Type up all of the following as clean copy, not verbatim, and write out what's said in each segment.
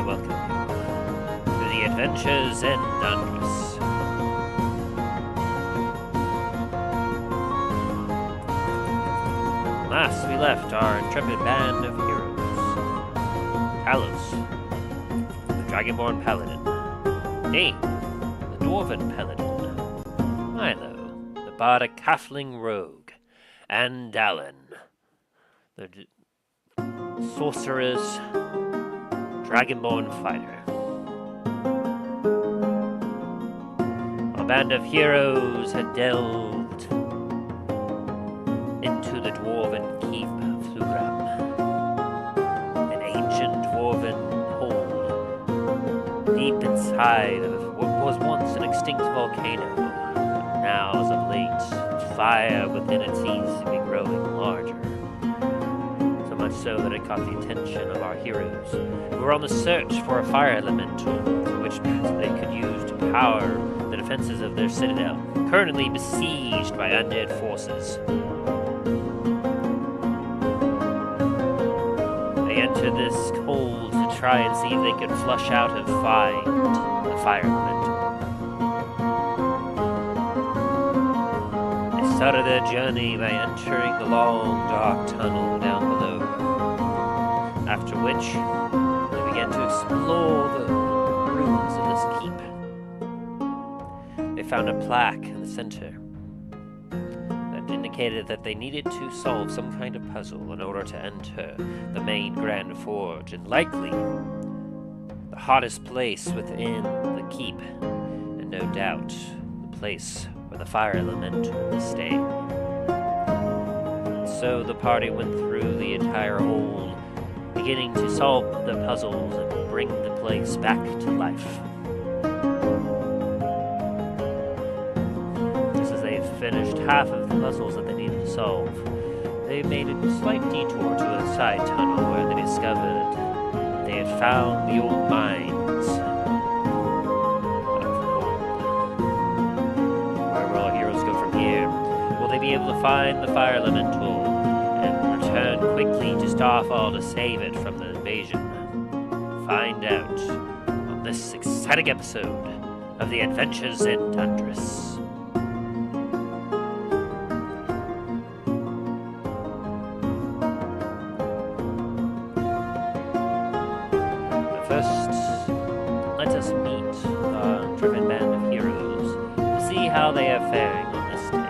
welcome you to the adventures in Dundras. Last we left our intrepid band of heroes. Talos, the Dragonborn Paladin. Dain, the Dwarven Paladin. Milo, the Bardic Halfling Rogue. And Dallen, the Sorcerer's Dragonborn Fighter. A band of heroes had delved into the Dwarven keep of Thugrahm, an ancient Dwarven hold deep inside of what was once an extinct volcano, but now, as of late, fire within it seems to be growing larger. So much so that it caught the attention of our heroes, who were on the search for a fire elemental which they could use to power the defenses of their citadel, currently besieged by undead forces. They entered this hold to try and see if they could flush out and find the fire elemental. Started their journey by entering the long, dark tunnel down below. After which, they began to explore the ruins of this keep. They found a plaque in the center that indicated that they needed to solve some kind of puzzle in order to enter the main Grand Forge, and likely the hottest place within the keep, and no doubt the place where the fire elemental will stay. So the party went through the entire hold, beginning to solve the puzzles and bring the place back to life. Just as they finished half of the puzzles that they needed to solve, they made a slight detour to a side tunnel where they discovered they had found the old mines. Will they be able to find the fire elemental and return quickly to Starfall to save it from the invasion? Find out on this exciting episode of the Adventures in Dundras. But first, let us meet our driven band of heroes to see how they are faring on this day.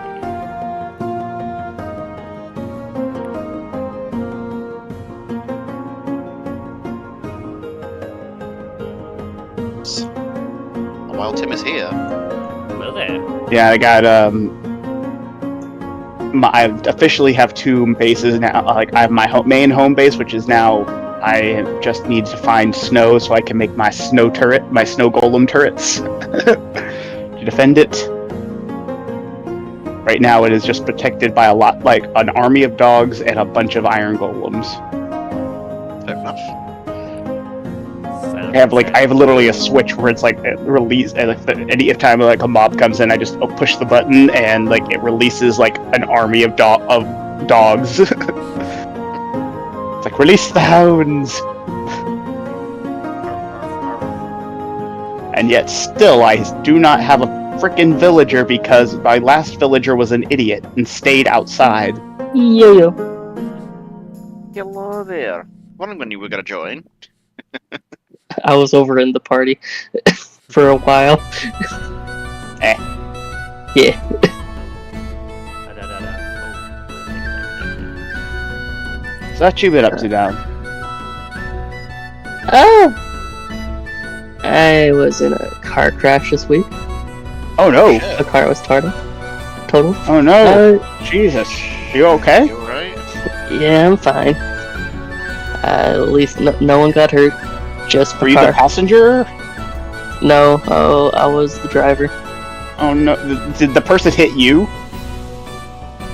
While Tim is here. Hello there. Yeah, I got I officially have two bases now. Like I have my main home base, which is now I just need to find snow so I can make my snow turret, my snow golem turrets to defend it. Right now, it is just protected by like an army of dogs and a bunch of iron golems. Fair enough. I have literally a switch where it's like it release, and like any time like a mob comes in, I just push the button and like it releases like an army of dogs. It's like release the hounds, and yet still I do not have a frickin' villager because my last villager was an idiot and stayed outside. Yo. Hello there. Wondering when you were gonna join. I was over in the party for a while. Yeah. So what you been up to now? Oh! I was in a car crash this week. Oh no! The car was totaled. Oh no! Jesus, you okay? You alright? Yeah, I'm fine. At least no one got hurt. Just Were you the passenger? No, I was the driver. Oh no! Did the person hit you?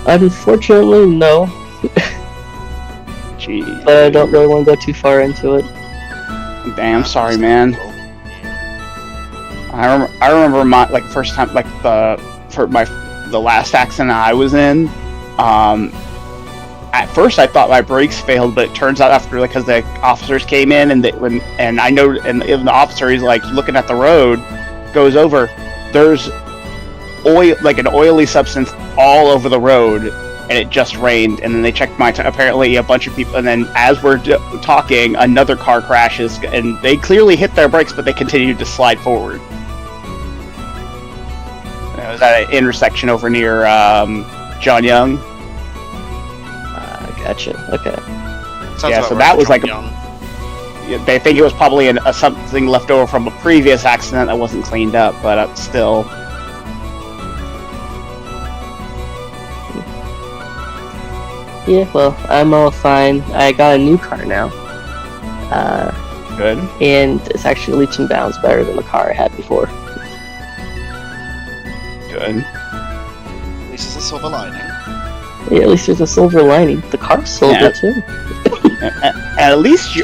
Unfortunately, no. Jeez. But I don't really want to go too far into it. Damn, sorry, man. I remember my first time the last accident I was in. at first I thought my brakes failed, but it turns out after, like, because the officers came in and I know, and even the officer, he's like looking at the road, goes over, there's oil, like an oily substance all over the road, and it just rained. And then they checked apparently a bunch of people, and then as we're talking, another car crashes, and they clearly hit their brakes, but they continued to slide forward. It was at an intersection over near John Young. Gotcha. Okay. Yeah, so that was like they think it was probably something left over from a previous accident that wasn't cleaned up, but still. Yeah, well, I'm all fine. I got a new car now. Good. And it's actually leaps and bounds better than the car I had before. Good. At least there's a silver lining. Yeah, at least there's a silver lining. The car's silver too. At least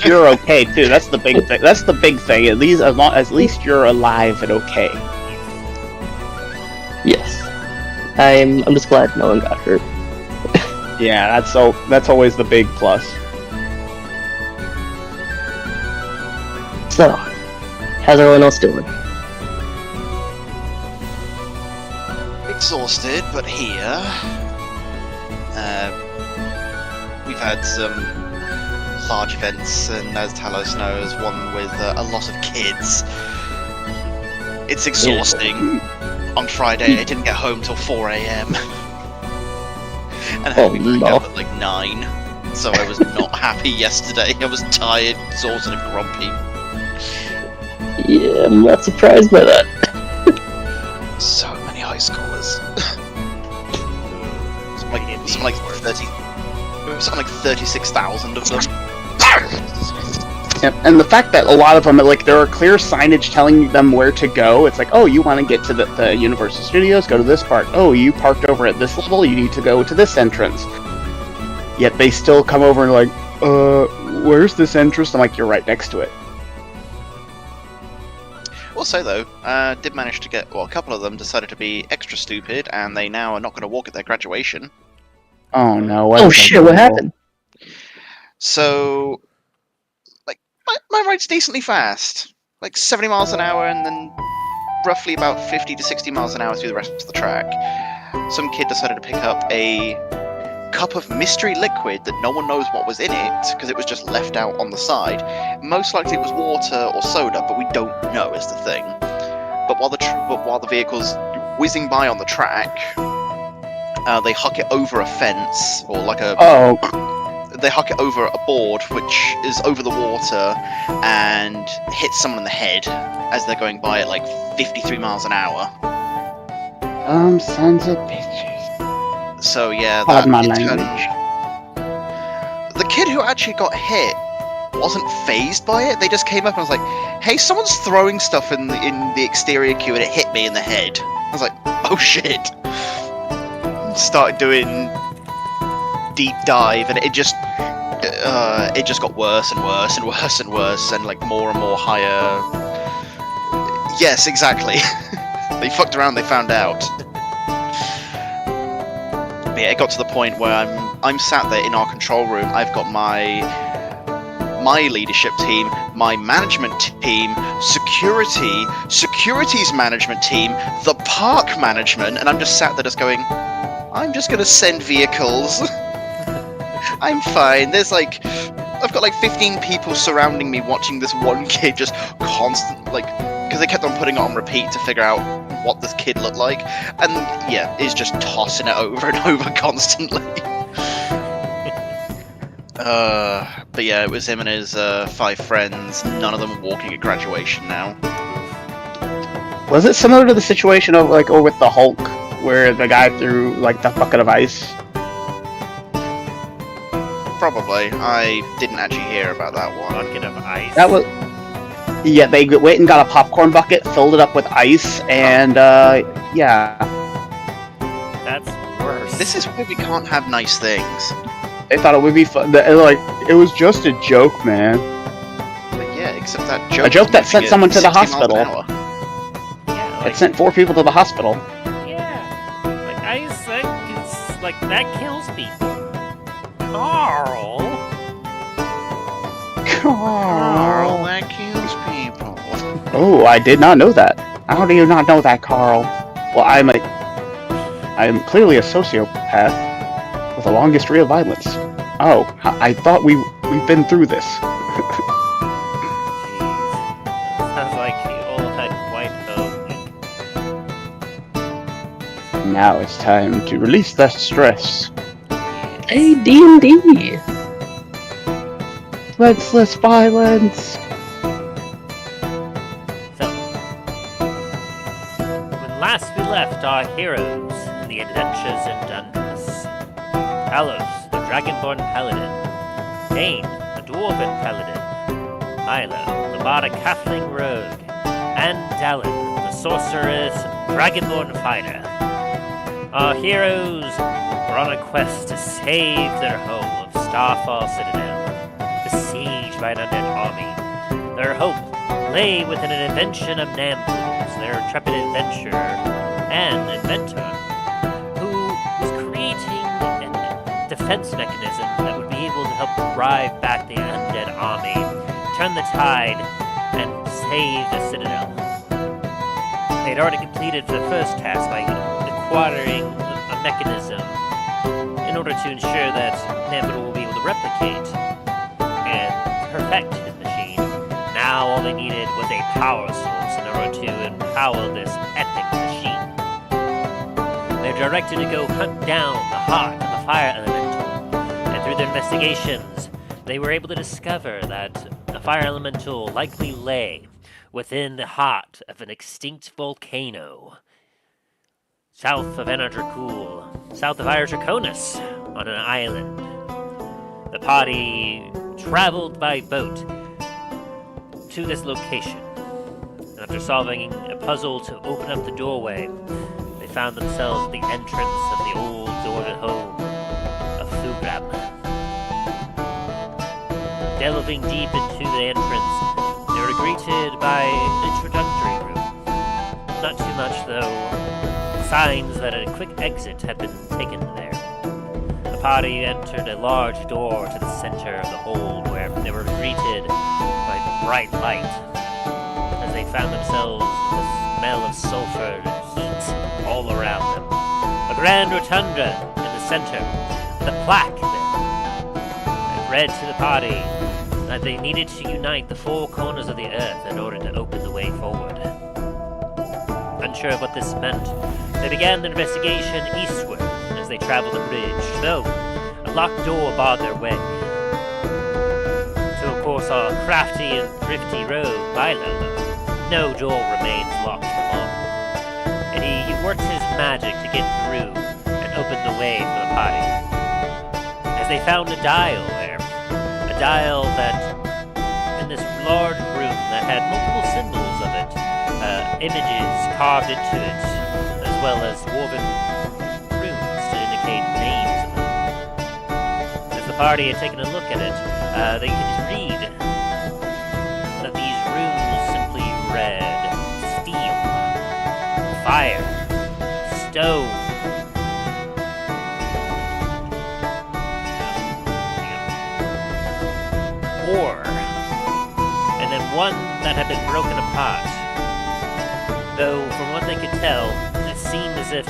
you're okay too. That's the big thing. That's the big thing. At least you're alive and okay. Yes. I'm just glad no one got hurt. Yeah, that's always the big plus. So, how's everyone else doing? Exhausted, but here. We've had some large events, and as Talos knows, one with a lot of kids. It's exhausting. On Friday, I didn't get home till 4 a.m. and I had to be up at like 9, so I was not happy yesterday. I was tired, exhausted, and grumpy. Yeah, I'm not surprised by that. So many high schoolers. Something like 30. Something like 36,000 of them. And the fact that a lot of them, like, there are clear signage telling them where to go. It's like, oh, you want to get to the Universal Studios, go to this part. Oh, you parked over at this level, you need to go to this entrance. Yet they still come over and like, where's this entrance? I'm like, you're right next to it. Will say though, did manage to get, well, a couple of them decided to be extra stupid, and they now are not going to walk at their graduation. Oh no! Oh shit! What happened? So, like, my ride's decently fast, like 70 miles an hour, and then roughly about 50 to 60 miles an hour through the rest of the track. Some kid decided to pick up a cup of mystery liquid that no one knows what was in it, because it was just left out on the side. Most likely it was water or soda, but we don't know is the thing. But while the vehicle's whizzing by on the track, they huck it over a fence, or like a... Oh. They huck it over a board, which is over the water, and hits someone in the head as they're going by at like 53 miles an hour. Sons of bitches. So yeah, Pardon my language. The kid who actually got hit wasn't phased by it. They just came up and was like, "Hey, someone's throwing stuff in the exterior queue, and it hit me in the head." I was like, "Oh shit!" Started doing deep dive, and it just got worse and worse and worse and worse, and like more and more higher. Yes, exactly. They fucked around. They found out. But yeah, it got to the point where I'm sat there in our control room. I've got my leadership team, my management team, securities management team, the park management, and I'm just sat there just going, I'm just gonna send vehicles. I'm fine. I've got like 15 people surrounding me watching this one kid just because they kept on putting it on repeat to figure out what this kid looked like, and yeah, he's just tossing it over and over constantly. But yeah, it was him and his 5 friends. None of them were walking at graduation now. Was it similar to the situation of or with the Hulk, where the guy threw like the bucket of ice? Probably. I didn't actually hear about that one. Bucket of ice. That was. Yeah, they went and got a popcorn bucket, filled it up with ice, and yeah. That's worse. This is why we can't have nice things. They thought it would be fun. It was just a joke, man. But yeah, except that joke. A joke that sent someone to the 60 miles an hospital. hour. Yeah, It sent 4 people to the hospital. yeah. Like ice, that kills people. Carl? Carl, that kills people. Oh, I did not know that. How do you not know that, Carl? Well, I am clearly a sociopath with a long history of violence. Oh, I thought we've been through this. Jeez. Sounds like the old type of white oak. Now it's time to release that stress. Hey, D&D! Senseless violence. So, when last we left our heroes in the adventures in Dundras, Talos, the dragonborn paladin, Dain, the dwarven paladin, Milo, the bardic halfling rogue, and Dallen, the sorceress dragonborn fighter. Our heroes were on a quest to save their home of Starfall Citadel, besieged by an undead army. Their hope lay within an invention of Nampoos, their intrepid adventurer and inventor, who was creating a defense mechanism that would be able to help drive back the undead army, turn the tide, and save the Citadel. They had already completed the first task by acquiring a mechanism in order to ensure that Nampoos will be able to replicate and perfect his machine. Now all they needed was a power source in order to empower this epic machine. They're directed to go hunt down the heart of the fire elemental, and through their investigations, they were able to discover that the fire elemental likely lay within the heart of an extinct volcano, south of Anardracool, south of Draconis, on an island. The party traveled by boat to this location. After solving a puzzle to open up the doorway, they found themselves at the entrance of the old Dwarven home of Thugrahm. Delving deep into the entrance, they were greeted by an introductory room. Not too much, though. Signs that a quick exit had been taken there. The party entered a large door to the center of the hold, where they were greeted by bright light as they found themselves with the smell of sulfur and heat all around them. A grand rotunda in the center, with a plaque there. It read to the party that they needed to unite the four corners of the earth in order to open the way forward. Unsure of what this meant, they began their investigation eastward as they traveled the bridge, though a locked door barred their way. So of course our crafty and thrifty rogue, Milo, no door remains locked for long. And he worked his magic to get through and open the way for the party. As they found a dial there, a dial that, in this large room that had multiple symbols of it, images carved into it, as well as woven runes to indicate names of them. As the party had taken a look at it, they could read that these runes simply read steel, fire, stone, ore, and then one that had been broken apart. Though, from what they could tell, it seemed as if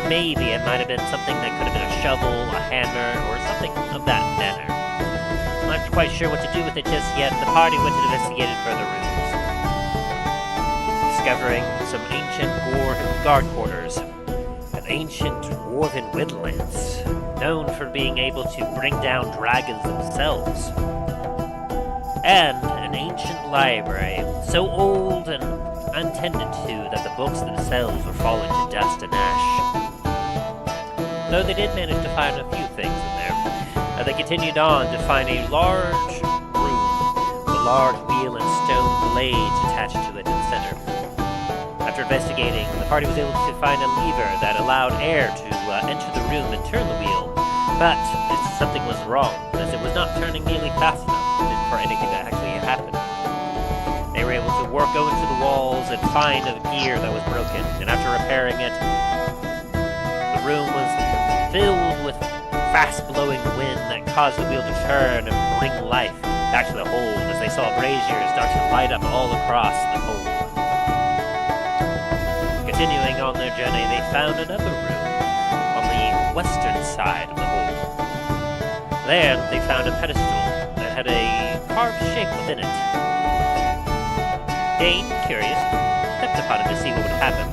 maybe it might have been something that could have been a shovel, a hammer, or something of that manner. I'm not quite sure what to do with it just yet. The party went and investigated further rooms, discovering some ancient guard quarters, an ancient dwarven woodlands, known for being able to bring down dragons themselves, and an ancient library, so old and untended to that the books themselves were falling to dust and ash. Though they did manage to find a few things in there, they continued on to find a large room with a large wheel and stone blades attached to it in the center. After investigating, the party was able to find a lever that allowed air to enter the room and turn the wheel, but something was wrong, as it was not turning nearly fast enough for anything to actually happen. They were able to go into the walls and find a gear that was broken, and after repairing it, the room was filled with fast-blowing wind that caused the wheel to turn and bring life back to the hold as they saw braziers start to light up all across the hold. Continuing on their journey, they found another room on the western side of the hold. There, they found a pedestal that had a carved shape within it. Dain, curious, stepped upon it to see what would happen,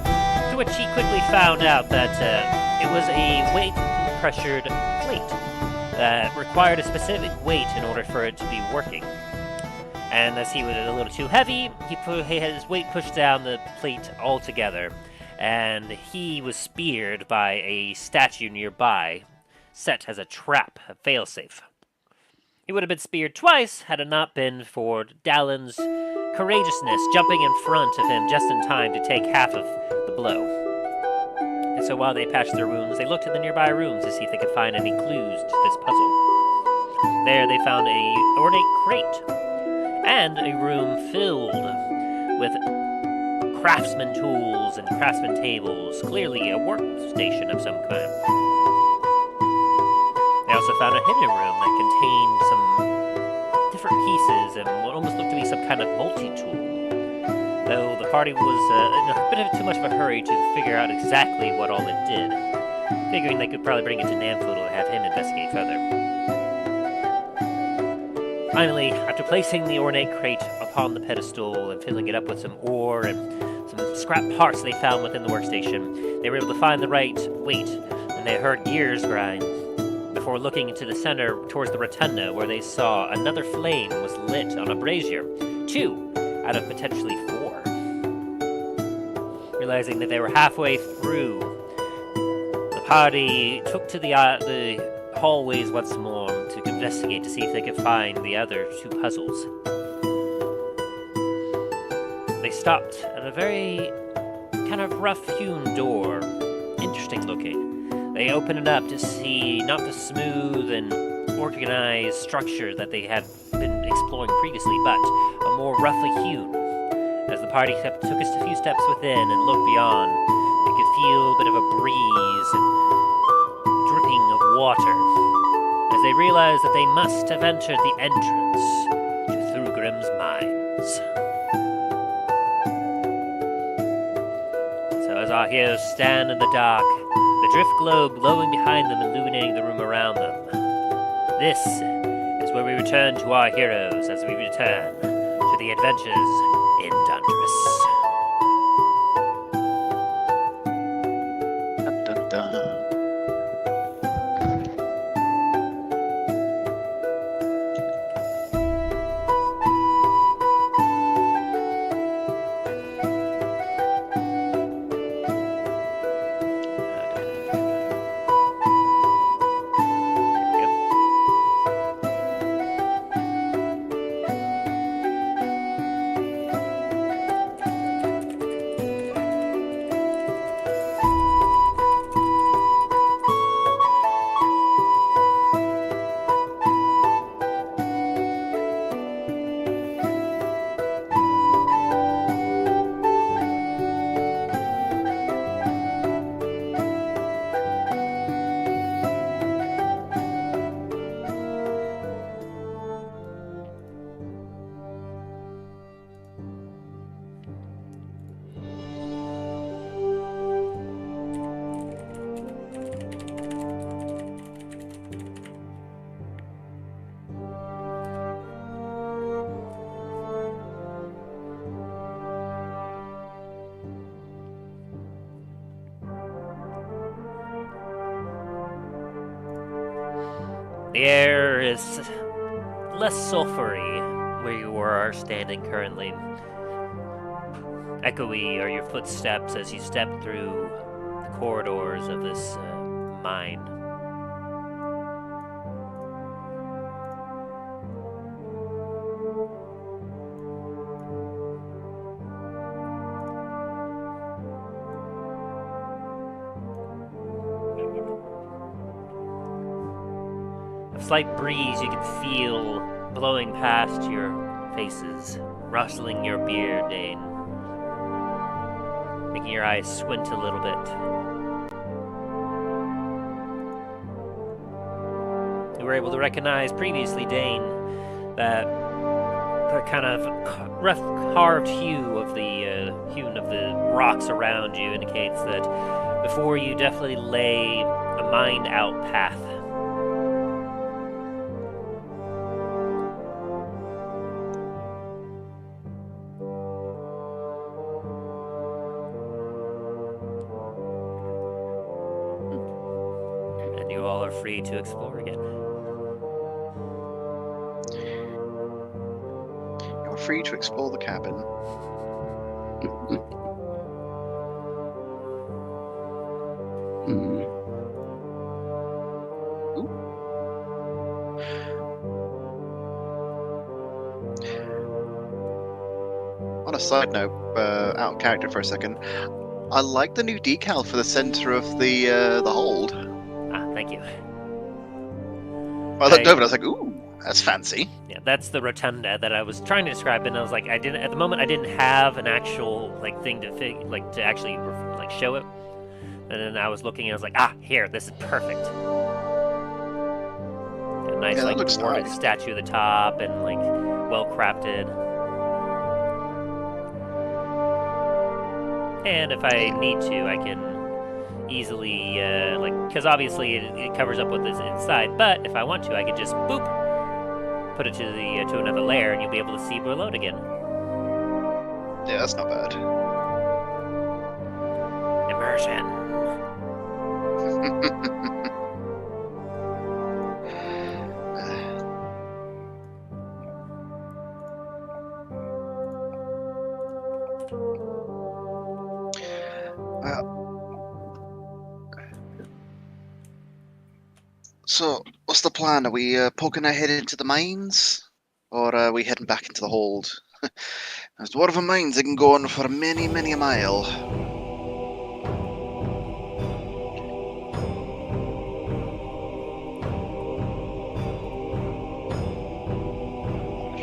to which he quickly found out that it was a weight-pressured plate that required a specific weight in order for it to be working. And as he was a little too heavy, he had his weight pushed down the plate altogether, and he was speared by a statue nearby, set as a trap, a failsafe. He would have been speared twice had it not been for Dallen's courageousness jumping in front of him just in time to take half of the blow. And so while they patched their wounds, they looked in the nearby rooms to see if they could find any clues to this puzzle. There they found a ornate crate and a room filled with craftsman tools and craftsman tables, clearly a workstation of some kind. They also found a hidden room that contained some different pieces and what almost looked to be some kind of multi-tool, though the party was in a bit of too much of a hurry to figure out exactly what all it did, figuring they could probably bring it to Namfoodle and have him investigate further. Finally, after placing the ornate crate upon the pedestal and filling it up with some ore and some scrap parts they found within the workstation, they were able to find the right weight, and they heard gears grind before looking into the center towards the rotunda, where they saw another flame was lit on a brazier, 2 out of potentially 4. Realizing that they were halfway through, the party took to the hallways once more to investigate to see if they could find the other 2 puzzles. They stopped at a very kind of rough-hewn door, interesting looking. They opened it up to see not the smooth and organized structure that they had been exploring previously, but a more roughly hewn. As the party took us a few steps within and looked beyond, they could feel a bit of a breeze and dripping of water, as they realized that they must have entered the entrance to Thugram's mines. So as our heroes stand in the dark, the drift globe glowing behind them, illuminating the room around them. This is where we return to our heroes as we return to the adventures in Dundras. Dun, dun, dun. The air is less sulfury where you are standing currently. Echoey are your footsteps as you step through the corridors of this mine. Slight breeze you can feel blowing past your faces, rustling your beard, Dain, making your eyes squint a little bit. were able to recognize previously, Dain, that the kind of rough carved hue of the rocks around you indicates that before you definitely lay a mined out path. And you all are free to explore again. You're free to explore the cabin. On a side note, out of character for a second, I like the new decal for the center of the hold. Ah, thank you. I looked over and I was like, ooh, that's fancy. Yeah, that's the rotunda that I was trying to describe, and I was like, at the moment I didn't have an actual thing to actually show it. And then I was looking and I was like, here, this is perfect. A nice Yeah, that looks dwarven nice. statue at the top and well crafted. And if I need to, I can easily because obviously it covers up what is inside. But if I want to, I can just boop, put it to another layer, and you'll be able to see below it again. Yeah, that's not bad. Immersion. So, what's the plan? Are we poking our head into the mines? Or are we heading back into the hold? Those dwarven mines, they can go on for many, many a mile.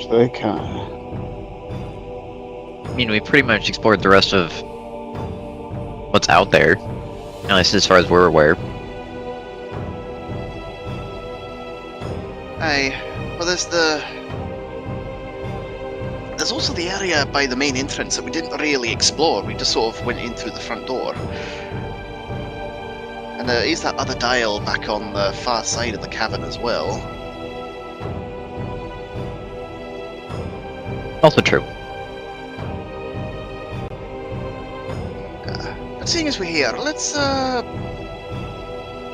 They can. I mean, we pretty much explored the rest of what's out there, at least as far as we're aware. Aye. Well, there's also the area by the main entrance that we didn't really explore. We just sort of went in through the front door. And there is that other dial back on the far side of the cavern as well. Also true. But seeing as we're here, let's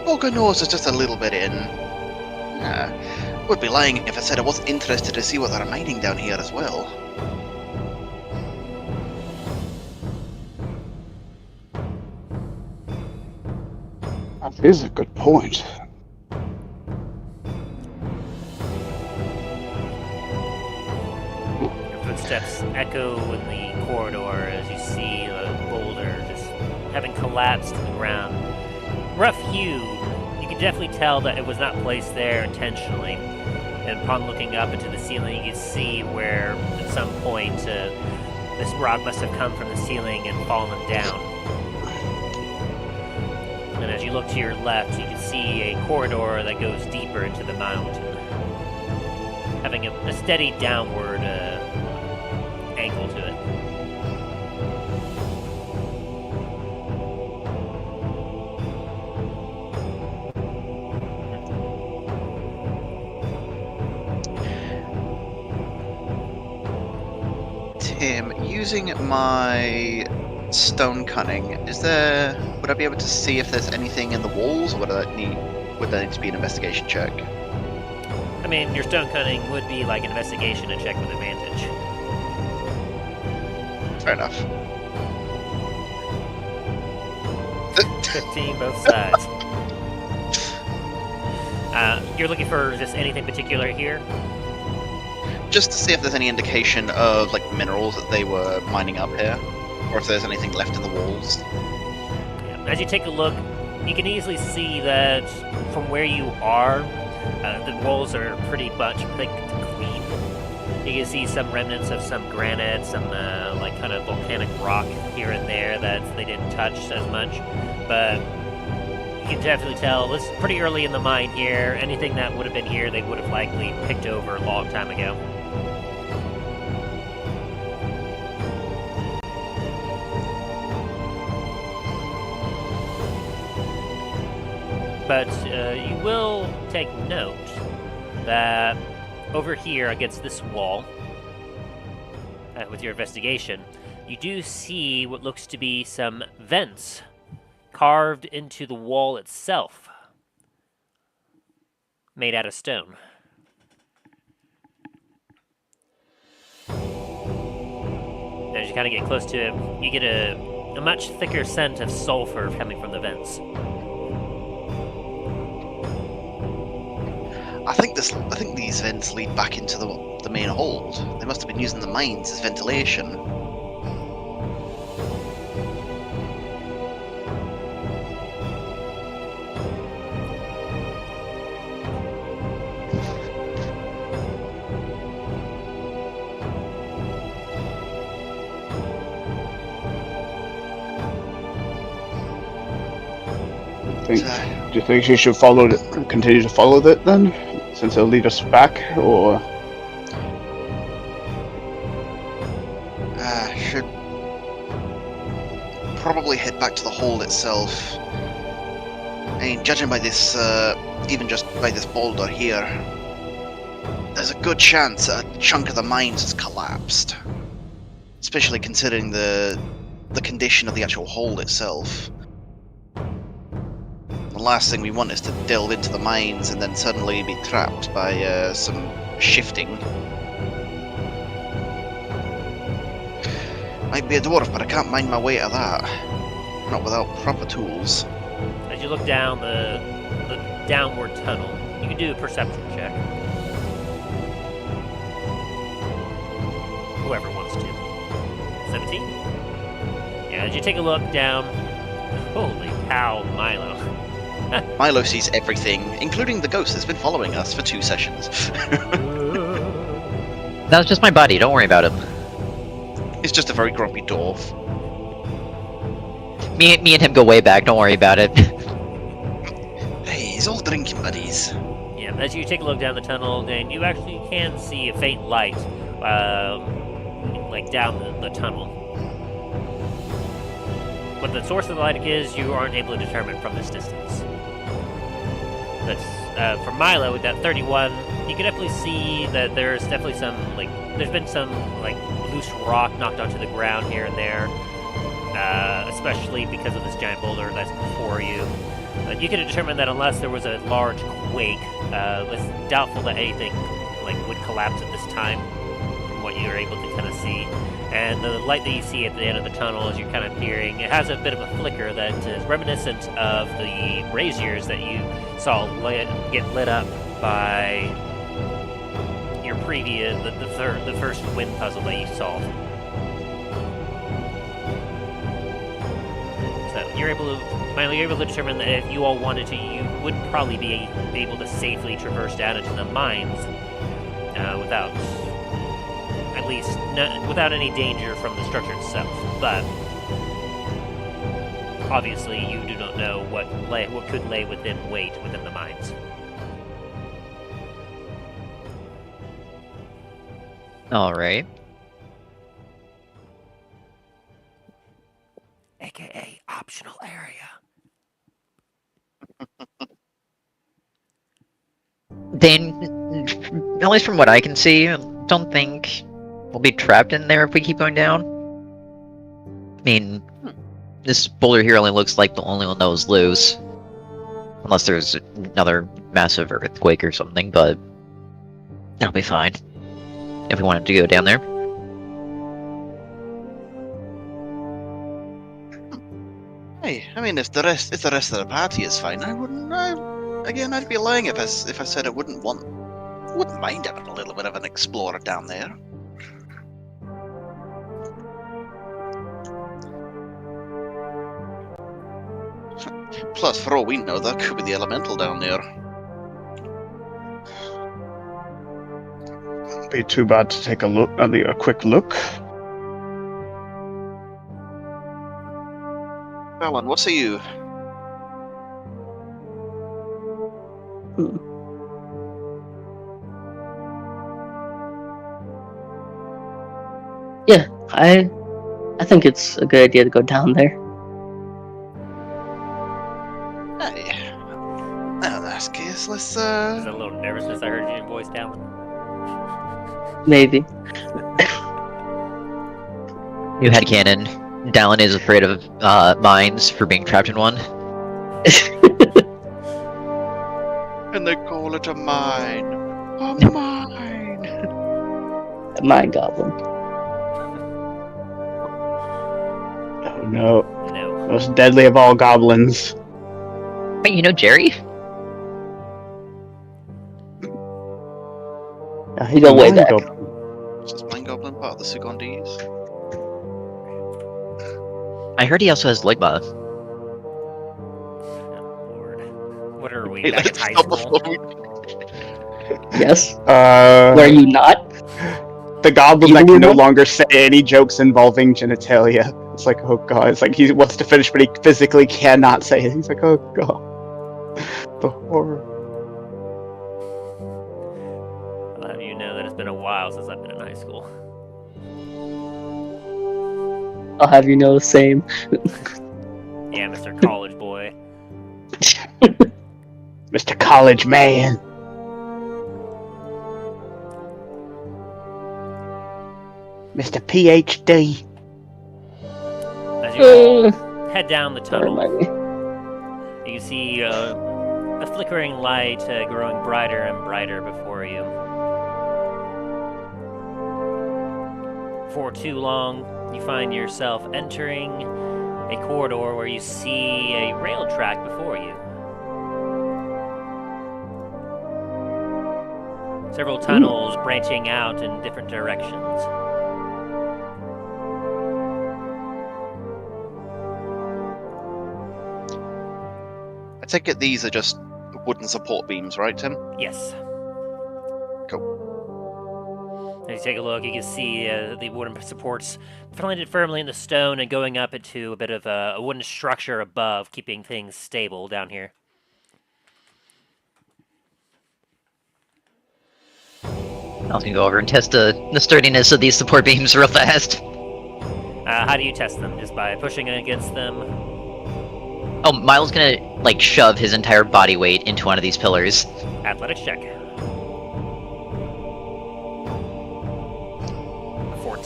poke our noses just a little bit in. Would be lying if I said I wasn't interested to see what they're mining down here as well. That is a good point. Your footsteps echo in the corridor as you see a boulder just having collapsed to the ground. Rough hewn. You can definitely tell that it was not placed there intentionally. And upon looking up into the ceiling, you can see where at some point this rock must have come from the ceiling and fallen down. And as you look to your left, you can see a corridor that goes deeper into the mountain, having a steady downward angle to it. Tim, using my stone cunning, would I be able to see if there's anything in the walls, or would that need to be an investigation check? I mean, your stone cunning would be like an investigation and check with advantage. Fair enough. 15 both sides. You're looking for just anything particular here? Just to see if there's any indication of minerals that they were mining up here, or if there's anything left in the walls. Yeah. As you take a look, you can easily see that from where you are, the walls are pretty much clean. You can see some remnants of some granite, some kind of volcanic rock here and there that they didn't touch as much, but You can definitely tell this is pretty early in the mine here. Anything that would have been here, they would have likely picked over a long time ago. But you will take note that over here against this wall, with your investigation, you do see what looks to be some vents carved into the wall itself, made out of stone. As you kind of get close to it, you get a much thicker scent of sulfur coming from the vents. I think these vents lead back into the main hold. They must have been using the mines as ventilation. Do you think she should continue to follow that then, since it'll lead us back, or? Should probably head back to the hold itself. I mean, judging by this, even just by this boulder here, there's a good chance that a chunk of the mines has collapsed. Especially considering the condition of the actual hold itself. The last thing we want is to delve into the mines and then suddenly be trapped by some shifting. Might be a dwarf, but I can't mind my way to that. Not without proper tools. As you look down the downward tunnel, you can do a perception check. Whoever wants to. 17? Yeah, as you take a look down, holy cow, Milo. Milo sees everything, including the ghost that's been following us for 2 sessions. That was just my buddy, don't worry about him. He's just a very grumpy dwarf. Me and him go way back, don't worry about it. Hey, he's all drinking buddies. Yeah, as you take a look down the tunnel, then you actually can see a faint light, like down the tunnel. What the source of the light is, you aren't able to determine from this distance. But for Milo, with that 31, you can definitely see that there's definitely some, there's been some, loose rock knocked onto the ground here and there, especially because of this giant boulder that's before you. You can determine that unless there was a large quake, it's doubtful that anything, would collapse at this time, from what you're able to kind of see. And the light that you see at the end of the tunnel as you're kind of peering, it has a bit of a flicker that is reminiscent of the braziers that you saw get lit up by your previous, the first wind puzzle that you solved. So you're able to determine that if you all wanted to, you would probably be able to safely traverse down into the mines without any danger from the structure itself. But obviously, you do not know what could lay within the mines. All right. AKA optional area. Dain, at least from what I can see, I don't think we'll be trapped in there if we keep going down. I mean, this boulder here only looks like the only one that was loose. Unless there's another massive earthquake or something, but that'll be fine. If we wanted to go down there. Hey, I mean, if the rest of the party is fine, I'd be lying if I said I wouldn't mind having a little bit of an explorer down there. Plus, for all we know, that could be the elemental down there. Wouldn't be too bad to take a quick look. Dallen, what say you? Yeah, I think it's a good idea to go down there. Hey. Now in that case, let's There's a little nervousness I heard in your voice, Dallen. Maybe. New headcanon. Dallen is afraid of mines for being trapped in one. and they call it a mine. A mine. Mine goblin. Oh no. No. Most deadly of all goblins. Wait, you know Jerry? You go way back. Is Mine Goblin part of the Sugondis? I heard he also has Ligma. Oh, Lord. What are we, Hey, back in let's high stop school? before we... Yes. Were you not? The goblin You that can no remember? longer say any jokes involving genitalia. It's like, oh god. It's like he wants to finish, but he physically cannot say it. He's like, oh god. The horror. I'll have you know that it's been a while since I've been in high school. I'll have you know the same. Yeah, Mr. College Boy. Mr. College Man. Mr. PhD. As you all head down the Don't tunnel, remind me. you see a flickering light growing brighter and brighter before you. For too long, you find yourself entering a corridor where you see a rail track before you. Several tunnels branching out in different directions. I take it these are just wooden support beams, right, Tim? Yes. Cool. As you take a look, you can see the wooden supports planted firmly in the stone and going up into a bit of a wooden structure above, keeping things stable down here. I was gonna go over and test the sturdiness of these support beams real fast. How do you test them? Just by pushing against them? Oh, Milo's gonna, like, shove his entire body weight into one of these pillars. Athletics check.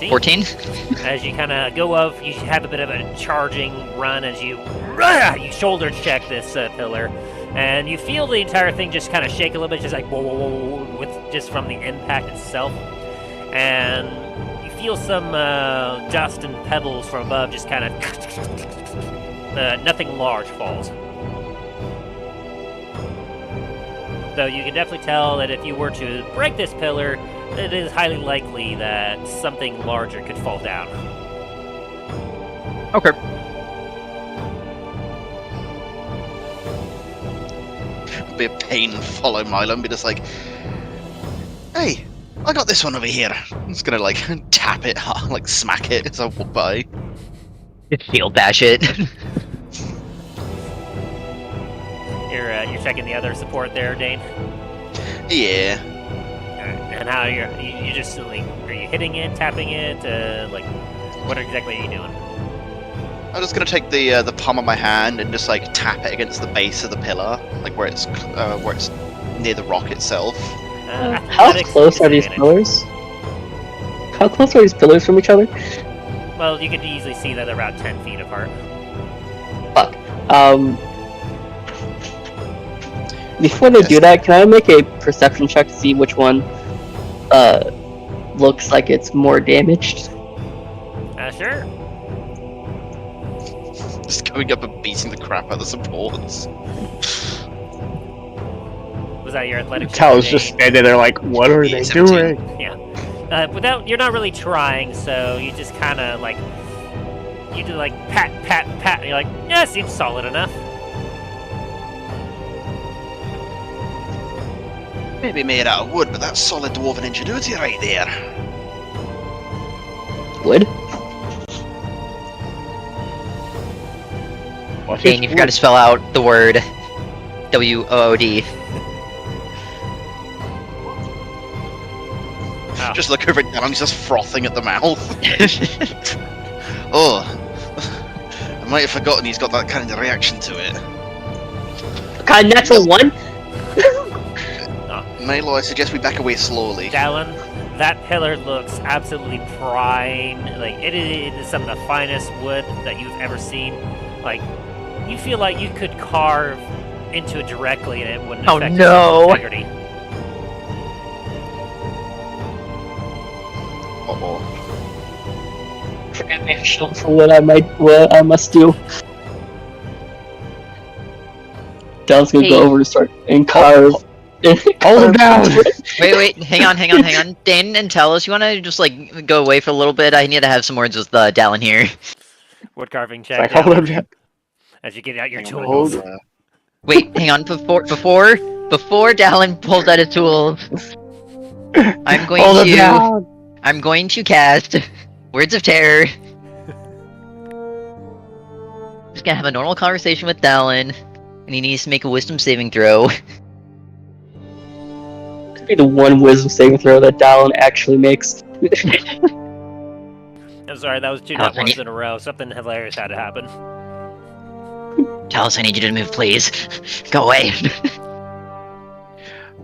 14. As you kind of go up, you have a bit of a charging run as you shoulder check this pillar, and you feel the entire thing just kind of shake a little bit, just like whoa, whoa, whoa, with just from the impact itself, and you feel some dust and pebbles from above, just kind of nothing large falls. Though you can definitely tell that if you were to break this pillar, it is highly likely that something larger could fall down. Okay. It'd be a pain to follow Milo and be just like, hey, I got this one over here. I'm just gonna like tap it, like smack it as I walk by. Field bash it. You're checking the other support there, Dain. Yeah. And how you just like, are you hitting it, tapping it, like what exactly are you doing? I'm just gonna take the palm of my hand and just like tap it against the base of the pillar, like where it's near the rock itself. How close are these disadvantage. pillars? How close are these pillars from each other? Well, you can easily see that they're about 10 feet apart. Fuck. Before they do that, can I make a perception check to see which one looks like it's more damaged? Sure. Just going up and beating the crap out of the supports. Was that your athletic check? Tal's Dain? just standing there like, what are they 17. doing? Yeah. Without, you're not really trying, so you just kind of like, you do like pat, pat, pat, and you're like, yeah, seems solid enough. Maybe made out of wood, but that's solid dwarven ingenuity right there. Wood? What Dane, you forgot to spell out the word W-O-O-D. Just look over at Dallen, he's just frothing at the mouth. Oh, I might have forgotten he's got that kind of reaction to it. Kind of natural one. Milo, I suggest we back away slowly. Dallen, that pillar looks absolutely prime. Like, it is some of the finest wood that you've ever seen. Like, you feel like you could carve into it directly and it wouldn't affect its integrity. Uh-oh. For what I must do. Dallen's gonna go over and start and carve. Hold him down! Wait, hang on. Dain and Talos, you wanna just, like, go away for a little bit? I need to have some words with Dallen here. Wood carving check. Hold him down. As you get out your tools. Hold. Wait, hang on, before Dallen pulls out his tools, I'm going to cast Words of Terror. Just gonna have a normal conversation with Dallen, and he needs to make a wisdom saving throw. Could be the one wisdom saving throw that Dallen actually makes. I'm sorry, that was 2 nat ones in a row. Something hilarious had to happen. Talos, I need you to move, please. Go away.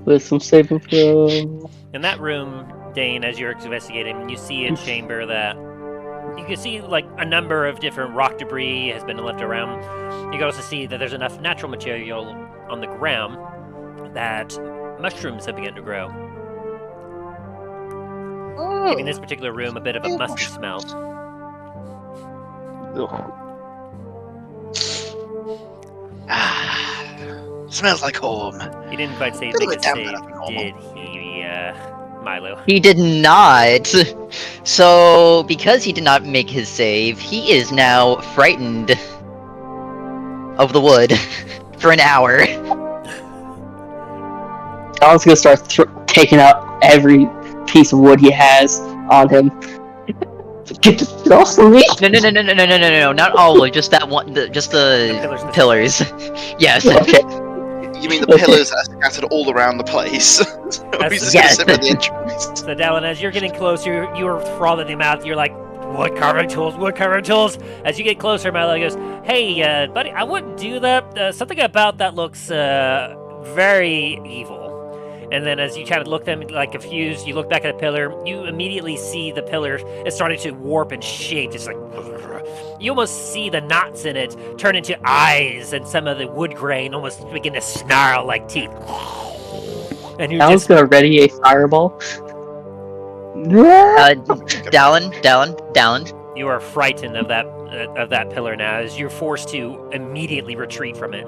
Wisdom saving throw. In that room, Dain, as you're investigating, you see a chamber that you can see like a number of different rock debris has been left around. You can also see that there's enough natural material on the ground that mushrooms have begun to grow, giving this particular room a bit of a musty smell. Smells like home. He didn't quite say make a save, did he, Milo? He did not. So, because he did not make his save, he is now frightened of the wood for an hour. Dallen's gonna start taking out every piece of wood he has on him. Get this off of me! No, not all of it, just that one, just the pillars. Yes. Okay. You mean the pillars that are scattered all around the place? He's just gonna sit by the entrance. So, Dallen, as you're getting closer, you are frothing him out. You're like, wood carving tools. As you get closer, Milo goes, hey, buddy, I wouldn't do that. Something about that looks very evil. And then as you kind of look at them like confused, you look back at the pillar, you immediately see the pillar is starting to warp and shape. It's like, you almost see the knots in it turn into eyes, and some of the wood grain almost begin to snarl like teeth. And you're Dallen's gonna ready a fireball. Dallen. You are frightened of that pillar now, as you're forced to immediately retreat from it.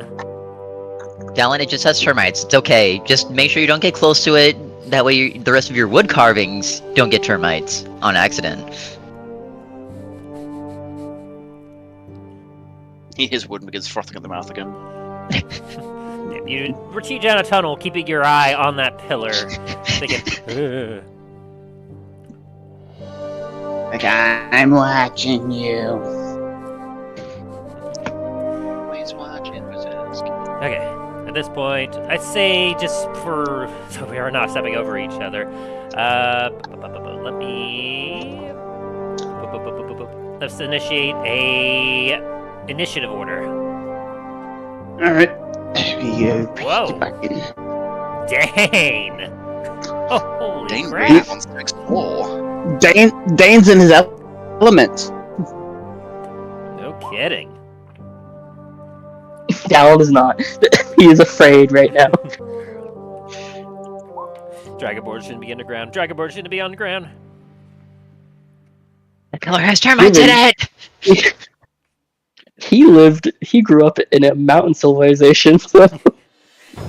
Dallen, it just has termites. It's okay. Just make sure you don't get close to it. That way the rest of your wood carvings don't get termites on accident. He hears wood and begins frothing at the mouth again. You retreat down a tunnel, keeping your eye on that pillar. Thinking, ugh. Like, I'm watching you. Please watch and resist. Okay. At this point, I'd say just so we are not stepping over each other. Let's initiate a initiative order. Alright. Whoa. Dain! Oh, holy Dain crap! really wants to explore. Dain's in his element. No kidding. Dallen is not. He is afraid right now. Dragonboard shouldn't be underground. Dragonboard shouldn't be on the ground. The pillar has termites in it! He grew up in a mountain civilization, so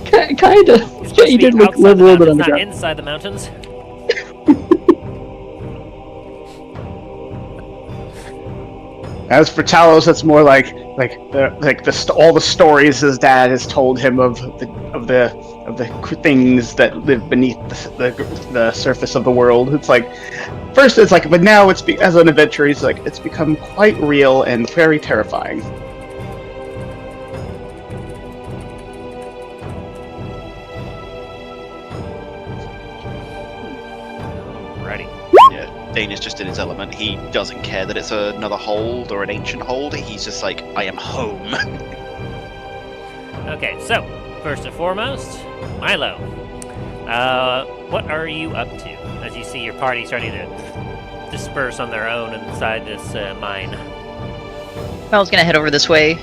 kind of. Yeah, he did live a little bit not underground. inside the mountains. As for Talos, it's more like all the stories his dad has told him of the things that live beneath the surface of the world. It's like, first it's like, but now as an adventurer, it's become quite real and very terrifying. Ready. Dain is just in his element. He doesn't care that it's another hold or an ancient hold. He's just like, I am home. Okay, so first and foremost, Milo. What are you up to as you see your party starting to disperse on their own inside this mine? Milo's gonna head over this way.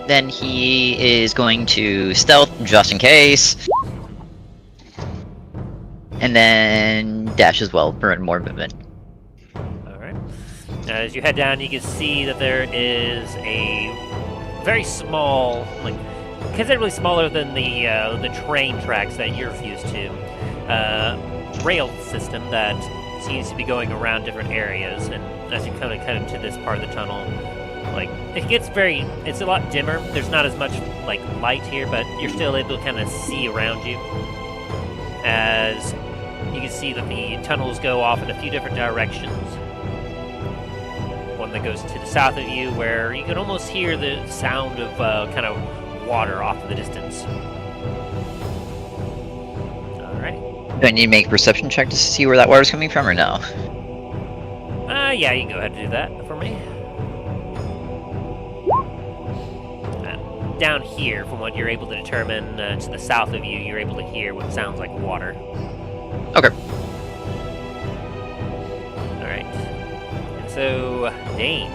Then he is going to stealth just in case. And then dash as well for more movement. Alright. As you head down, you can see that there is a very small, like, considerably smaller than the train tracks that you're used to, rail system that seems to be going around different areas. And as you kind of cut into this part of the tunnel, like, it's a lot dimmer. There's not as much, like, light here, but you're still able to kind of see around you. As you can see that the tunnels go off in a few different directions. One that goes to the south of you, where you can almost hear the sound of kind of water off in the distance. Alright. Do I need to make a perception check to see where that water's coming from, or no? Yeah, you can go ahead and do that for me. Down here, from what you're able to determine, to the south of you, you're able to hear what sounds like water. Okay. Alright. And so, Dain,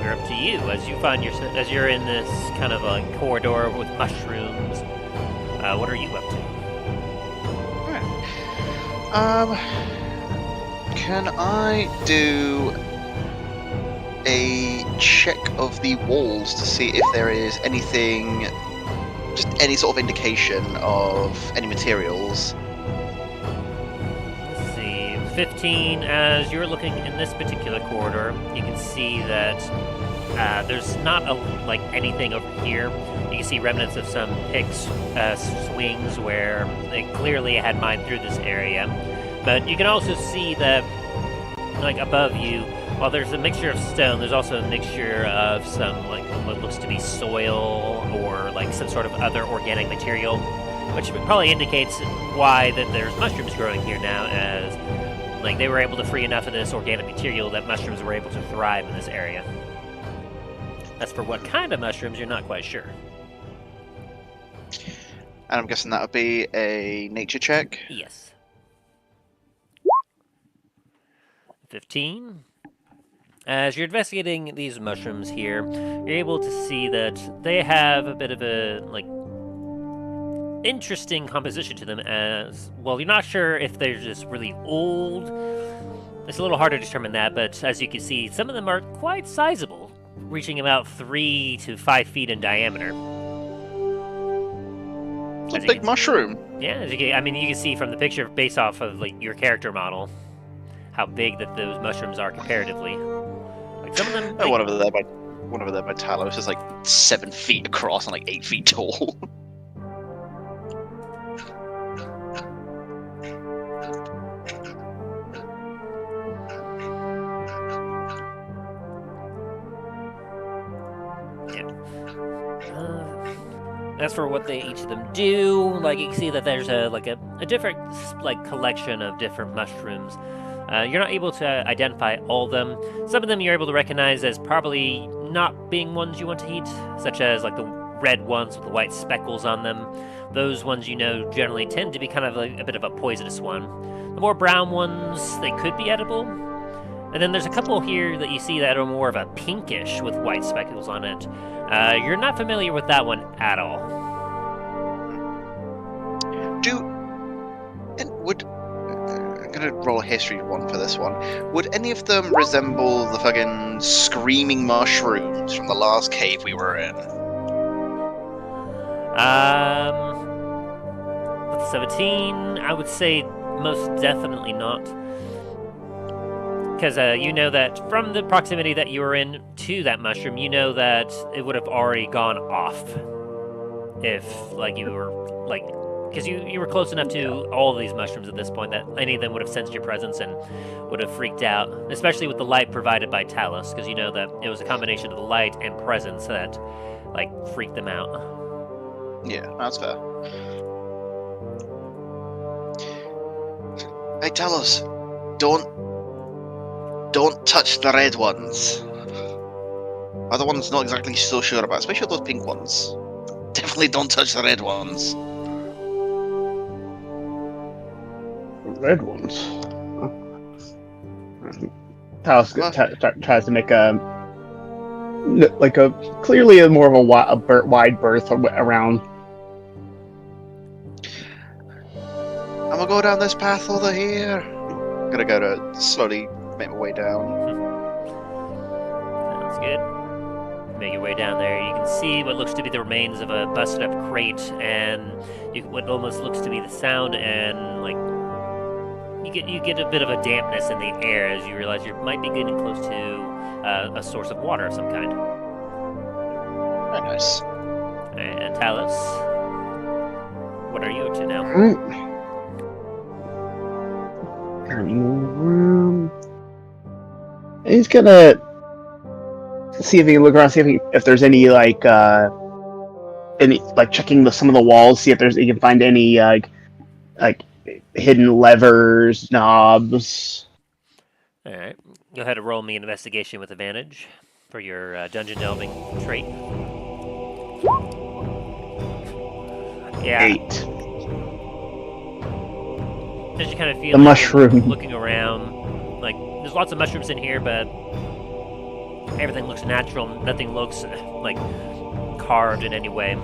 we're up to you as you find yourself, as you're in this kind of a corridor with mushrooms. What are you up to? Can I do a check of the walls to see if there is anything, just any sort of indication of any materials? Let's see, 15. As you're looking in this particular corridor, you can see that there's not like anything over here. You can see remnants of some picks, swings where they clearly had mined through this area. But you can also see that, like, above you, while there's a mixture of stone, there's also a mixture of some, like, what looks to be soil or, like, some sort of other organic material, which probably indicates why that there's mushrooms growing here now, as, like, they were able to free enough of this organic material that mushrooms were able to thrive in this area. As for what kind of mushrooms, you're not quite sure. And I'm guessing that would be a nature check. Yes. 15. As you're investigating these mushrooms here, you're able to see that they have a bit of a, like, interesting composition to them. As well, you're not sure if they're just really old. It's a little hard to determine that, but as you can see, some of them are quite sizable, reaching about 3 to 5 feet in diameter. It's a big mushroom. Yeah, as you can, I mean, you can see from the picture based off of, like, your character model how big that those mushrooms are comparatively. Like, some of them. Oh, one over there by Talos is like 7 feet across and like 8 feet tall. As for what they each of them do, like, you can see that there's a different, like, collection of different mushrooms. You're not able to identify all of them. Some of them you're able to recognize as probably not being ones you want to eat, such as, like, the red ones with the white speckles on them. Those ones, you know, generally tend to be kind of like a bit of a poisonous one. The more brown ones, they could be edible. And then there's a couple here that you see that are more of a pinkish with white speckles on it. You're not familiar with that one at all. I'm gonna roll a history one for this one. Would any of them resemble the fucking screaming mushrooms from the last cave we were in? With 17, I would say most definitely not. Because you know that from the proximity that you were in to that mushroom, you know that it would have already gone off. If, like, you were, like, because you were close enough to all of these mushrooms at this point that any of them would have sensed your presence and would have freaked out, especially with the light provided by Talos, because you know that it was a combination of the light and presence that, like, freaked them out. Yeah, that's fair. Hey, Talos, don't don't touch the red ones. Other ones not exactly so sure about, especially those pink ones. Definitely don't touch the red ones. Red ones. Talos tries to make a clearly a more of a wide berth around. I'm gonna go down this path over here. I'm gonna go to slowly make my way down. Sounds good. Make your way down there. You can see what looks to be the remains of a busted up crate, and what almost looks to be the sound, and like you get a bit of a dampness in the air as you realize you might be getting close to a source of water of some kind. Very nice. And Talos, what are you up to now? He's gonna see if he can look around, see if there's any checking some of the walls, see if he can find any like hidden levers, knobs. All right, go ahead and roll me an investigation with advantage for your dungeon delving trait. Yeah. 8. As you kind of feel the mushroom. Looking around, like there's lots of mushrooms in here, but everything looks natural. Nothing looks like carved in any way.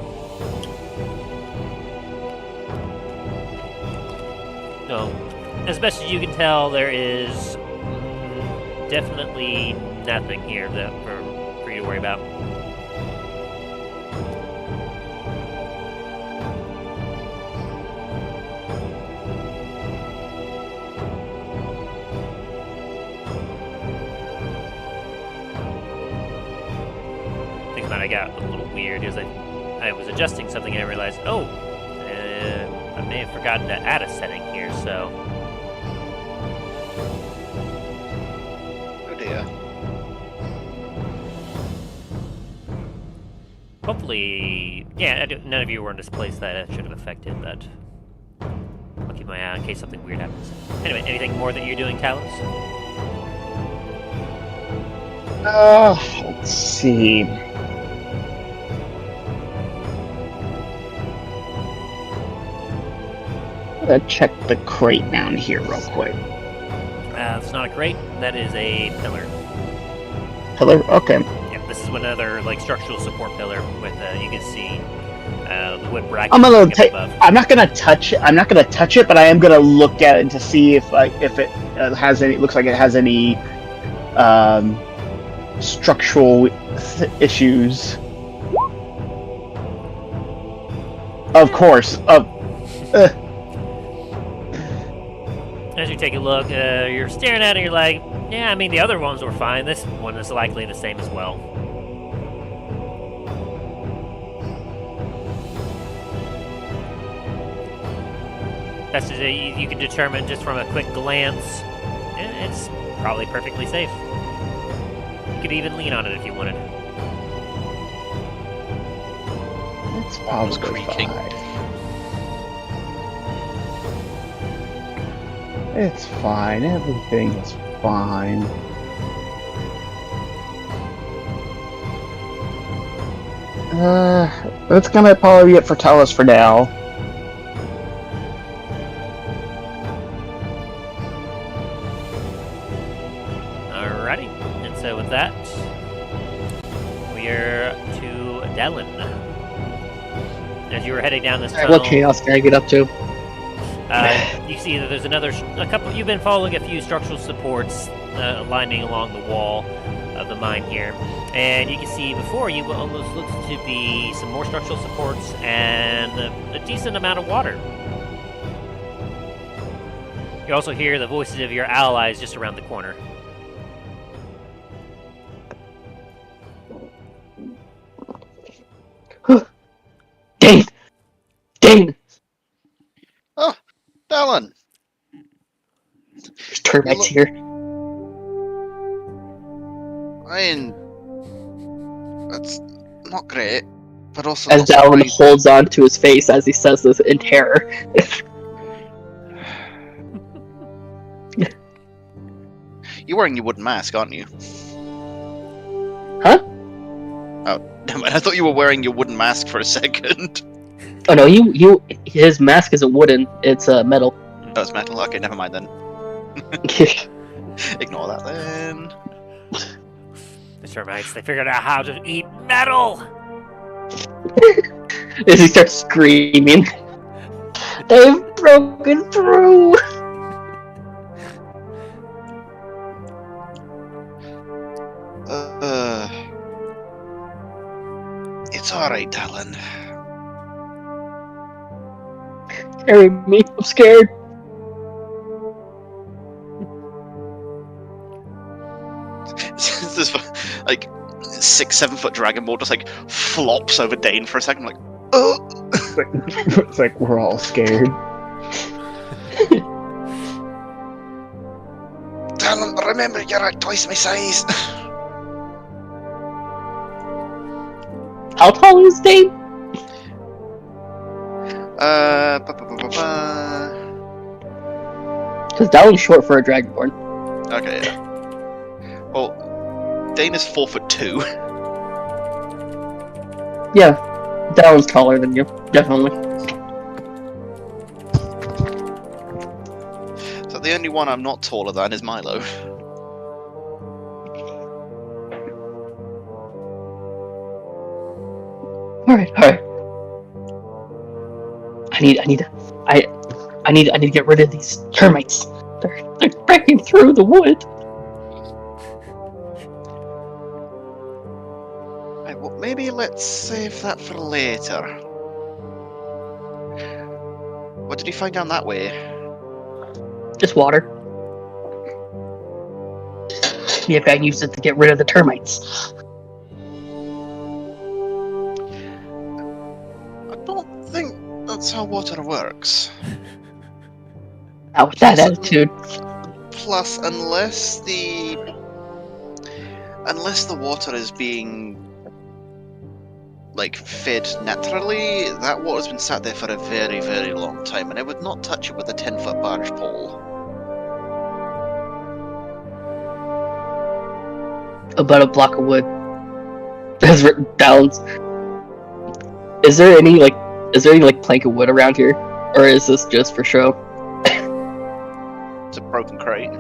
So, as best as you can tell, there is definitely nothing here for you to worry about. I got a little weird as I was adjusting something and I realized, I may have forgotten to add a setting here, so... Oh dear. Hopefully... Yeah, none of you were in this place that should have affected that. I'll keep my eye out in case something weird happens. Anyway, anything more that you're doing, Talos? Let's see. Check the crate down here real quick. It's not a crate. That is a pillar. Pillar? Okay. Yeah, this is another structural support pillar with you can see the wood bracket. I'm gonna above. I'm not gonna touch it. I'm not gonna touch it, but I am gonna look at it to see if it has any. Looks like it has any structural issues. Of course. As you take a look, you're staring at it, you're like, yeah, I mean, the other ones were fine. This one is likely the same as well. Best as you can determine just from a quick glance, it's probably perfectly safe. You could even lean on it if you wanted. It's probably creaking. Fine. It's fine. Everything is fine. That's gonna probably be it for Talos for now. Alrighty. And so with that, we're to Dallen. As you were heading down this tunnel... What chaos can I get up to? You see that there's a couple. You've been following a few structural supports lining along the wall of the mine here, and you can see before you what almost looks to be some more structural supports and a decent amount of water. You also hear the voices of your allies just around the corner. Dain! Dain! Oh, Dallen! There's termites here. I mean, that's not great, but also... As Dallen holds on to his face as he says this in terror. You're wearing your wooden mask, aren't you? Huh? Oh, never mind. I thought you were wearing your wooden mask for a second. Oh no, his mask isn't wooden, it's metal. Oh, it's metal. Okay, never mind then. Ignore that then. The termites, they figured out how to eat metal! As he starts screaming. They've broken through! It's alright, Dallen. Carry me, I'm scared. This like 6-7 foot dragon ball just like flops over Dain for a second, like, oh. It's like we're all scared. Dallen, remember you're like twice my size. How tall is Dain? Because Dallen's short for a dragonborn. Okay. Yeah. Well, Dain is 4'2". Yeah, Dallen's taller than you, definitely. So the only one I'm not taller than is Milo. Alright. I need to get rid of these termites. They're breaking through the wood. Right, well, maybe let's save that for later. What did you find down that way? Just water. See if I can use it to get rid of the termites. I don't think that's how water works. Not with that attitude. Plus, unless the water is being like fed naturally, that water's been sat there for a very, very long time, and I would not touch it with a 10-foot barge pole. About a block of wood. That's written down. Is there any plank of wood around here, or is this just for show? It's a broken crate.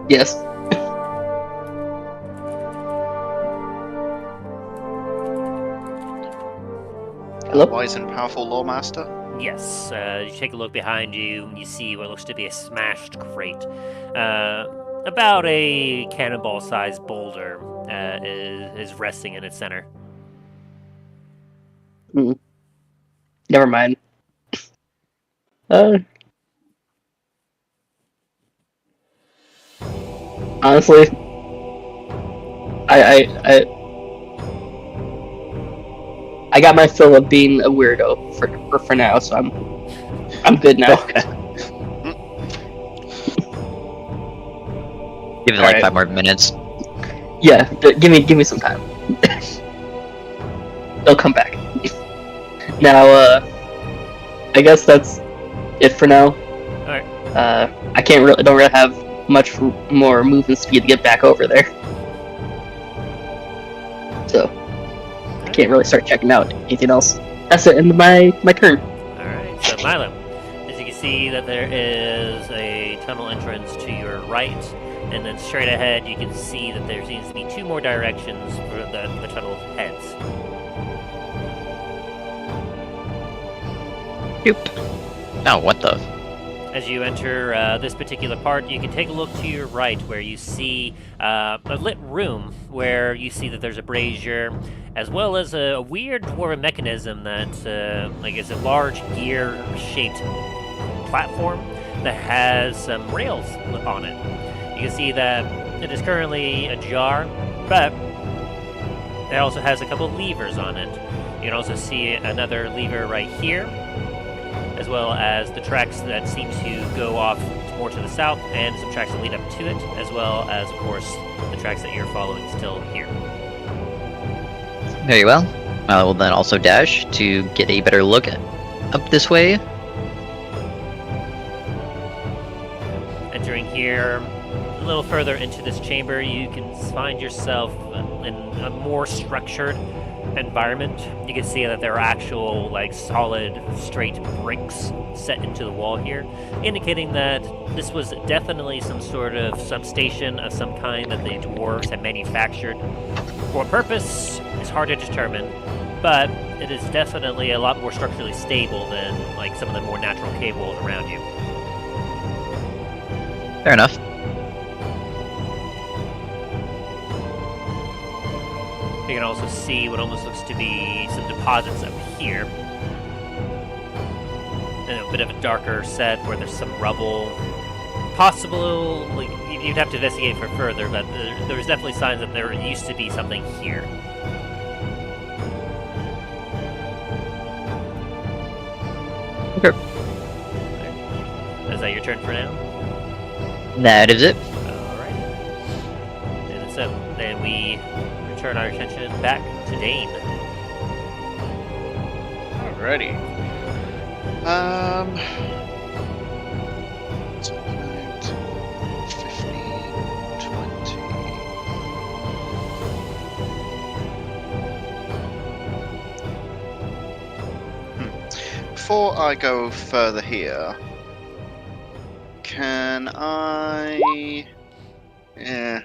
Yes. Hello? Wise and powerful lawmaster. Yes, you take a look behind you, and you see what looks to be a smashed crate. About a cannonball-sized boulder is resting in its center. Never mind. Honestly, I got my fill of being a weirdo for now, so I'm good now. Give it like 5 more minutes. Yeah, give me some time. They'll come back. Now, I guess that's it for now. Alright. I don't really have much more movement speed to get back over there. So, I can't really start checking out anything else. That's the end of my turn. Alright, so Milo, as you can see that there is a tunnel entrance to your right, and then straight ahead you can see that there seems to be 2 more directions where the tunnel heads. Yep. Oh, what the? As you enter this particular part, you can take a look to your right where you see a lit room where you see that there's a brazier, as well as a weird dwarven mechanism that is a large gear-shaped platform that has some rails on it. You can see that it is currently ajar, but it also has a couple levers on it. You can also see another lever right here, as well as the tracks that seem to go off more to the south, and some tracks that lead up to it, as well as, of course, the tracks that you're following still here. Very well. I will then also dash to get a better look up this way. Entering here, a little further into this chamber, you can find yourself in a more structured environment. You can see that there are actual, like, solid, straight bricks set into the wall here, indicating that this was definitely some sort of substation of some kind that the dwarves had manufactured. For what purpose is hard to determine, but it is definitely a lot more structurally stable than, like, some of the more natural cave walls around you. Fair enough. You can also see what almost looks to be some deposits up here. And a bit of a darker set where there's some rubble. Possible, like, you'd have to investigate for further, but there's definitely signs that there used to be something here. Okay. Is that your turn for now? That is it. Alright. And so, then we turn our attention back to Dain. Alrighty. 20. Before I go further here, can I... Yeah.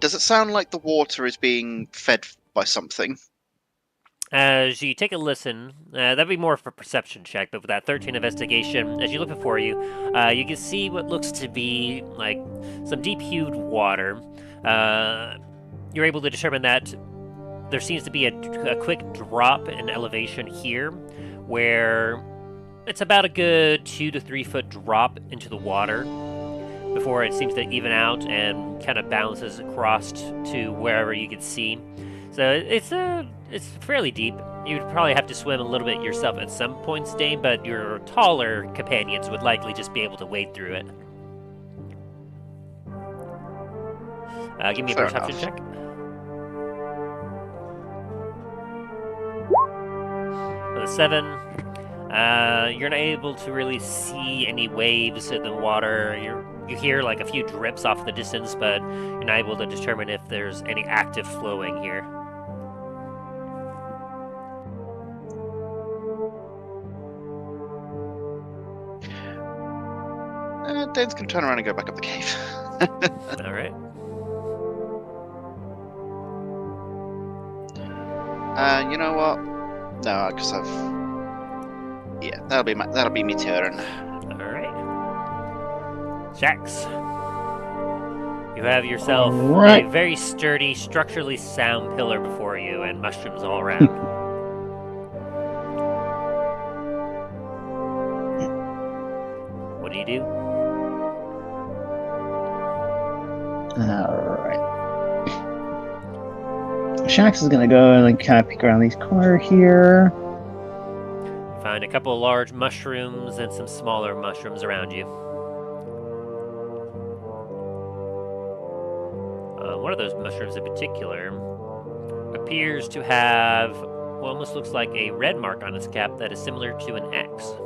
Does it sound like the water is being fed by something? As you take a listen, that'd be more of a perception check, but with that 13 investigation, as you look before you, you can see what looks to be like some deep-hued water. You're able to determine that there seems to be a quick drop in elevation here, where it's about a good 2 to 3 foot drop into the water before it seems to even out and kind of bounces across to wherever you can see. So it's fairly deep. You'd probably have to swim a little bit yourself at some points, Dain, but your taller companions would likely just be able to wade through it. Give me a Fair perception enough. check. With a 7, you're not able to really see any waves in the water. You hear like a few drips off the distance, but you're not able to determine if there's any active flowing here. Dane's gonna turn around and go back up the cave. All right. You know what? No, because I've... Yeah, that'll be me turn. All right. Shax. You have yourself Alright. a very sturdy, structurally sound pillar before you, and mushrooms all around. What do you do? Alright. Shax is gonna go and like, kind of peek around these corner here. Find a couple of large mushrooms and some smaller mushrooms around you. One of those mushrooms in particular appears to have what almost looks like a red mark on its cap that is similar to an X.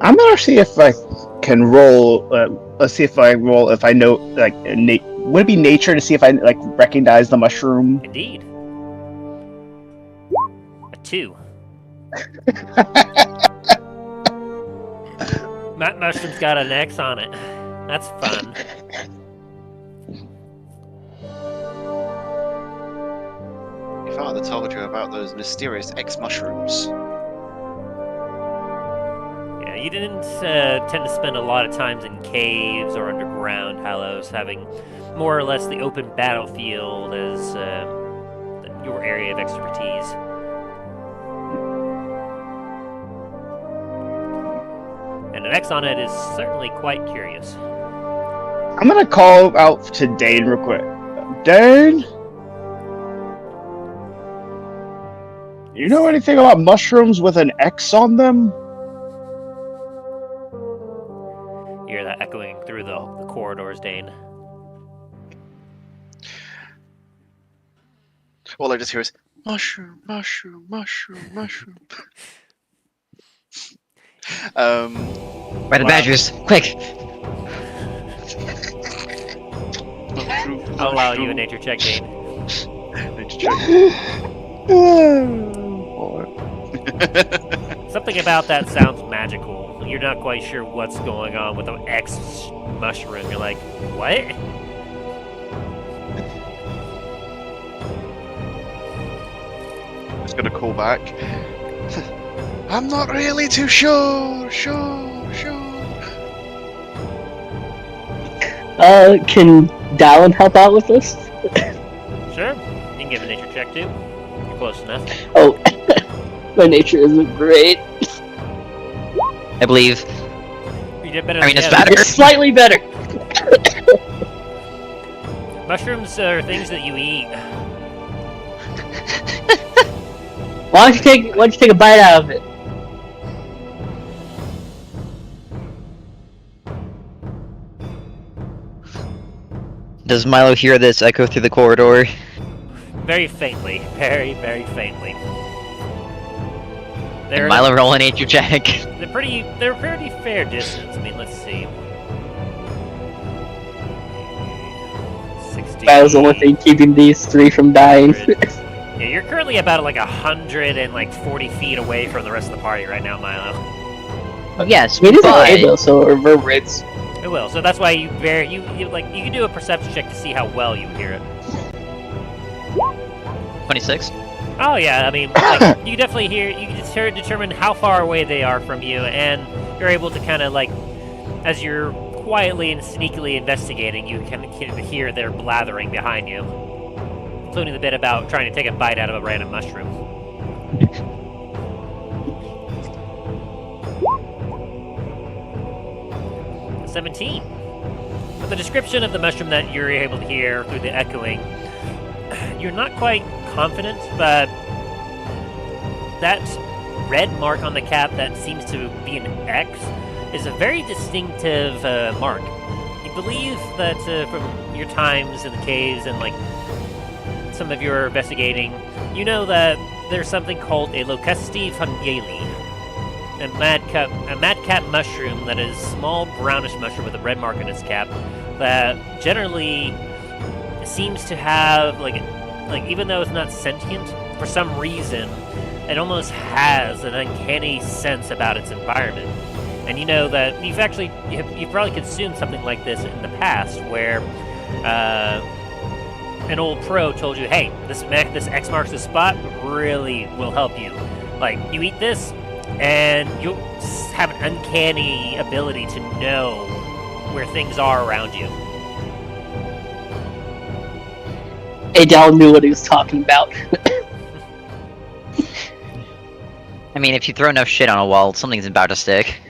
I'm gonna see if I can roll. Let's see if I roll. If I know, like, would it be nature to see if I like recognize the mushroom? Indeed. A 2. Mushroom's got an X on it. That's fun. Your father told you about those mysterious X-mushrooms. Yeah, you didn't tend to spend a lot of times in caves or underground hollows, having more or less the open battlefield as your area of expertise. And an X on it is certainly quite curious. I'm gonna call out to Dain real quick. Dain, you know anything about mushrooms with an X on them? You hear that echoing through the corridor yours, Dain. All I just hear is mushroom, mushroom, mushroom, mushroom. By the badgers, quick! Mushroom, I'll allow you a mushroom. nature check, Dain. Nature check. Something about that sounds magical. You're not quite sure what's going on with the X mushroom. You're like, what? Just gonna call back. I'm not really too sure. Can Dallen help out with this? Sure. You can give a nature check too. You're close enough. Oh, my nature isn't great. I believe. You did better I mean, than it's the others. better. It's slightly better. Mushrooms are things that you eat. Why don't you take a bite out of it? Does Milo hear this echo through the corridor? Very faintly. Very, very faintly. And Milo roll a nature check. They're pretty fair distance. I mean, let's see. 60. That was the only thing keeping these three from dying. Yeah, you're currently about like 140 feet away from the rest of the party right now, Milo. Yes, It is but a though, so it reverberates. It will. So that's why you can do a perception check to see how well you hear it. 26. Oh yeah, I mean, like, you definitely hear. You can determine how far away they are from you, and you're able to kind of like, as you're quietly and sneakily investigating, you can hear their blathering behind you, including the bit about trying to take a bite out of a random mushroom. A 17. With the description of the mushroom that you're able to hear through the echoing, you're not quite confident, but that red mark on the cap that seems to be an X is a very distinctive mark. You believe that from your times in the caves and like some of your investigating, you know that there's something called a Locusti fungale, a madcap mushroom that is a small brownish mushroom with a red mark on its cap that generally seems to have like even though it's not sentient, for some reason it almost has an uncanny sense about its environment. And you know that you've probably consumed something like this in the past, where an old pro told you, "Hey, this X marks the spot really will help you. Like, you eat this, and you'll have an uncanny ability to know where things are around you." Adele knew what he was talking about. I mean, if you throw enough shit on a wall, something's about to stick.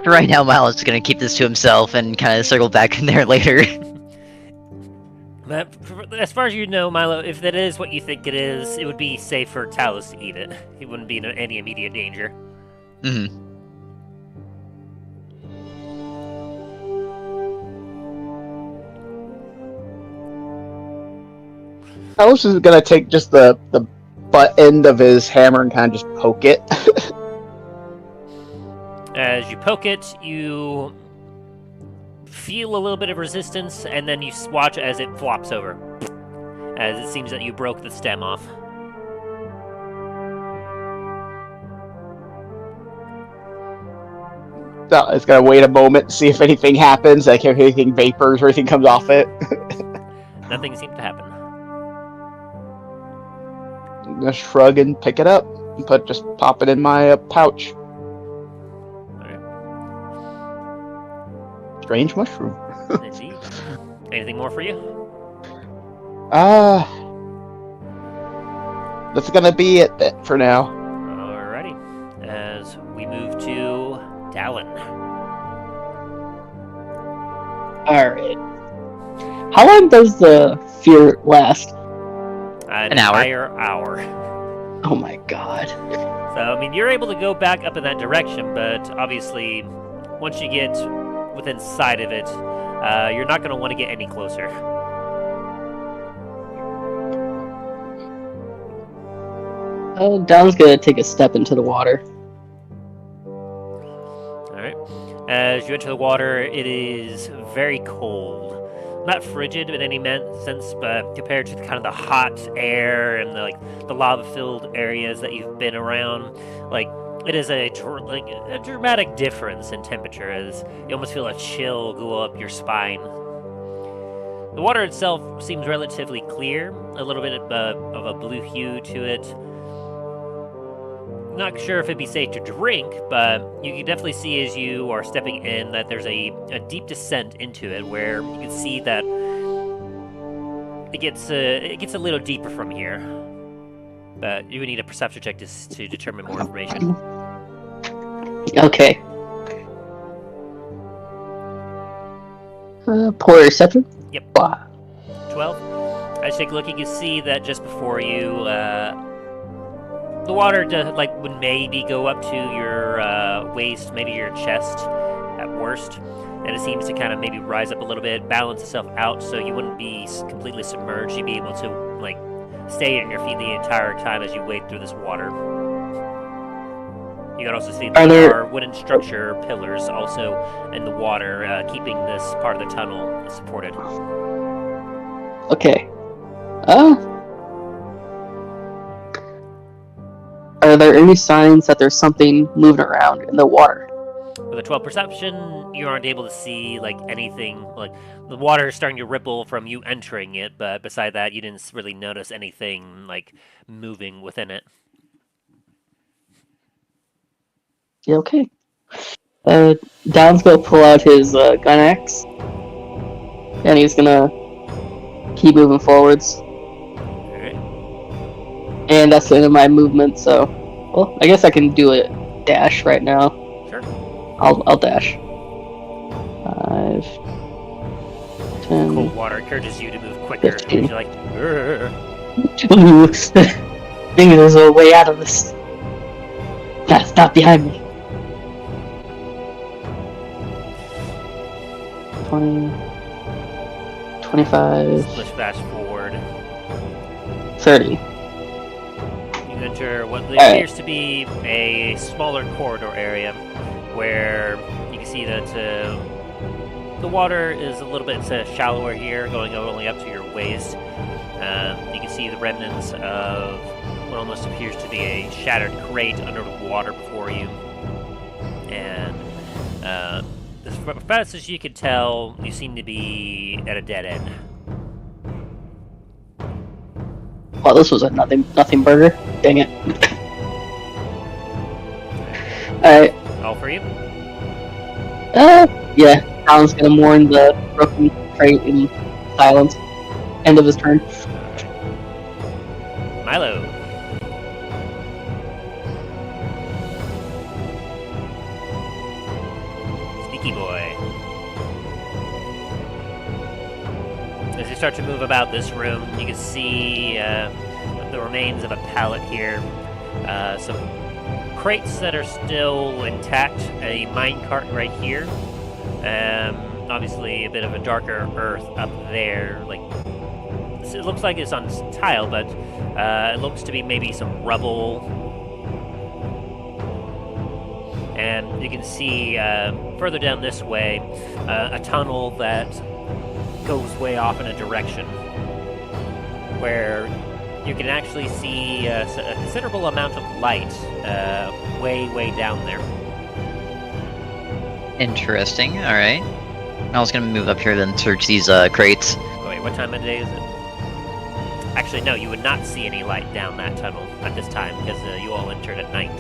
For right now, Milo's gonna keep this to himself and kind of circle back in there later. But as far as you know, Milo, if that is what you think it is, it would be safe for Talos to eat it. He wouldn't be in any immediate danger. Mm-hmm. I was just gonna take just the butt end of his hammer and kind of just poke it. As you poke it, you feel a little bit of resistance, and then you watch as it flops over, as it seems that you broke the stem off. So it's gonna wait a moment, see if anything happens, like if anything vapors or anything comes off it. Nothing seemed to happen. I'm gonna shrug and pick it up, and just pop it in my pouch. Strange mushroom. Indeed. Anything more for you? That's gonna be it for now. Alrighty. As we move to Dallen. Alright. How long does the fear last? An hour. entire hour. Oh my god. So, I mean, you're able to go back up in that direction, but obviously, once you get within sight of it, you're not going to want to get any closer. Dallen's gonna take a step into the water. Alright. As you enter the water, it is very cold. Not frigid in any sense, but compared to kind of the hot air and the lava-filled areas that you've been around, it is a dramatic difference in temperature, as you almost feel a chill go up your spine. The water itself seems relatively clear, a little bit of a blue hue to it. Not sure if it'd be safe to drink, but you can definitely see as you are stepping in that there's a deep descent into it, where you can see that it gets a little deeper from here. But you would need a perception check to determine more information. Okay. Poor reception? Yep. Wow. 12. As you take a look, you can see that just before you, the water would maybe go up to your waist, maybe your chest at worst, and it seems to kind of maybe rise up a little bit, balance itself out, so you wouldn't be completely submerged. You'd be able to stay on your feet the entire time as you wade through this water. You can also see there are wooden structure pillars also in the water, keeping this part of the tunnel supported. Okay. Are there any signs that there's something moving around in the water? With a 12 perception, you aren't able to see anything. The water is starting to ripple from you entering it, but beside that, you didn't really notice anything moving within it. Yeah, okay. Dallen's gonna pull out his gun axe, and he's gonna keep moving forwards. Alright. And that's the end of my movement, so... Well, I guess I can do a dash right now. Sure. I'll dash. 5... 10... Cold water encourages you to move quicker. 15. You're like, Ooh. Maybe there's a way out of this. That's not behind me. 20... 25... let's fast forward. 30. You enter what appears to be a smaller corridor area, where you can see that the water is a little bit shallower here, going only up to your waist. You can see the remnants of what almost appears to be a shattered crate under the water before you. And as fast as you can tell, you seem to be at a dead end. Well, this was a nothing burger. Dang it. Alright. All for you? Yeah. Alan's gonna mourn the broken crate in silence. End of his turn. Milo. Sneaky boy. As you start to move about this room, you can see the remains of a pallet here. Some crates that are still intact. A minecart right here. Obviously a bit of a darker earth up there. It looks like it's on tile, but it looks to be maybe some rubble. And you can see further down this way a tunnel that goes way off in a direction where you can actually see a considerable amount of light way down there. Interesting, alright. I was gonna move up here then search these crates. Oh, wait, what time of day is it? Actually, no, you would not see any light down that tunnel at this time because you all entered at night.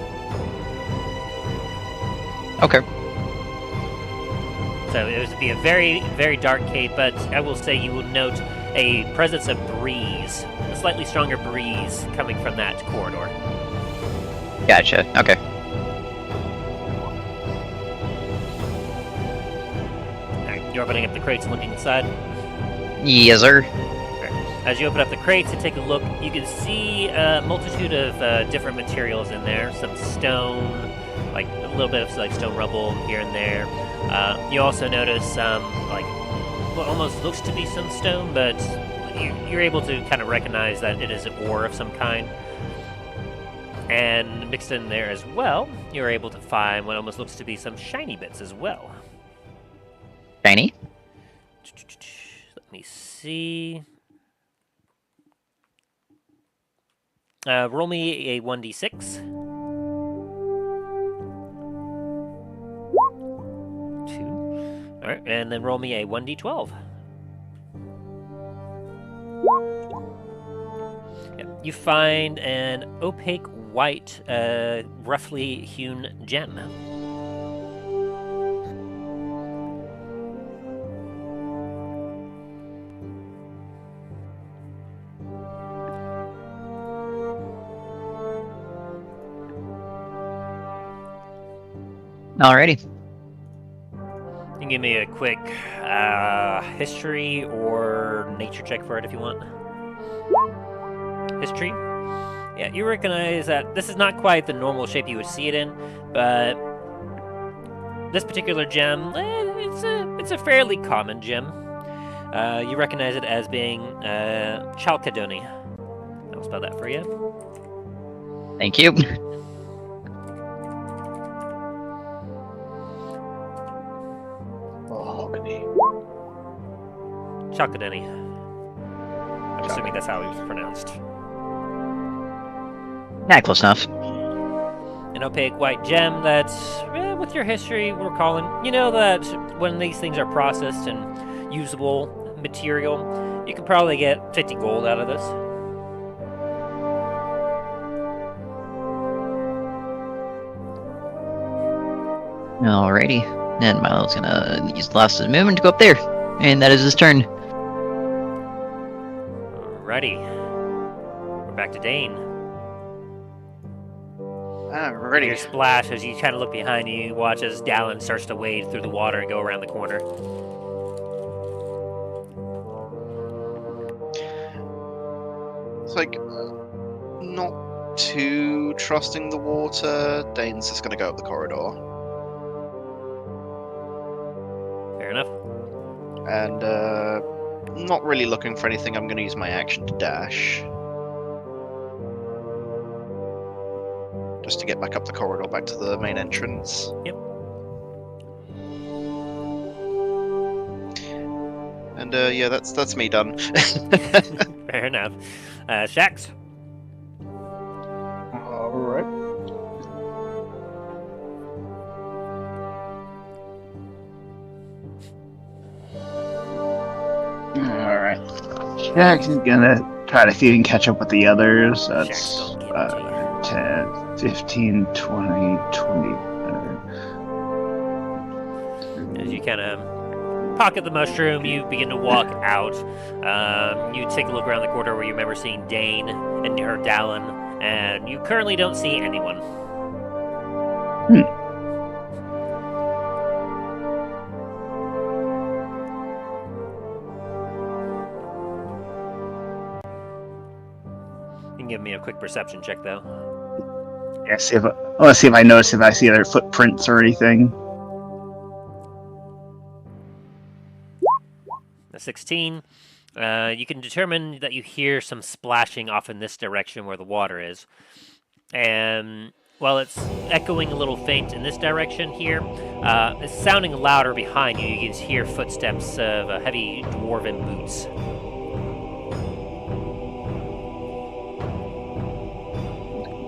Okay. So it would be a very dark cave, but I will say you will note a presence of breeze, a slightly stronger breeze coming from that corridor. Gotcha, okay. Alright, you're opening up the crates and looking inside? Yes, sir. As you open up the crates and take a look, you can see a multitude of different materials in there. Some stone, like a little bit of like stone rubble here and there. You also notice some like what almost looks to be some stone, but you're able to kind of recognize that it is an ore of some kind. And mixed in there as well, you're able to find what almost looks to be some shiny bits as well. Shiny? Let me see. Roll me a 1d6. 2. Alright, and then roll me a 1d12. Yep. You find an opaque white, roughly hewn gem. Alrighty. You can give me a quick history or nature check for it if you want. History. Yeah, you recognize that this is not quite the normal shape you would see it in, but this particular gem, it's a fairly common gem. You recognize it as being chalcedony. I'll spell that for you. Thank you. Chalcedony. I'm assuming that's how it was pronounced. Yeah, close enough. An opaque white gem that, with your history recalling, you know that when these things are processed and usable material, you can probably get 50 gold out of this. Alrighty. And Milo's gonna use the last of his movement to go up there. And that is his turn. Alrighty. We're back to Dain. Alrighty. Your splash as you kind of look behind you, you watch as Dallen starts to wade through the water and go around the corner. It's like not too trusting the water. Dane's just gonna go up the corridor. Fair enough. And not really looking for anything. I'm gonna use my action to dash. Just to get back up the corridor, back to the main entrance. Yep. And yeah, that's me done. Fair enough. Shax? Alright. Alright. Shax is gonna try to see if he can catch up with the others. That's Shax, don't give it to 10, 15, 20, 20. As you kind of pocket the mushroom, you begin to walk out. You take a look around the corridor where you remember seeing Dain and her Dallen, and you currently don't see anyone. You can give me a quick perception check, though. Yeah, let's see if I notice if I see other footprints or anything. A 16. You can determine that you hear some splashing off in this direction where the water is. And while it's echoing a little faint in this direction here, it's sounding louder behind you. You can hear footsteps of heavy dwarven boots.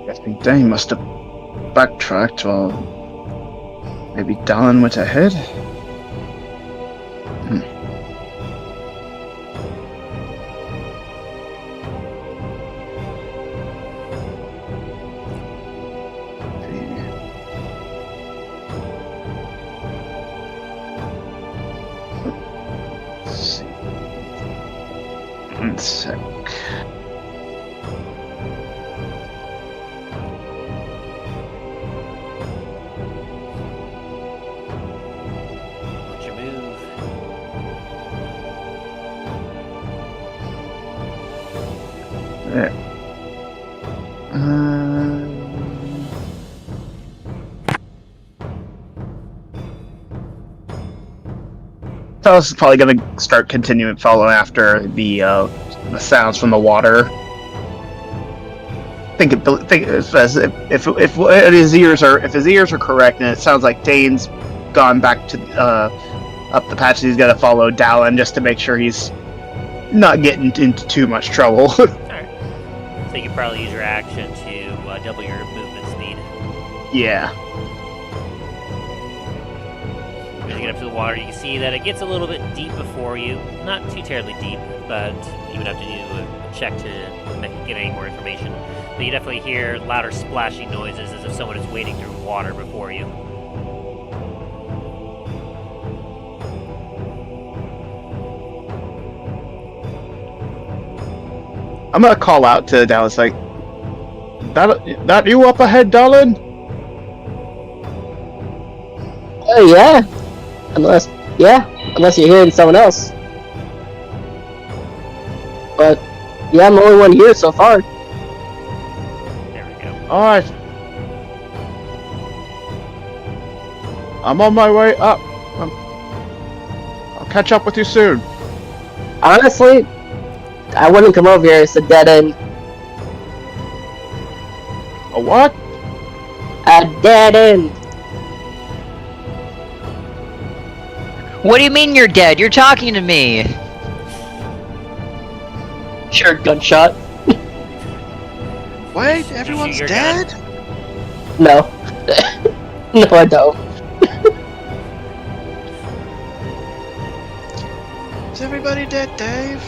I think Dain must have backtracked while maybe Dallen went ahead. Let's see. One sec. What's your move? Talos is probably going to start continuing following after the sounds from the water. Think as if his ears are correct, and it sounds like Dain's gone back to up the patch. He's got to follow Dallen just to make sure he's not getting into too much trouble. Alright. So you can probably use your action to double your movement speed. Yeah. As you get up to the water, you can see that it gets a little bit deep before you. Not too terribly deep, but you would have to do a check to get any more information. But you definitely hear louder splashing noises as if someone is wading through water before you. I'm gonna call out to Dallas like, that you up ahead, Dallen? Oh yeah. Unless you're hearing someone else. But yeah, I'm the only one here so far. There we go. Alright. I'm on my way up. I'll catch up with you soon. Honestly, I wouldn't come over here. It's a dead end. A what? A dead end. What do you mean you're dead? You're talking to me. Sure, gunshot. Wait, everyone's your dead? No. No, I don't. Is everybody dead, Dave?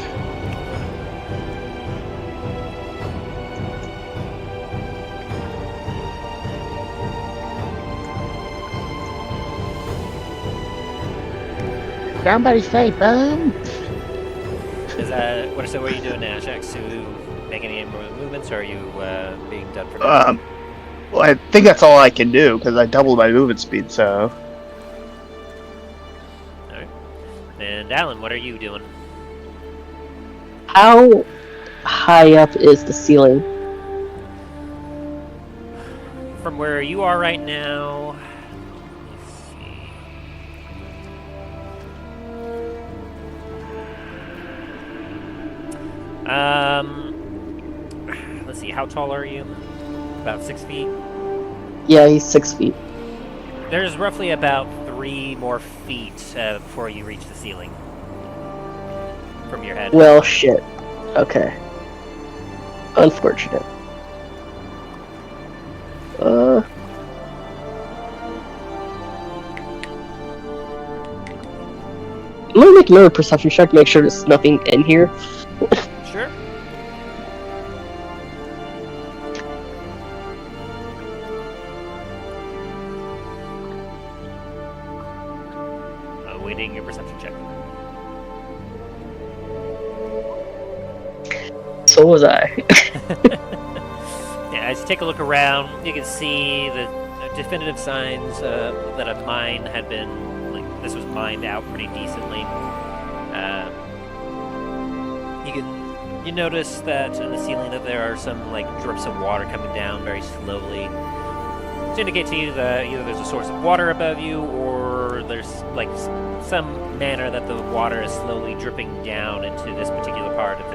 Somebody say boom. What are you doing now, Jax? To make any more movements, or are you being done for now? Well, I think that's all I can do because I doubled my movement speed. So. Alright. And Alan, what are you doing? How high up is the ceiling? From where you are right now, let's see. Let's see, how tall are you? About 6 feet? Yeah, he's 6 feet. There's roughly about 3 more feet before you reach the ceiling. From your head. Well, shit. Okay. Unfortunate. I'm gonna make another perception check to make sure there's nothing in here. Sure. Awaiting your perception check. So was I. Yeah, as you take a look around, you can see the definitive signs that a mine had been, like, this was mined out pretty decently. You notice that in the ceiling that there are some, like, drips of water coming down very slowly. To indicate to you that either there's a source of water above you, or there's, like, some manner that the water is slowly dripping down into this particular part of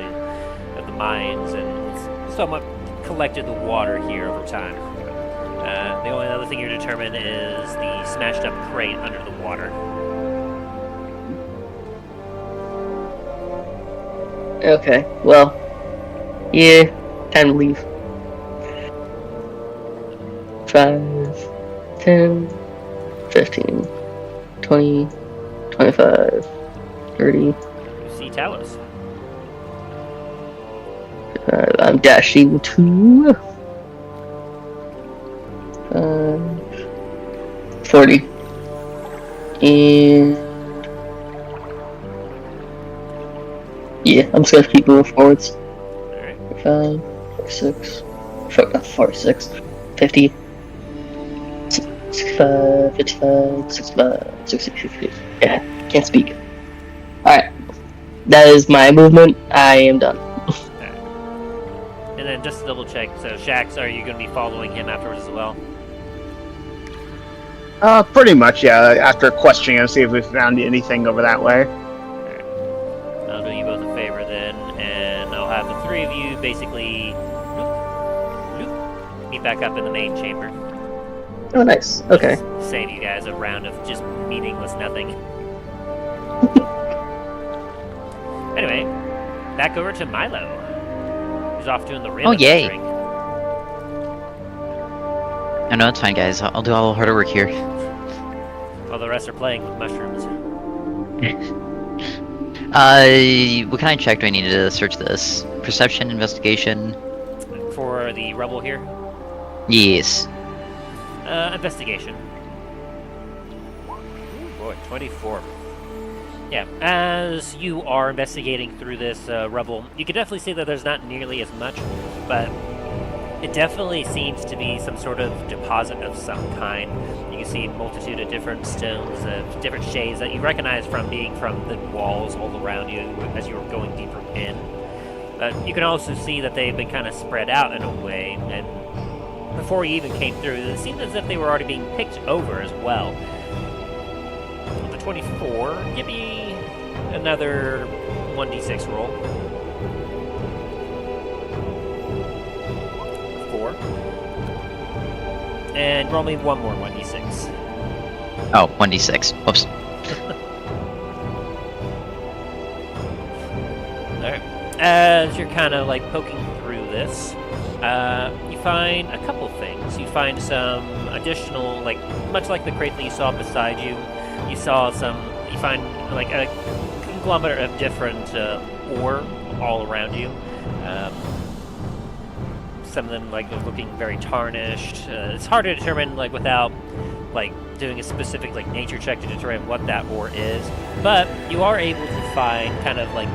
the mines, and it's somewhat collected the water here over time. The only other thing you determine is the smashed up crate under the water. Okay, well, yeah, time to leave. 5, 10, 15, 20, 25, 30. You see Talos. I'm dashing to 40. And yeah, I'm just gonna keep moving forwards. Alright. 5, 6, 50, 65, 55, 65, 60, 60. Yeah, can't speak. Alright. That is my movement. I am done. And then just to double check, so Shax, are you going to be following him afterwards as well? Pretty much, yeah. After questioning him, see if we found anything over that way. I'll do you both a favor then, and I'll have the three of you basically meet back up in the main chamber. Oh, nice. Okay. Save you guys a round of just meaningless nothing. Anyway, back over to Milo. He's off doing the riddle. Oh, yay. No, it's fine, guys. I'll do all the harder work here. While the rest are playing with mushrooms. What kind of check do I need to search this? Perception, investigation? For the rubble here? Yes. Investigation. Ooh, boy, 24. Yeah, as you are investigating through this rubble, you can definitely see that there's not nearly as much, but it definitely seems to be some sort of deposit of some kind. You can see a multitude of different stones of different shades that you recognize from being from the walls all around you as you were going deeper in. But you can also see that they've been kind of spread out in a way, and before you even came through, it seemed as if they were already being picked over as well. With the 24, give me another 1d6 roll. 4. And roll me one more 1d6. Oh, 1d6. Whoops. Alright. As you're kind of like poking through this, you find a couple things. You find some additional, like, much like the crate that you saw beside you, you find like a conglomerate of different ore all around you. Some of them like looking very tarnished. It's hard to determine like without like doing a specific like nature check to determine what that ore is, but you are able to find kind of like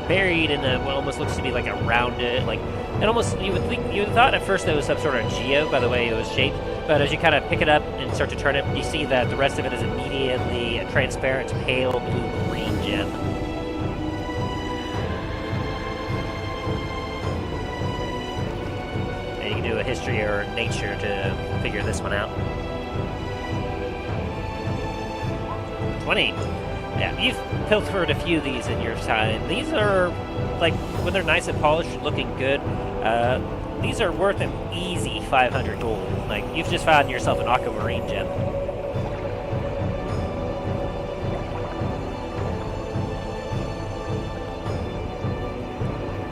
buried in what almost looks to be like a rounded, like, and almost you would thought at first that was some sort of geo by the way it was shaped, but as you kind of pick it up and start to turn it, you see that the rest of it is immediately a transparent pale blue-green gem. And you can do a history or nature to figure this one out. 20. Yeah, you've pilfered a few of these in your time. These are, like, when they're nice and polished and looking good, these are worth an easy 500 gold. Like, you've just found yourself an aquamarine gem.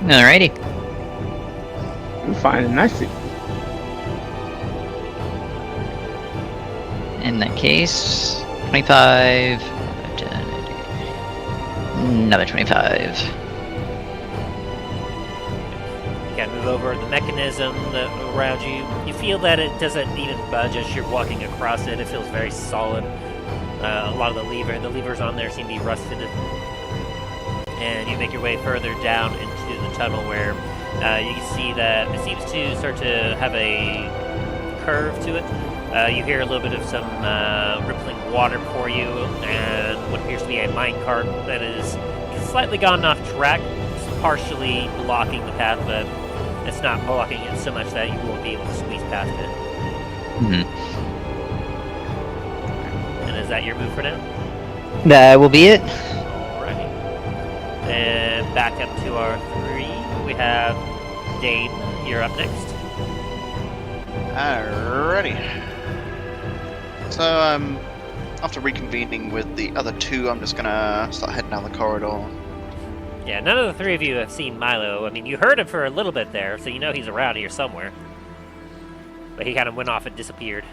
Alrighty. Fine and nice. In that case, 25. Another 25. You gotta move over the mechanism around you. You feel that it doesn't even budge as you're walking across it. It feels very solid. A lot of the levers on there seem to be rusted. And you make your way further down into the tunnel where you can see that it seems to start to have a curve to it. You hear a little bit of some rippling water for you, and what appears to be a minecart that is slightly gone off track, partially blocking the path, but it's not blocking it so much that you won't be able to squeeze past it. Mm-hmm. And is that your move for now? That will be it. Alrighty. And back up to our 3, we have Dain. You're up next. Alrighty. So, after reconvening with the other 2, I'm just gonna start heading down the corridor. Yeah, none of the 3 of you have seen Milo. I mean, you heard him for a little bit there, so you know he's around here somewhere. But he kind of went off and disappeared.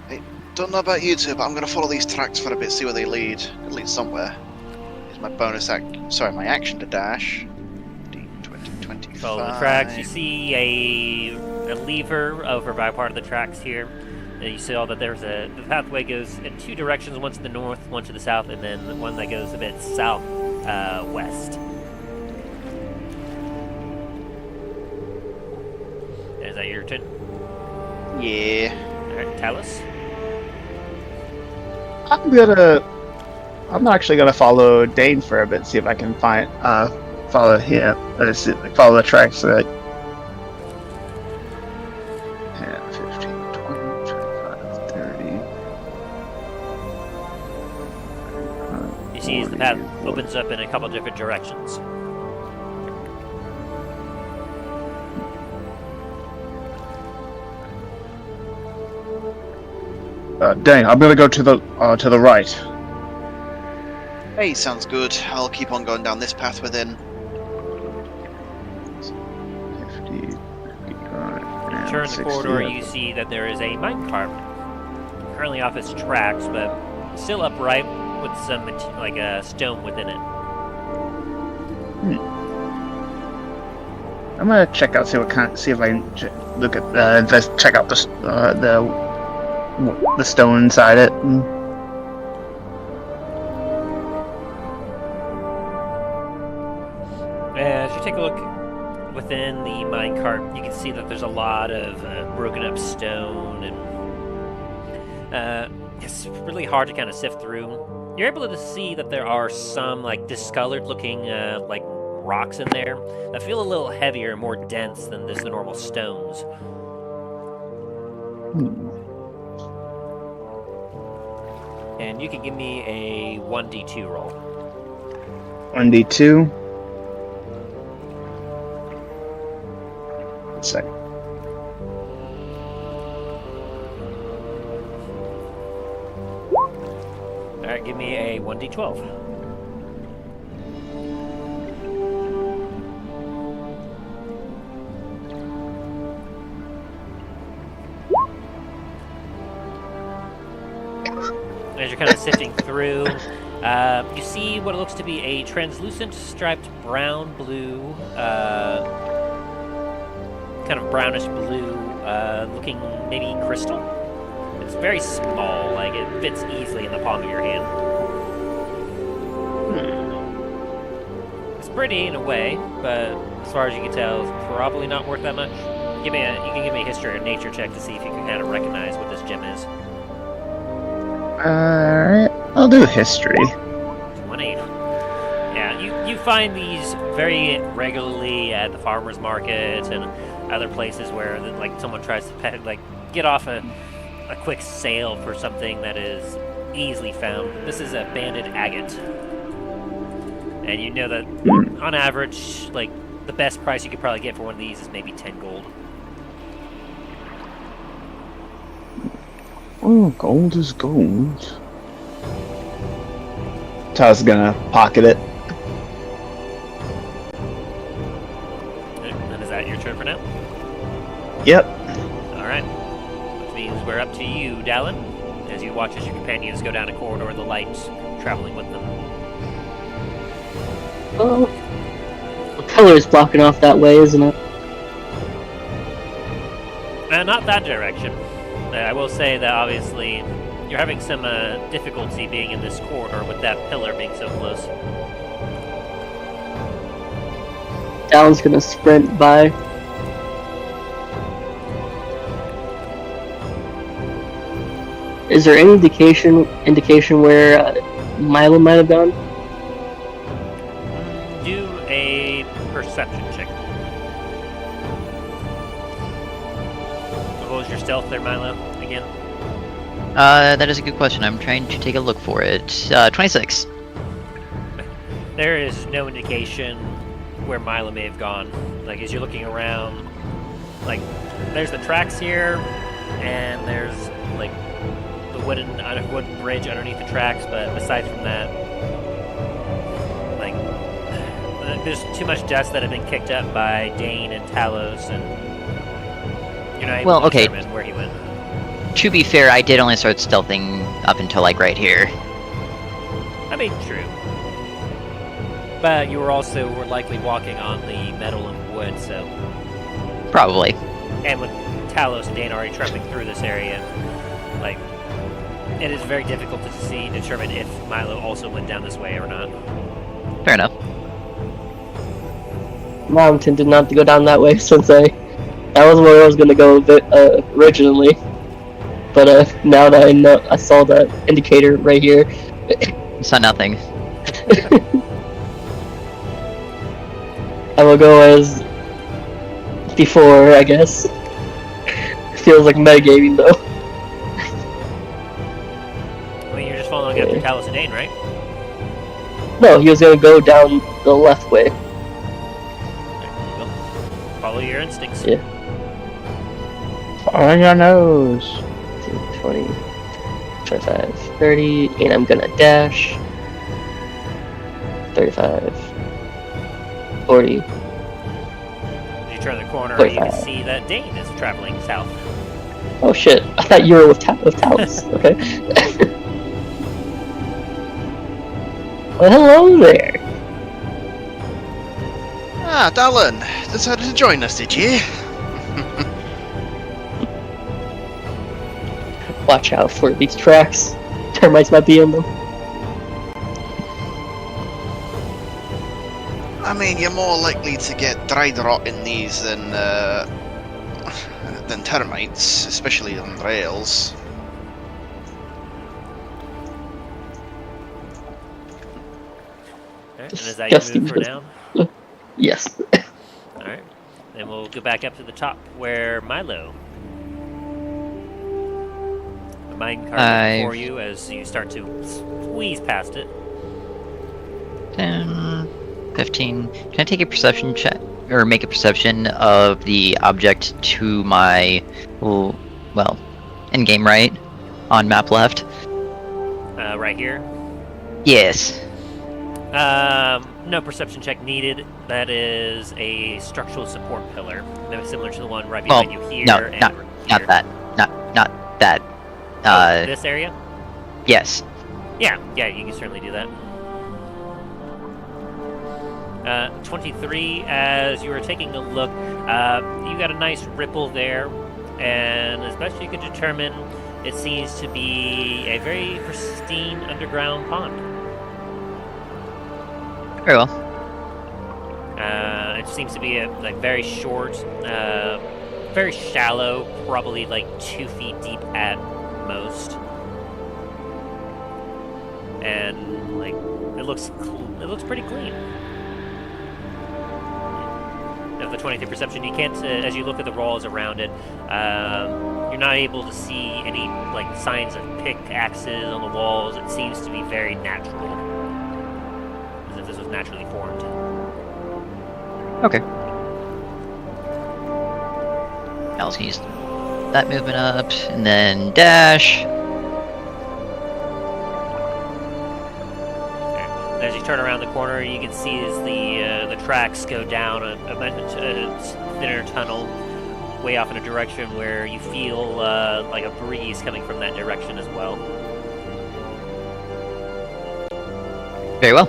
Hey, don't know about you two, but I'm gonna follow these tracks for a bit, see where they lead. It leads somewhere. Here's my my action to dash. 20, 25. Follow the tracks. You see a lever over by part of the tracks here. And you see all that there's the pathway goes in 2 directions, one to the north, one to the south, and then one that goes a bit south west. Is that your turn? Yeah. Alright, Talus? I'm actually gonna follow Dain for a bit, see if I can follow him, follow the tracks. the path opens up in a couple different directions. Dain, I'm gonna go to the right. Hey, sounds good. I'll keep on going down this path within. 50, 55, Turn the 60. corridor, you see that there is a minecart currently off its tracks, but still upright with some like a stone within it. I'm gonna check out, see if I can look at check out the stone inside it. As you take a look within the minecart, you can see that there's a lot of broken up stone, and it's really hard to kind of sift through. You're able to see that there are some like discolored looking like rocks in there that feel a little heavier and more dense than just the normal stones. And you can give me a 1d2 roll. 1d2. One second. Alright, give me a 1d12. As you're kind of sifting through, you see what looks to be a translucent striped brown-blue, kind of brownish blue, looking maybe crystal. It's very small, like it fits easily in the palm of your hand. It's pretty in a way, but as far as you can tell, it's probably not worth that much. You can give me a history or nature check to see if you can kind of recognize what this gem is. Alright, I'll do history. 1-8. Yeah, you find these very regularly at the farmer's market and other places where like someone tries to get off a quick sale for something that is easily found. This is a banded agate. And you know that on average, like the best price you could probably get for one of these is maybe 10 gold. Oh, gold is gold. Taz gonna pocket it. And is that your turn for now? Yep. Alright. Which means we're up to you, Dallen, as you watch as your companions go down a corridor of the light, traveling with them. Oh, the pillar's blocking off that way, isn't it? Not that direction. I will say that obviously you're having some difficulty being in this corridor with that pillar being so close. Dallen's gonna sprint by. Is there any indication where Milo might have gone? Do a perception check. What was your stealth there, Milo, again? That is a good question. I'm trying to take a look for it. 26. There is no indication where Milo may have gone. Like, as you're looking around, like, there's the tracks here, and there's, like, the wooden bridge underneath the tracks, but aside from that, like, there's too much dust that had been kicked up by Dain and Talos, and you're not able to determine where he went. To be fair, I did only start stealthing up until, like, right here. I mean, true. But you were likely walking on the metal and wood, so... Probably. And with Talos and Dain already traveling through this area, like, it is very difficult to determine if Milo also went down this way or not. Fair enough. Mom intended not to go down that way since that was where I was gonna go originally. But now that I saw that indicator right here. Saw nothing. I will go as before, I guess. Feels like metagaming though. I mean, you're just following after Talos and Dain, right? No, he was gonna go down the left way. Well, follow your instincts. Yeah. On your nose. 20, 25, 30, and I'm gonna dash. 35, 40. As you turn the corner, you can 45. see that Dain is traveling south. Oh shit! I thought you were with Talus. Okay. Well, hello there. Ah, Dallen, decided to join us, did you? Watch out for these tracks. Termites might be in them. I mean, you're more likely to get dried rot in these than termites, especially on rails. Alright, and is that your Disgusting. move for now? Yes. Alright. Then we'll go back up to the top where Milo. The minecart before you as you start to squeeze past it. 10, 15. Can I take a perception check or make a perception of the object to my, well, in-game right on map left? Right here. Yes. No perception check needed. That is a structural support pillar, similar to the one right behind you here. No, and not here. that. Not that. This area? Yes. Yeah, you can certainly do that. 23, as you were taking a look, you got a nice ripple there, and as best you could determine, it seems to be a very pristine underground pond. Very well. It seems to be like very short, very shallow, probably like 2 feet deep at most, and like it looks pretty clean. Of the 23 perception, you can't, as you look at the walls around it, you're not able to see any like signs of pickaxes on the walls. It seems to be very natural, as if this was naturally formed. Okay. I'll just use that movement up, and then dash. As you turn around the corner, you can see as the tracks go down a thinner tunnel way off in a direction where you feel like a breeze coming from that direction as well. Very well.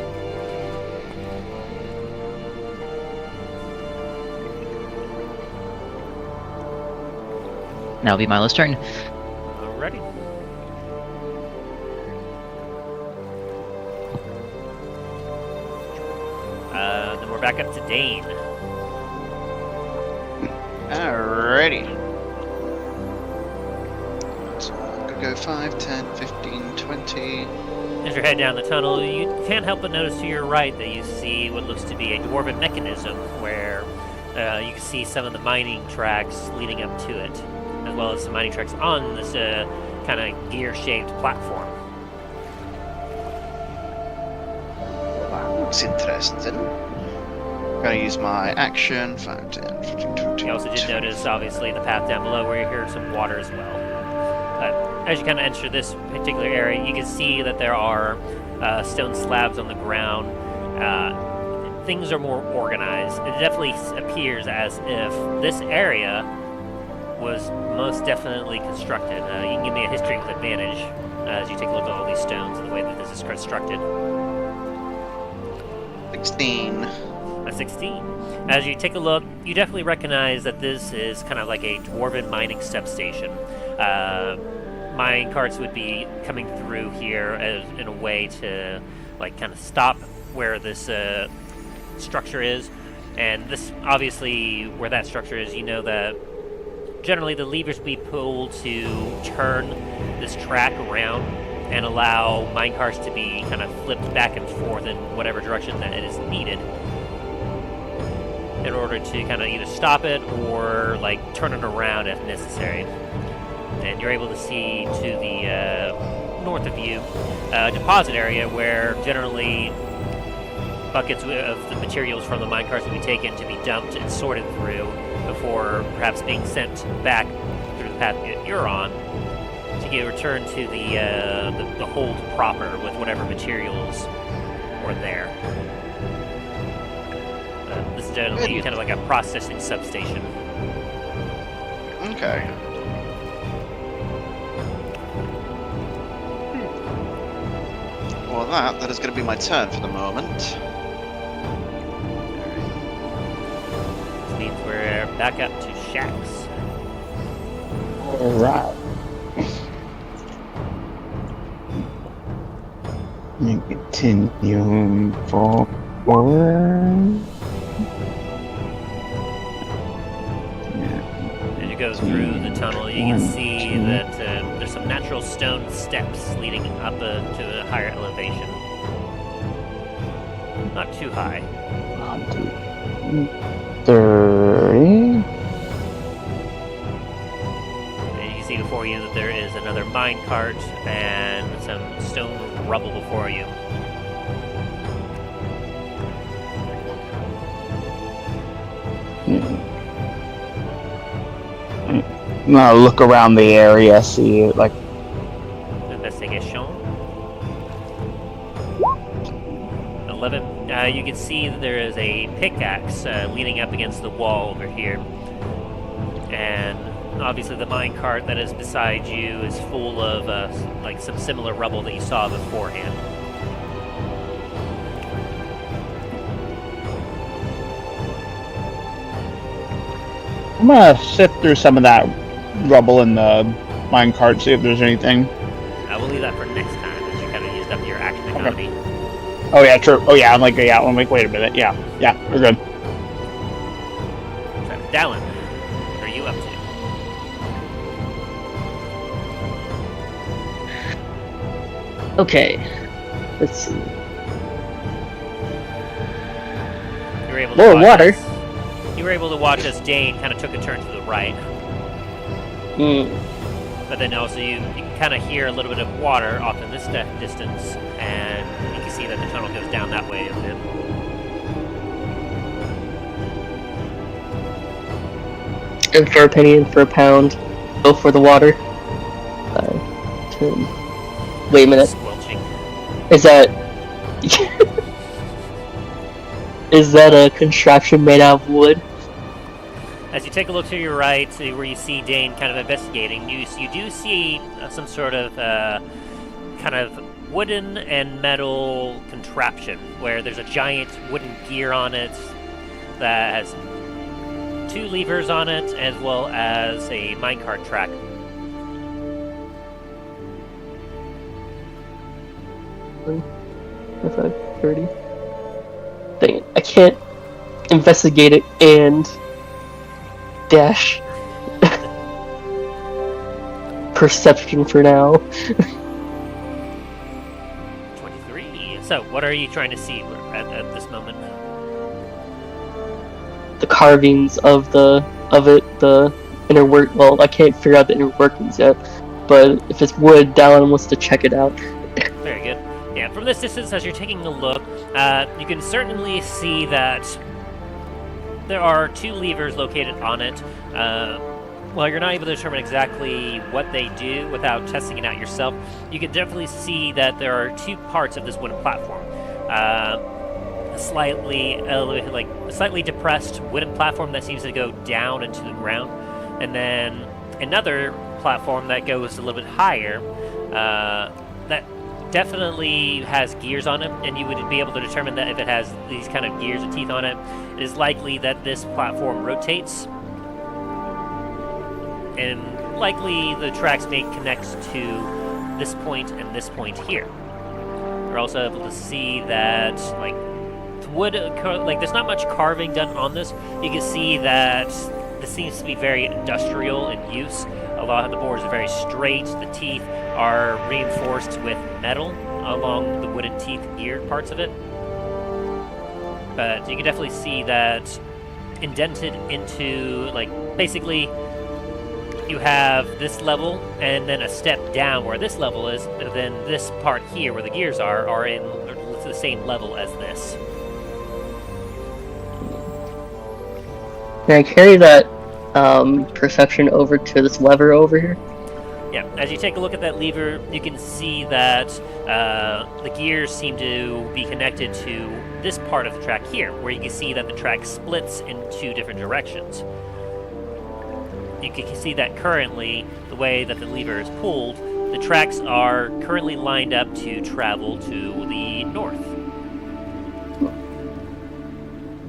Now it'll be Milo's turn. Alrighty. Then we're back up to Dain. Alrighty. So I'm gonna go 5, 10, 15, 20. As you head down the tunnel, you can't help but notice to your right that you see what looks to be a Dwarven mechanism where you can see some of the mining tracks leading up to it, as well as some mining tracks on this kind of gear-shaped platform. Wow, looks interesting. I'm gonna use my action. 5, 10, 15, 20. You also did notice, obviously, the path down below where you hear some water as well. As you kind of enter this particular area, you can see that there are stone slabs on the ground. Things are more organized. It definitely appears as if this area was most definitely constructed. You can give me a history with advantage as you take a look at all these stones and the way that this is constructed. 16. A 16. As you take a look, you definitely recognize that this is kind of like a Dwarven mining step station. Mine carts would be coming through here in a way to like kind of stop where this structure is, and this obviously where that structure is, you know that generally the levers we pull to turn this track around and allow minecarts to be kind of flipped back and forth in whatever direction that it is needed in order to kind of either stop it or like turn it around if necessary. And you're able to see to the north of you a deposit area where generally buckets of the materials from the minecarts will be taken to be dumped and sorted through before perhaps being sent back through the path that you're on to get returned to the hold proper with whatever materials were there. This is generally kind of like a processing substation. Okay. Well, that is going to be my turn for the moment. This means we're back up to Shax. Alright. And continue forward. As you go through the tunnel, you can see that there's some natural stone steps leading up to a higher elevation. Not too high. 30. And you can see before you that there is another minecart and some stone rubble before you. I'm gonna look around the area, see like Investigation. 11. You can see that there is a pickaxe leaning up against the wall over here. And obviously the minecart that is beside you is full of like some similar rubble that you saw beforehand. I'm gonna sift through some of that rubble in the minecart, see if there's anything. I will leave that for next time as you kind of used up your action economy. Oh yeah, true. Oh yeah, I'm like, wait a minute. Yeah, we're good. So, Dallen, what are you up to? Okay. Let's see. You were able More watch water. You were able to watch as Dain kind of took a turn to the right. But then also you can kind of hear a little bit of water off in this distance, and you can see that the tunnel goes down that way a bit. And for a penny and for a pound, go for the water. 5, 10. Wait a minute. Squelching. Is that... Is that a contraption made out of wood? As you take a look to your right, where you see Dain kind of investigating, you do see some sort of kind of wooden and metal contraption, where there's a giant wooden gear on it that has 2 levers on it, as well as a minecart track. If I'm 30. Dang it, I can't investigate it and dash perception for now. 23. So, what are you trying to see at this moment? The carvings of the inner work. Well, I can't figure out the inner workings yet, but if it's wood, Dallen wants to check it out. Very good. Yeah, from this distance, as you're taking a look, you can certainly see that there are 2 levers located on it. While you're not able to determine exactly what they do without testing it out yourself, you can definitely see that there are 2 parts of this wooden platform. A slightly depressed wooden platform that seems to go down into the ground, and then another platform that goes a little bit higher that definitely has gears on it, and you would be able to determine that if it has these kind of gears or teeth on it, it is likely that this platform rotates, and likely the tracks may connect to this point and this point here. You're also able to see that, like, wood, there's not much carving done on this. You can see that this seems to be very industrial in use. A lot of the boards are very straight. The teeth are reinforced with metal along the wooden teeth geared parts of it. But you can definitely see that indented into, like, basically you have this level and then a step down where this level is, and then this part here where the gears are in the same level as this. Can I carry that perception over to this lever over here? Yeah, as you take a look at that lever, you can see that the gears seem to be connected to this part of the track here, where you can see that the track splits in two different directions. You can see that currently, the way that the lever is pulled, the tracks are currently lined up to travel to the north.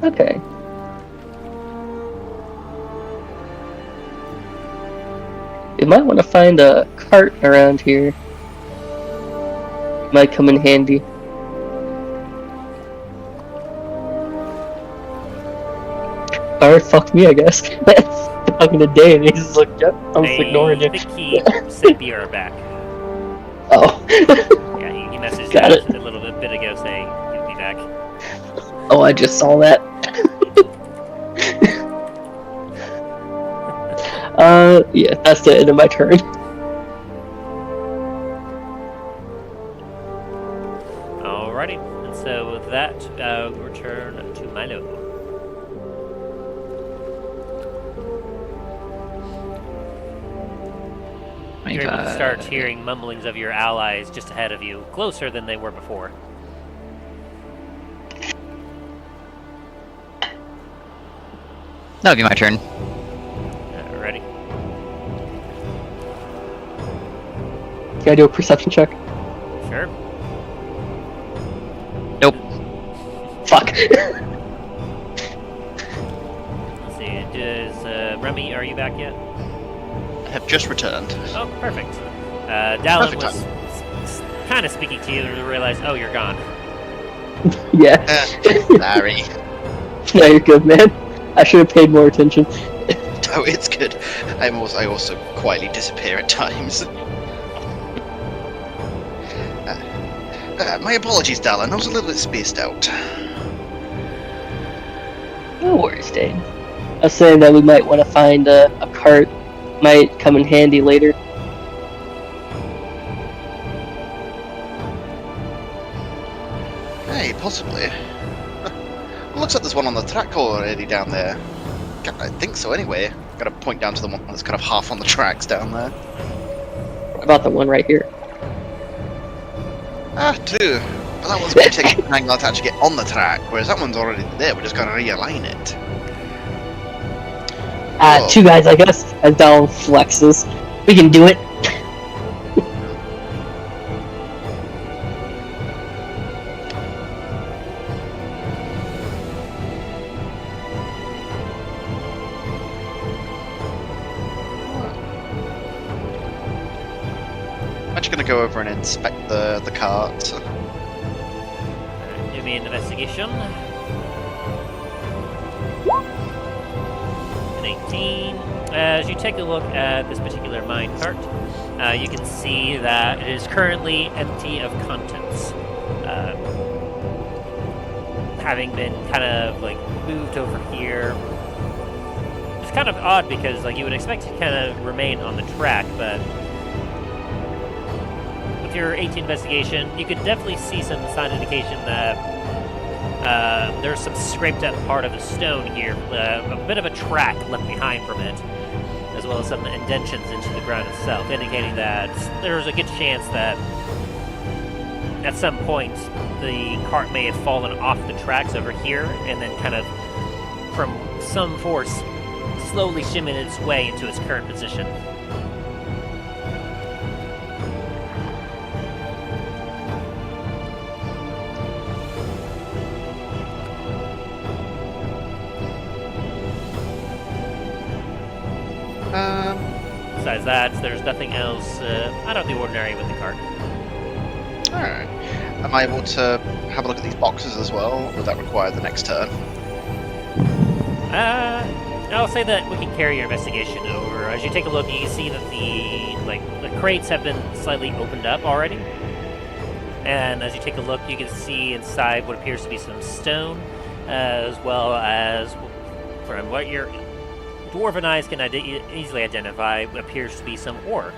Okay. You might want to find a cart around here. Might come in handy. Alright, fuck me, I guess. Talking to Dain, he's just like, yep, I'm just ignoring you. I think he sent BR back. Oh. Yeah, he messaged Got us it. a little bit ago saying he'd be back. Oh, I just saw that. Yeah, that's the end of my turn. Alrighty, and so with that, return to Milo. You're able to start hearing mumblings of your allies just ahead of you, closer than they were before. That'll be my turn. Ready? Can I do a perception check? Sure. Nope. Fuck. Let's see, does Remy, are you back yet? I have just returned. Oh, perfect. Dallen Perfect was kind of speaking to you to realize, oh, you're gone. Yeah. Sorry. No, you're good, man. I should have paid more attention. Oh, it's good. I also quietly disappear at times. My apologies, Dallen. I was a little bit spaced out. No worries, Dain. I was saying that we might want to find a cart. Might come in handy later. Hey, possibly. Looks like there's one on the track already down there. I think so anyway. Gotta point down to the one that's kind of half on the tracks down there. What about the one right here? Ah, true. But that one's going to take an angle to actually get on the track, whereas that one's already there. We're just going to realign it. Oh. Two guys, I guess, as Dallen flexes. We can do it. I'm actually going to go over and inspect the cart. Give me an investigation. An 18. As you take a look at this particular minecart, you can see that it is currently empty of contents. Having been kind of like moved over here. It's kind of odd because like you would expect it to kind of remain on the track, but with your 18 investigation, you could definitely see some sign indication that there's some scraped up part of the stone here, a bit of a track left behind from it, as well as some indentions into the ground itself, indicating that there's a good chance that at some point the cart may have fallen off the tracks over here and then kind of, from some force, slowly shimmied its way into its current position. Besides that, there's nothing else out of the ordinary with the cart. Alright. Am I able to have a look at these boxes as well? Or would that require the next turn? I'll say that we can carry your investigation over. As you take a look, you can see that the crates have been slightly opened up already. And as you take a look, you can see inside what appears to be some stone, as well as, from what your Dwarven eyes can easily identify, appears to be some ore.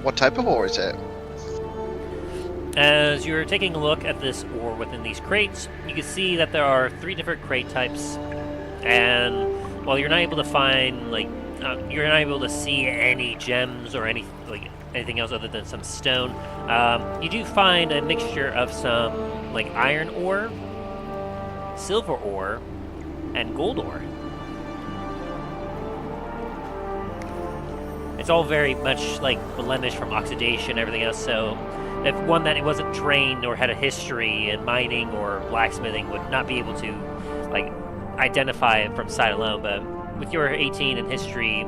What type of ore is it? As you're taking a look at this ore within these crates, you can see that there are 3 different crate types, and while you're not able to find, like, you're not able to see any gems or anything else other than some stone, you do find a mixture of some, like, iron ore, silver ore, and gold ore. It's all very much, like, blemished from oxidation and everything else, so if one that wasn't trained or had a history in mining or blacksmithing would not be able to, like, identify it from sight alone. But with your 18 in history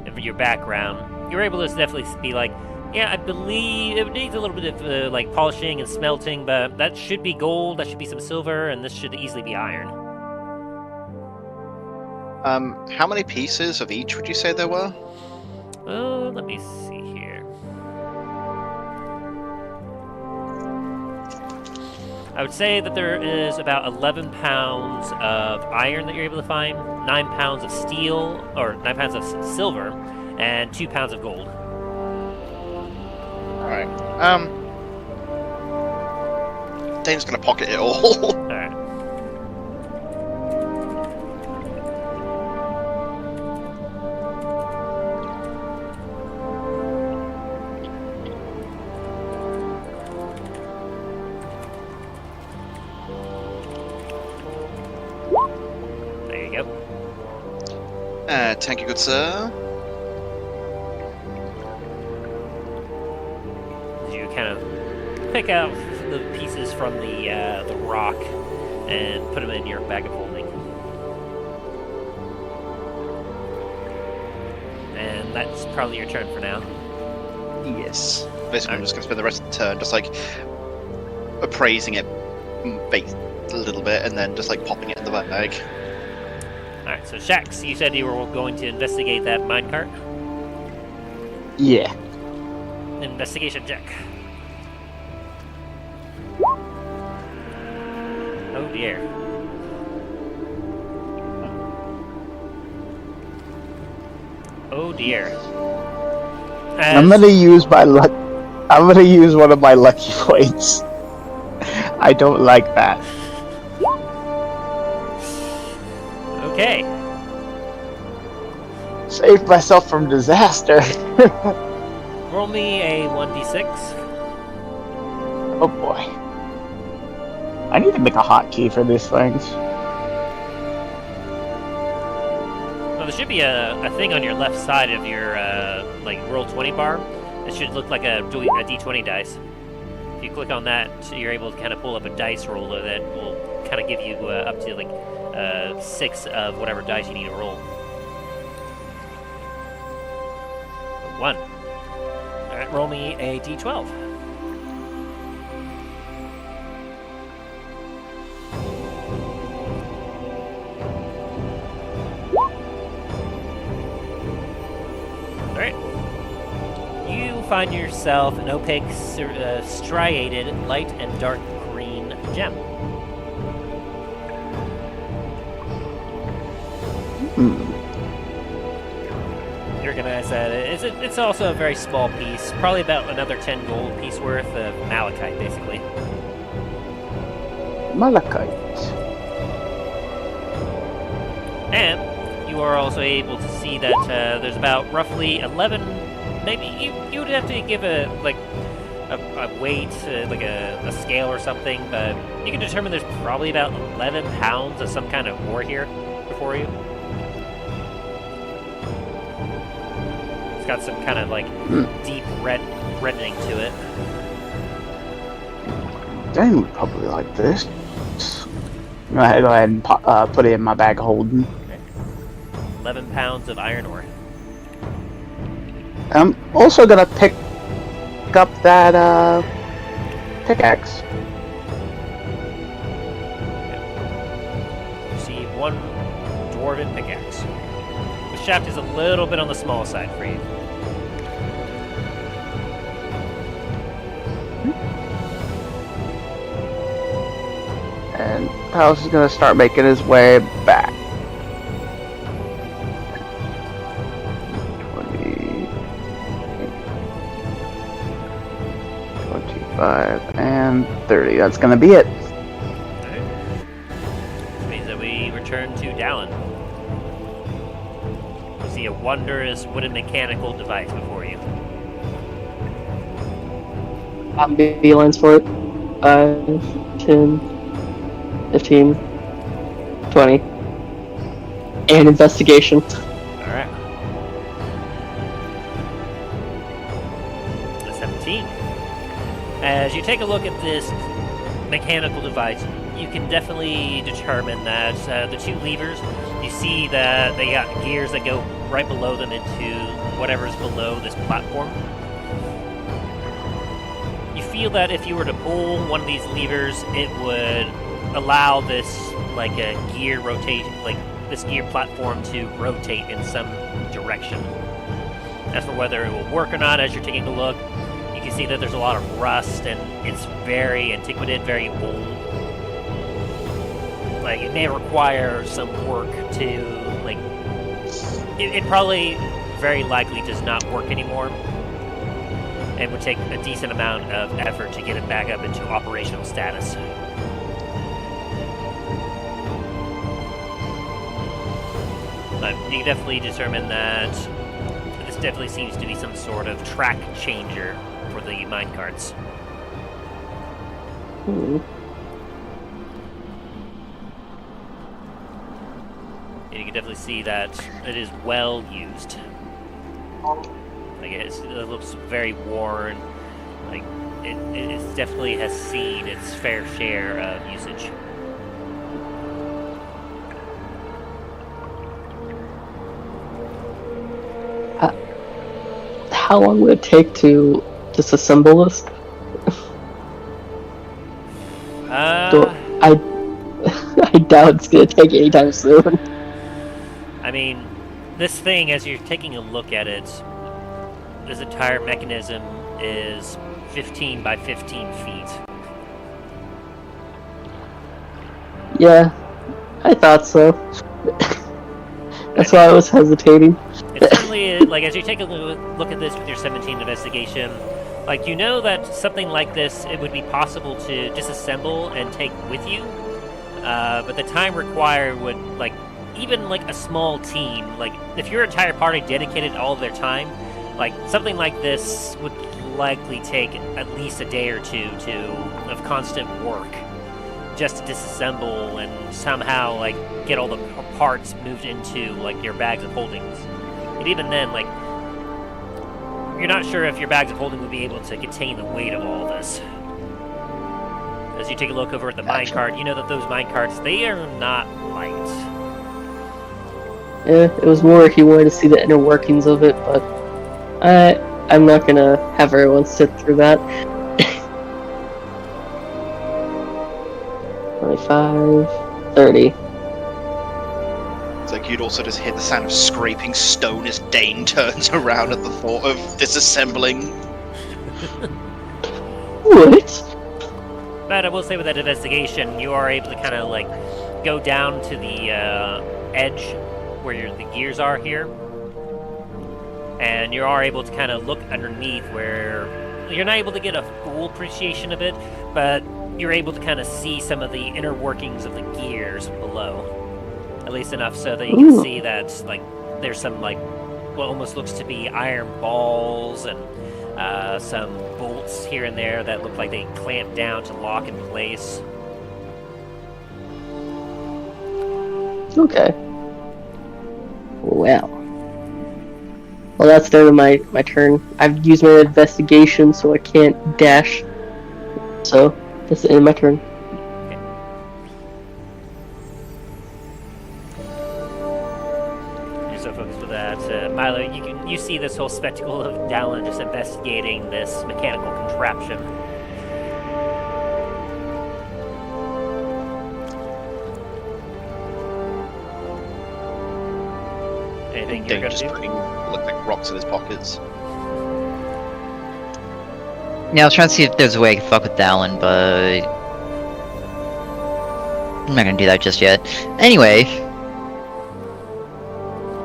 and your background, you're able to definitely be like, yeah, I believe it needs a little bit of like polishing and smelting, but that should be gold, that should be some silver, and this should easily be iron. How many pieces of each would you say there were? Oh, let me see here. I would say that there is about 11 pounds of iron that you're able to find, 9 pounds of steel, or 9 pounds of silver, and 2 pounds of gold. Alright. Dane's gonna pocket it all. Alright. There you go. Thank you, good sir. You kind of pick out the pieces from the rock and put them in your bag of holding. And that's probably your turn for now. Yes. Basically, I'm just gonna spend the rest of the turn just like appraising it a little bit and then just like popping it in the bag. Alright, so Shax, you said you were going to investigate that minecart? Yeah. Investigation check. Oh dear. Oh dear. I'm gonna use my luck. I'm gonna use one of my lucky points. I don't like that. Okay. Save myself from disaster. Roll me a 1d6. Oh boy. I need to make a hotkey for these things. Well, there should be a thing on your left side of your like roll 20 bar. It should look like a d20 dice. If you click on that, you're able to kind of pull up a dice roller that will kind of give you up to like 6 of whatever dice you need to roll. 1. Alright, roll me a d12. Alright. You find yourself an opaque, striated, light and dark green gem. You recognize that it's also a very small piece, probably about another 10 gold piece worth of malachite, basically. Malachite. And you are also able to see that there's about roughly 11, maybe you would have to give a weight, like a scale or something, but you can determine there's probably about 11 pounds of some kind of ore here before you. It's got some kind of like deep reddening to it. Dain would probably like this. I'm gonna go ahead and put it in my bag of holding. Okay. 11 pounds of iron ore. I'm also gonna pick up that pickaxe. You see one dwarven pickaxe. The shaft is a little bit on the small side for you. And House is gonna start making his way back. 20. 25 and 30. That's gonna be it. Alright. Which means that we return to Dallen. You see a wondrous wooden mechanical device before you. Beelines for it. 5, 10, 15, 20. And investigation. Alright. 17. As you take a look at this mechanical device, you can definitely determine that the two levers, you see that they got gears that go right below them into whatever's below this platform. You feel that if you were to pull one of these levers, it would allow this, like a gear rotation, like this gear platform to rotate in some direction. As for whether it will work or not, as you're taking a look, you can see that there's a lot of rust and it's very antiquated, very old. Like, it may require some work to, like, it probably very likely does not work anymore. And would take a decent amount of effort to get it back up into operational status. But you can definitely determine that this definitely seems to be some sort of track changer for the minecarts. And you can definitely see that it is well used. Like it looks very worn. Like it definitely has seen its fair share of usage. How long would it take to disassemble this? I doubt it's gonna take anytime soon. I mean, this thing, as you're taking a look at it, this entire mechanism is 15 by 15 feet. Yeah, I thought so. That's why I was hesitating. It's certainly, like, as you take a look at this with your 17 investigation, like, you know that something like this, it would be possible to disassemble and take with you, but the time required would, like, even, like, a small team, like, if your entire party dedicated all of their time, like, something like this would likely take at least a day or two of constant work just to disassemble and somehow, like, get all the parts moved into, like, your bags of holdings. And even then, like, you're not sure if your bags of holding would be able to contain the weight of all this. As you take a look over at the minecart, you know that those minecarts, they are not light. Yeah, it was more he wanted to see the inner workings of it, but I'm not gonna have everyone sit through that. 25, 30. It's like you'd also just hear the sound of scraping stone as Dain turns around at the thought of disassembling. What? But I will say with that investigation, you are able to kind of, like, go down to the edge where the gears are here. And you are able to kind of look underneath where you're not able to get a full appreciation of it, but you're able to kind of see some of the inner workings of the gears below. At least enough so that you can see that, like, there's some, like, what almost looks to be iron balls and some bolts here and there that look like they clamp down to lock in place. Okay. Well, that's the end of my turn. I've used my investigation, so I can't dash. So, that's the end of my turn. You're so focused with that. Milo, you see this whole spectacle of Dallen just investigating this mechanical contraption. Anything you're Dain gonna just do? putting look like rocks in his pockets. Yeah, I was trying to see if there's a way I could fuck with Dallen, but I'm not gonna do that just yet. Anyway,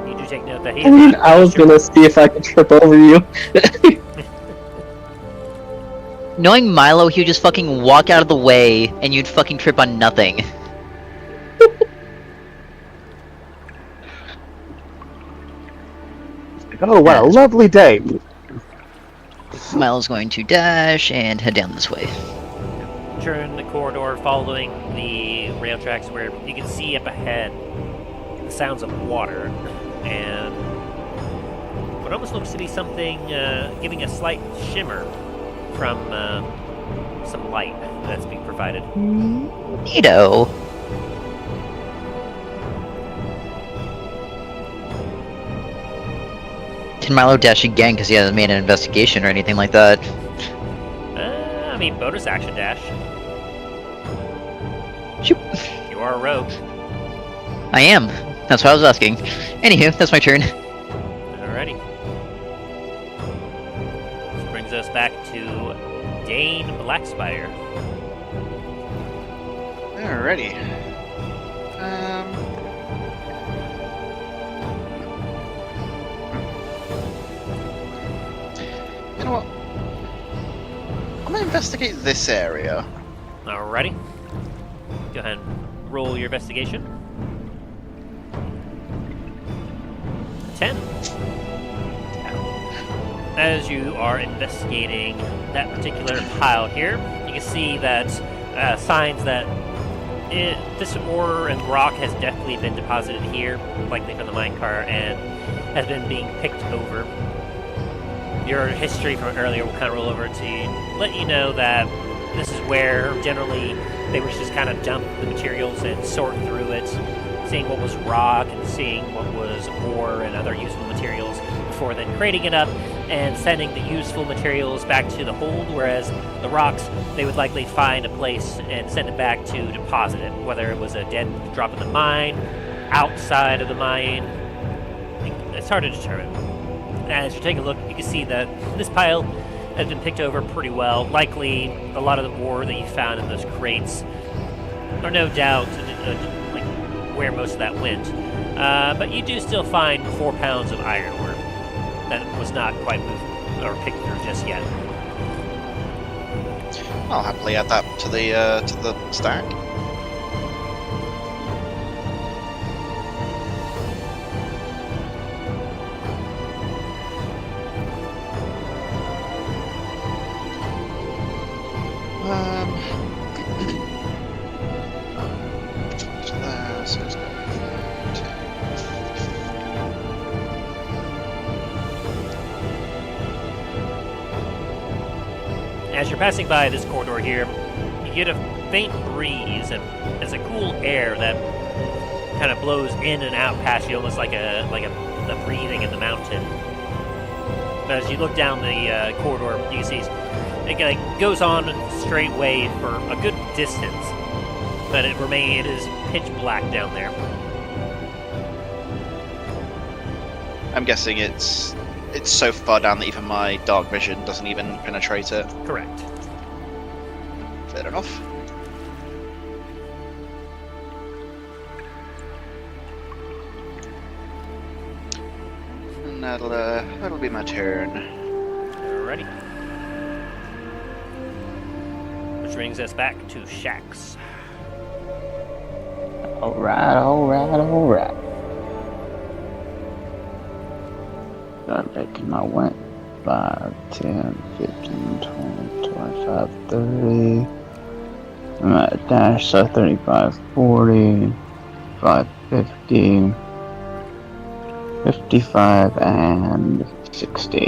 You do take note that he I mean, I was gonna see if I could trip over you. Knowing Milo, he would just fucking walk out of the way, and you'd fucking trip on nothing. Oh, what a lovely day. Milo's going to dash and head down this way. Turn the corridor following the rail tracks where you can see up ahead the sounds of water and what almost looks to be something giving a slight shimmer from some light that's being provided. Neato. Can Milo dash again because he hasn't made an investigation or anything like that? I mean, bonus action dash. Shoot. You are a rogue. I am. That's what I was asking. Anywho, that's my turn. Alrighty. This brings us back to Dain Blackspire. Alrighty. You know what? I'm gonna investigate this area. Alrighty. Go ahead and roll your investigation. 10. As you are investigating that particular pile here, you can see that signs that this ore and rock has definitely been deposited here, likely from the minecart, and has been being picked over. Your history from earlier will kind of roll over to let you know that this is where generally they would just kind of dump the materials and sort through it, seeing what was rock and seeing what was ore and other useful materials before then creating it up and sending the useful materials back to the hold, whereas the rocks, they would likely find a place and send it back to deposit it, whether it was a dead drop in the mine, outside of the mine. It's hard to determine. As you take a look, you can see that this pile has been picked over pretty well. Likely, a lot of the ore that you found in those crates are no doubt like where most of that went. But you do still find 4 pounds of iron ore that was not quite moved or picked through just yet. I'll happily add that to the stack. So there, so it's got 10. As you're passing by this corridor here, you get a faint breeze and there's a cool air that kind of blows in and out past you, almost like a breathing in the mountain. But as you look down the corridor, you can see it goes on straight way for a good distance, but it is pitch black down there. I'm guessing it's so far down that even my dark vision doesn't even penetrate it. Correct. Fair enough. And that'll be my turn. Alrighty. Which brings us back to Shax. Alright. Start making my way. 5, 10, 15, 20, 25, 30. I'm at a dash, so 35, 40, 5, 50, 55, and 60.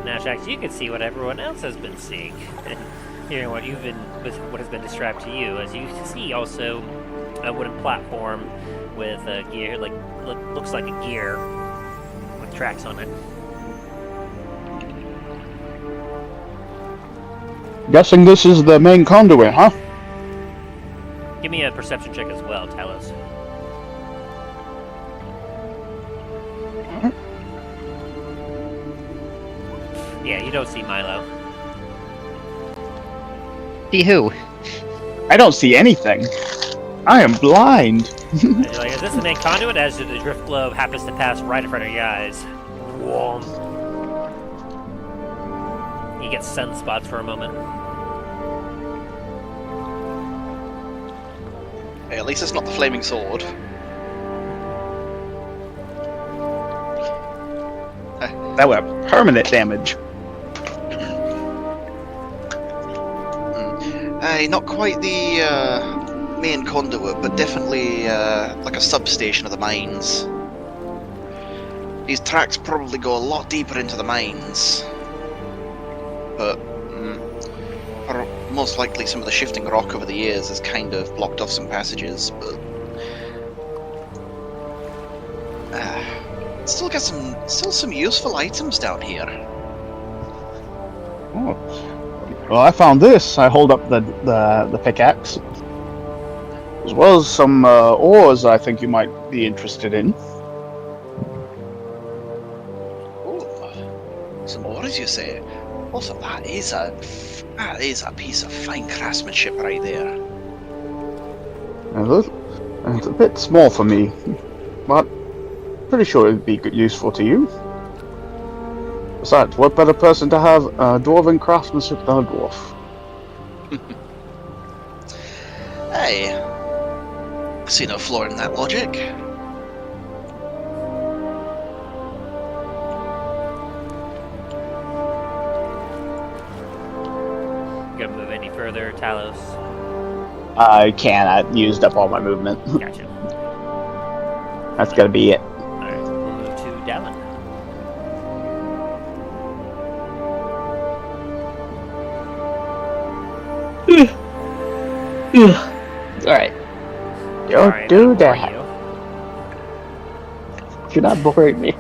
Now, Shax, you can see what everyone else has been seeing, and hearing what what has been described to you. As you see, also a wooden platform with a gear, looks like a gear with tracks on it. Guessing this is the main conduit, huh? Give me a perception check as well, Talos. Yeah, you don't see Milo. See who? I don't see anything. I am blind. And you're like, is this the main conduit? As the drift globe happens to pass right in front of your eyes. Whoa. You get sunspots for a moment. Hey, at least it's not the flaming sword. That would have permanent damage. Not quite the main conduit, but definitely like a substation of the mines. These tracks probably go a lot deeper into the mines, but most likely some of the shifting rock over the years has kind of blocked off some passages. But still some useful items down here. Oh. Well, I found this. I hold up the pickaxe, as well as some ores I think you might be interested in. Ooh, some ores, you say? Also, that is a piece of fine craftsmanship right there. It's a bit small for me, but pretty sure it'd be useful to you. Besides, what better person to have dwarven craftsmanship than a dwarf? Hey, I see no flaw in that logic. Gonna move any further, Talos? I can't. I used up all my movement. Gotcha. That's gonna be it. Alright, we'll move to Dallen. Alright, Don't Sorry, do I'm gonna that. bore you're not boring me.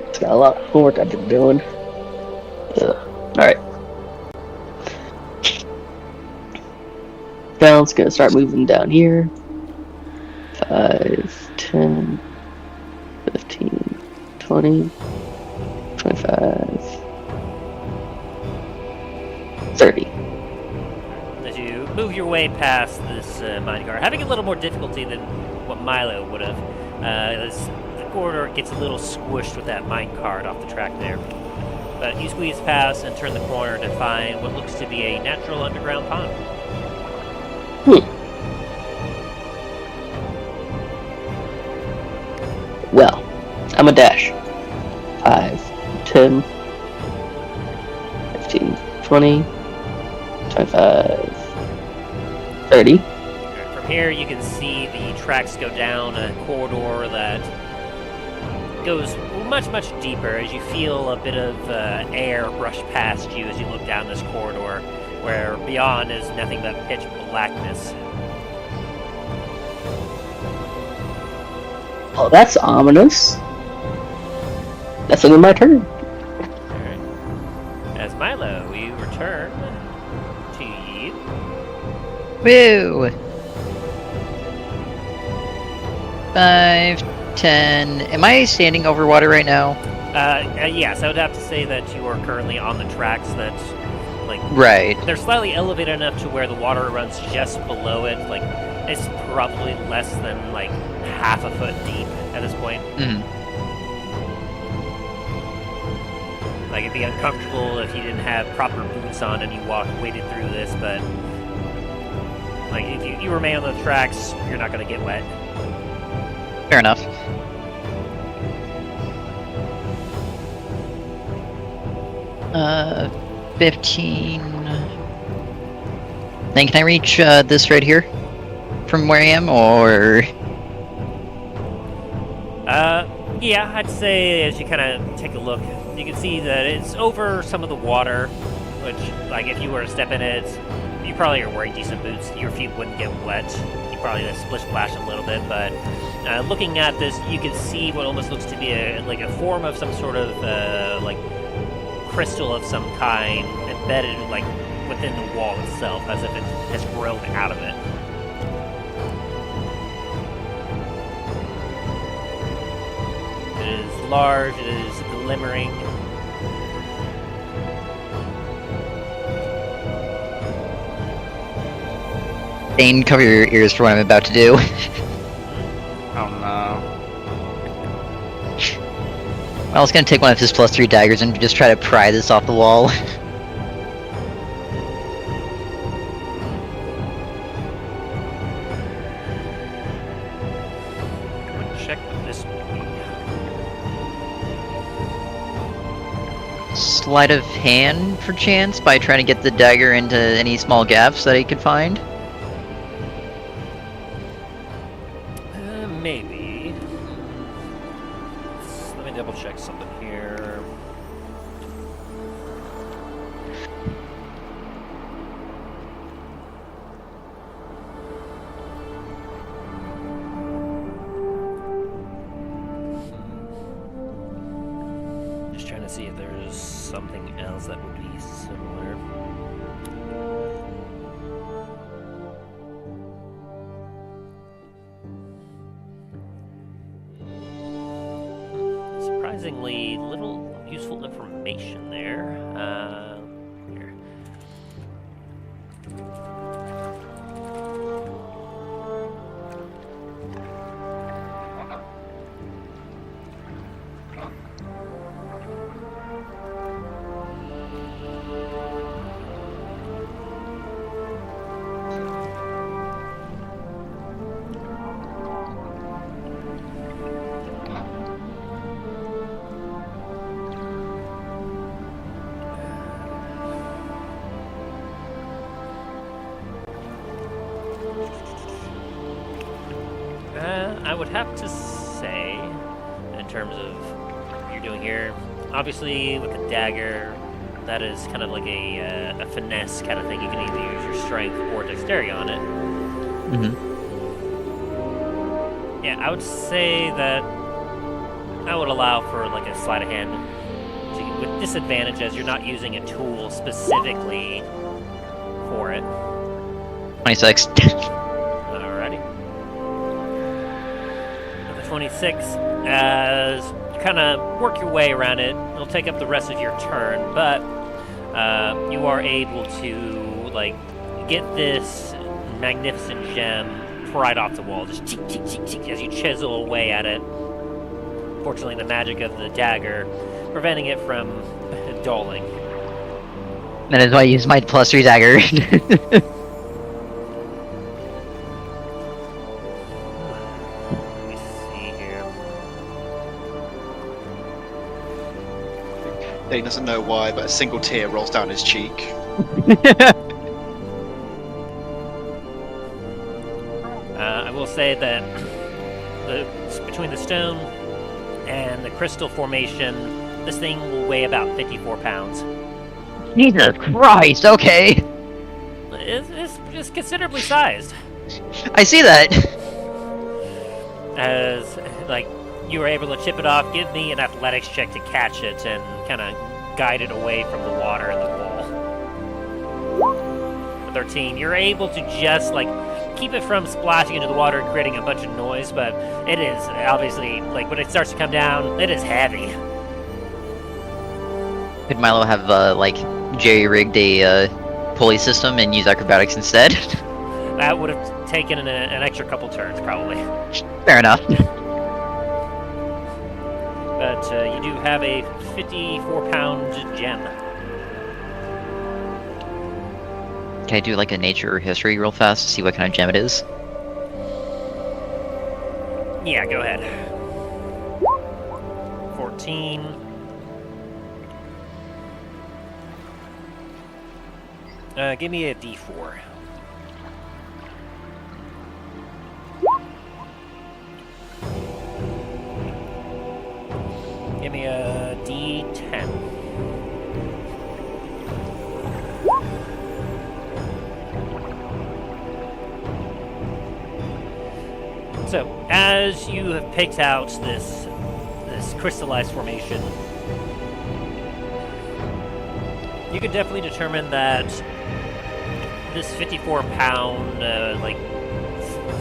It's got a lot of homework I've been doing. Alright. Dallen's gonna start moving down here. 5, 10, 15, 20, 25, 30. As you move your way past this minecart, having a little more difficulty than what Milo would have. The corridor gets a little squished with that minecart off the track there. But you squeeze past and turn the corner to find what looks to be a natural underground pond. Well, I'm a dash. 5, 10, 15, 20, 25, 30. From here, you can see the tracks go down a corridor that goes much, much deeper as you feel a bit of air rush past you as you look down this corridor, where beyond is nothing but pitch blackness. Oh, that's ominous. That's only my turn. Alright. As Milo, we return to you. Woo! 5, 10. Am I standing over water right now? Yes, I would have to say that you are currently on the tracks that, like, Right. they're slightly elevated enough to where the water runs just below it. Like, it's probably less than, like, half a foot deep at this point. Mhm. Like, it'd be uncomfortable if you didn't have proper boots on and you waded through this, but, like, if you remain on the tracks, you're not going to get wet. Fair enough. Uh, 15. Then can I reach this right here from where I am, or? Yeah, I'd say as you kind of take a look, you can see that it's over some of the water, which, like, if you were to step in it, you probably are wearing decent boots. Your feet wouldn't get wet. You probably just splish splash a little bit, but looking at this, you can see what almost looks to be a form of some sort of like crystal of some kind embedded like within the wall itself, as if it has grown out of it. It is large. It is glimmering. Dain, cover your ears for what I'm about to do. Oh no. I was gonna take one of his +3 daggers and just try to pry this off the wall. sleight of hand for chance by trying to get the dagger into any small gaps that he could find? Maybe. Let me double check something here. Just trying to see if there's something else that would be similar. Surprisingly little useful information there. Here. I would have to say, in terms of what you're doing here, obviously with the dagger, that is kind of like a finesse kind of thing. You can either use your strength or dexterity on it. Mm-hmm. Yeah, I would say that I would allow for like a sleight of hand with disadvantage as you're not using a tool specifically for it. 26. Alrighty. With the 26, as you kind of work your way around it, it'll take up the rest of your turn, but you are able to like get this magnificent gem right off the wall, just cheek, cheek, cheek, cheek, as you chisel away at it. Fortunately, the magic of the dagger preventing it from dulling. That is why I use my +3 dagger. Let me see here. Dain doesn't know why, but a single tear rolls down his cheek. I will say that between the stone and the crystal formation, this thing will weigh about 54 pounds. Jesus Christ, okay. It's considerably sized. I see that. As, like, you were able to chip it off. Give me an athletics check to catch it and kind of guide it away from the water and the wall. With 13, you're able to just, like, keep it from splashing into the water and creating a bunch of noise, but it is obviously, like, when it starts to come down, it is heavy. Could Milo have, like, jerry-rigged a pulley system and use acrobatics instead? That would have taken an extra couple turns, probably. Fair enough. But you do have a 54-pound gem. Can I do, like, a nature or history real fast to see what kind of gem it is? Yeah, go ahead. 14. Give me a D4. Give me a D10. So, as you have picked out this crystallized formation, you can definitely determine that this 54-pound like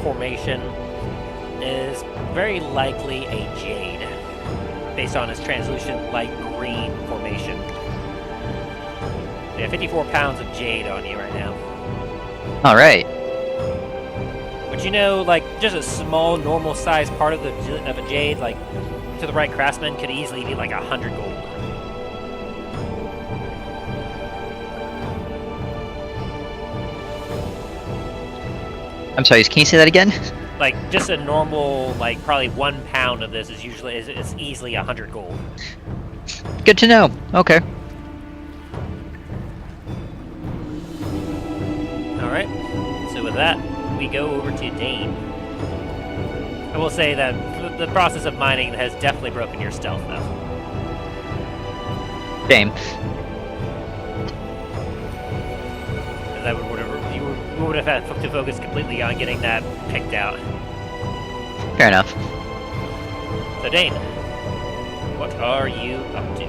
formation is very likely a jade, based on its translucent light green formation. You have 54 pounds of jade on you right now. All right. But you know, like, just a small, normal-sized part of a jade, like, to the right craftsman, could easily be like 100 gold. I'm sorry, can you say that again? Like, just a normal, like, probably 1 pound of this is easily 100 gold. Good to know. Okay. Alright, so with that, we go over to Dain. I will say that the process of mining has definitely broken your stealth, though. Shame. That you would have had to focus completely on getting that picked out. Fair enough. So Dain, what are you up to?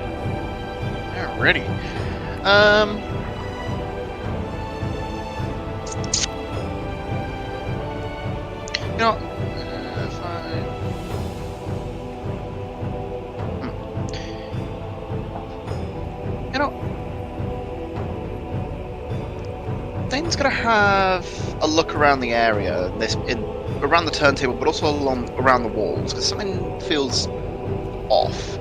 Alrighty. You know, if I... You know, Dane's gonna have a look around the area, around the turntable, but also around the walls, because something feels off.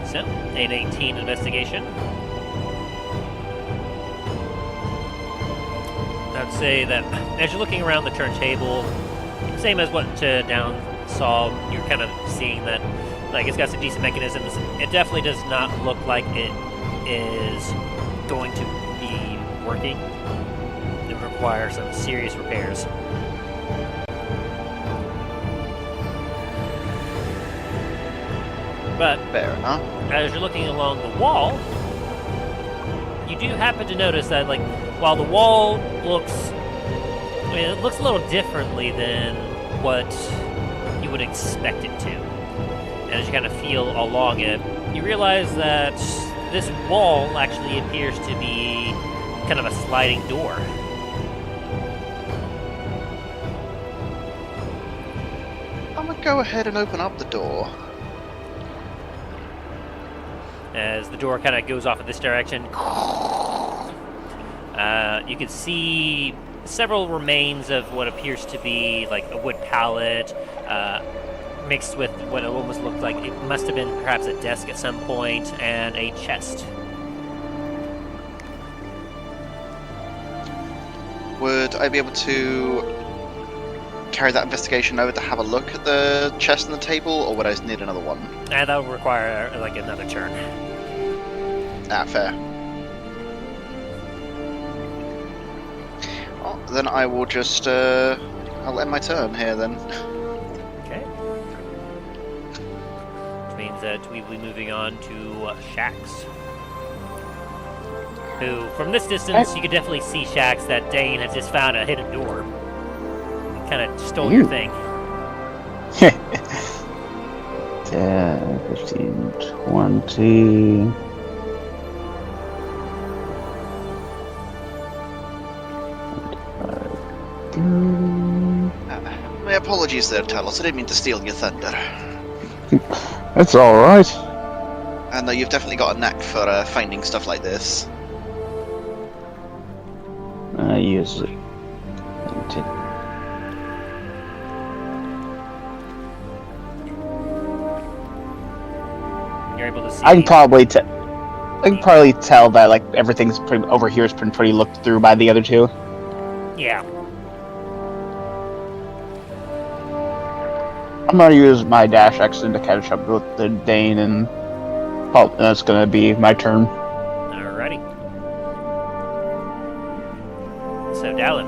So, an 18 investigation. I'd say that as you're looking around the turntable, same as what Down saw, you're kind of seeing that, like, it's got some decent mechanisms. It definitely does not look like it is going to be working. It would require some serious repairs. But Fair enough. as you're looking along the wall, you do happen to notice that, like, while the wall looks, I mean, it looks a little differently than what you would expect it to. And as you kind of feel along it, you realize that this wall actually appears to be kind of a sliding door. I'm gonna go ahead and open up the door. As the door kind of goes off in this direction, you can see several remains of what appears to be like a wood pallet, mixed with what it almost looked like it must have been perhaps a desk at some point, and a chest. Would I be able to carry that investigation over to have a look at the chest and the table, or would I need another one? And that would require like another turn. Ah, fair. Well, then I will just, I'll end my turn here then. Okay. Which means that we will be moving on to Shax. Who, from this distance, you can definitely see Shax that Dain has just found a hidden door. Kind of stole your thing. 10, 15, 20. My apologies there, Talos. I didn't mean to steal your thunder. That's alright. I know you've definitely got a knack for finding stuff like this. I use it. You're able to see. I can probably tell that like everything's pretty over here has been pretty looked through by the other two. Yeah. I'm gonna use my dash action to catch up with the Dain, and that's gonna be my turn. Alrighty. So, Dallen.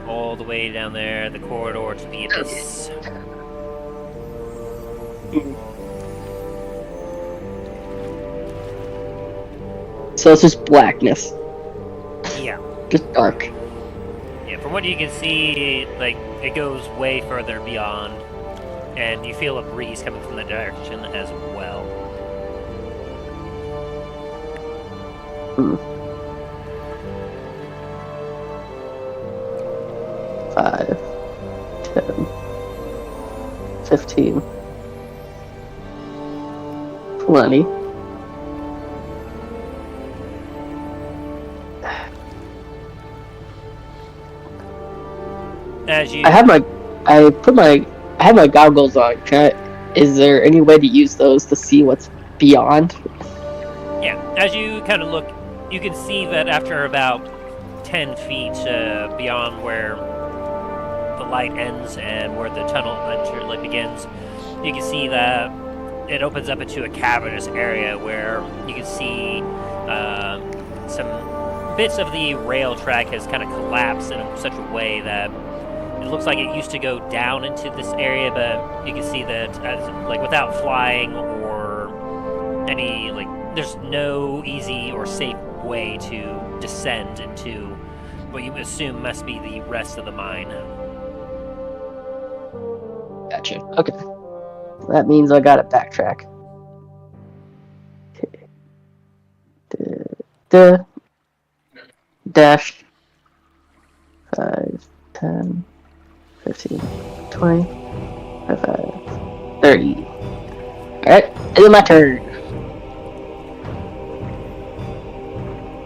All the way down there, the corridor to the abyss. So it's just blackness, Yeah. just dark. Yeah, from what you can see, like, it goes way further beyond, and you feel a breeze coming from the direction as well. Hmm. 5, 10, 15, 20. As you... I have my goggles on. Is there any way to use those to see what's beyond? Yeah, as you kind of look, you can see that after about 10 feet beyond where light ends and where the tunnel begins, you can see that it opens up into a cavernous area where you can see some bits of the rail track has kind of collapsed in such a way that it looks like it used to go down into this area, but you can see that without flying or any there's no easy or safe way to descend into what you assume must be the rest of the mine. Gotcha. Okay. That means I gotta backtrack. Okay. Dash 5, 10, 15, 20, 25, 30. Alright, it's my turn.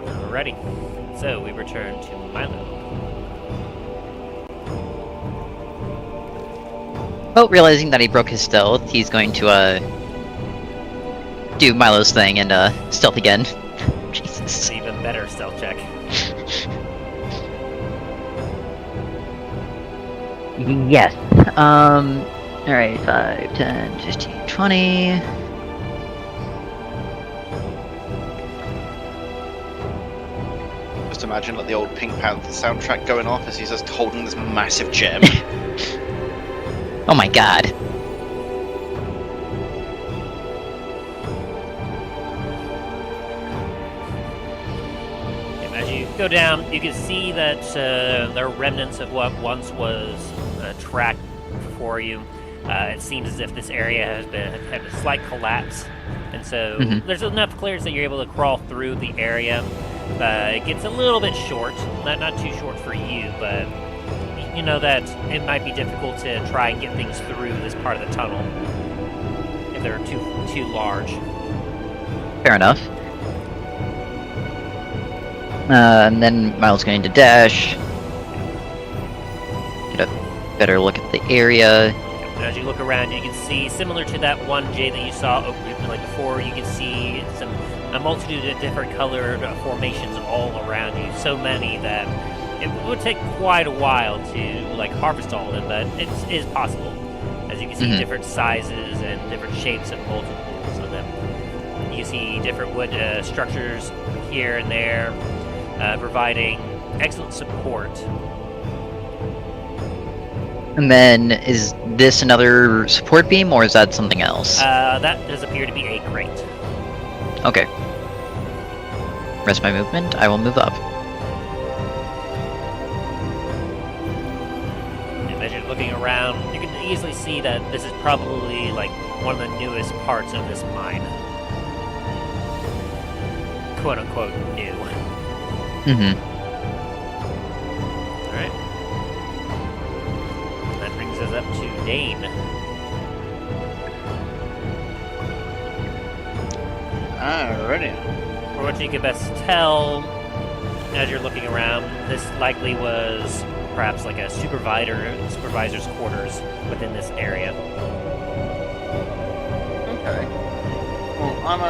Alrighty. So we return to Milo. Well, realizing that he broke his stealth, he's going to do Milo's thing and stealth again. Jesus. Even better stealth check. Yes. Alright, 5, 10, 15, 20. Just imagine the old Pink Panther soundtrack going off as he's just holding this massive gem. Oh my god. As you go down, you can see that there are remnants of what once was a track for you. It seems as if this area has had a slight collapse, and so there's enough clearance that you're able to crawl through the area. It gets a little bit short, not too short for you, but you know that it might be difficult to try and get things through this part of the tunnel if they're too large. Fair enough. And then Miles going to dash. Get a better look at the area. And as you look around, you can see, similar to that one J that you saw before, you can see a multitude of different colored formations all around you. So many that it would take quite a while to harvest all of them, but it is possible. As you can see, different sizes and different shapes and multiples of them. You can see different wood structures here and there, providing excellent support. And then, is this another support beam, or is that something else? That does appear to be a crate. Okay. Rest my movement, I will move up. And as you're looking around, you can easily see that this is probably one of the newest parts of this mine. Quote unquote new. Alright. That brings us up to Dain. Alrighty. For what you can best tell, as you're looking around, this likely was perhaps a supervisor's quarters within this area. Okay. Well, I'm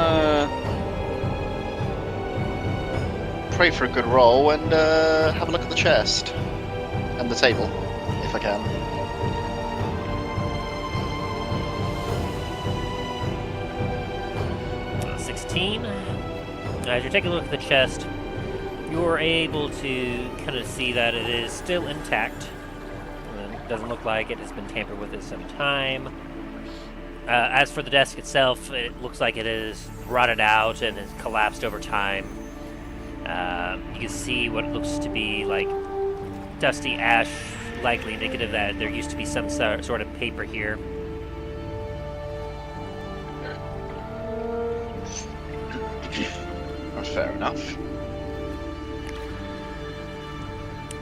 pray for a good roll and have a look at the chest and the table, if I can. 16. As you're taking a look at the chest, you're able to kind of see that it is still intact. It doesn't look like it has been tampered with at some time. As for the desk itself, it looks like it is rotted out and has collapsed over time. You can see what looks to be dusty ash, likely indicative that there used to be some sort of paper here. Fair enough.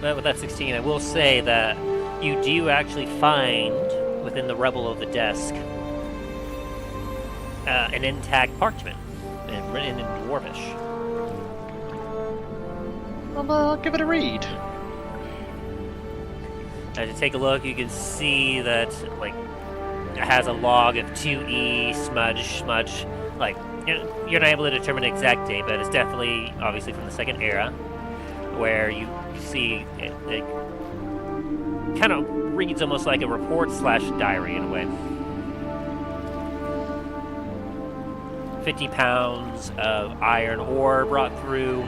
But with that 16, I will say that you do actually find within the rubble of the desk an intact parchment written in Dwarvish. I'll give it a read. As you take a look, you can see that it has a log of 2E smudge. You're not able to determine the exact date, but it's definitely, obviously, from the Second Era, where you see kind of reads almost like a report / diary in a way. 50 pounds of iron ore brought through.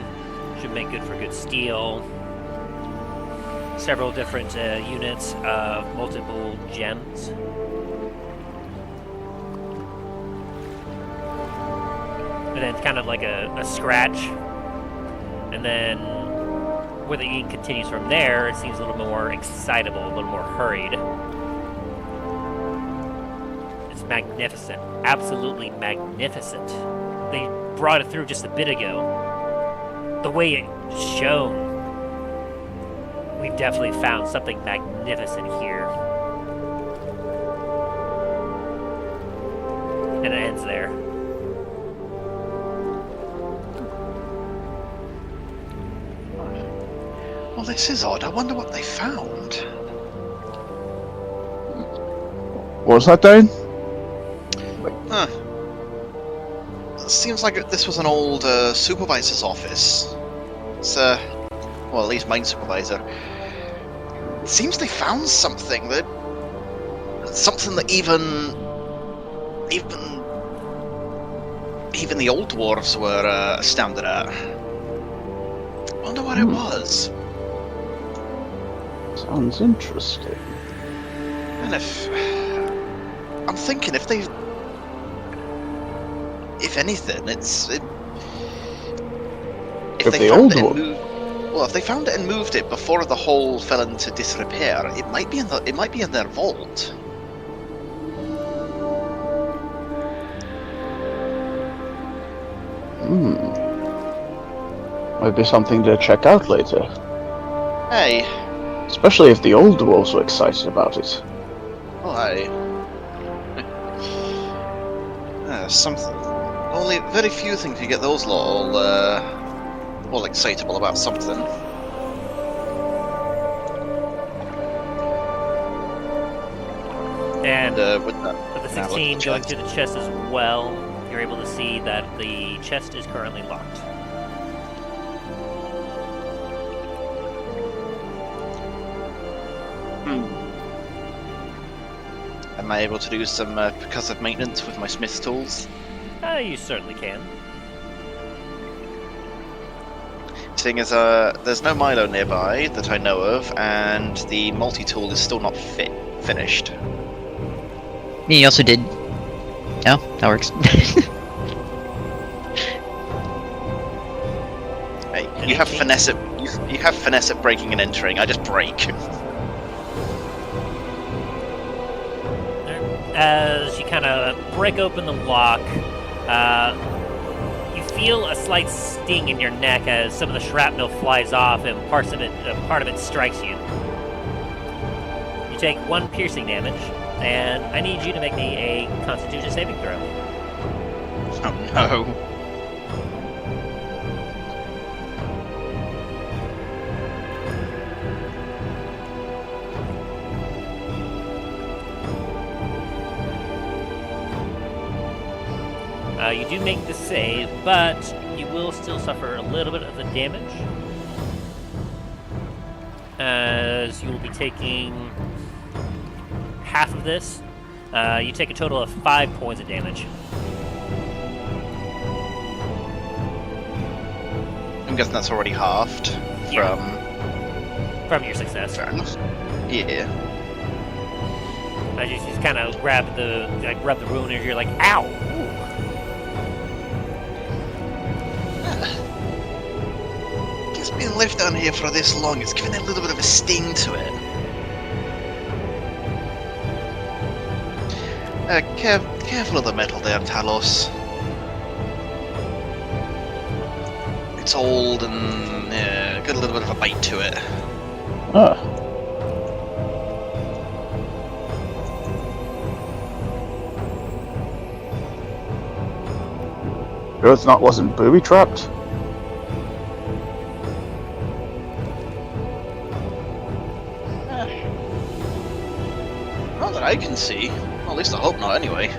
Should make good for good steel. Several different units of multiple gems. And then kind of like a scratch. And then where the ink continues from there, it seems a little more excitable, a little more hurried. It's magnificent. Absolutely magnificent. They brought it through just a bit ago. The way it shone. We've definitely found something magnificent here. And it ends there. Well, this is odd. I wonder what they found. What was that, Dain? Huh. It seems like this was an old supervisor's office. It's, well, at least mine supervisor. It seems they found something that even the old dwarves were astounded at. Wonder what it was. Sounds interesting. And I'm thinking if anything, if they found it and moved it before the hole fell into disrepair, it might be in their vault. Might be something to check out later. Hey. Especially if the old dwarves were excited about it. Why? Something. Only very few things you get those lot all excitable about something. And with the 16 going through the chest as well, you're able to see that the chest is currently locked. Am I able to do some percussive maintenance with my smith's tools? You certainly can. Seeing as there's no Milo nearby that I know of, and the multi-tool is still not finished. You also did. Oh, that works. Hey, you have finesse at you have finesse at breaking and entering. I just break. As you kind of break open the lock, you feel a slight sting in your neck as some of the shrapnel flies off and part of it strikes you. You take 1 piercing damage, and I need you to make me a Constitution saving throw. Oh no. You do make the save, but you will still suffer a little bit of the damage, as you will be taking half of this. You take a total of 5 points of damage. I'm guessing that's already halved from your success. Fair enough. Yeah. As you just kind of grab the wound and you're like, ow! Ooh. Guess being left down here for this long, it's giving it a little bit of a sting to it. Careful of the metal there, Talos. It's old and got a little bit of a bite to it. Ah. Sure it's wasn't booby trapped? Not that I can see. Well, at least I hope not, anyway.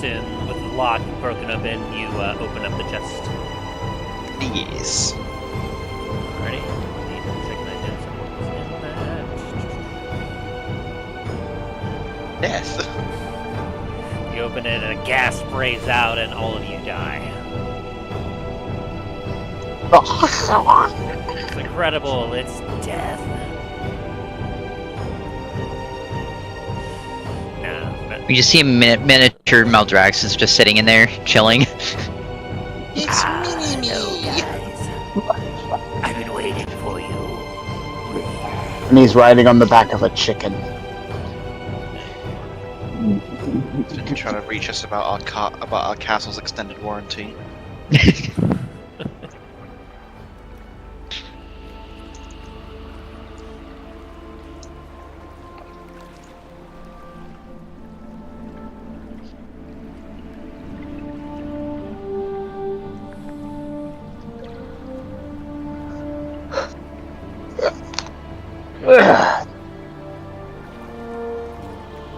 soon, with the lock broken open, you open up the chest. Yes. Alrighty. Need to check my notes on what was in that. Death. You open it and a gas sprays out and all of you die. It's incredible. It's death. No, We just see a miniature Maldrax is just sitting in there, chilling. It's me. guys. I've been waiting for you. And he's riding on the back of a chicken. Been trying to reach us about our castle's extended warranty.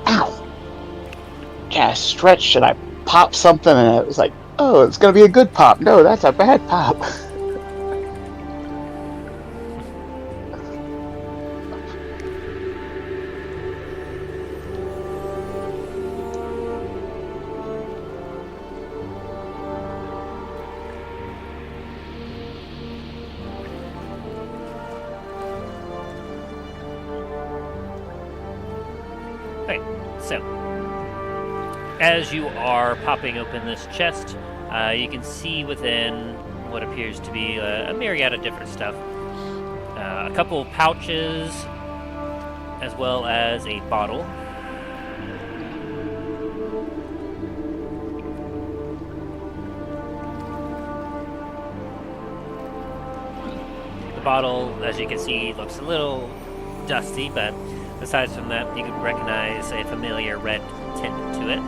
Ow! Yeah, I stretched and I popped something and it was like, oh, it's gonna be a good pop. No, that's a bad pop. So, as you are popping open this chest, you can see within what appears to be a myriad of different stuff. A couple of pouches, as well as a bottle. The bottle, as you can see, looks a little dusty, but aside from that, you can recognize a familiar red tint to it.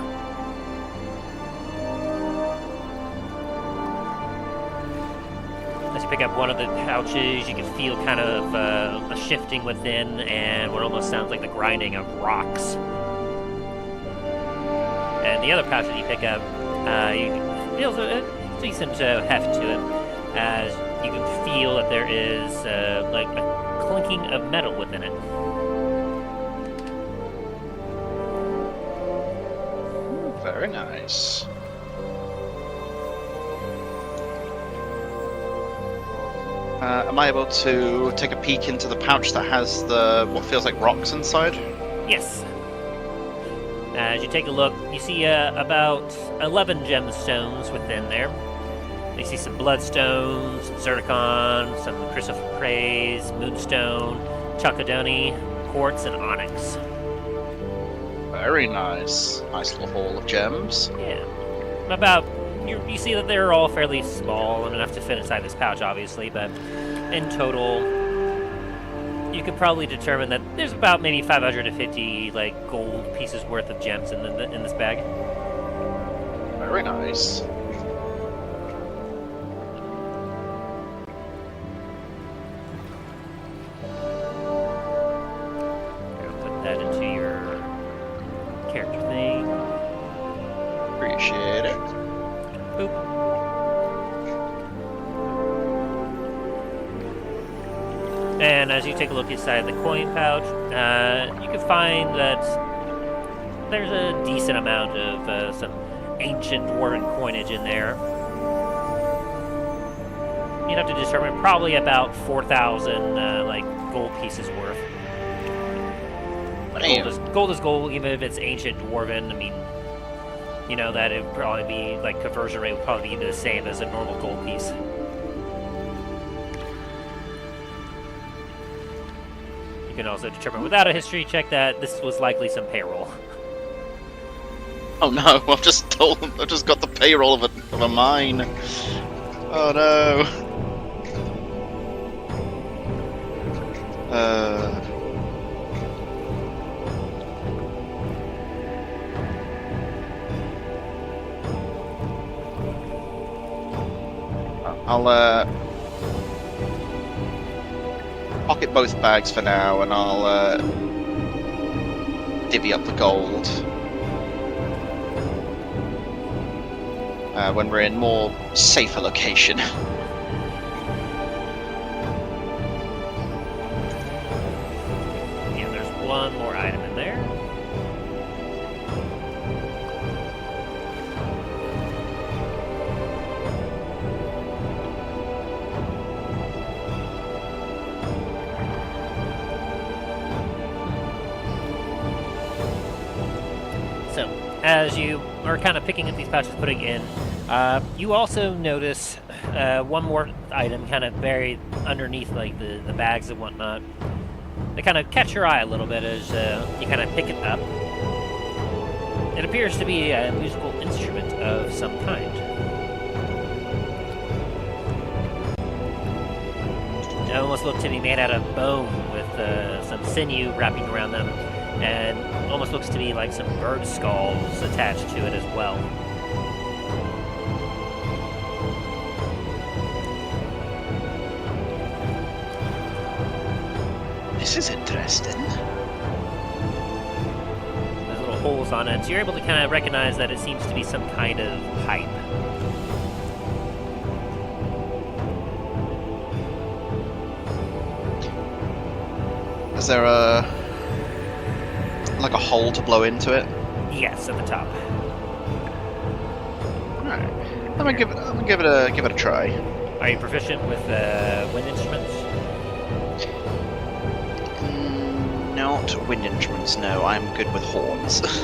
As you pick up one of the pouches, you can feel kind of a shifting within and what almost sounds like the grinding of rocks. And the other pouch that you pick up, you can feel a decent heft to it, as you can feel that there is like a clinking of metal within it. Very nice. Am I able to take a peek into the pouch that has the what feels like rocks inside? Yes. As you take a look, you see about 11 gemstones within there. You see some bloodstones, zircon, some chrysoprase, moonstone, chalcedony, quartz, and onyx. Very nice. Nice little haul of gems. Yeah. About, you see that they're all fairly small and enough to fit inside this pouch, obviously, but in total, you could probably determine that there's about maybe 550 like gold pieces worth of gems in this bag. Very nice. Put that into your character thing. Appreciate it. Boop. And as you take a look inside the coin pouch, you can find that there's a decent amount of some ancient Dwarven coinage in there. You'd have to determine probably about 4,000 like gold pieces worth. But gold is gold, even if it's ancient Dwarven. I mean, you know that it would probably be like conversion rate would probably be the same as a normal gold piece. You can also determine without a history check that this was likely some payroll. Oh no! I've just got the payroll of a mine. Oh no! I'll pocket both bags for now, and I'll divvy up the gold. when we're in more safer location. Yeah, there's one more item in there. So, as you are kind of picking up these pouches, putting in, you also notice one more item kind of buried underneath, like the bags and whatnot. They kind of catch your eye a little bit as you kind of pick it up. It appears to be a musical instrument of some kind. It almost looked to be made out of bone with some sinew wrapping around them, and almost looks to be like some bird skulls attached to it as well. This is interesting. There's little holes on it, so you're able to kind of recognize that it seems to be some kind of pipe. Is there like a hole to blow into it? Yes, at the top. Alright. I'm gonna give it a try. Are you proficient with wind instruments? Not wind instruments, no. I'm good with horns. Double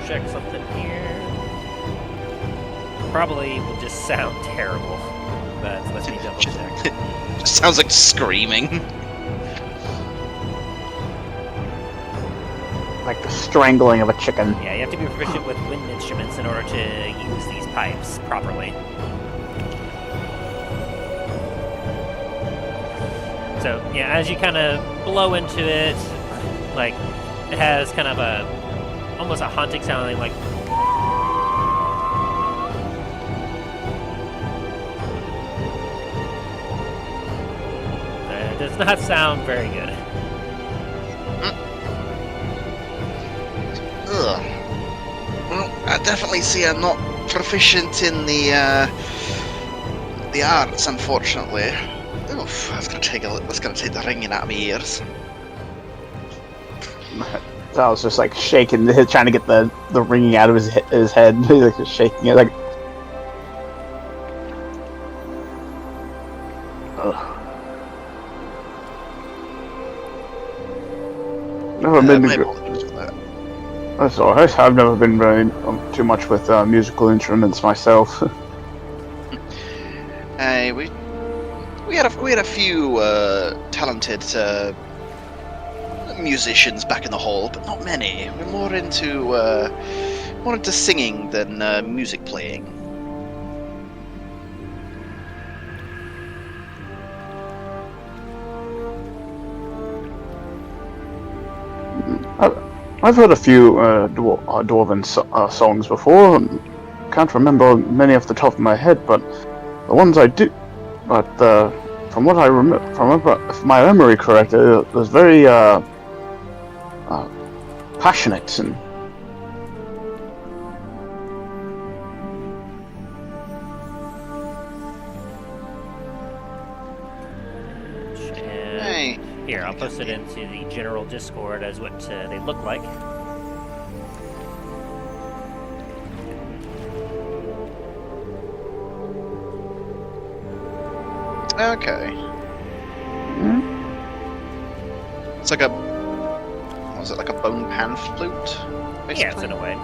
check something here. Probably will just sound terrible, but let me double check. Just sounds like screaming. Like the strangling of a chicken. Yeah, you have to be proficient with wind instruments in order to use these pipes properly. So, yeah, as you kind of blow into it, like, it has kind of almost a haunting sounding, like, it does not sound very good. Ugh. Well, I definitely see I'm not proficient in the arts, unfortunately. Oof, that's gonna take the ringing out of my ears. So I was just like shaking, trying to get the ringing out of his head. He's like just shaking it, like. Never been. My apologies for that. That's alright. I've never been very too much with musical instruments myself. Hey, we had a few talented musicians back in the hall, but not many. We're more into singing than music playing. I've heard a few Dwarven songs before. Can't remember many off the top of my head, but the ones I do. But from what I remember, if my memory correct, it was very passionate and. Hey. Here, I'll post it into the general Discord as what they look like. Okay. It's like was it like a bone pan flute? Basically? Yeah, it's in a way.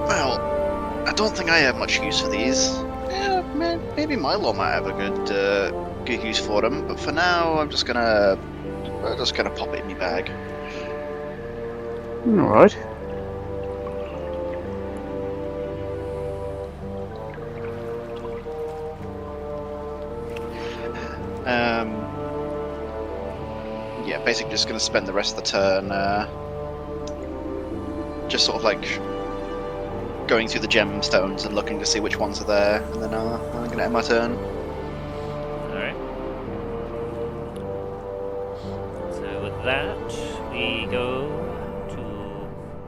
Well, I don't think I have much use for these. Yeah, maybe Milo might have a good use for them, but for now, I'm just gonna pop it in my bag. All right. Yeah, basically just gonna spend the rest of the turn just sort of like going through the gemstones and looking to see which ones are there, and then I'm gonna end my turn. Alright. So with that, we go to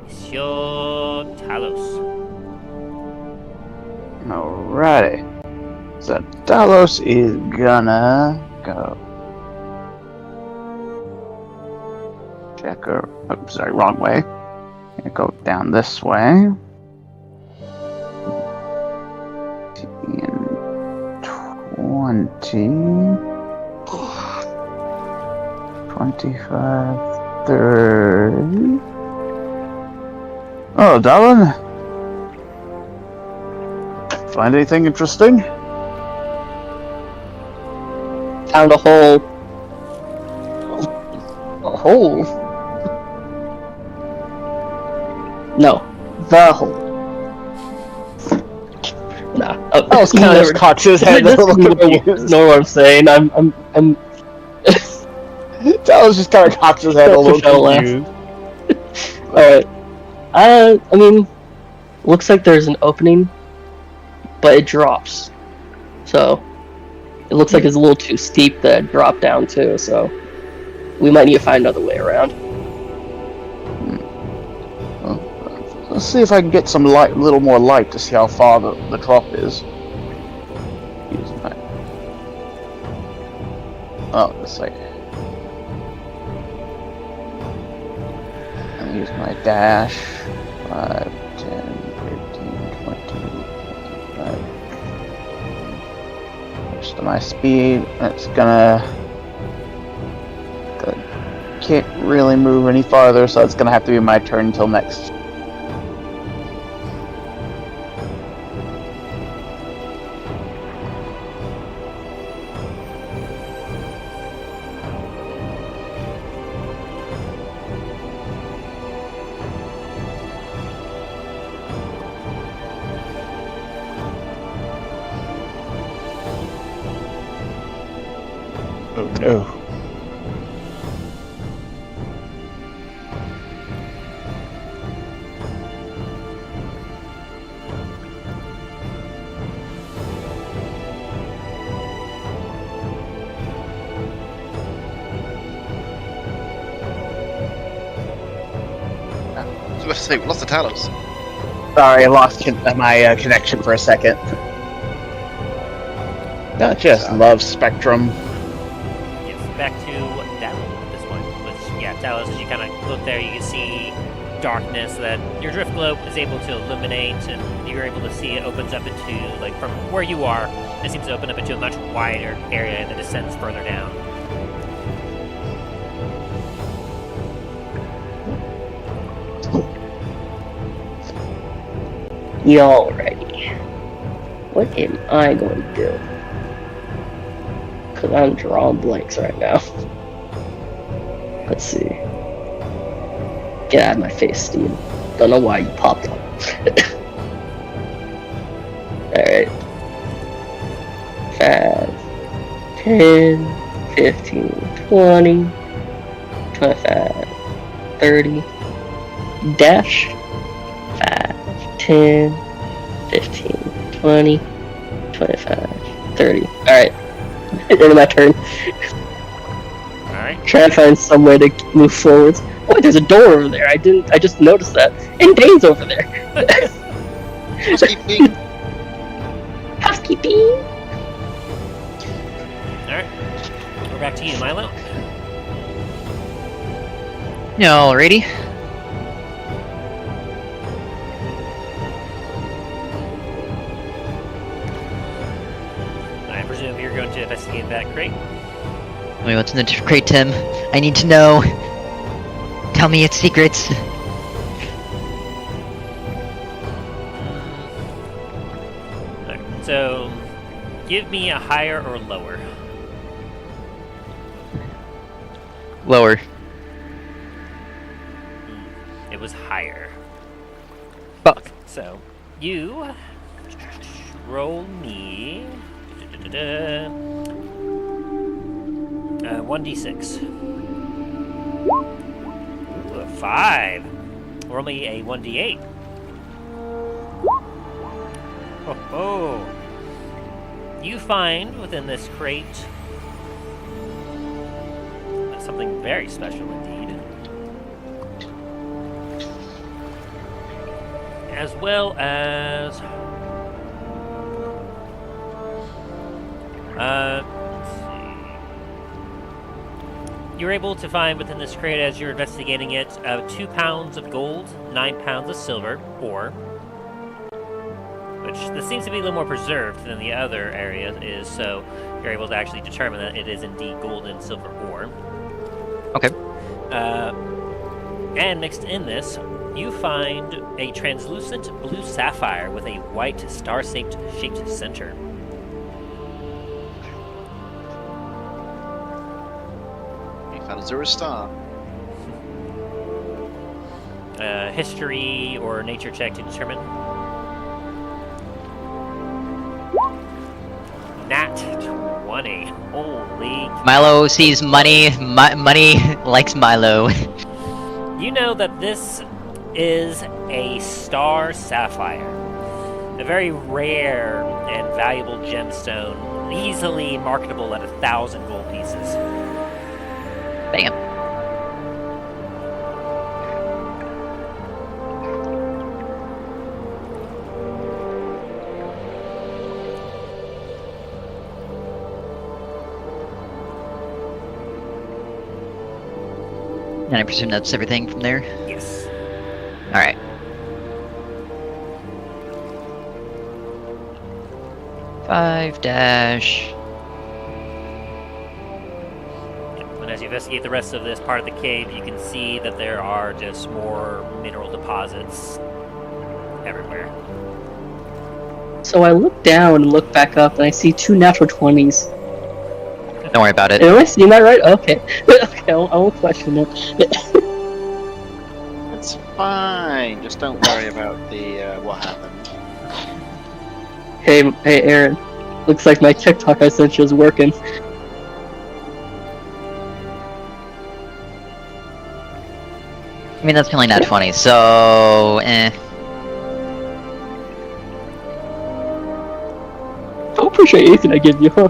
Monsieur Talos. Alrighty. So Talos is gonna go. Check her. Oh, sorry, wrong way. Gonna go down this way. 20, 25, 30. Oh, Dallen. Find anything interesting? Found a hole. A hole? No, the hole. Nah. I was kind of cocks his head a little confused. Know what I'm saying? I'm. Talos just kind of cocks his head a little confused. Alright. I mean, looks like there's an opening, but it drops. So, it looks like it's a little too steep to drop down to, so we might need to find another way around. Let's see if I can get some light, a little more light to see how far the drop is. Use my... Oh, it's like... I'll use my dash. 5, 10, 15, 20, 25. Just my speed. It's gonna... Can't really move any farther, so it's gonna have to be my turn until next. Oh no. I was about to say, we lost the Talos. Sorry, I lost my connection for a second. I just love Spectrum. Yes, back to Dallen at this point. Which, yeah, Talos, as you kind of look there, you can see darkness that your drift globe is able to illuminate, and you're able to see it opens up into, like, from where you are, it seems to open up into a much wider area that descends further down. Alrighty. What am I going to do? Because I'm drawing blanks right now. Let's see. Get out of my face, Steve. Don't know why you popped up. Alright. 5, 10, 15, 20, 25, 30. Dash. 5, 10, 15, 20, 25, 30. Alright. End of my turn. Alright. Try to find some way to move forwards. Oh, there's a door over there. I just noticed that. And Dain's over there. Housekeeping. Housekeeping. Alright. We're back to you, Milo. Alrighty. I presume you're going to investigate that crate. Wait, what's in the crate, Tim? I need to know. Tell me its secrets. Alright, so, give me a higher or lower. Lower. It was higher. Fuck. So, you roll me 1d6. Ooh, a 5. Or only a 1d8. Oh. You find within this crate something very special indeed. As well as... let's see. You're able to find within this crate, as you're investigating it, 2 pounds of gold, 9 pounds of silver, ore. Which this seems to be a little more preserved than the other area is, so you're able to actually determine that it is indeed gold and silver ore. Okay. And mixed in this, you find a translucent blue sapphire with a white star-shaped center. You found a zero star. History or nature check to determine. Nat 20. Holy. Milo sees money. Money likes Milo. You know that this is a star sapphire. A very rare and valuable gemstone, easily marketable at 1,000 gold pieces. Bam. And I presume that's everything from there? Yes. Alright. Five dash. And as you investigate the rest of this part of the cave, you can see that there are just more mineral deposits everywhere. So I look down and look back up, and I see 2 natural 20s. Don't worry about it. Am I seeing that right? Okay. Okay, I won't question it. That's fine. Just don't worry about the what happened. Hey, Aaron. Looks like my TikTok I sent you is working. I mean, that's only not 20, so... Don't appreciate anything I give you, huh?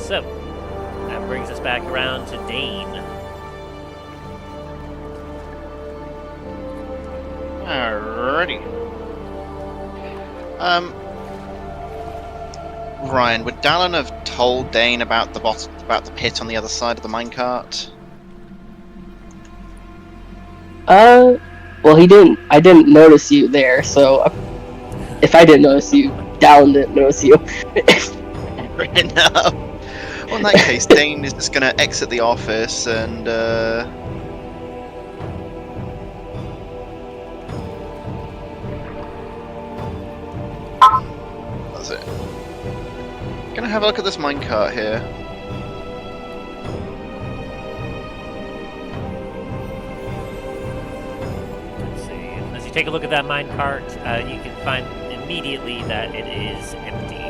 So, that brings us back around to Dain. Alrighty. Ryan, would Dallen have told Dain about the pit on the other side of the minecart? Well, he didn't. I didn't notice you there, so if I didn't notice you, Dallen didn't notice you. No. Well, in that case, Dain is just gonna exit the office and that's it. Gonna have a look at this minecart here. Let's see. As you take a look at that minecart, you can find immediately that it is empty.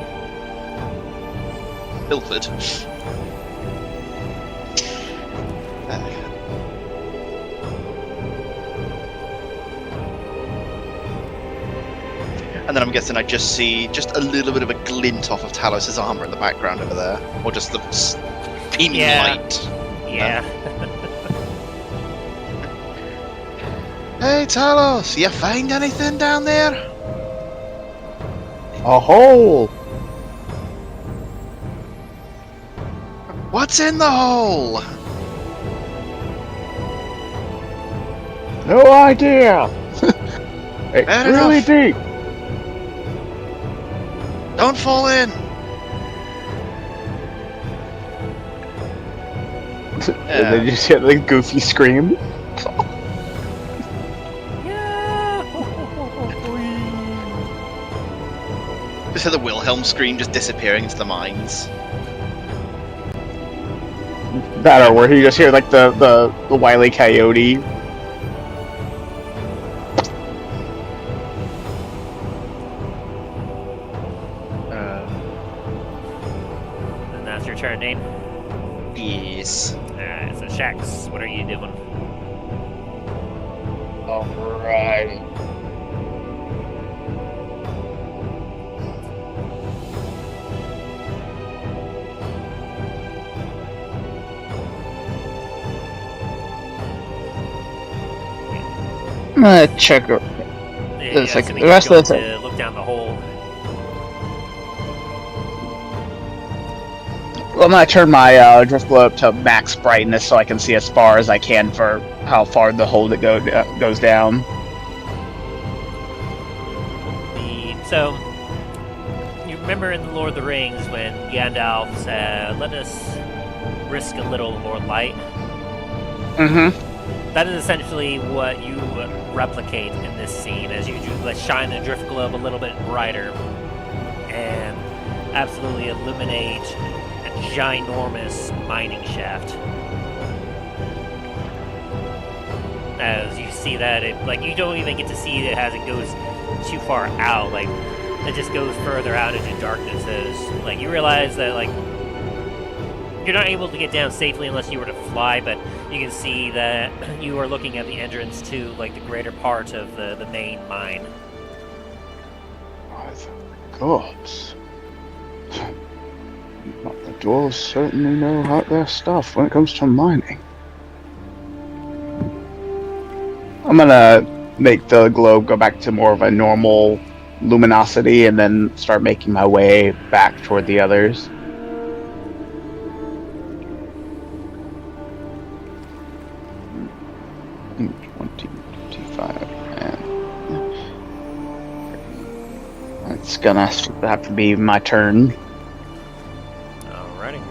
Pilfered. And then I'm guessing I just see just a little bit of a glint off of Talos' armor in the background over there, or just the beaming light. Yeah. Hey Talos, you find anything down there? A hole! What's in the hole? No idea! It's Fair really enough. deep! Don't fall in. And then you just hear the goofy scream. Just hear the Wilhelm scream just disappearing into the mines. That or where you just hear like the wily coyote. And that's your turn, Dain. Yes. Alright, so Shax, what are you doing? Alright. I'm gonna check. Yeah, It's like assuming the rest you're of the going to look down the hole. I'm gonna turn my drift globe up to max brightness so I can see as far as I can for how far the hole that goes down. So, you remember in The Lord of the Rings when Gandalf said, let us risk a little more light? Mm-hmm. That is essentially what you replicate in this scene as you shine the drift globe a little bit brighter and absolutely illuminate a ginormous mining shaft. As you see that, you don't even get to see it as it goes too far out. Like, it just goes further out into darkness. As you realize that you're not able to get down safely unless you were to fly, but you can see that you are looking at the entrance to the greater part of the main mine. My gods. The dwarves certainly know their stuff when it comes to mining. I'm gonna make the globe go back to more of a normal luminosity and then start making my way back toward the others. It's gonna have to be my turn. Alrighty.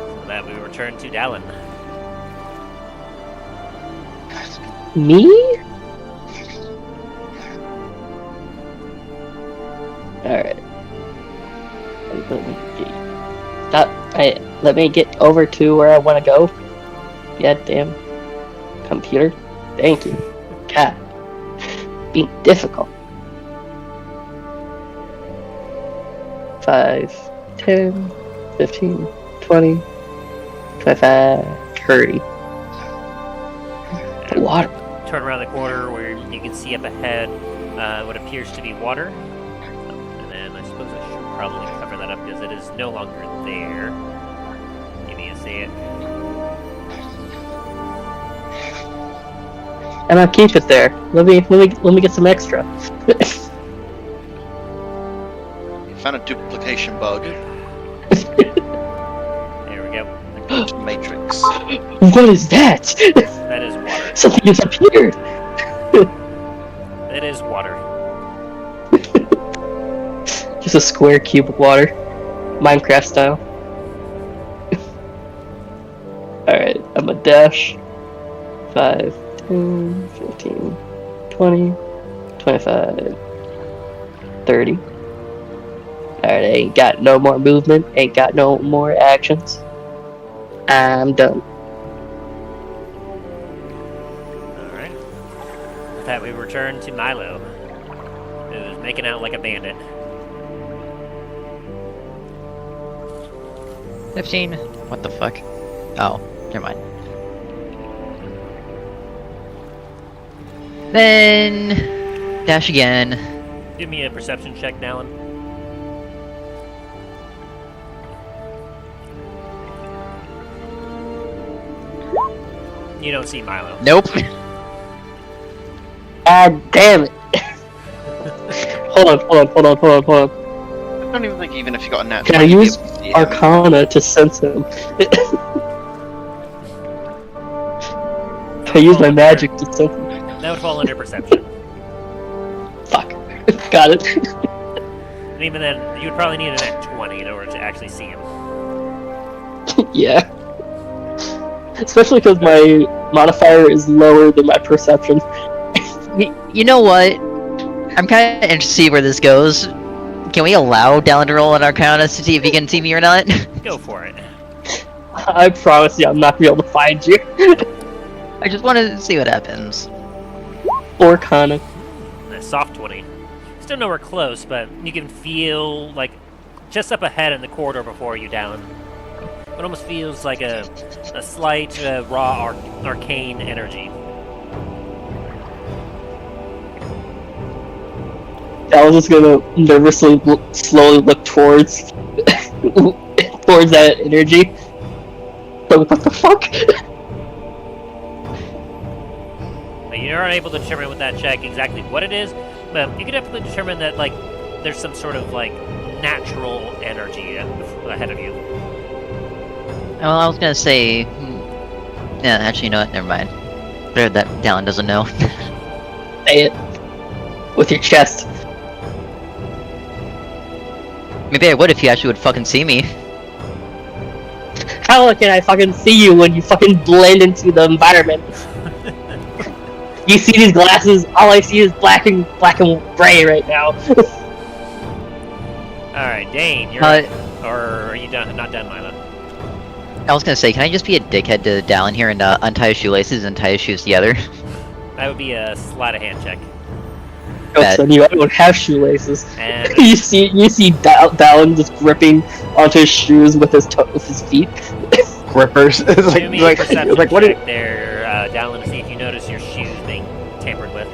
So that we return to Dallen. Me? Alright. Let me get over to where I want to go. Yeah, damn. Computer. Thank you. God. Being difficult. 5, 10, 15, 20, 25, 30. Water. Turn around the corner where you can see up ahead what appears to be water. And then I suppose I should probably cover that up because it is no longer there. Give me a second. And I'll keep it there. Let me get some extra. You found a duplication bug. There we go. Matrix. What is that? That is water. Something has appeared. It is water. Just a square cube of water. Minecraft style. Alright, I'm a dash. 5, 10, 15, 20, 25, 30. Alright, I ain't got no more movement, ain't got no more actions. I'm done. Alright. With that, we return to Milo, who's making out like a bandit. 15. What the fuck? Oh, never mind. Then dash again. Give me a perception check, Dallen. You don't see Milo. Nope. God damn it. Hold on. I don't even think even if you got a nat Can I 20, you'd be use able to see him. Arcana to sense him? Can I use my magic to sense him? That would fall under perception. Fuck. Got it. And even then, you would probably need a net 20 in order to actually see him. Yeah. Especially because my modifier is lower than my perception. You know what? I'm kind of interested to see where this goes. Can we allow Dallen to roll an Arcana to see if he can see me or not? Go for it. I promise you, I'm not gonna be able to find you. I just wanted to see what happens. Or kind of. A soft 20. Still nowhere close, but you can feel, like, just up ahead in the corridor before you, Dallen. It almost feels like a slight, raw, arcane energy. I was just gonna nervously, slowly look towards towards that energy. Like, what the fuck? You're unable to determine with that check exactly what it is, but you can definitely determine that, like, there's some sort of, like, natural energy ahead of you. Well, I was gonna say... Yeah, actually, you know what? Never mind. Better that Dallen doesn't know. Say it. With your chest. Maybe I would if you actually would fucking see me. How can I fucking see you when you fucking blend into the environment? You see these glasses, all I see is black and gray right now. Alright, Dain, you're or are you done? Not done, Milo? I was gonna say, can I just be a dickhead to Dallen here and untie his shoelaces and tie his shoes together? That would be a sleight of hand check. So you don't have shoelaces. And you see Dallen just gripping onto his shoes with his feet. Grippers. It's do me a perception like what check did there, Dallen, to see if you notice your shoes being tampered with.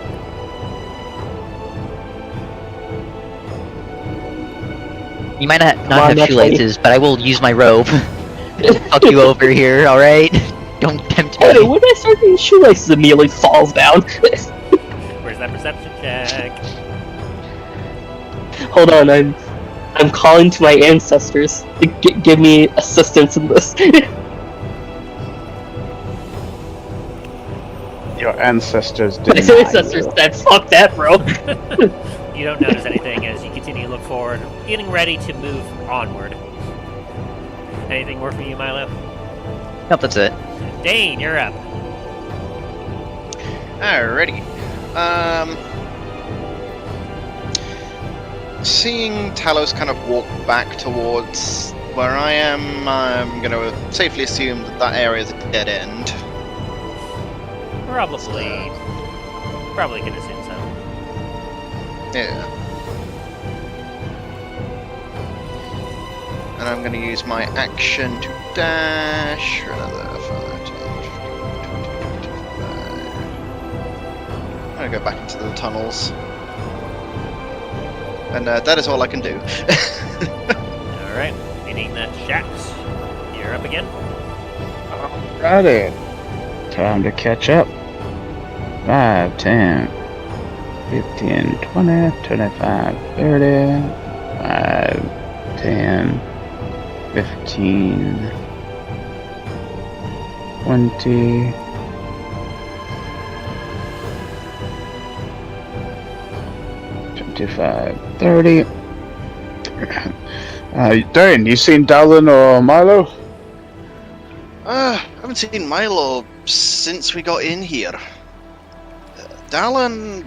You might not have shoelaces, but I will use my rope. Fuck you over here, alright? Don't tempt me. Hey, when I start getting shoelaces, immediately falls down. Where's that perception check? Hold on, I'm calling to my ancestors to give me assistance in this. your ancestors My did? ancestors said, "Fuck that, bro." You don't notice anything as you continue to look forward, getting ready to move onward. Anything more for you, Milo? Nope, that's it. Dain, you're up. Alrighty. Seeing Talos kind of walk back towards where I am, I'm going to safely assume that that area is a dead end. Probably can assume so. Yeah. And I'm going to use my action to dash for another 5, 10, 15, 20, 25. I'm going to go back into the tunnels. And that is all I can do. Alright, meaning that Shax, you're up again. Alrighty. Time to catch up. 5, 10, 15, 20, 25, 30, 5, 10, 15, 20, 25, 30. Dain, you seen Dallen or Milo? I haven't seen Milo since we got in here. Dallen,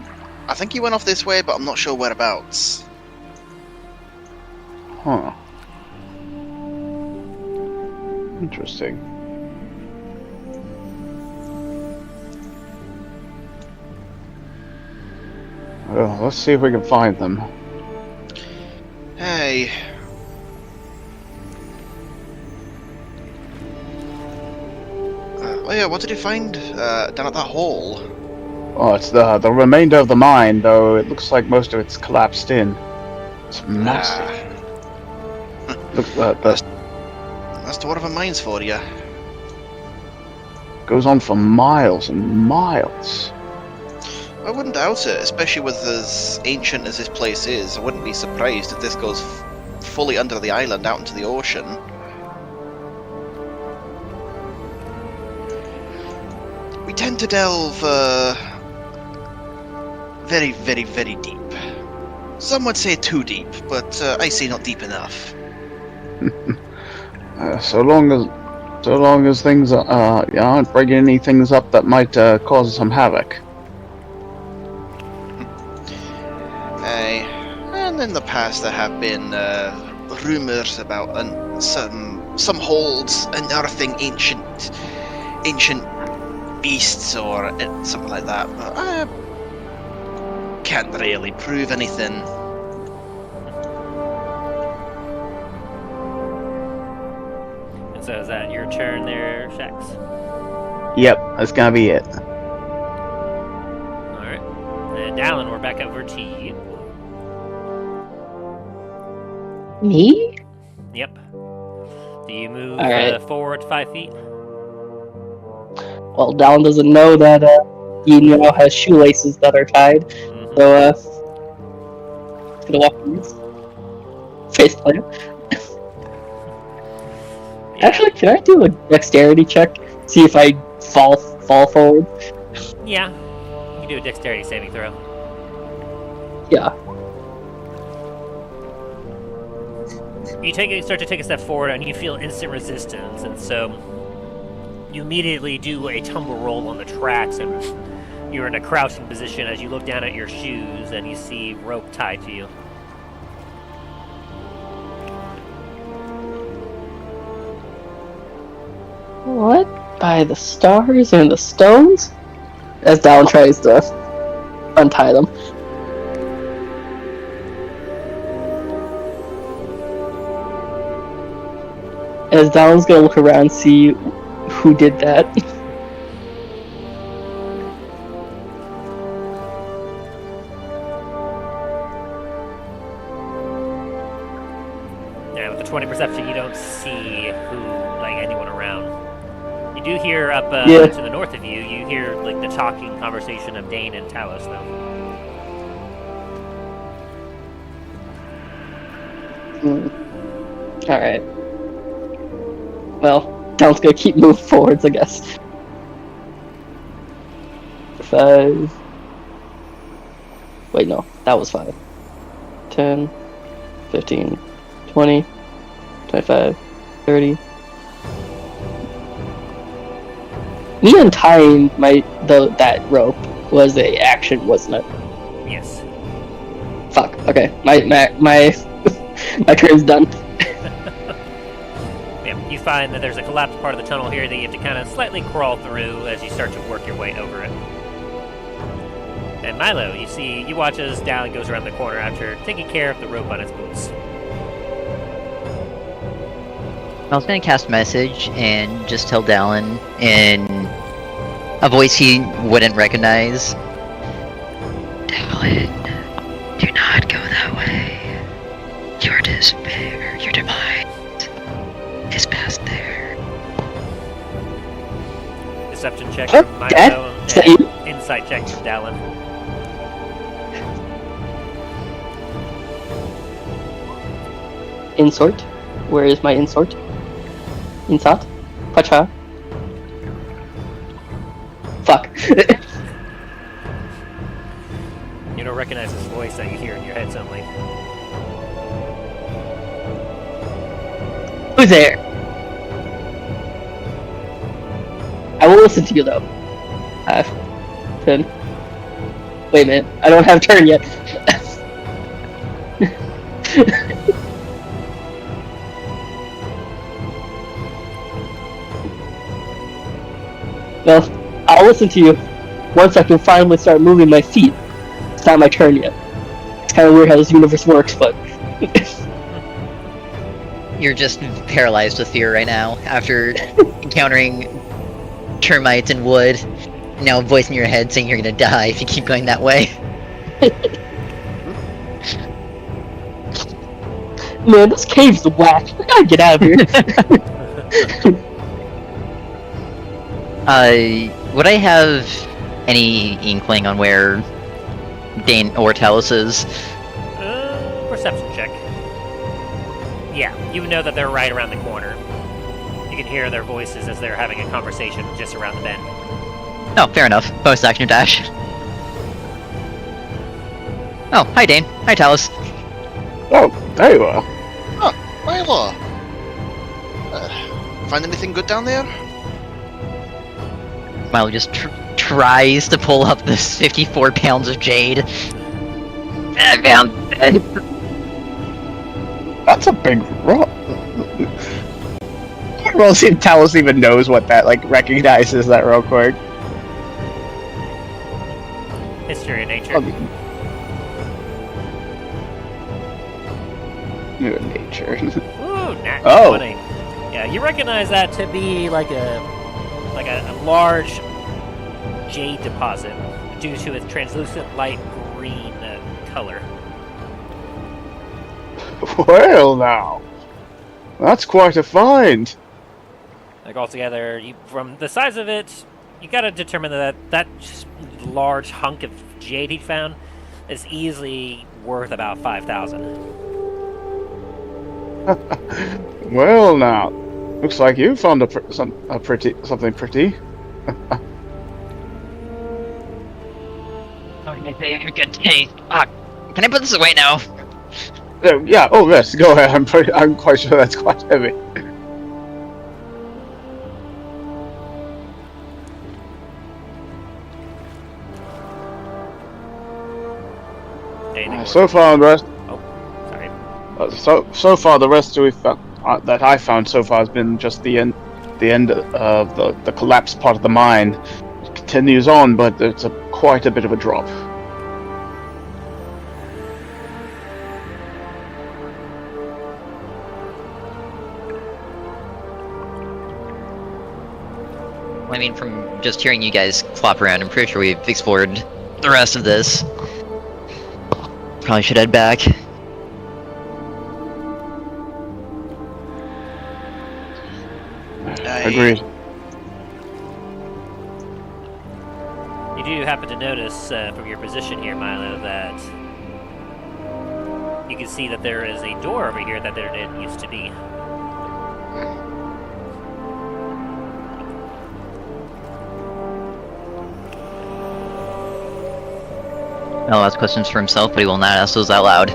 I think he went off this way, but I'm not sure whereabouts. Huh. Interesting. Well, let's see if we can find them. Hey. Oh yeah, what did you find down at that hall? Oh, it's the remainder of the mine, though it looks like most of it's collapsed in. It's massive. Look, That's Dwarven mines for you. goes on for miles and miles. I wouldn't doubt it, especially with as ancient as this place is. I wouldn't be surprised if this goes fully under the island out into the ocean. We tend to delve very, very, very deep. Some would say too deep, but I say not deep enough. So long as things aren't bringing any things up that might cause some havoc. And in the past there have been rumors about some some holds unearthing ancient beasts or something like that, but I can't really prove anything. And so is that your turn there, Shax? Yep, that's gonna be it. Alright. And Dallen, we're back over to you. Me? Yep. Do you move Alright. forward 5 feet? Well, Dallen doesn't know that he now has shoelaces that are tied, Mhm. so he's gonna walk in this face plant. Yeah. Actually, can I do a dexterity check? See if I fall forward? Yeah. You can do a dexterity saving throw. Yeah. You start to take a step forward, and you feel instant resistance, and so you immediately do a tumble roll on the tracks, and you're in a crouching position as you look down at your shoes, and you see rope tied to you. What? By the stars and the stones? As Dallen tries to untie them. As Dallen's gonna look around and see who did that. Yeah, with the 20 perception, you don't see anyone around. You do hear up Yeah. to the north of you. You hear the talking conversation of Dain and Talos, though. Alright. Well, Dallen's gonna keep moving forwards, I guess. 5. Wait, no, that was 5. 10, 15, 20, 25, 30. Me untying that rope was a action, wasn't it? Yes. Fuck. Okay, my my turn's done. Yeah, you find that there's a collapsed part of the tunnel here that you have to kind of slightly crawl through as you start to work your way over it. And Milo, you watch as Dallen goes around the corner after taking care of the rope on its boots. I was gonna cast message and just tell Dallen in a voice he wouldn't recognize. Dallen, do not go that way. Your despair, your demise is past there. Deception check Huh? from Dad? Milo Is that you? and insight check from Dallen. Insort? Where is my insort? Insat? Pacha? Fuck. You don't recognize his voice that you hear in your head suddenly. Who's there? I will listen to you though. 10. Wait a minute, I don't have turn yet. Well, I'll listen to you once I can finally start moving my feet. It's not my turn yet. It's kind of weird how this universe works, but... You're just paralyzed with fear right now after encountering termites and wood. And now a voice in your head saying you're gonna die if you keep going that way. Man, this cave's whack. I gotta get out of here. Would I have any inkling on where Dain or Talos is? Perception check. Yeah, you know that they're right around the corner. You can hear their voices as they're having a conversation just around the bend. Oh, fair enough. Bonus action dash. Oh, hi Dain. Hi Talos. Oh, there you are. Milo! Find anything good down there? Milo just tries to pull up this 54 pounds of jade. I found it. That's a big rock. We'll see if Talos even knows what that, like, recognizes that real quick. History of nature. New nature. Ooh, nat Oh. 20. Yeah, you recognize that to be like a large jade deposit due to its translucent light green color. Well, now. That's quite a find. Like altogether, from the size of it, you gotta determine that just large hunk of jade he found is easily worth about 5,000. Well, now. Looks like you found something pretty. Good day. Can I put this away now? Yeah. Oh, yes. Go ahead. I'm quite sure that's quite heavy. So far, the rest. Oh, sorry. So far, the rest we've found, that I found so far has been just the end of the collapsed part of the mine. It continues on, but it's quite a bit of a drop. I mean, from just hearing you guys clop around, I'm pretty sure we've explored the rest of this. Probably should head back. Agreed. You do happen to notice from your position here, Milo, that you can see that there is a door over here that there didn't used to be. Milo has questions for himself, but he will not ask those out loud.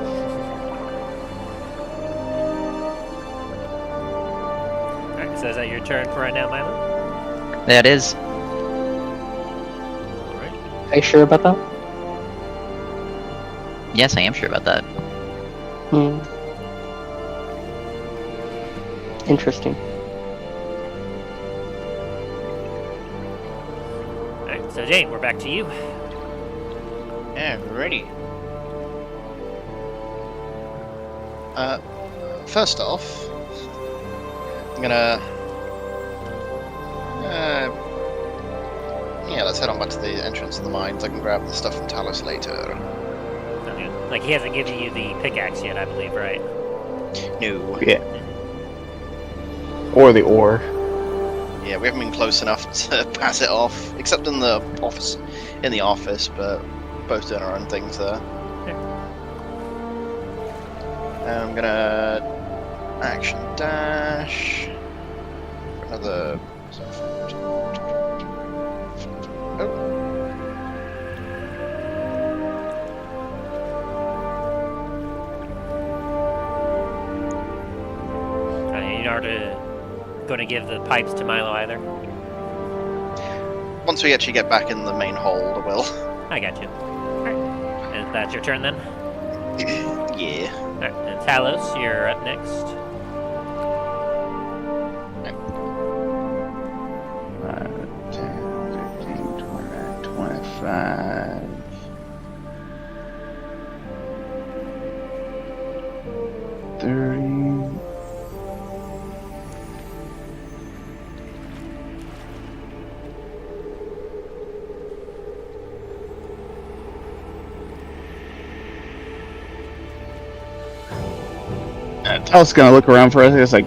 Alright, so is that your turn for right now, Milo? That is. Alright. Are you sure about that? Yes, I am sure about that. Interesting. Alright, so Dain, we're back to you. Alrighty. First off, I'm gonna. Yeah, let's head on back to the entrance of the mines. I can grab the stuff from Talos later. Okay. Like, he hasn't given you the pickaxe yet, I believe, right? No. Yeah. Or the ore. Yeah, we haven't been close enough to pass it off, except in the office. But both doing our own things there. I'm gonna action dash. Another. Oh. You're not going to give the pipes to Milo either? Once we actually get back in the main hold, I will. I got you. Alright. And that's your turn then? Yeah. Alright, and Talos, you're up next. 10, 15, 20, 25. 30. I was gonna look around for a second. It's like,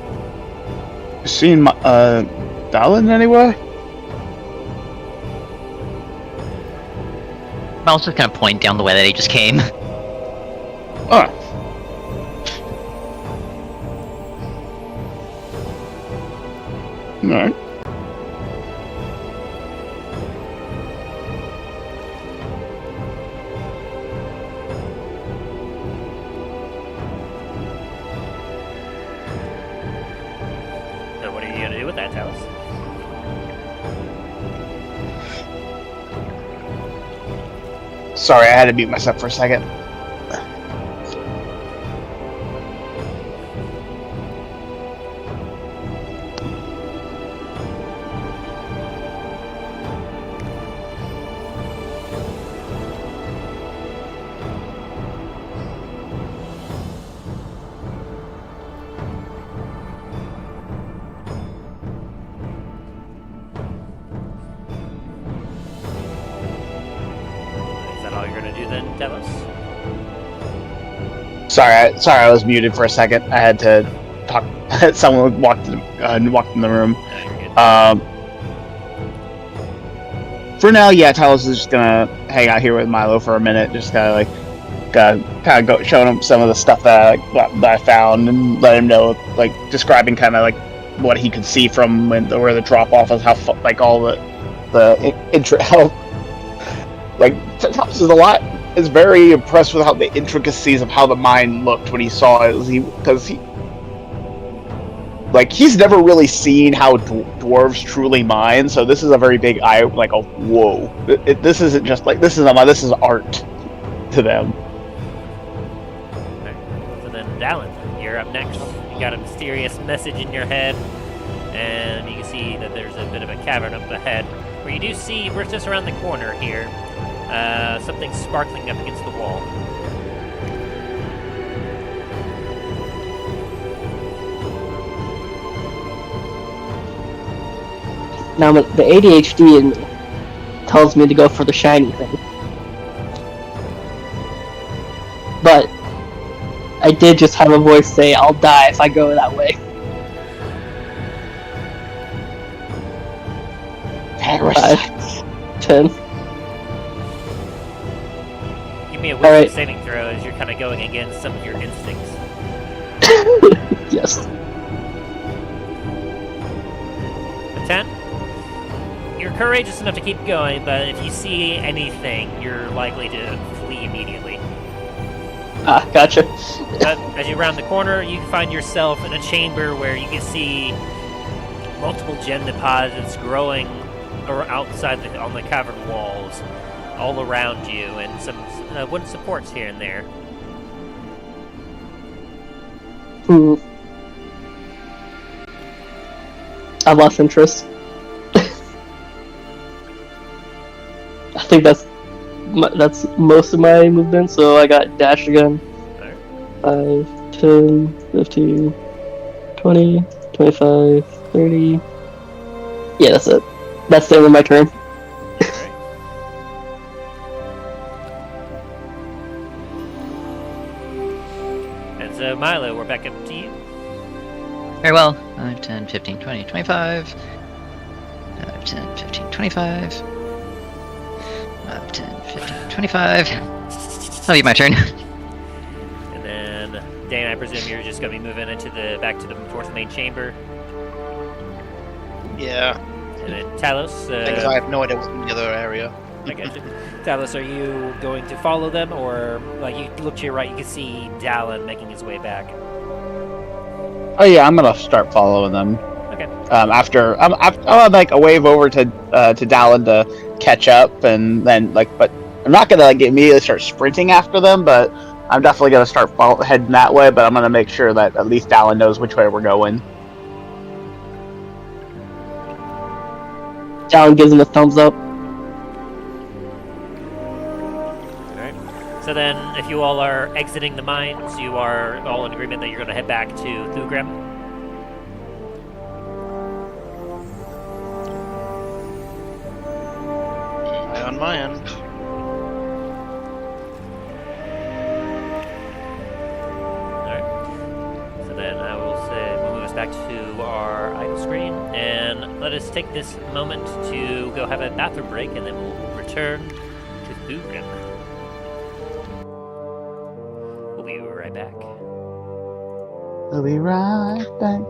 seen Dallen anywhere? Milo's just gonna point down the way that he just came. Oh. Alright. So what are you going to do with that, Talos? Sorry, I had to mute myself for a second. do then, Delos? Sorry, I was muted for a second. I had to talk. Someone walked in the room. No, you're good. For now, yeah, Talos is just gonna hang out here with Milo for a minute, just kind of go showing him some of the stuff that I found, and let him know, like describing kind of like what he could see from where the drop off is, how like all how like Talos is very impressed with how the intricacies of how the mine looked when he saw it, because he's never really seen how dwarves truly mine, so this is a very big eye, like a whoa. This isn't just like this is art to them. Okay. So then, Dallen, you're up next. You got a mysterious message in your head, and you can see that there's a bit of a cavern up ahead, where you do see, we're just around the corner here, something sparkling up against the wall. Now, the ADHD in me tells me to go for the shiny thing. But I did just have a voice say, I'll die if I go that way. Parasites. 10. Give me a wisdom Alright. saving throw as you're kind of going against some of your instincts. Yes. A 10? You're courageous enough to keep going, but if you see anything, you're likely to flee immediately. Ah, gotcha. But as you round the corner, you find yourself in a chamber where you can see multiple gem deposits growing outside on the cavern walls, all around you, and some wooden supports here and there. I lost interest. I think that's most of my movement, so I got dash again. 5, 10, 15, 20, 25, 30. Yeah, that's it. That's the end of my turn. Alright. And so, Milo, we're back up to you. Very well. 5, 10, 15, 20, 25. 5, 10, 15, 25. 5, 10, 15, 25. That'll be my turn. And then, Dain, I presume you're just going to be moving back towards the main chamber. Yeah, And then, Talos. because I have no idea what's in the other area. I got you. Talos, are you going to follow them, or like you look to your right, you can see Dallen making his way back? Oh yeah, I'm gonna start following them. Okay. After I'll like a wave over to Dallen to catch up, and then but I'm not gonna immediately start sprinting after them, but I'm definitely gonna start heading that way. But I'm gonna make sure that at least Dallen knows which way we're going. Dallen gives him a thumbs up. Alright. So then, if you all are exiting the mines, you are all in agreement that you're going to head back to Thugrahm? On my end. Alright. So then I will say, we'll move us back to our idle screen, and let us take this moment to go have a bathroom break, and then we'll return to Thugrahm. We'll be right back. We'll be right back.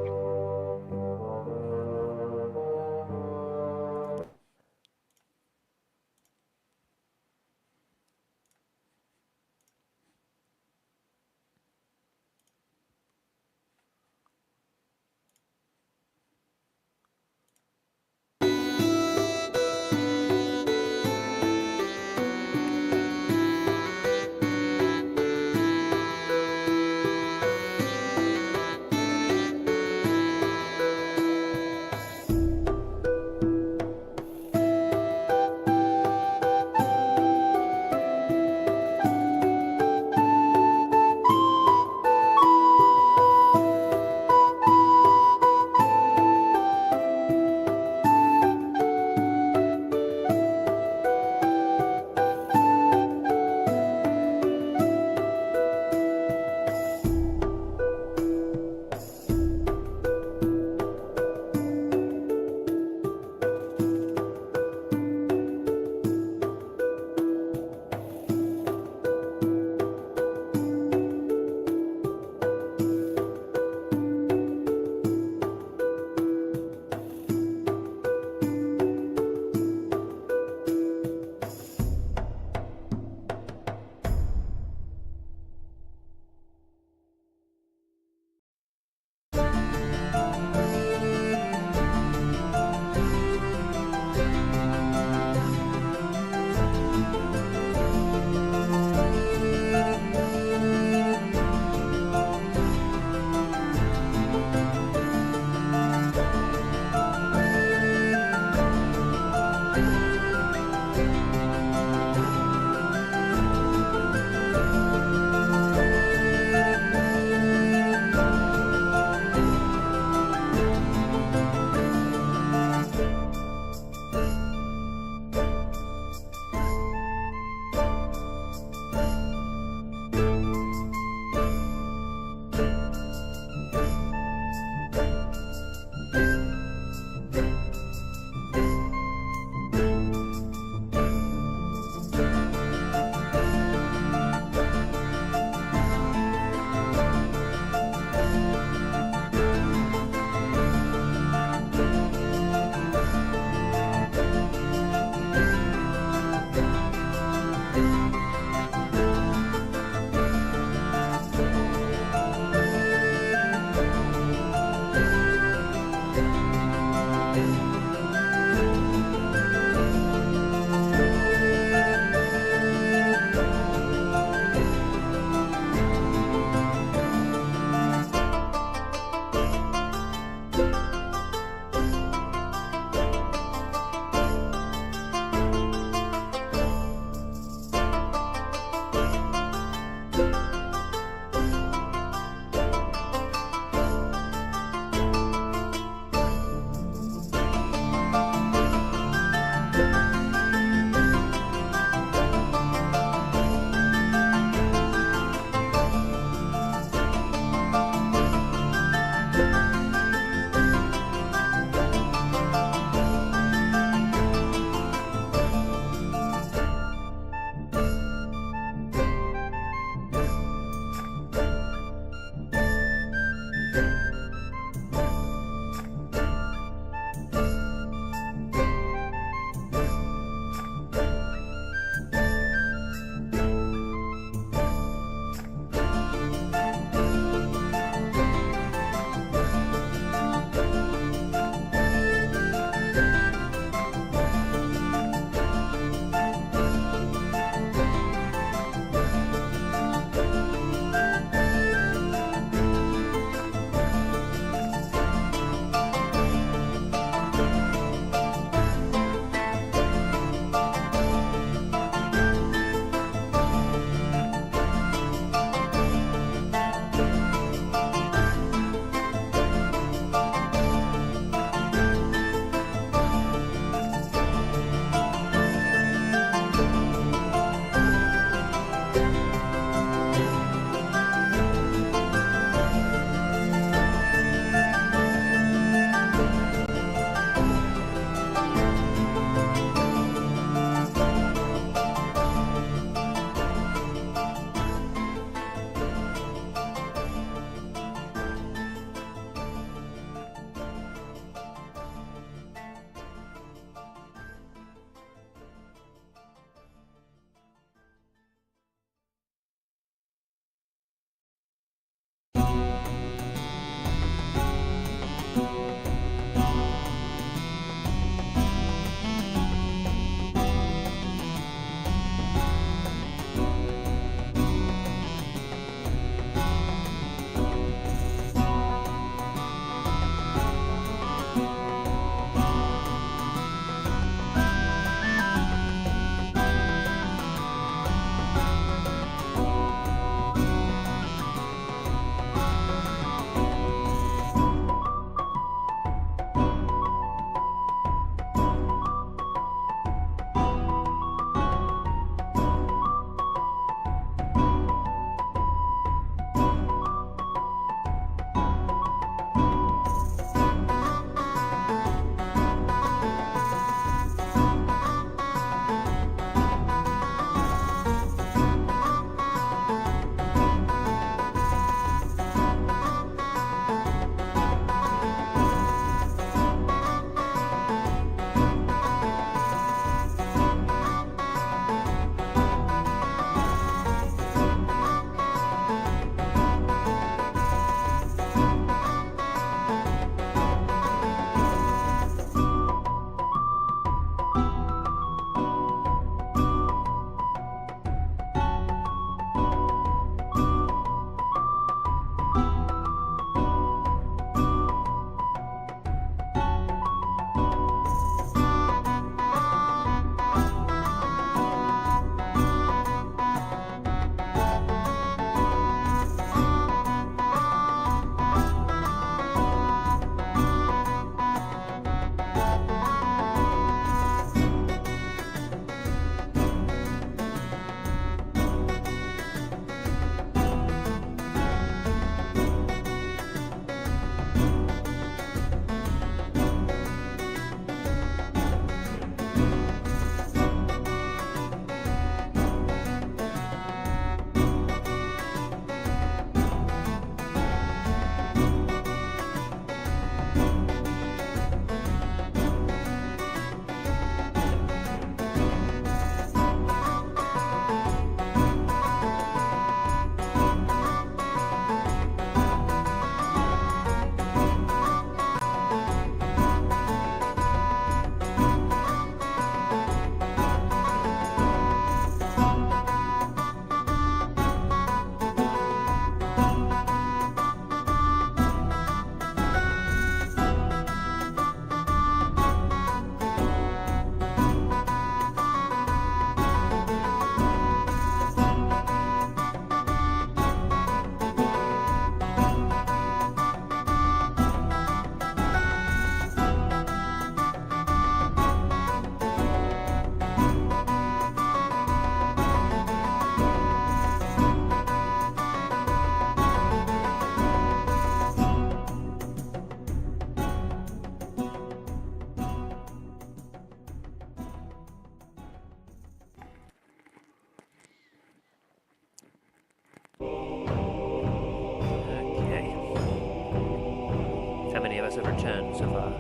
guys have returned so far?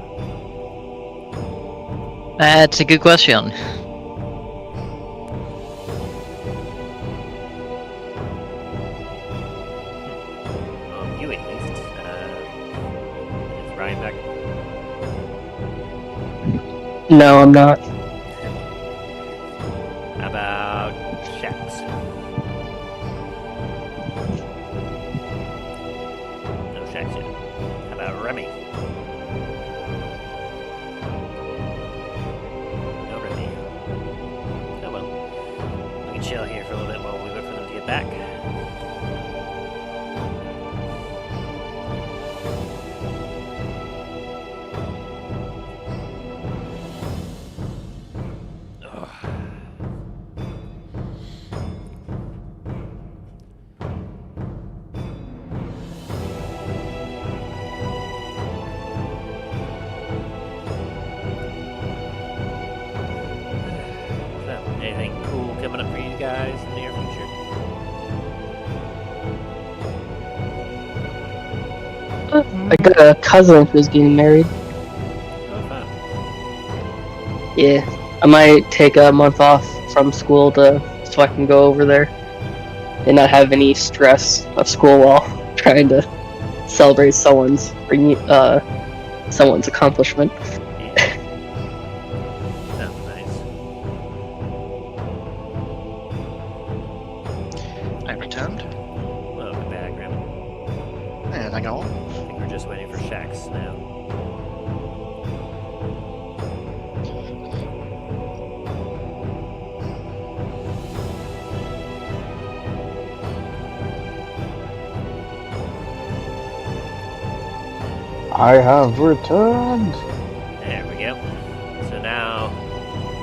That's a good question. Well, you at least. Is Ryan back? No, I'm not. How about Shax? No Shax yet. How about Remy? No Remy. Oh well. We can chill here for a little bit while we wait for them to get back. So, anything cool coming up for you guys in the near future? I got a cousin who's getting married. Oh, fun. Yeah, I might take a month off from school so I can go over there and not have any stress of school while trying to celebrate someone's accomplishment. Yeah. Sounds nice. I returned. Welcome back, Grim. And hang on. I think we're just waiting for Shax now. I have returned. There we go. So now,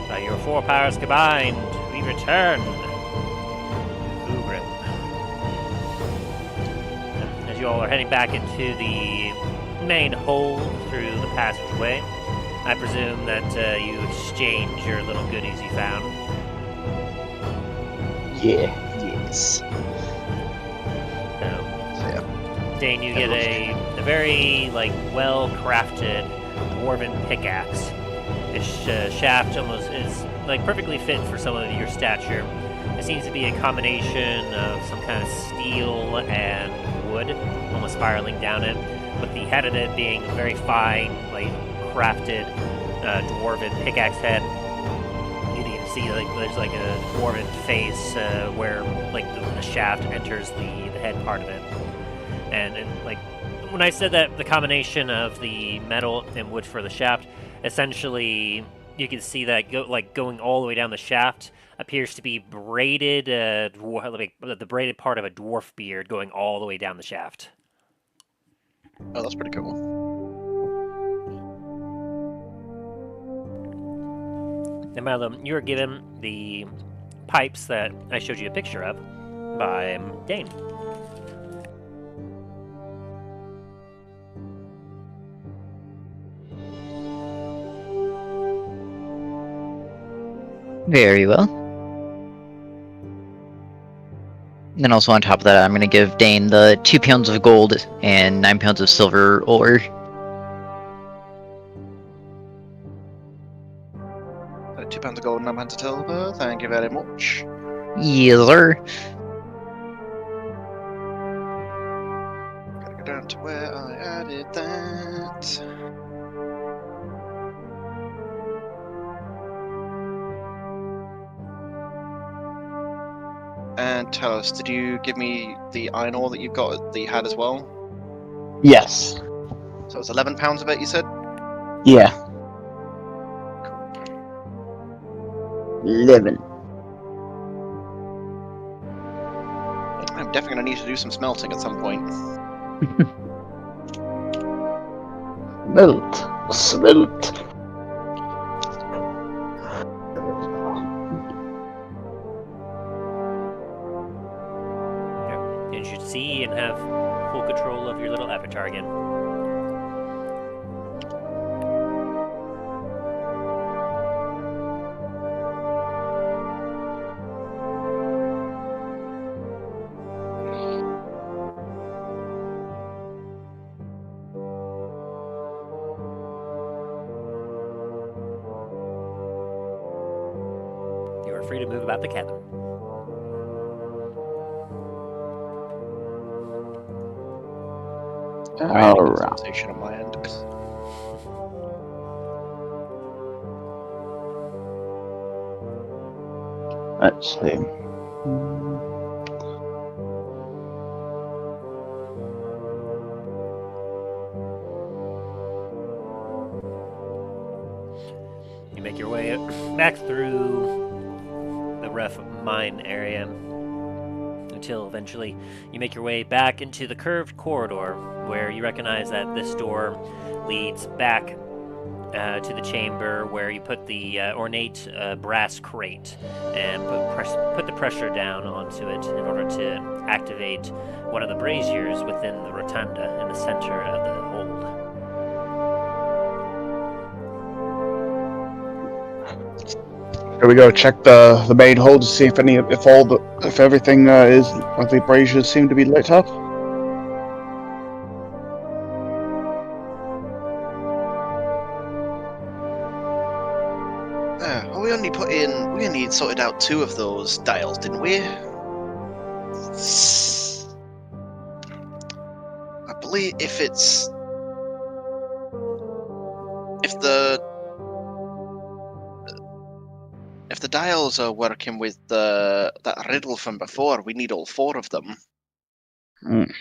by your 4 powers combined, we return to Thugrahm. As you all are heading back into the main hold through the passageway, I presume that you exchange your little goodies you found. Yeah. Yes. So, Yeah. Dain, you get a very well-crafted dwarven pickaxe. Its shaft almost is perfectly fit for someone of your stature. It seems to be a combination of some kind of steel and wood, almost spiraling down it, with the head of it being very fine, crafted dwarven pickaxe head. You can even see there's a dwarven face where the shaft enters the head part of it. And when I said that the combination of the metal and wood for the shaft, essentially you can see that going all the way down the shaft appears to be braided, the braided part of a dwarf beard going all the way down the shaft. Oh, that's pretty cool. Now, Milo, you were given the pipes that I showed you a picture of by Dain. Very well. And then also on top of that, I'm going to give Dain the 2 pounds of gold and 9 pounds of silver ore. 2 pounds of gold and 9 pounds of silver. Thank you very much. Yes, sir. Gotta go down to where I added that. And tell us, did you give me the iron ore that you had as well? Yes. So it's 11 pounds of it, you said? Yeah. 11. I'm definitely going to need to do some smelting at some point. Smelt. You should see and have full control of your little avatar again. free to move about the cabin. Alright. Sensation on my end. Let's see. You make your way back through the rough mine area until eventually you make your way back into the curved corridor where you recognize that this door leads back to the chamber where you put the ornate brass crate and put the pressure down onto it in order to activate one of the braziers within the rotunda in the center of the hold. Here we go. Check the main hold to see if everything is like the braziers seem to be lit up. We only sorted out 2 of those dials, didn't we? I believe if the dials are working with that riddle from before, we need all 4 of them. Mm.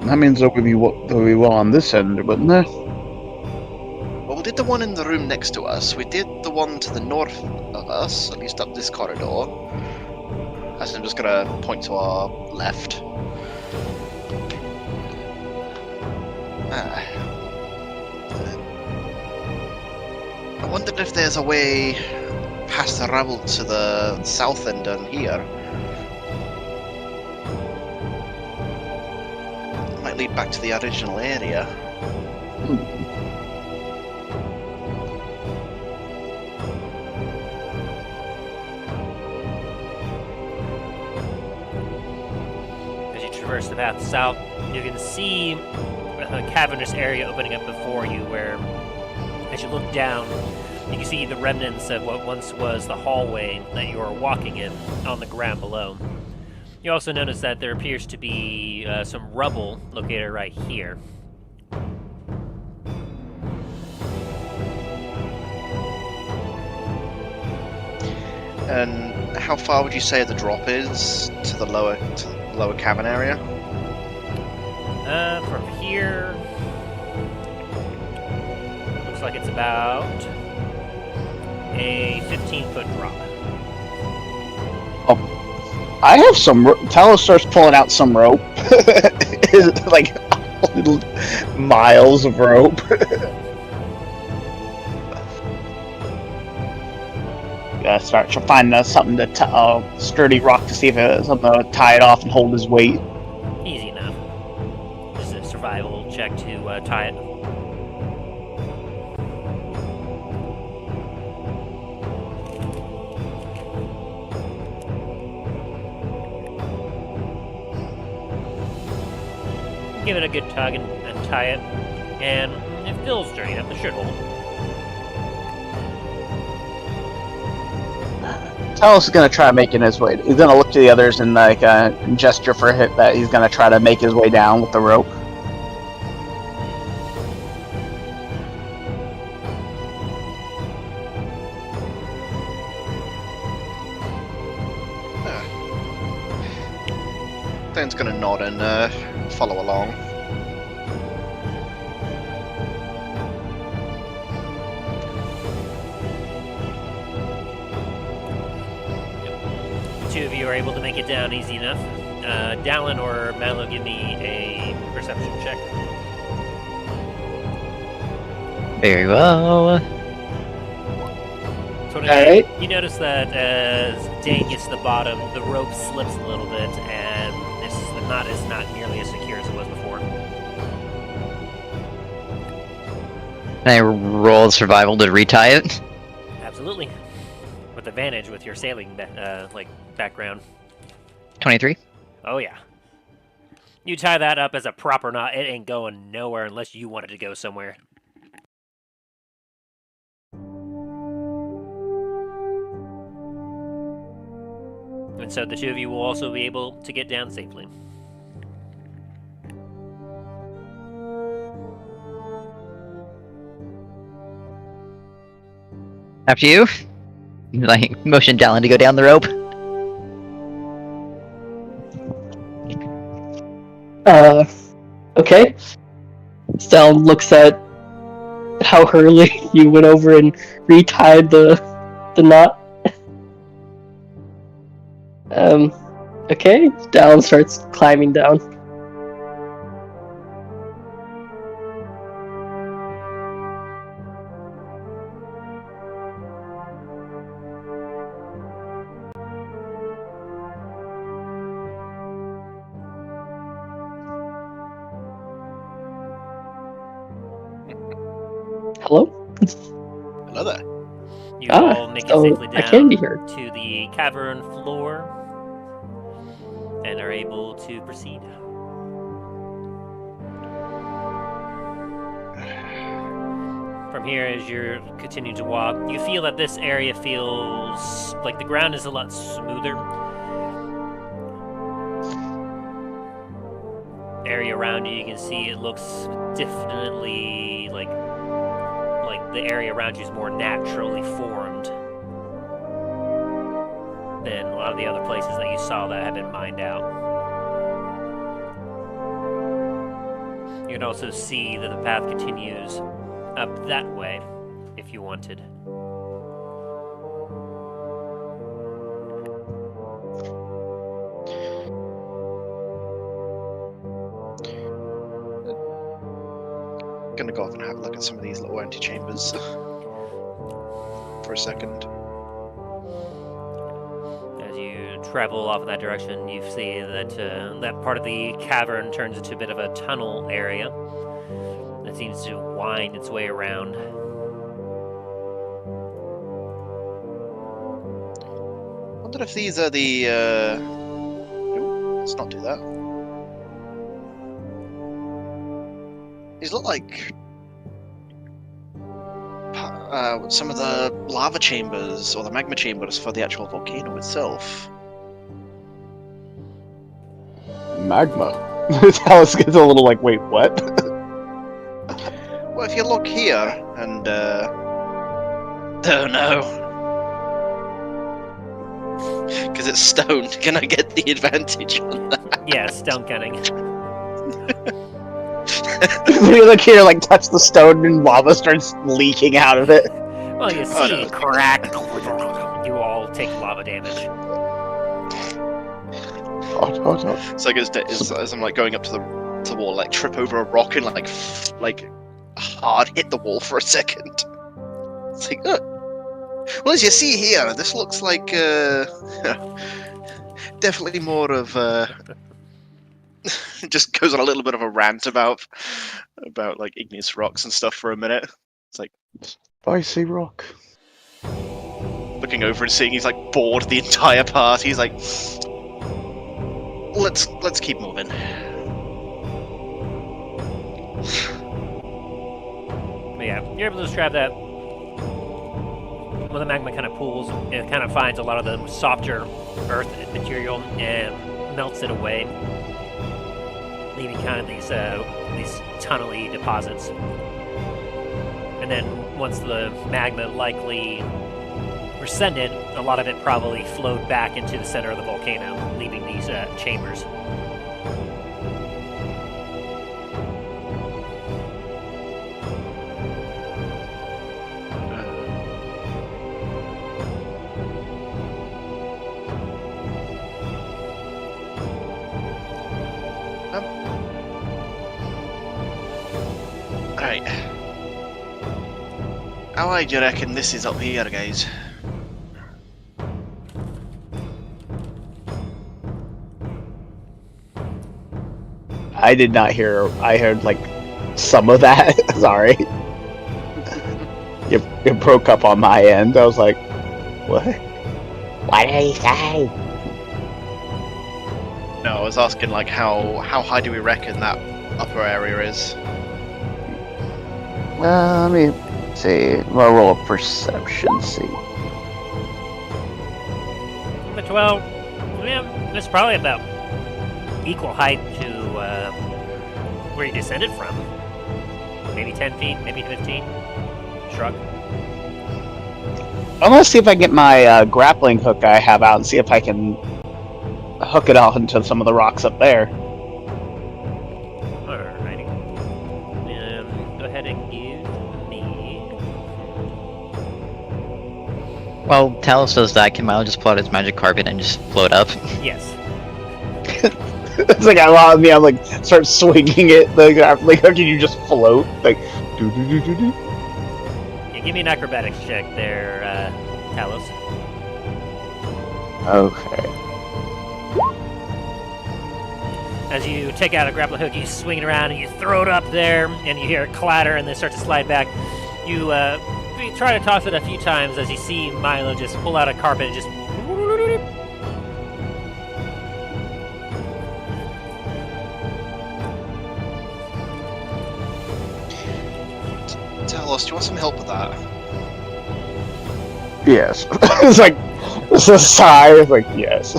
That means there will be one on this end, wouldn't there? Well, we did the one in the room next to us. We did the one to the north of us, at least up this corridor. As I'm just gonna point to our left. I wondered if there's a way past the rubble to the south end down here. Might lead back to the original area. As you traverse the path south, you can see a cavernous area opening up before you where, as you look down, you can see the remnants of what once was the hallway that you are walking in on the ground below. You also notice that there appears to be some rubble located right here. And how far would you say the drop is to the lower cabin area? From here, looks like it's about a 15-foot drop. I have some. Talos starts pulling out some rope. Like miles of rope. Gotta start to find something to sturdy rock to see if it's something to tie it off and hold his weight. Easy enough. Just a survival check to tie it. Give it a good tug and tie it, and it feels sturdy enough. It should hold. Talos is gonna try making his way. He's gonna look to the others and gesture for him that he's gonna try to make his way down with the rope. Dain's gonna nod and follow along. The two of you are able to make it down easy enough. Dallen or Milo, give me a perception check. Very well. So Alright. you notice that as Dain gets to the bottom, the rope slips a little bit, and the knot is not nearly as secure as it was before. Can I roll survival to retie it? Absolutely. With advantage with your sailing background. 23. Oh yeah. You tie that up as a proper knot, it ain't going nowhere unless you want it to go somewhere. And so the two of you will also be able to get down safely. After you. Like, motion Dallen to go down the rope. Okay. Stal looks at how Hurley you went over and retied the knot. Okay. Dallen starts climbing down. Hello? Hello there. You all make it so safely I can be down here. to the cavern floor and are able to proceed. From here, as you're continuing to walk, you feel that this area feels like the ground is a lot smoother. Area around you, you can see it looks definitely like the area around you is more naturally formed than a lot of the other places that you saw that have been mined out. You can also see that the path continues up that way if you wanted. Gonna go off and have a look at some of these little antechambers for a second. As you travel off in that direction, you see that that part of the cavern turns into a bit of a tunnel area that seems to wind its way around. Wonder if these are the. Ooh, let's not do that. These look like some of the lava chambers or the magma chambers for the actual volcano itself. Magma. Alice gets a little like, wait, what? Well, if you look here and oh no, because it's stone, can I get the advantage on that? Yeah, stone cutting. You look here, like touch the stone and lava starts leaking out of it. Well, you see Oh, no. crack. You all take lava damage. Oh. It's like as I'm like going up to the wall, like trip over a rock and like hard hit the wall for a second. It's like, well, as you see here, this looks like definitely more of just goes on a little bit of a rant about like igneous rocks and stuff for a minute. It's like Spicy rock. looking over and seeing he's like bored the entire part. He's like, let's keep moving. But yeah, you're able to describe that. When the magma kind of pools, it kind of finds a lot of the softer earth material and melts it away, leaving kind of these tunnely deposits. And then once the magma likely rescinded, a lot of it probably flowed back into the center of the volcano, leaving these chambers. Right. How high do you reckon this is up here, guys? I did not hear. I heard like some of that. Sorry. It broke up on my end. I was like, what? What did he say? No, was asking like how high do we reckon that upper area is? Let me see. I'll roll a perception. See. But well, yeah, it's probably about equal height to where you descended from. Maybe 10 feet, maybe 15. Shrug. I'm gonna see if I get my grappling hook I have out and see if I can hook it out into some of the rocks up there. Alrighty. Go ahead and give me. Well, Talos does that. Can Milo just pull out his magic carpet and just float up? Yes. It's like a lot of me. I'm like start swinging it. The grappling hook, and you just float like. Do do do do do. Yeah, give me an acrobatics check there, Talos. Okay. As you take out a grappling hook, you swing it around and you throw it up there, and you hear it clatter and then start to slide back. You try to toss it a few times as you see Milo just pull out a carpet and just. Talos, do you want some help with that? Yes. It's like it's a sigh. It's like yes.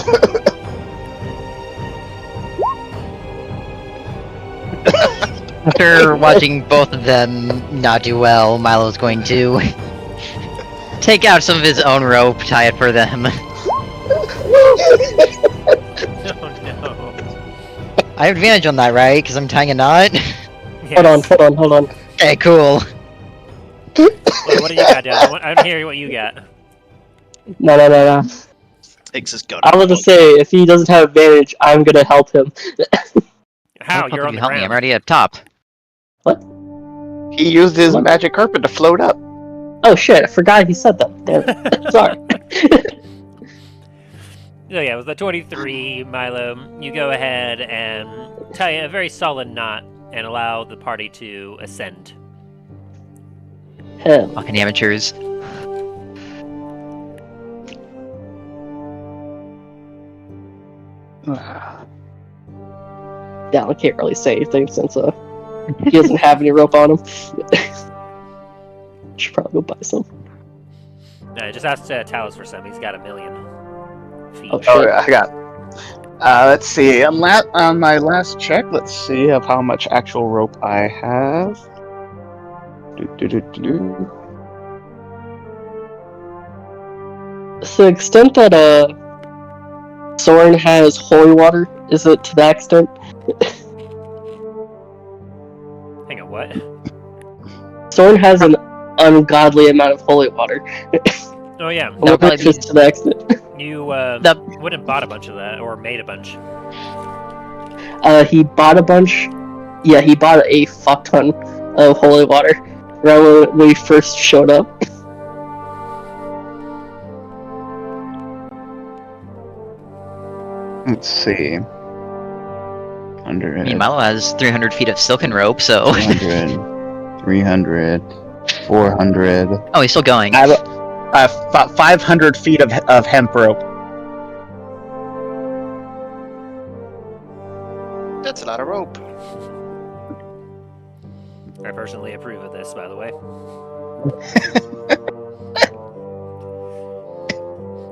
After watching both of them not do well, Milo's going to take out some of his own rope, tie it for them. Oh no. I have advantage on that, right? Because I'm tying a knot? Yes. Hold on. Okay, cool. What do you got, Dallen? I don't hear what you got. No. Ix has got I was gonna say, if he doesn't have advantage, I'm gonna help him. How? How You're can on you the help me? I'm ground. already up top. He used his What? magic carpet to float up. Oh shit, I forgot he said that. Damn it. Sorry. So yeah, it was the 23, Milo. You go ahead and tie a very solid knot and allow the party to ascend. Hell. Fucking amateurs. Dallen can't really say anything since he doesn't have any rope on him. Should probably go buy some. Just ask Talos for some. He's got 1 million feet. Oh, Oh yeah, I got. Let's see. On my last check, let's see of how much actual rope I have. Do. To the extent that Soren has holy water, is it to that extent? Hang on, what? Soren has an ungodly amount of holy water. Oh yeah, I wonder probably if it's to that extent. you wouldn't have bought a bunch of that, or made a bunch. He bought a bunch. Yeah, he bought a fuck ton of holy water right when he first showed up. Let's see. I 100, mean, Milo has 300 feet of silken rope, so... 200, 300, 400. Oh, he's still going. I have about 500 feet of hemp rope. That's a lot of rope. I personally approve of this, by the way.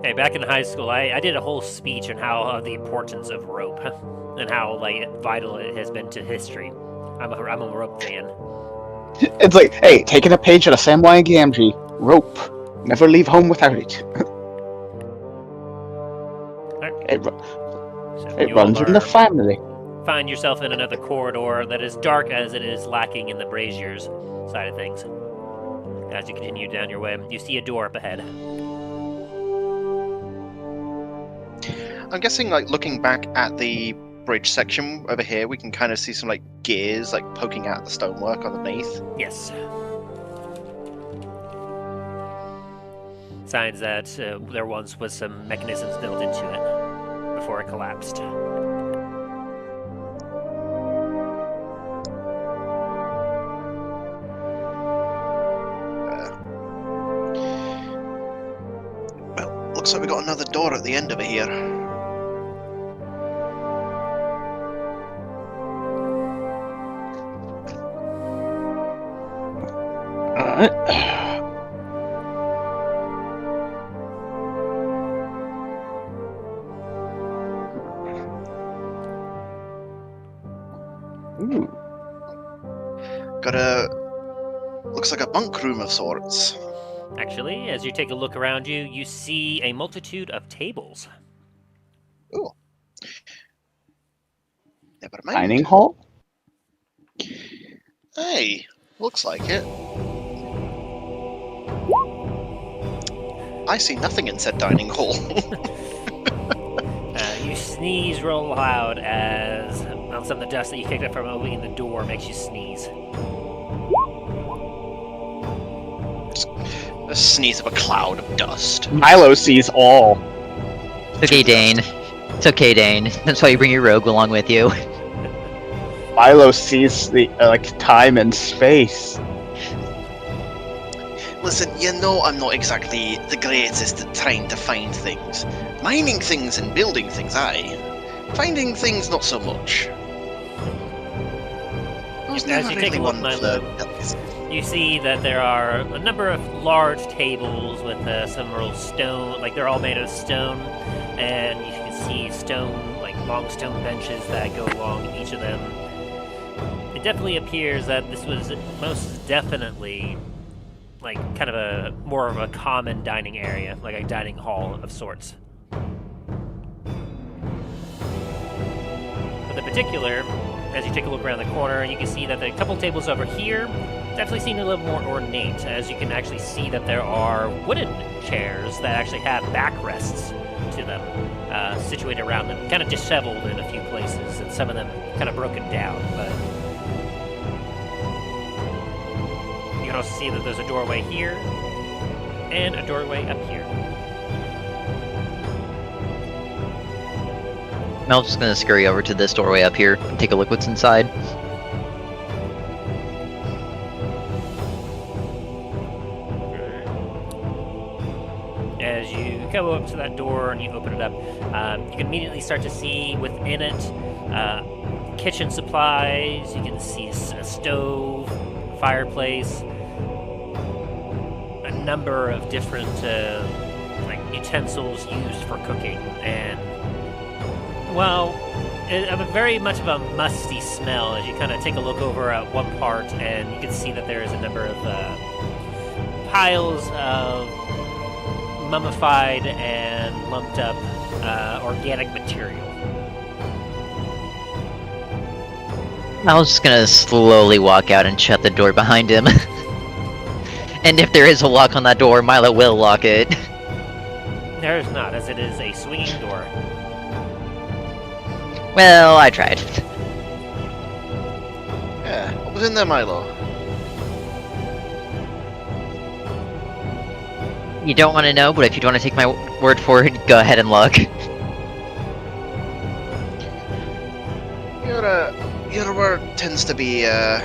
Hey, back in high school, I did a whole speech on how the importance of rope and how vital it has been to history. I'm a rope fan. It's like, hey, taking a page out of Samwise Gamgee. Rope. Never leave home without it. It So you runs all in the are- family. Find yourself in another corridor that is dark as it is lacking in the braziers side of things. As you continue down your way, you see a door up ahead. I'm guessing, like, looking back at the bridge section over here, we can kind of see some, like, gears, like, poking out the stonework underneath. Yes. Signs that there once was some mechanisms built into it before it collapsed. Well, looks like we got another door at the end over here. Alright. Ooh. Got a... looks like a bunk room of sorts. Actually, as you take a look around you, you see a multitude of tables. Ooh. Never mind. Dining hall? Hey, looks like it. I see nothing in said dining hall. You sneeze real loud as some of the dust that you kicked up from opening the door makes you sneeze. A sneeze of a cloud of dust. Milo sees all. It's okay, Dain. It's okay, Dain. That's why you bring your rogue along with you. Milo sees the like time and space. Listen, you know I'm not exactly the greatest at trying to find things. Mining things and building things, aye. Finding things, not so much. As you take a look, Milo, you see that there are a number of large tables with some real stone, like they're all made of stone, and you can see stone, like long stone benches that go along each of them. It definitely appears that this was most definitely like kind of a more of a common dining area, like a dining hall of sorts. But in particular, as you take a look around the corner, you can see that the couple tables over here definitely seem a little more ornate, as you can actually see that there are wooden chairs that actually have backrests to them, situated around them, kind of disheveled in a few places, and some of them kind of broken down, but you can also see that there's a doorway here, and a doorway up here. Mel's just gonna scurry over to this doorway up here and take a look what's inside. As you come up to that door and you open it up, you can immediately start to see within it kitchen supplies. You can see a stove, fireplace, a number of different like utensils used for cooking, and well, very much of a musty smell as you kind of take a look over at one part, and you can see that there is a number of piles of mummified and lumped up organic material. I was just gonna slowly walk out and shut the door behind him. And if there is a lock on that door, Milo will lock it. There is not, as it is a swinging door. Well, I tried. Yeah, what was in there, Milo? You don't want to know, but if you don't want to take my word for it, go ahead and look. Your word tends to be a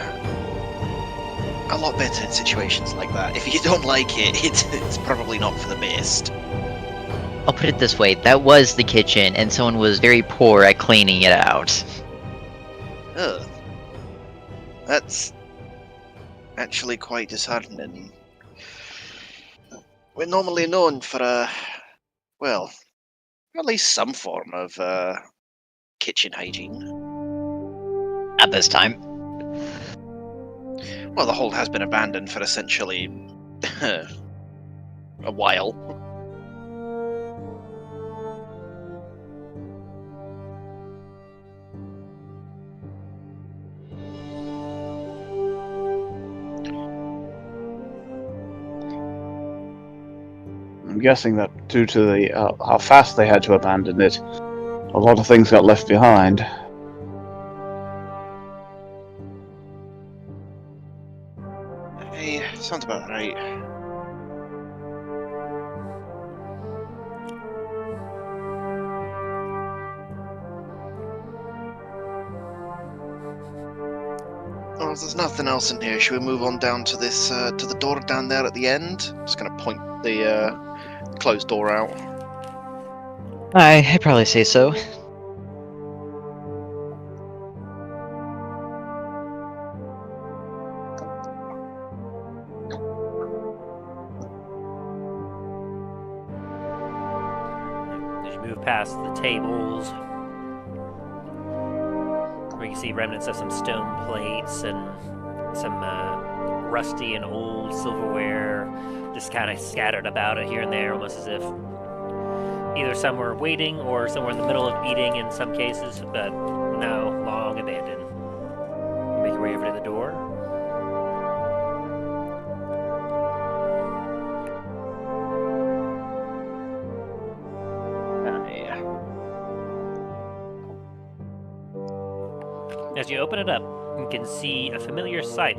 lot better in situations like that. If you don't like it, it's probably not for the best. I'll put it this way, that was the kitchen, and someone was very poor at cleaning it out. Ugh. That's actually quite disheartening. We're normally known for well, at least some form of kitchen hygiene. At this time. Well, the hold has been abandoned for essentially a while. I'm guessing that due to the how fast they had to abandon it, a lot of things got left behind. Hey, sounds about right. Well, if there's nothing else in here, should we move on down to this, to the door down there at the end? Just gonna point the closed door out. I'd probably say so. you move past the tables, where you see remnants of some stone plates and some rusty and old silverware just kind of scattered about it here and there, almost as if either some were waiting or somewhere in the middle of eating in some cases, but no, long abandoned. You make your way over to the door. As you open it up, you can see a familiar sight.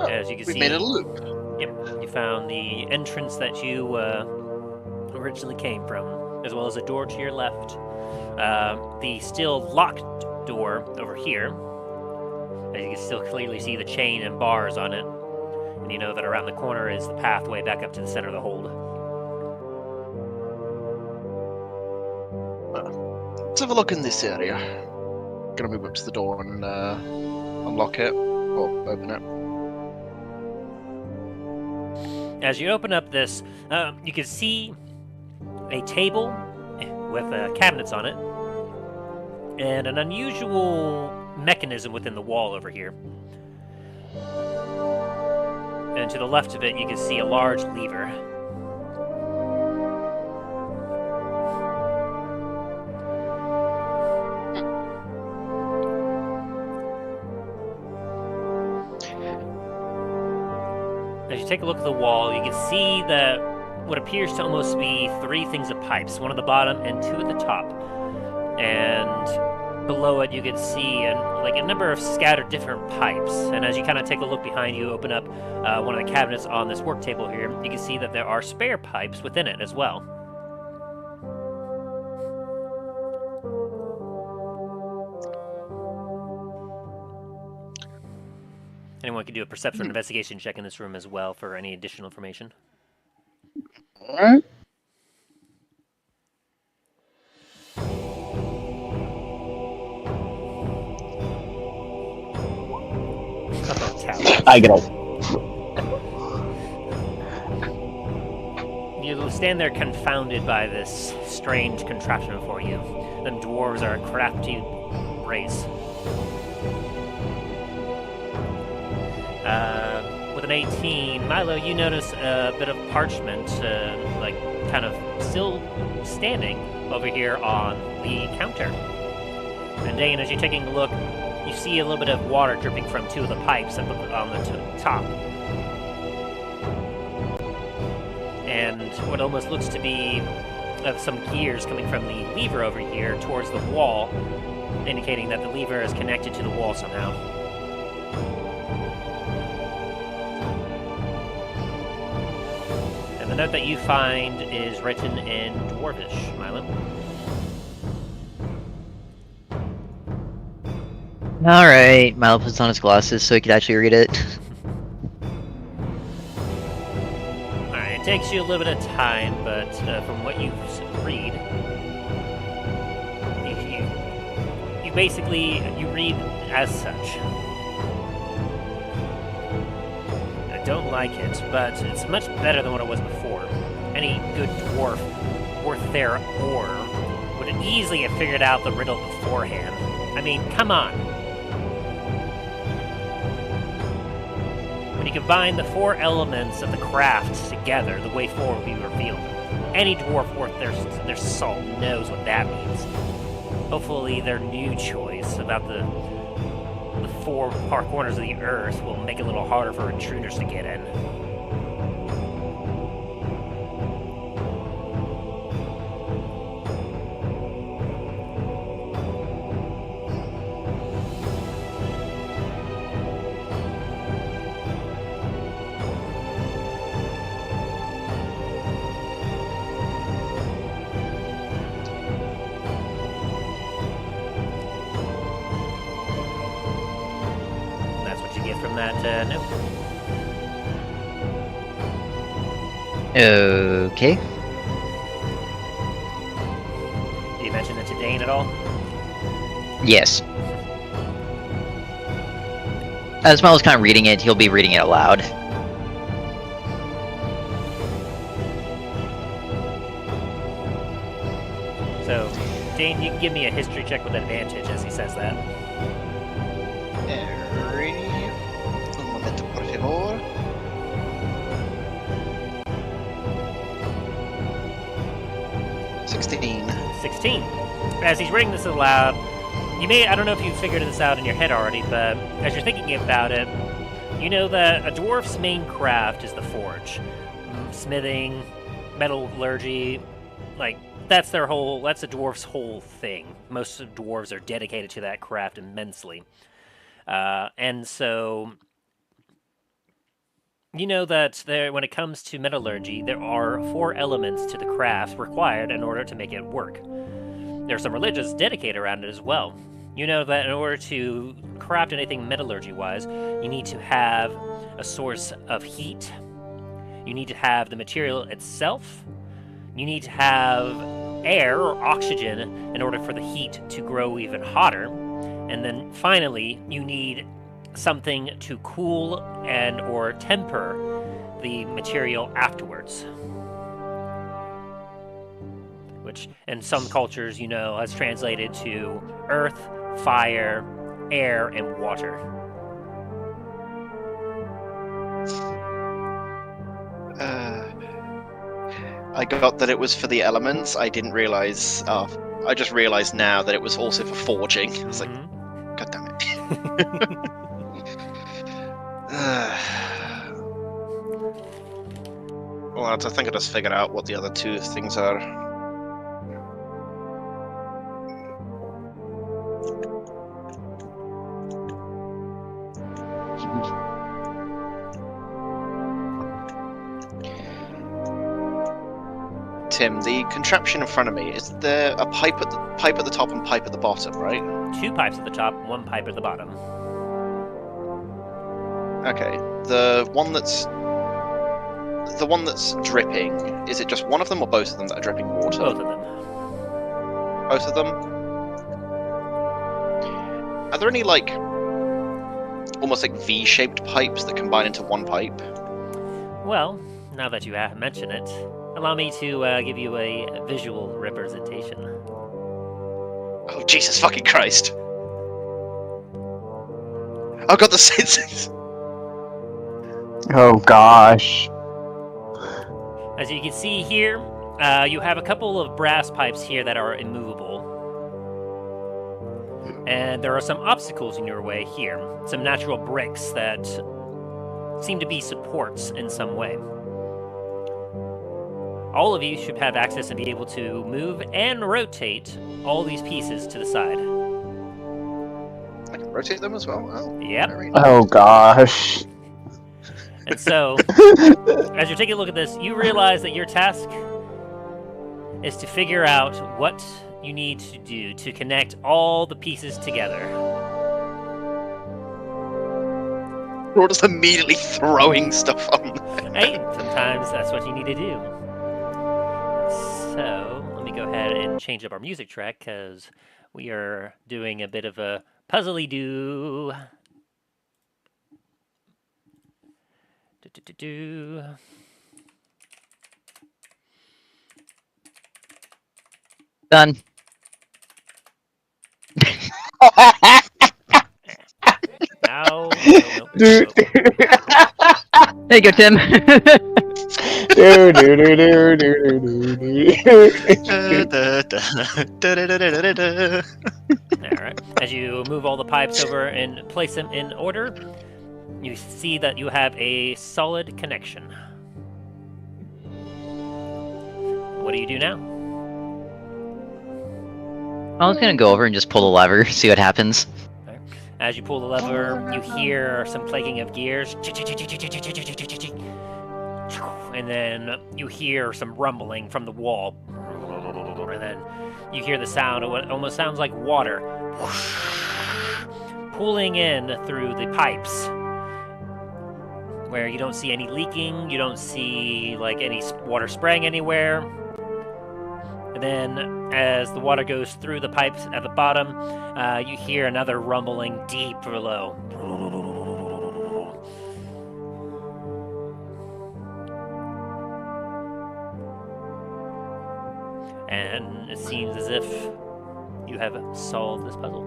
As you can We see, made a loop. Yep, you found the entrance that you originally came from, as well as a door to your left. The still locked door over here, as you can still clearly see the chain and bars on it, and you know that around the corner is the pathway back up to the center of the hold. Let's have a look in this area. Gonna move up to the door and unlock it, or open it. As you open up this, you can see a table with cabinets on it, and an unusual mechanism within the wall over here. And to the left of it, you can see a large lever. As you take a look at the wall, you can see that what appears to almost be 3 things of pipes, one at the bottom and 2 at the top. And below it, you can see a number of scattered different pipes. And as you kind of take a look behind you, open up one of the cabinets on this work table here, you can see that there are spare pipes within it as well. Anyone can do a perception investigation check in this room as well for any additional information. Alright. I get it. You stand there confounded by this strange contraption before you. The dwarves are a crafty race. With an 18, Milo, you notice a bit of parchment, kind of still standing over here on the counter. And Dain, as you're taking a look, you see a little bit of water dripping from 2 of the pipes up on the top. And what almost looks to be some gears coming from the lever over here towards the wall, indicating that the lever is connected to the wall somehow. And the note that you find is written in Dwarvish, Milo. Alright, Milo puts on his glasses so he could actually read it. Alright, it takes you a little bit of time, but from what you read, you basically read as such. I don't like it, but it's much better than what it was before. Any good dwarf worth their ore would easily have figured out the riddle beforehand. I mean, come on. When you combine the 4 elements of the craft together, the way forward will be revealed. Any dwarf worth their salt knows what that means. Hopefully their new choice about the 4 corners of the earth will make it a little harder for intruders to get in. Nope. Okay. Did you mention it to Dain at all? Yes. As Milo's kind of reading it, he'll be reading it aloud. Dain, you can give me a history check with advantage as he says that. Un momento, por favor. 16. As he's reading this aloud, I don't know if you figured this out in your head already, but as you're thinking about it, you know that a dwarf's main craft is the forge. Smithing, metallurgy, that's a dwarf's whole thing. Most dwarves are dedicated to that craft immensely. And so, you know that when it comes to metallurgy, there are 4 elements to the craft required in order to make it work. There's some religious dedicated around it as well. You know that in order to craft anything metallurgy-wise, you need to have a source of heat. You need to have the material itself. You need to have air or oxygen in order for the heat to grow even hotter. And then finally, you need something to cool and or temper the material afterwards. Which in some cultures, has translated to earth, fire, air, and water. I got that it was for the elements. I didn't realize. I just realized now that it was also for forging. I was like, God damn it. Well, I think I just figured out what the other 2 things are. Tim, the contraption in front of me, is there a pipe at the top and pipe at the bottom, right? 2 pipes at the top, 1 pipe at the bottom. Okay. The one that's dripping, is it just one of them or both of them that are dripping water? Both of them. Both of them? Are there any, almost like V-shaped pipes that combine into one pipe? Well, now that you mention it, allow me to give you a visual representation. Oh, Jesus fucking Christ. Oh god, the senses! Oh gosh. As you can see here, you have a couple of brass pipes here that are immovable. And there are some obstacles in your way here. Some natural bricks that seem to be supports in some way. All of you should have access and be able to move and rotate all these pieces to the side. I can rotate them as well? Oh, yep. Oh gosh. And so, as you're taking a look at this, you realize that your task is to figure out what you need to do to connect all the pieces together. Or just immediately throwing stuff on there. Hey, sometimes that's what you need to do. So, let me go ahead and change up our music track, because we are doing a bit of a puzzly-doo. Done. No. Dude. There you go, Tim. Alright. As you move all the pipes over and place them in order, you see that you have a solid connection. What do you do now? I was gonna go over and just pull the lever, see what happens. As you pull the lever, you hear some clanking of gears. And then you hear some rumbling from the wall. And then you hear the sound of what almost sounds like water pulling in through the pipes. Where you don't see any leaking, you don't see any water spraying anywhere. And then, as the water goes through the pipes at the bottom, you hear another rumbling deep below. And it seems as if you have solved this puzzle.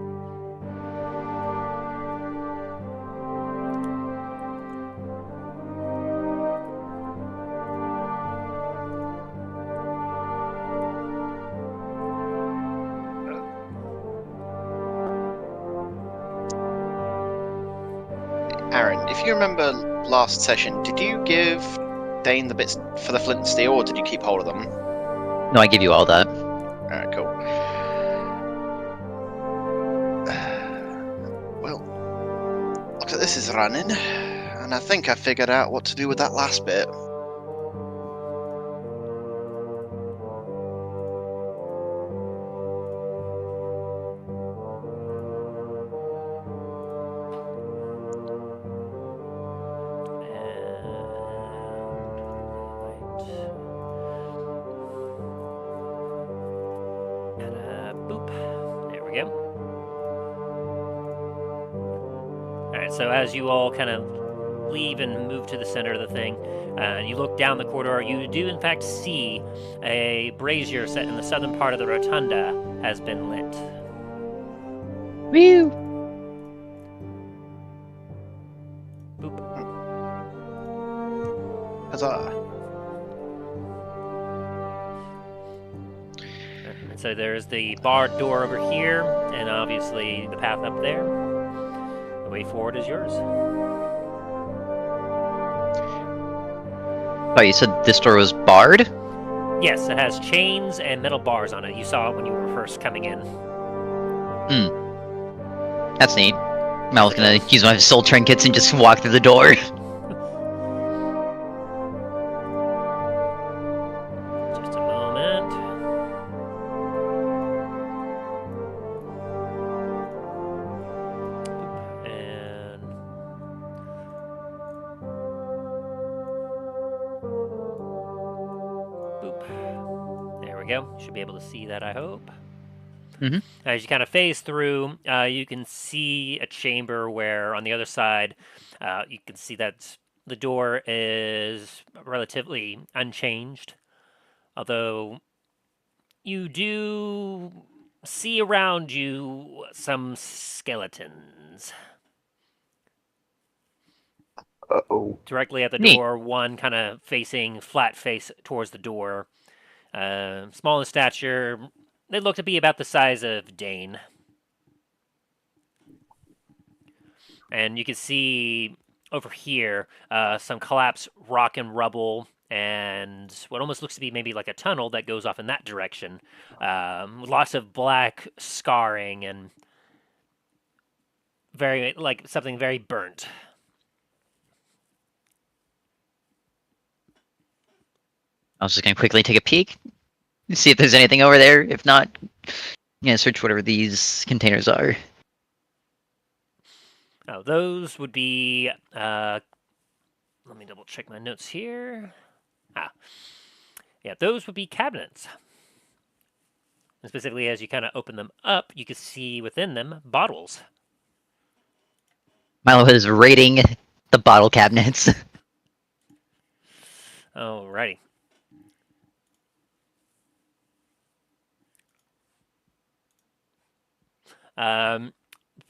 Aaron, if you remember last session, did you give Dain the bits for the flint and steel, or did you keep hold of them? No, I give you all that. Alright, cool. Well, looks like this is running, and I think I figured out what to do with that last bit. So as you all kind of leave and move to the center of the thing, and you look down the corridor, you do in fact see a brazier set in the southern part of the rotunda has been lit. Woo! Boop. Huzzah. And so there's the barred door over here, and obviously the path up there. The way forward is yours. Oh, you said this door was barred? Yes, it has chains and metal bars on it. You saw it when you were first coming in. That's neat. Mal's gonna use my soul trinkets and just walk through the door. Just a moment. And boop. There we go. Should be able to see that, I hope. Mhm. As you kind of phase through, you can see a chamber where on the other side, you can see that the door is relatively unchanged. Although you do see around you some skeletons. Uh-oh. Directly at the Neat. door, one kind of facing flat face towards the door. Small in stature. They look to be about the size of Dain. And you can see over here some collapsed rock and rubble and what almost looks to be maybe like a tunnel that goes off in that direction. Lots of black scarring and very, like, something very burnt. I was just gonna quickly take a peek, see if there's anything over there. If not, search whatever these containers are. Oh, those would be. Let me double check my notes here. Yeah, those would be cabinets. And specifically, as you kind of open them up, you can see within them bottles. Milo is raiding the bottle cabinets. Alrighty.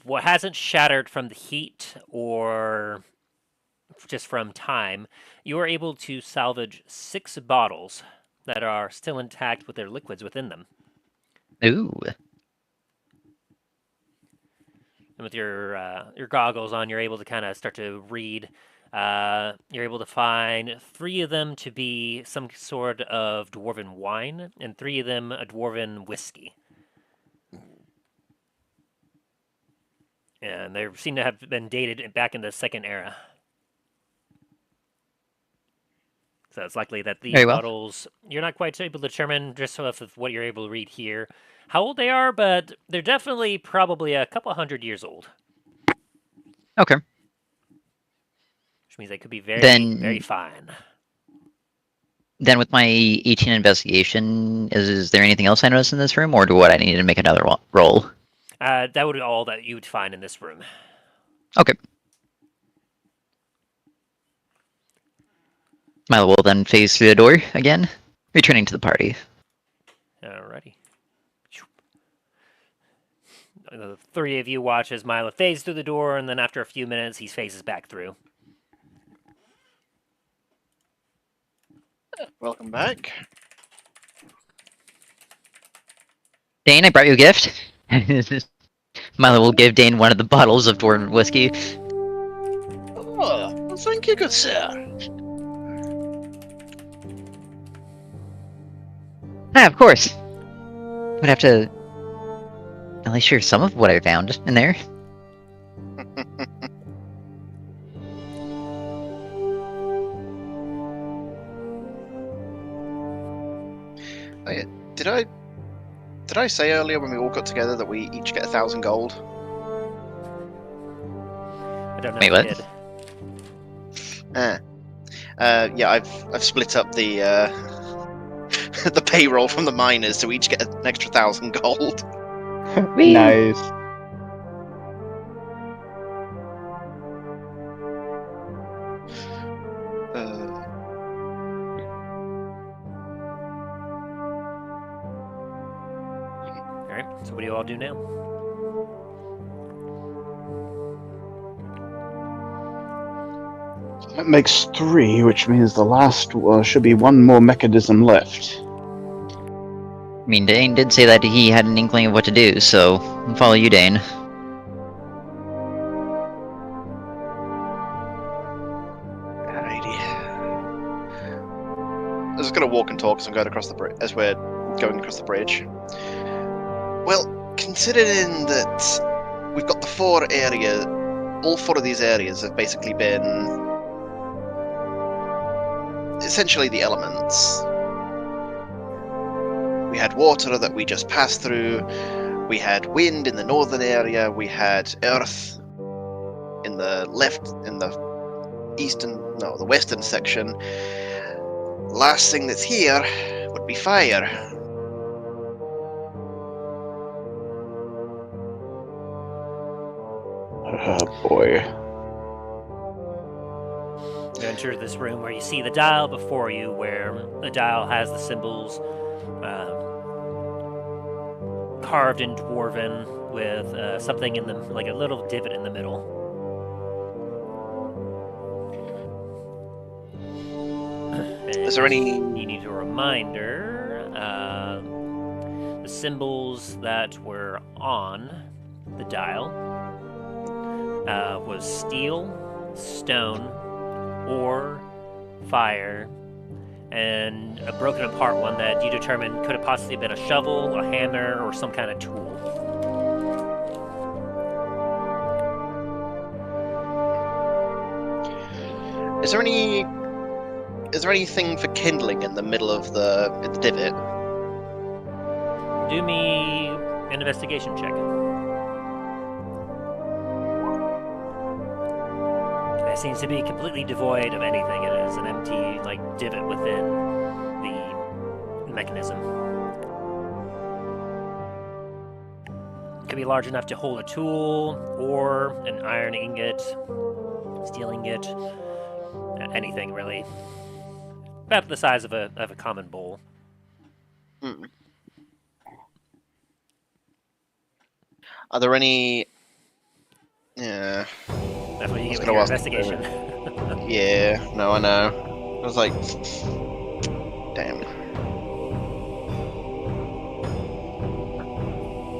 What hasn't shattered from the heat or just from time, you are able to salvage 6 bottles that are still intact with their liquids within them. Ooh. And with your goggles on, you're able to kind of start to read. You're able to find 3 of them to be some sort of Dwarven wine, and 3 of them a Dwarven whiskey. And they seem to have been dated back in the Second Era. So it's likely that these bottles, you're not quite able to determine just off of what you're able to read here how old they are, but they're definitely probably a couple hundred years old. Okay. Which means they could be very, very fine. Then with my 18 investigation, is there anything else I noticed in this room, or do what I need to make another roll? That would be all that you would find in this room. Okay. Milo will then phase through the door again, returning to the party. Alrighty. The three of you watch as Milo fades through the door, and then after a few minutes, he faces back through. Welcome back. Dain, I brought you a gift. Milo will give Dain one of the bottles of Dwarven whiskey. Oh, well, thank you, good sir. Ah, of course. Would have to at least share some of what I found in there. Did I say earlier when we all got together that we each get 1,000 gold? I don't know Wait, if you what? did. Yeah, I've split up the the payroll from the miners, so we each get an extra 1,000 gold. Nice. Alright, so what do you all do now? That makes 3, which means the last should be 1 more mechanism left. I mean, Dain did say that he had an inkling of what to do, so I'll follow you, Dain. Alrighty. I'm just gonna walk and talk as I'm going across the as we're going across the bridge. Well, considering that we've got the 4 areas, all 4 of these areas have basically been essentially the elements. We had water that we just passed through, we had wind in the northern area, we had earth in the the western section. Last thing that's here would be fire. Oh boy. You enter this room where you see the dial before you, where the dial has the symbols carved in Dwarven with something in the, like a little divot in the middle. Is there any... You need a reminder. The symbols that were on the dial was steel, stone, ore, fire, and a broken apart one that you determined could have possibly been a shovel, a hammer, or some kind of tool. Is there anything for kindling in the middle of the divot? Do me an investigation check. It seems to be completely devoid of anything. It is an empty, like, divot within the mechanism. It could be large enough to hold a tool, or an iron ingot, steel ingot, anything really. About the size of a common bowl. Hmm. Are there any... Yeah... That's what you I was get with gonna your ask- investigation. Yeah, no, I know. I was like... Damn.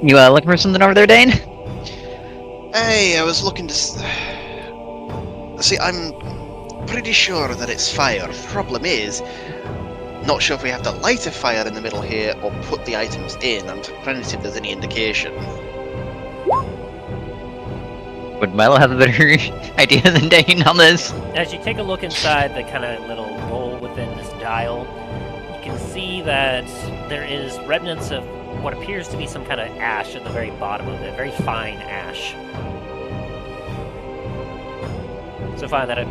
You looking for something over there, Dain? Hey, I was looking to... See, I'm pretty sure that it's fire. Problem is, not sure if we have to light a fire in the middle here or put the items in. I'm trying to see if there's any indication. Would Milo have a better idea than Dain on this? As you take a look inside the kind of little bowl within this dial, you can see that there is remnants of what appears to be some kind of ash at the very bottom of it, very fine ash. So fine that it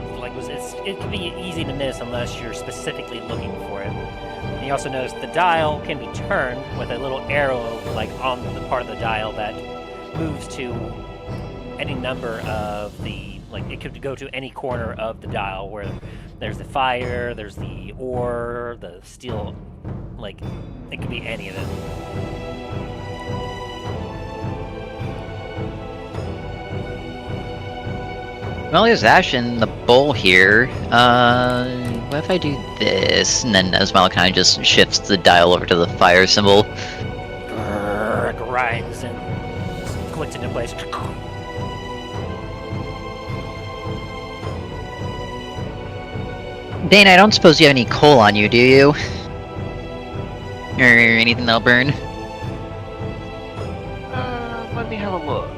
can be easy to miss unless you're specifically looking for it. And you also notice the dial can be turned with a little arrow, like on the part of the dial that moves to any number of the, like, it could go to any corner of the dial where there's the fire, there's the ore, the steel, like, it could be any of it. Well, there's ash in the bowl here. What if I do this? And then as Milo kind of just shifts the dial over to the fire symbol. Grinds and clicks into place. Dain, I don't suppose you have any coal on you, do you? Or anything that'll burn? Let me have a look.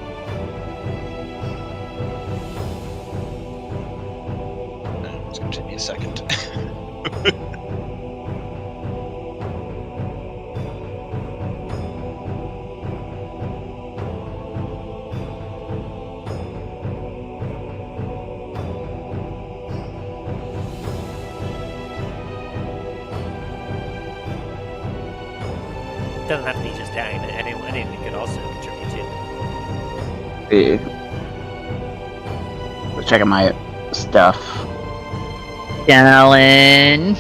It's gonna take me a second. Doesn't have to be just Dain. Anyone could also contribute to. Yeah. Let's check out my stuff. Dallen.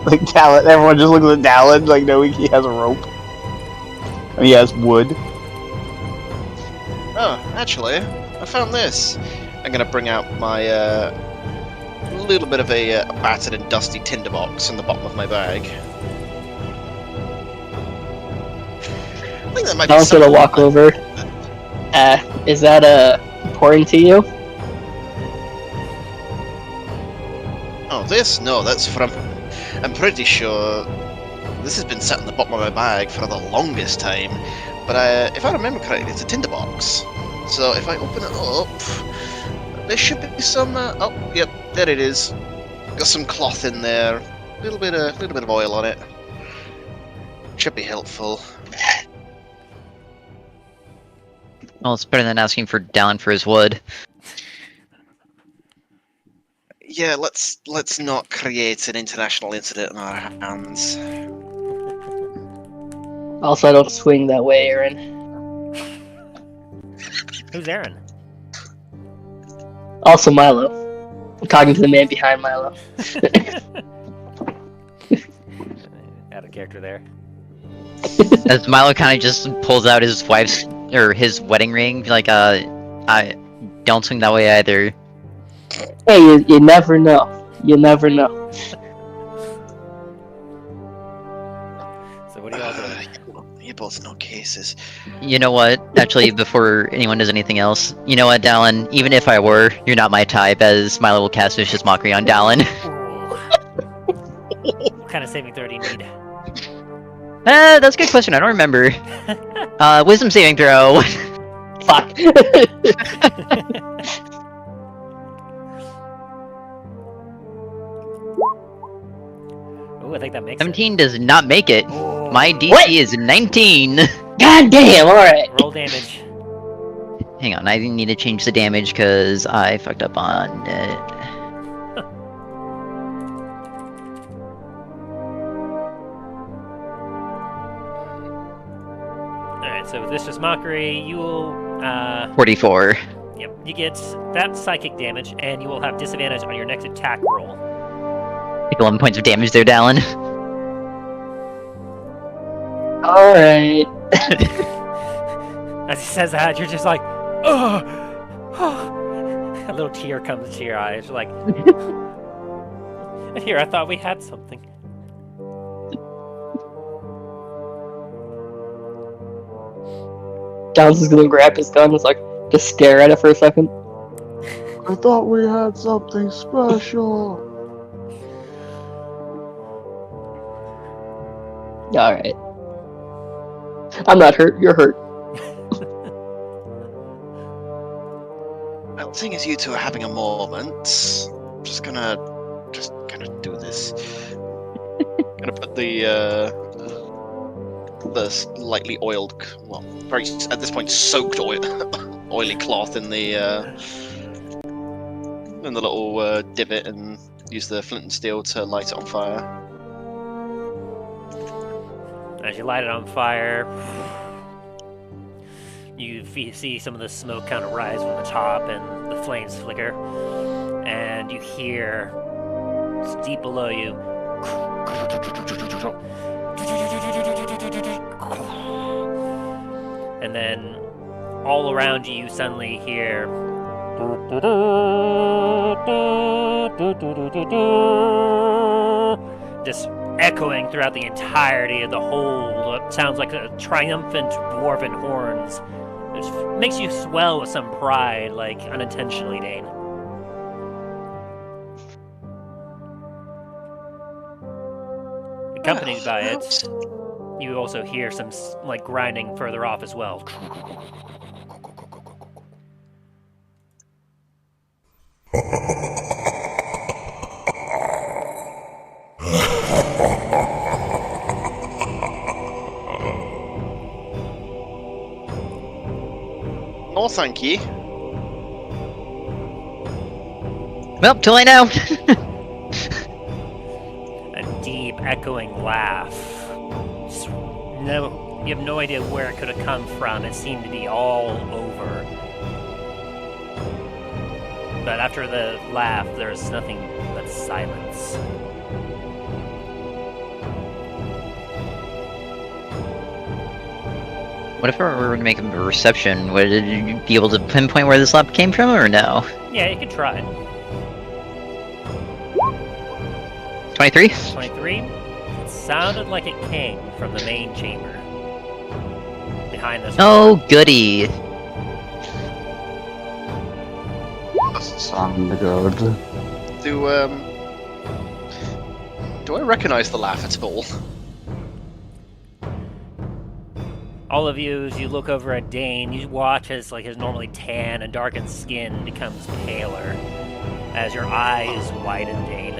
Like Dallen, everyone just looks at Dallen like knowing he has a rope. And he has wood. Oh, actually, I found this. I'm gonna bring out my little bit of a battered and dusty tinderbox in the bottom of my bag. I think that might be I'll sort of something- walk over. Is that important to you? Oh, this? No, that's from. I'm pretty sure this has been sat in the bottom of my bag for the longest time. But if I remember correctly, it's a tinderbox. So if I open it up, there should be some. Oh, yep, there it is. Got some cloth in there. A little bit of oil on it. Should be helpful. Well, it's better than asking for Dallen for his wood. Yeah, let's not create an international incident on our hands. Also, I don't swing that way, Aaron. Who's Aaron? Also, Milo. I'm talking to the man behind Milo. Out of character there. As Milo kind of just pulls out his wife's or his wedding ring, like I don't swing that way either. Hey, you never know. You never know. So what do y'all doing? You both know cases. You know what? Actually, before anyone does anything else, you know what, Dallen? Even if I were, you're not my type, as Milo will cast vicious mockery on Dallen. What kind of saving throw do you need? That's a good question. I don't remember. Wisdom saving throw. Fuck. Ooh, I think that makes 17 does not make it. it. Ooh. My DC What? is 19. God damn, alright. Roll damage. Hang on, I need to change the damage because I fucked up on it. Alright, so with vicious mockery, you will 44. yep, you get that psychic damage, and you will have disadvantage on your next attack roll. Take 11 points of damage there, Dallen. Alright. As he says that, you're just like, oh, a little tear comes to your eyes. You're like, here, I thought we had something. John's just gonna grab his gun, just like, just stare at it for a second. I thought we had something special. Alright. I'm not hurt, you're hurt. Well, seeing as you two are having a moment, I'm just gonna do this. Gonna put the lightly oiled, well, very at this point soaked oily cloth in the little divot, and use the flint and steel to light it on fire. As you light it on fire, you see some of the smoke kind of rise from the top and the flames flicker. And you hear, just deep below you, And then all around you, you suddenly hear just echoing throughout the entirety of the hold. It sounds like a triumphant dwarven horns. It makes you swell with some pride, like unintentionally, Dain. Accompanied by it, you also hear some like grinding further off as well. No, thank you. Well, too late now. A deep, echoing laugh. No, you have no idea where it could have come from. It seemed to be all over. But after the laugh, there's nothing but silence. What if we were to make a reception? Would you be able to pinpoint where this laugh came from, or no? Yeah, you could try. 23? 23? It sounded like it came from the main chamber. Behind this. Oh, goody. Doesn't sound good. Do I recognize the laugh at all? All of you, as you look over at Dain, you watch as like his normally tan and darkened skin becomes paler as your eyes widen, Dain.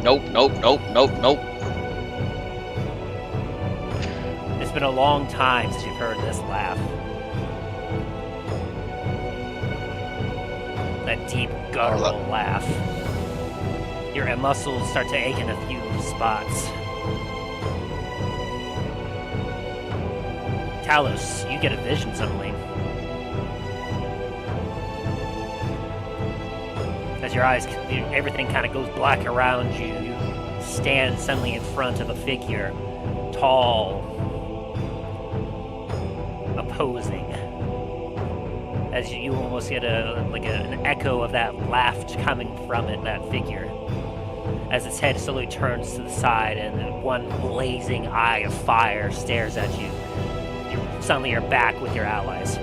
Nope, nope, nope, nope, nope. It's been a long time since you've heard this laugh. That deep guttural laugh. Your muscles start to ache in a few spots. Talos, you get a vision suddenly. As your eyes, everything kind of goes black around you. You stand suddenly in front of a figure, tall, opposing. As you almost get an echo of that laugh coming from it, that figure. As its head slowly turns to the side and one blazing eye of fire stares at you. Suddenly you're back with your allies.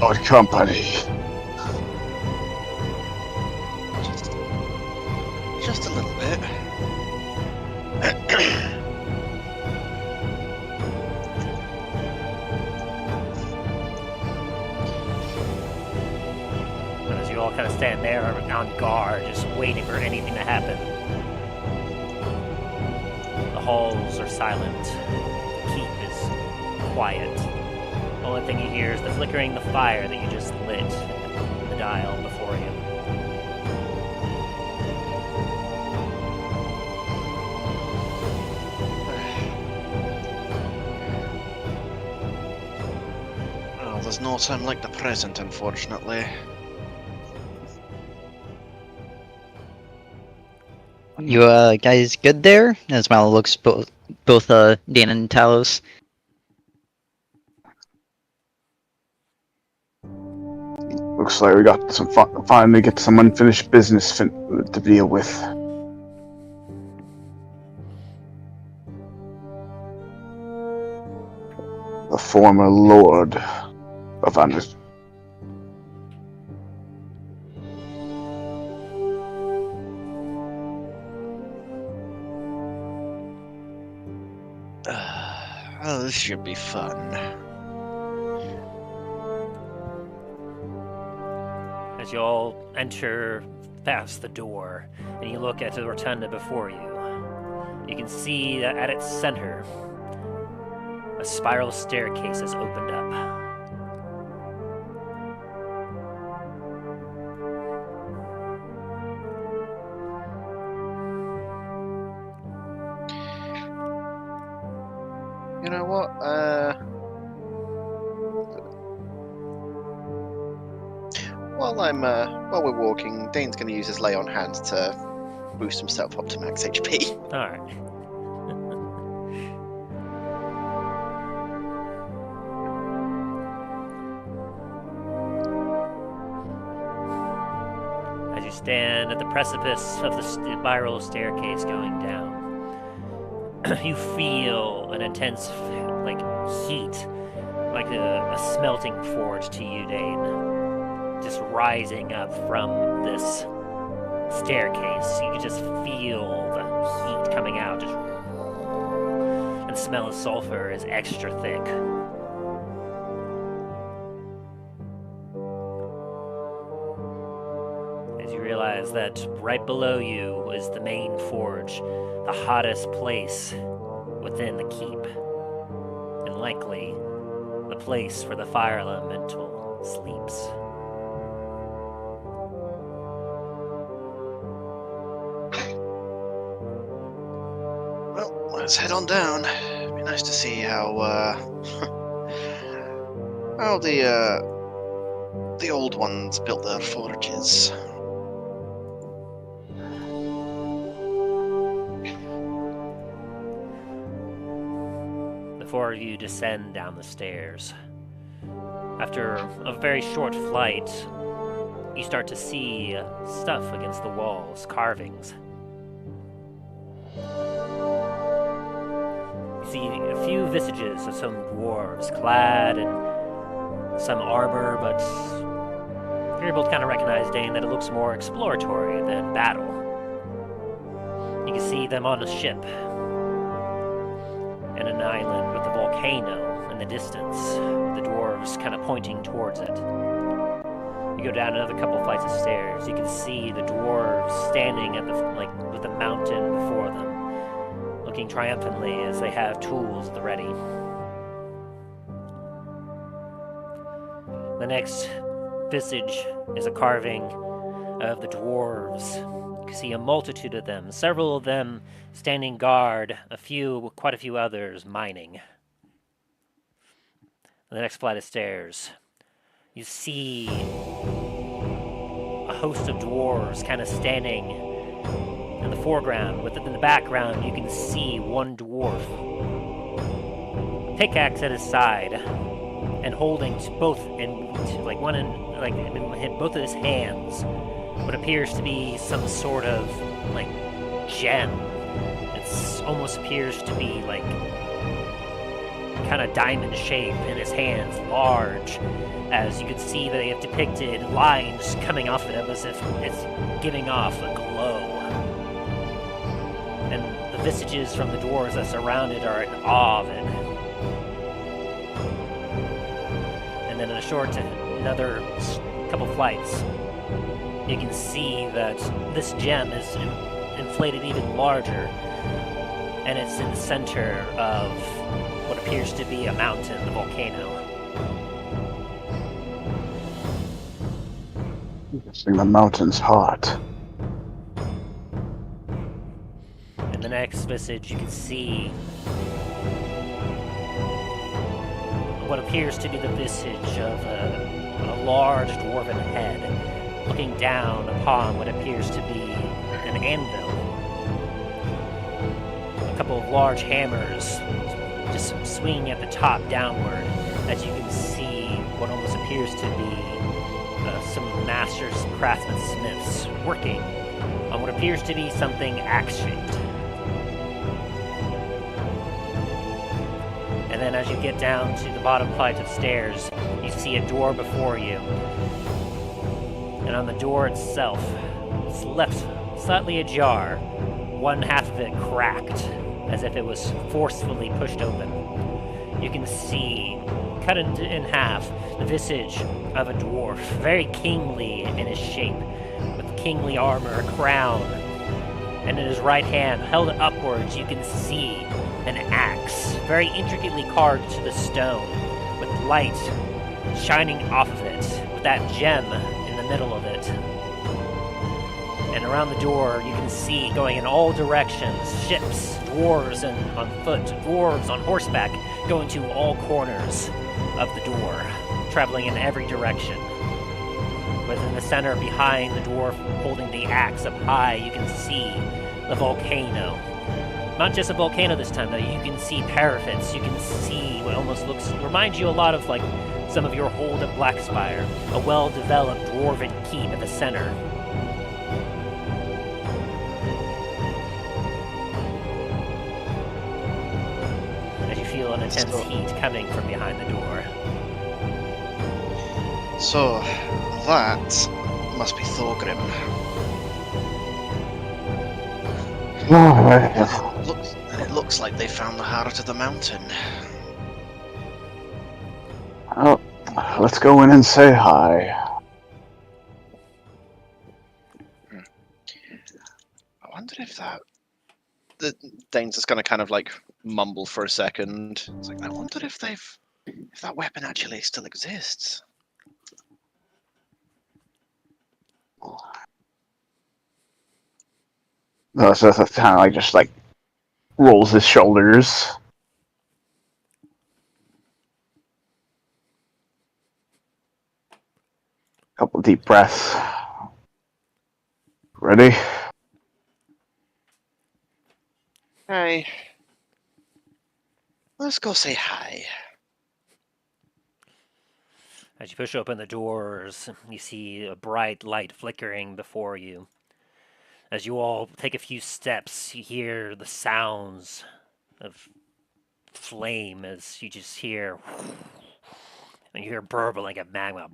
Our company. Just a little bit. And as you all kind of stand there on guard, just waiting for anything to happen. The halls are silent. The keep is quiet. The only thing you hear is the flickering of the fire that you just lit in the dial before you. Oh, there's no time like the present, unfortunately. You guys good there? As Milo looks both Dain and Talos. Looks like we got some finally get some unfinished business to deal with. The former Lord of Anders. Oh, this should be fun. As you all enter past the door, and you look at the rotunda before you, you can see that at its center, a spiral staircase has opened up. You know what? While we're walking, Dane's going to use his lay on hand to boost himself up to max HP. Alright. As you stand at the precipice of the spiral staircase going down, you feel an intense, heat, like a smelting forge to you, Dain, just rising up from this staircase. You can just feel the heat coming out, and the smell of sulfur is extra thick. As you realize that right below you is the main forge, the hottest place within the keep, and likely the place where the fire elemental sleeps. Well, let's head on down. It'd be nice to see how how the old ones built their forges. Before you descend down the stairs, after a very short flight, you start to see stuff against the walls, carvings. You see a few visages of some dwarves clad in some armor, but you're able to kind of recognize, Dain, that it looks more exploratory than battle. You can see them on a ship and an island with a volcano in the distance, with the dwarves kind of pointing towards it. You go down another couple flights of stairs, you can see the dwarves standing at with the mountain before them, looking triumphantly as they have tools at the ready. The next visage is a carving of the dwarves. You can see a multitude of them, several of them standing guard, quite a few others mining. The next flight of stairs, you see a host of dwarves kind of standing in the foreground. In the background, you can see one dwarf, a pickaxe at his side, and holding both in both of his hands what appears to be some sort of gem. It almost appears to be kind of diamond shape in his hands, large, as you can see that they have depicted lines coming off of it as if it's giving off a glow. And the visages from the dwarves that surround it are in awe of it. And then in another couple flights, you can see that this gem is inflated even larger, and it's in the center of what appears to be a mountain, the volcano. The mountain's hot. In the next visage, you can see what appears to be the visage of a large dwarven head, looking down upon what appears to be an anvil. A couple of large hammers just swinging at the top downward, as you can see what almost appears to be some masters, craftsmen, smiths working on what appears to be something axe-shaped. And then as you get down to the bottom flight of stairs, you see a door before you. And on the door itself, it's left slightly ajar, one half of it cracked, as if it was forcefully pushed open. You can see, cut in half, the visage of a dwarf, very kingly in his shape, with kingly armor, crown, and in his right hand, held upwards, you can see an axe, very intricately carved to the stone, with light shining off of it, with that gem in the middle of it. And around the door, you can see, going in all directions, ships, dwarves on foot, dwarves on horseback, going to all corners of the door, traveling in every direction. Within the center, behind the dwarf holding the axe up high, you can see the volcano. Not just a volcano this time, though. You can see parapets. You can see what almost reminds you a lot of like some of your hold at Blackspire, a well-developed dwarven keep at the center. As you feel an intense heat coming from behind the door. So, that must be Thugrahm. It looks like they found the heart of the mountain. Oh, let's go in and say hi. I wonder if Dain's just gonna kind of like mumble for a second. It's like, I wonder if that weapon actually still exists. No, so it's kind of like just like rolls his shoulders. Couple deep breaths. Ready? Hey. Let's go say hi. As you push open the doors, you see a bright light flickering before you. As you all take a few steps, you hear the sounds of flame as you just hear, and you hear burbling of magma.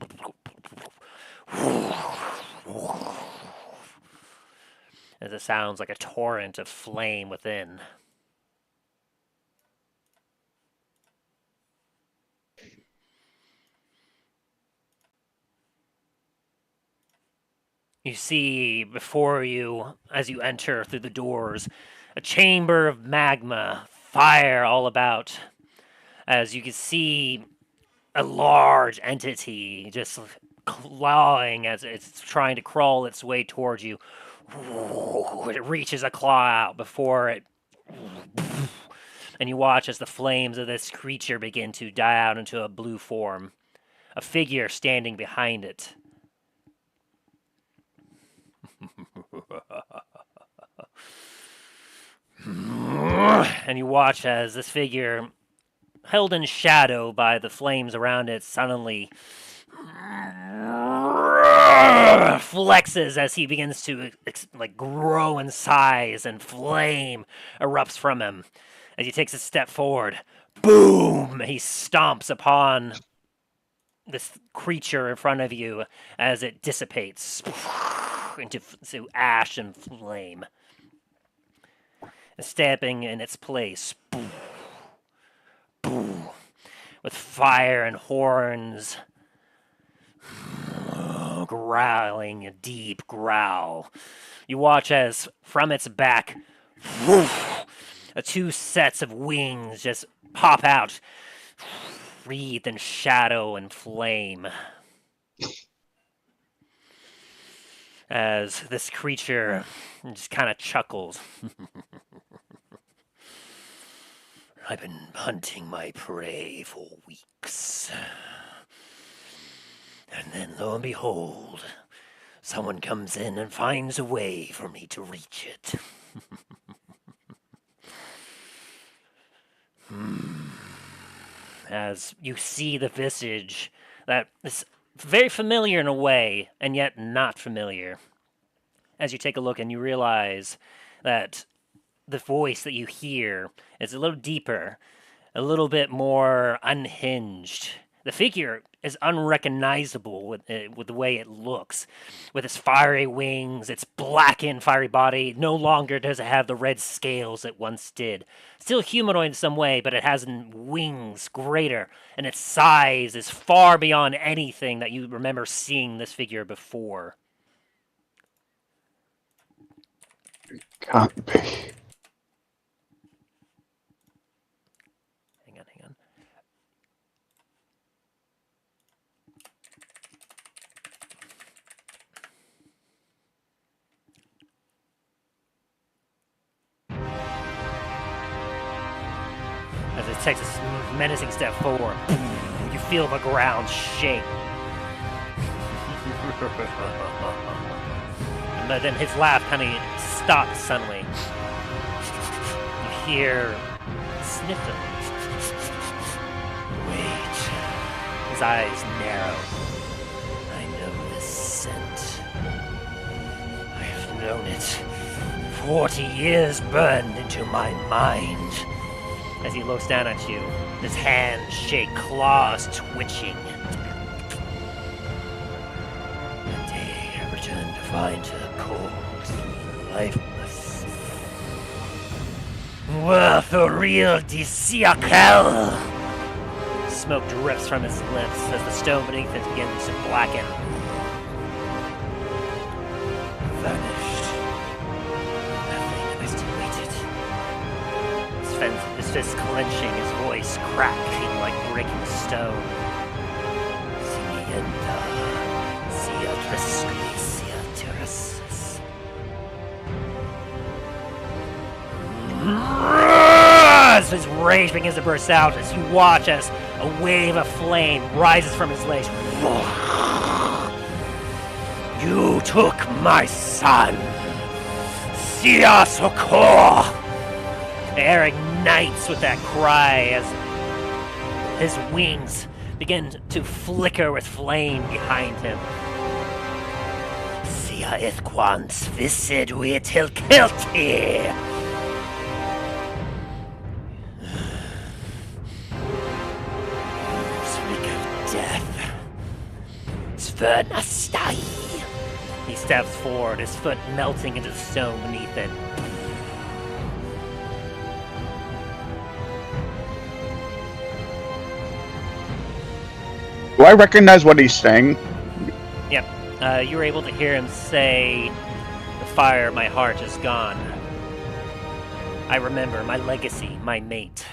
As it sounds like a torrent of flame within. You see before you, as you enter through the doors, a chamber of magma, fire all about. As you can see a large entity just clawing as it's trying to crawl its way towards you. It reaches a claw out before it. And you watch as the flames of this creature begin to die out into a blue form. A figure standing behind it. And you watch as this figure, held in shadow by the flames around it, suddenly flexes as he begins to like grow in size, and flame erupts from him. As he takes a step forward, boom! He stomps upon this creature in front of you as it dissipates into ash and flame. Stamping in its place, boom, boom, with fire and horns, growling a deep growl. You watch as from its back, woof, two sets of wings just pop out, wreathed in shadow and flame. As this creature just kind of chuckles. I've been hunting my prey for weeks. And then, lo and behold, someone comes in and finds a way for me to reach it. As you see the visage that is very familiar in a way, and yet not familiar. As you take a look and you realize that the voice that you hear is a little deeper, a little bit more unhinged. The figure is unrecognizable with the way it looks. With its fiery wings, its blackened, fiery body, no longer does it have the red scales it once did. Still humanoid in some way, but it has wings greater, and its size is far beyond anything that you remember seeing this figure before. Can't be. Hang on. It takes a menacing step forward. You feel the ground shake. But then his laugh kind of stops suddenly. You hear sniffing. Wait. His eyes narrow. I know this scent. I have known it. 40 years burned into my mind. As he looks down at you, his hands shake, claws twitching. One day I return to find her cold, lifeless. Worth a real disiakel! Smoke drips from his lips as the stone beneath it begins to blacken. Vanished. Nothing, and I still waited. His fist clenching, his voice cracking like breaking stone. Simienta, sia trescui, sia terraces. As his rage begins to burst out, as you watch as a wave of flame rises from his legs. You took my son, Sia Sokor! The air ignites with that cry as his wings begin to flicker with flame behind him. Sia ithquans vissid til kilti! Svernastai! He steps forward, his foot melting into the stone beneath it. Do I recognize what he's saying? Yep. You were able to hear him say, "The fire of my heart is gone. I remember my legacy, my mate."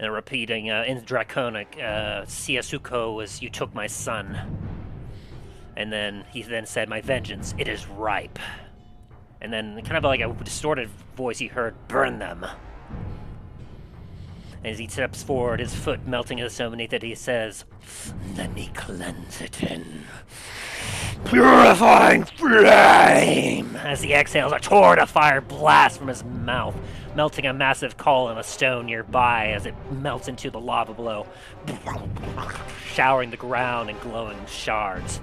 And repeating in Draconic, Siasuko was, "You took my son." And then he then said, "My vengeance, it is ripe." And then kind of like a distorted voice he heard, "Burn them." As he steps forward, his foot melting in the stone beneath it, he says, "Let me cleanse it in purifying flame!" As he exhales, a torrent of fire blasts from his mouth, melting a massive column of stone nearby as it melts into the lava below, showering the ground in glowing shards.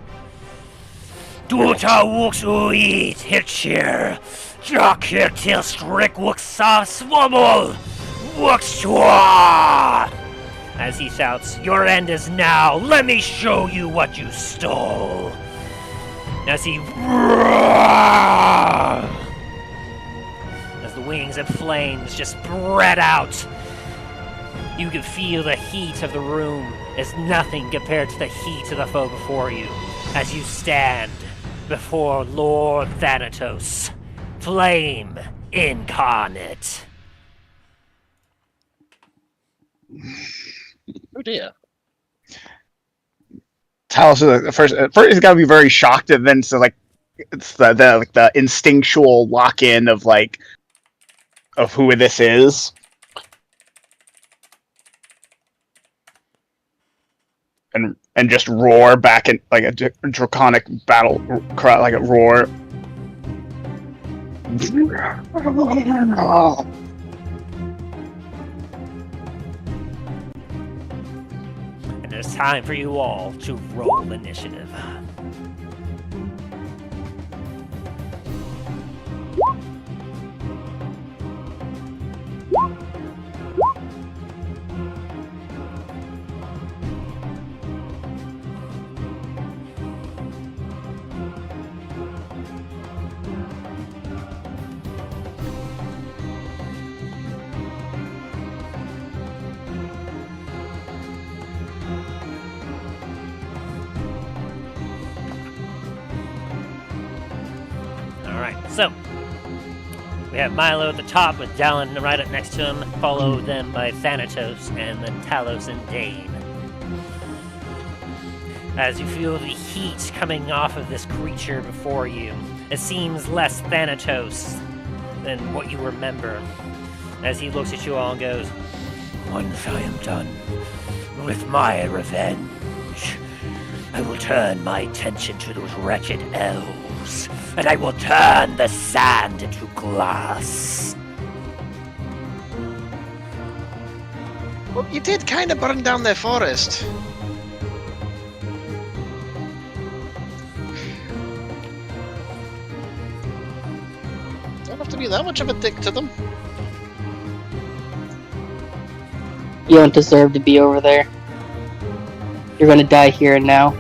Duta wuks uit hitchir, jock here till strick wuks sa swubble! As he shouts, "Your end is now! Let me show you what you stole!" As the wings of flames just spread out, you can feel the heat of the room as nothing compared to the heat of the foe before you, as you stand before Lord Thanatos, Flame Incarnate. Oh dear. Talos first he's got to be very shocked, and then so like it's the instinctual lock in of like of who this is. And just roar back in like a draconic battle cry, like a roar. And it's time for you all to roll initiative. So, we have Milo at the top with Dallen right up next to him, followed then by Thanatos and then Talos and Dain. As you feel the heat coming off of this creature before you, it seems less Thanatos than what you remember. as he looks at you all and goes, "Once I am done with my revenge, I will turn my attention to those wretched elves, and I will turn the sand into glass." Well, you did kind of burn down their forest. Don't have to be that much of a dick to them. You don't deserve to be over there. You're gonna die here and now.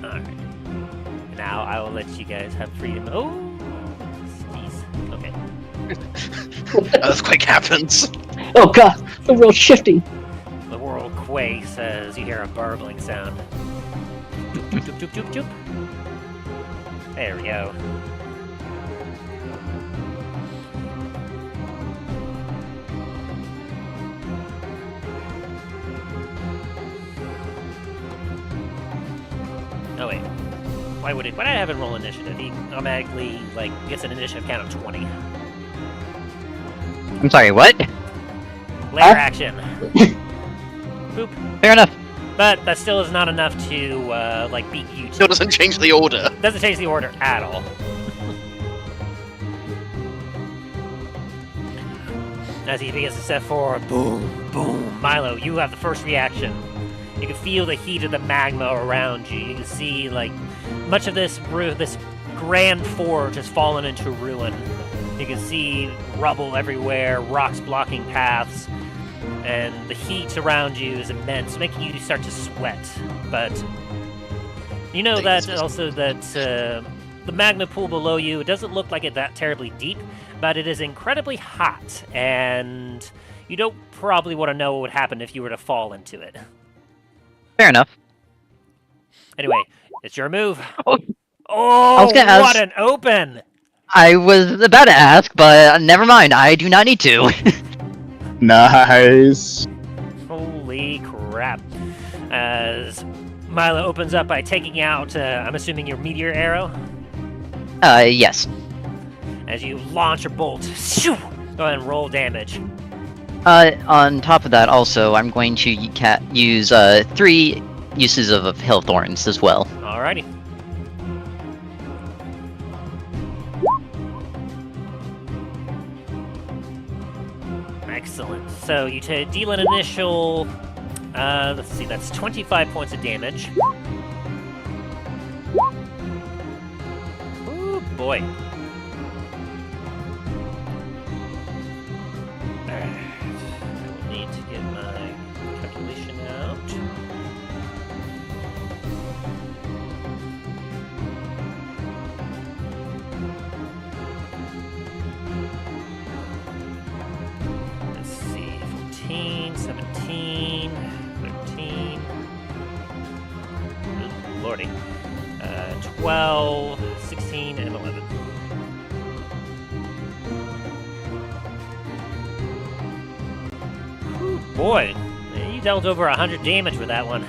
Alright. Now I will let you guys have freedom. Oh, jeez. Okay. Earthquake happens. Oh god, the world's shifting. The world quakes as you hear a burbling sound. Doop, doop, doop, doop, doop, doop. There we go. Oh wait. Why would I have him roll initiative? He automatically gets an initiative count of 20. I'm sorry, what? Layer action. Boop. Fair enough. But that still is not enough to beat you. Still doesn't change the order. Doesn't change the order at all. As he begins to step forward, boom, boom. Milo, you have the first reaction. You can feel the heat of the magma around you. You can see much of this grand forge has fallen into ruin. You can see rubble everywhere, rocks blocking paths, and the heat around you is immense, making you start to sweat. But you know that also that the magma pool below you, it doesn't look like it that terribly deep, but it is incredibly hot, and you don't probably want to know what would happen if you were to fall into it. Fair enough. Anyway, it's your move. Oh, Oh, I was gonna what ask- an open! I was about to ask, but never mind. I do not need to. Nice. Holy crap. As Milo opens up by taking out, I'm assuming, your meteor arrow. Yes. As you launch a bolt. Shoo! Go ahead and roll damage. On top of that, also, I'm going to use 3 uses of Hail Thorns as well. Alrighty. Excellent. So you deal an initial, let's see, that's 25 points of damage. Ooh, boy. Alright. I will need to get my calculation out. Let's see, 14, 17, 13, good lordy, 12, 16, and 11. Whew, boy, you dealt over 100 damage with that one.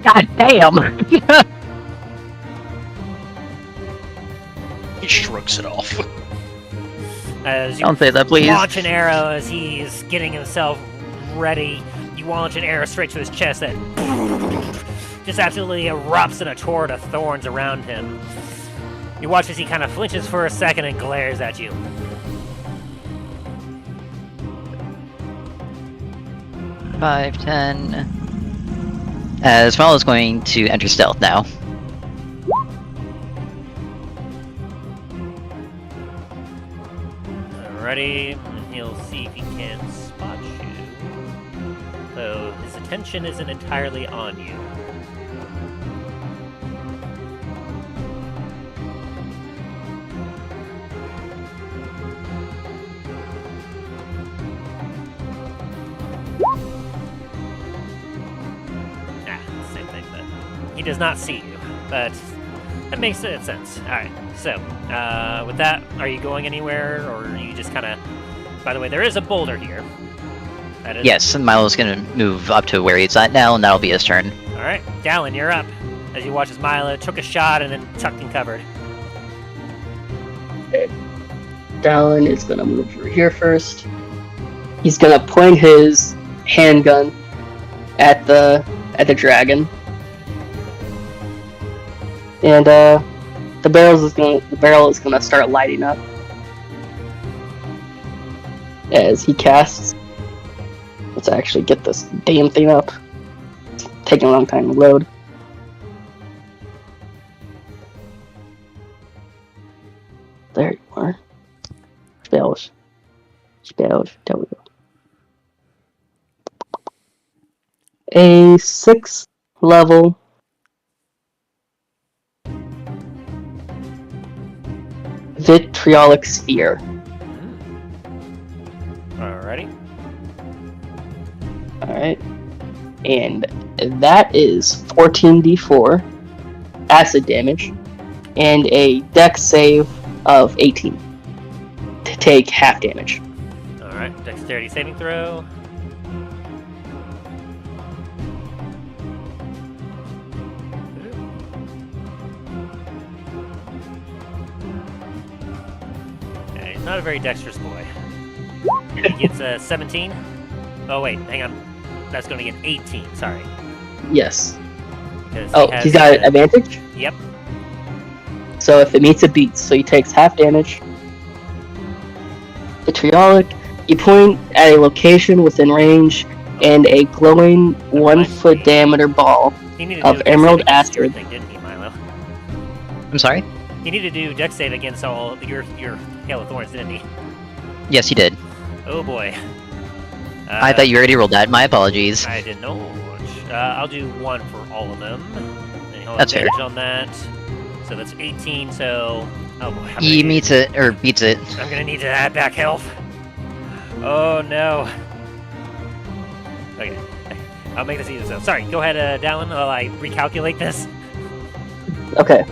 God damn! He shrugs it off. As you Don't say that, please. launch an arrow as he's getting himself ready, you launch an arrow straight to his chest that just absolutely erupts in a torrent of thorns around him. You watch as he kind of flinches for a second and glares at you. Five, 10. As well as going to enter stealth now. Alrighty, and he'll see if he can spot you. So his attention isn't entirely on you. Same thing, but he does not see you, but that makes sense. Alright, so, with that, are you going anywhere, or are you just kind of... By the way, there is a boulder here. That is... Yes, and Milo's gonna move up to where he's at now, and that'll be his turn. Alright, Dallen, you're up. As you watch as Milo took a shot and then tucked and covered. Dallen is gonna move over here first. He's gonna point his handgun at the dragon, and the barrel is gonna start lighting up as he casts. Let's actually get this damn thing up. It's taking a long time to load. There you are. Spells. There we go. A 6th level vitriolic sphere. Alrighty. Alright. And that is 14d4 acid damage and a dex save of 18 to take half damage. Alright, dexterity saving throw. Okay, he's not a very dexterous boy. He gets a 17. Oh wait, hang on. That's going to get 18, sorry. Yes. Because Oh, he's got advantage? Yep. So if it meets, it beats. So he takes half damage. Vitriolic. You point at a location within range, and a glowing 1-foot diameter ball He needed to of do a dex emerald save against your acid. thing, didn't he, Milo? I'm sorry? He needed to do dex save against all your Hail of Thorns, didn't he? Yes, he did. Oh boy. I thought you already rolled that. My apologies. I didn't know. I'll do 1 for all of them. And he'll have That's fair. damage on that. So that's 18, so... Oh boy. He meets it, or beats it. I'm gonna need to add back health. Oh no. Okay. I'll make this easy. So, sorry, go ahead, Dallen, while I recalculate this. Okay.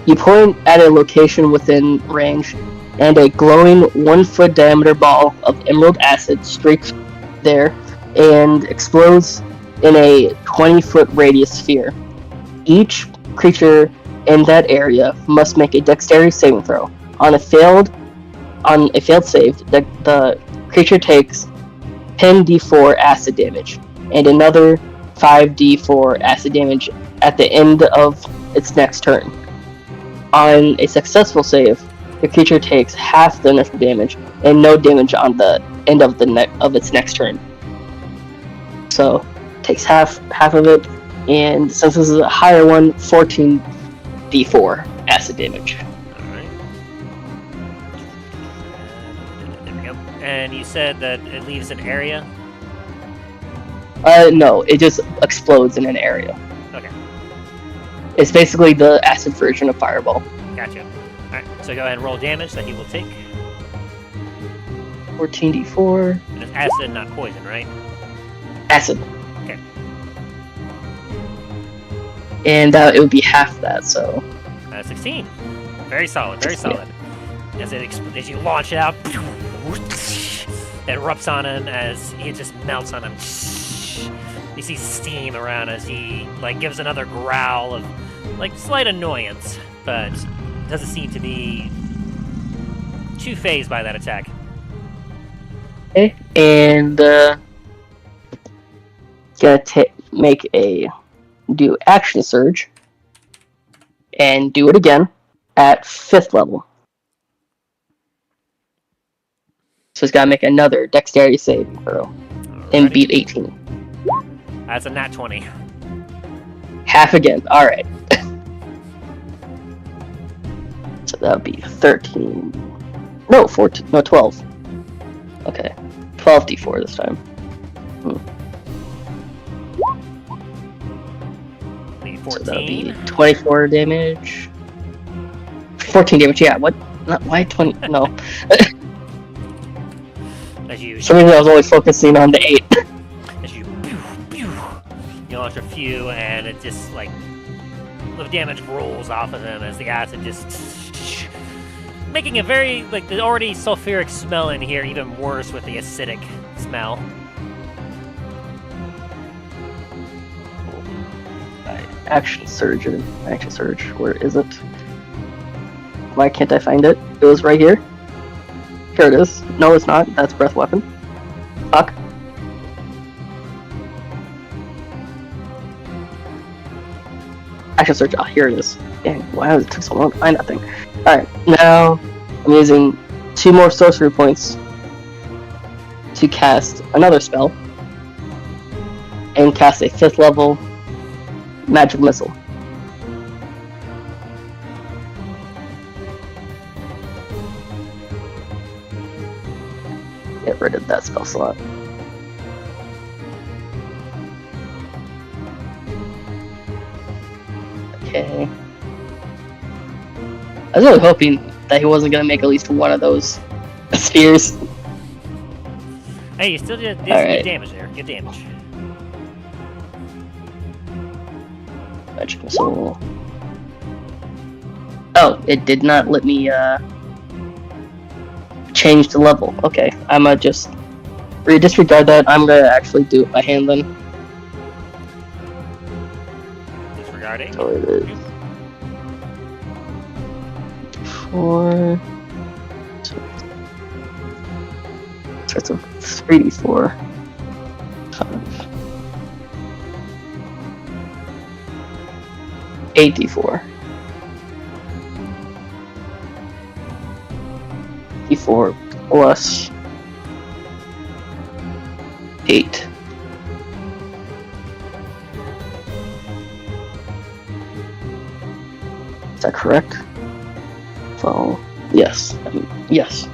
You point at a location within range, and a glowing 1-foot diameter ball of emerald acid streaks there and explodes in a 20-foot radius sphere. Each creature in that area must make a dexterity saving throw. On a failed save, the creature takes 10d4 acid damage and another 5d4 acid damage at the end of its next turn. On a successful save, the creature takes half the initial damage and no damage on the end of its next turn. So, takes half of it, and since this is a higher one, 14d4 acid damage. Alright. There we go. And you said that it leaves an area? No, it just explodes in an area. Okay, It's basically the acid version of Fireball. gotcha. Alright, so go ahead and roll damage that he will take. 14d4 And it's acid, not poison, right? acid. Okay. And it would be half that, so 16. Very solid, very solid. As you launch it out, it erupts on him as it just melts on him. You see steam around as he gives another growl of slight annoyance, but doesn't seem to be too phased by that attack. okay. And do action surge and do it again at 5th level. So he's got to make another dexterity saving throw and Alrighty. beat 18. That's a nat 20. Half again. All right. So that would be 13. No, 14. No, 12. Okay. 12d4 this time. Be So that would be 14. 24 damage. 14 damage, yeah. What? Not, why 20? No. As you For some reason I was always focusing on the 8. as you you launch a few, and it just the damage rolls off of him as the acid just making a very the already sulfuric smell in here even worse with the acidic smell. Action surge, where is it? Why can't I find it? It was right here. Here it is. No, it's not. That's breath weapon. Fuck. I should search. Oh, here it is. Dang, wow, it took so long to find that thing. Alright, now I'm using 2 more sorcery points to cast another spell and cast a 5th level magic missile. Get rid of that spell slot. Okay. I was really hoping that he wasn't going to make at least one of those spheres. Hey, you still did some Alright. good damage there. Good damage. Magic missile. Oh, it did not let me change the level. Okay, I'm gonna just disregard that. I'm gonna actually do it by hand then. Disregarding. So it is 4. So it's a 3d4. 8d4. D4 plus 8. Is that correct? So, yes. Yes.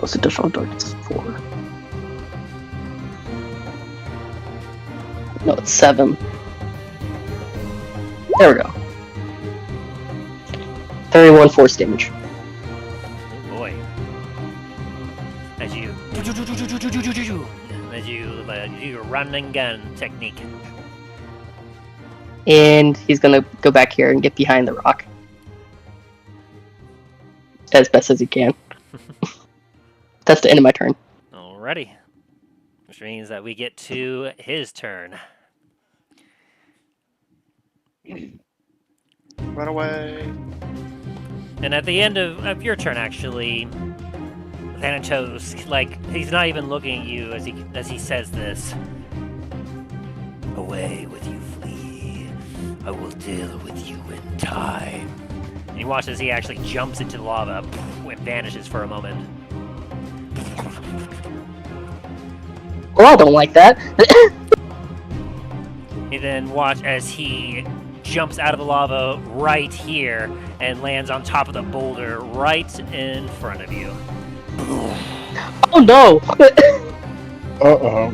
Most additional darts 4. No, it's 7. There we go. 31 force damage. Oh boy. As you do your run and gun technique. And he's gonna go back here and get behind the rock. As best as he can. That's the end of my turn. Alrighty. Which means that we get to his turn. Run away. And at the end of your turn, actually, Thanatos, like, he's not even looking at you as he says this. Away with you, flee. I will deal with you in time. And you watch as he actually jumps into the lava and vanishes for a moment. Well, I don't like that. You then watch as he jumps out of the lava right here and lands on top of the boulder right in front of you. Oh no! Uh-oh.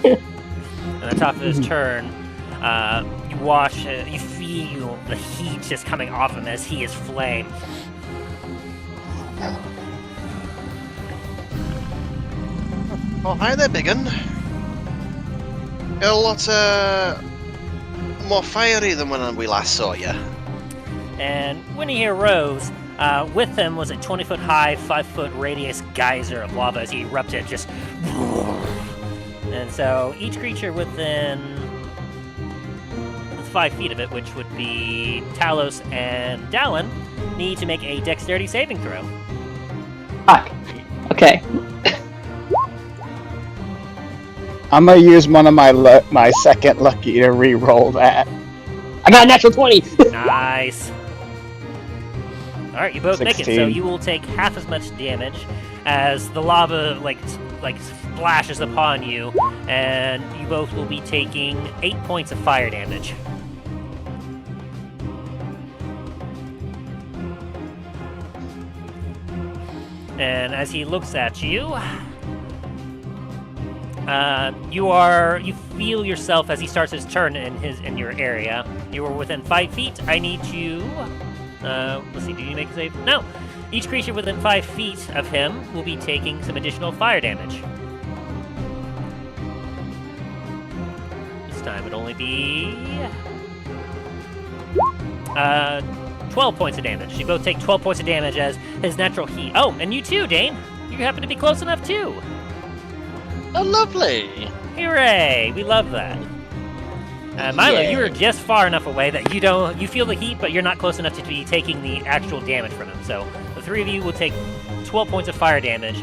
And on top of his turn, you watch, you feel the heat just coming off him as he is flame. Oh, hi there, biggin. You're a lot more fiery than when we last saw you. And when he arose, with him was a 20-foot high, 5-foot radius geyser of lava as he erupted, just. And so each creature within 5 feet of it, which would be Talos and Dallen, need to make a dexterity saving throw. Fuck. Okay. I'm gonna use one of my second lucky to re-roll that. I got a natural 20! Nice. Alright, you both make it, so 16. you will take half as much damage as the lava like splashes upon you, and you both will be taking 8 points of fire damage. And as he looks at you, you feel yourself as he starts his turn in your area. You are within 5 feet. I need you. Let's see. Did you make a save? No. Each creature within 5 feet of him will be taking some additional fire damage. This time it'll only be 12 points of damage. You both take 12 points of damage as his natural heat. Oh, and you too, Dain. You happen to be close enough too. Oh, lovely. Hooray! We love that. Milo, Yeah. you are just far enough away that you feel the heat, but you're not close enough to be taking the actual damage from him. So the three of you will take 12 points of fire damage.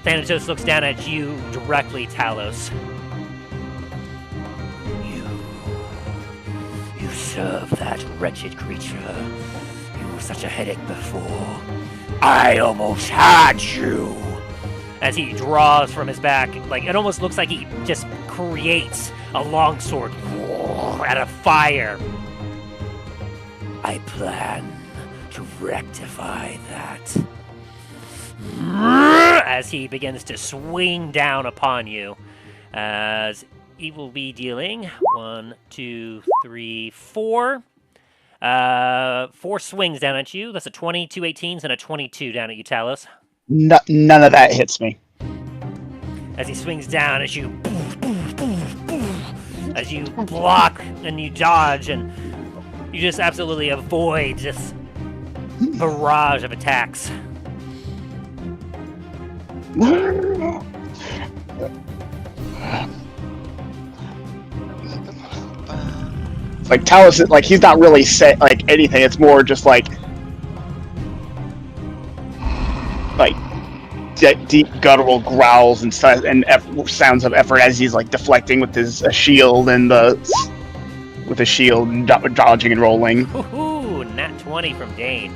Thanatos looks down at you directly, Talos. You serve that wretched creature. You were such a headache before. I almost had you. As he draws from his back, like it almost looks like he just creates a longsword out of fire. I plan to rectify that. As he begins to swing down upon you, as he will be dealing 1, 2, 3, 4. 4 swings down at you. That's a 20, 2 18s, and a 22 down at you, Talos. None of that hits me. As he swings down, as you block and you dodge, and you just absolutely avoid this barrage of attacks. Like Talos, like he's not really set like anything. It's more just like deep guttural growls and stuff, and sounds of effort as he's like deflecting with his shield and dodging and rolling. Ooh, nat 20 from Dain.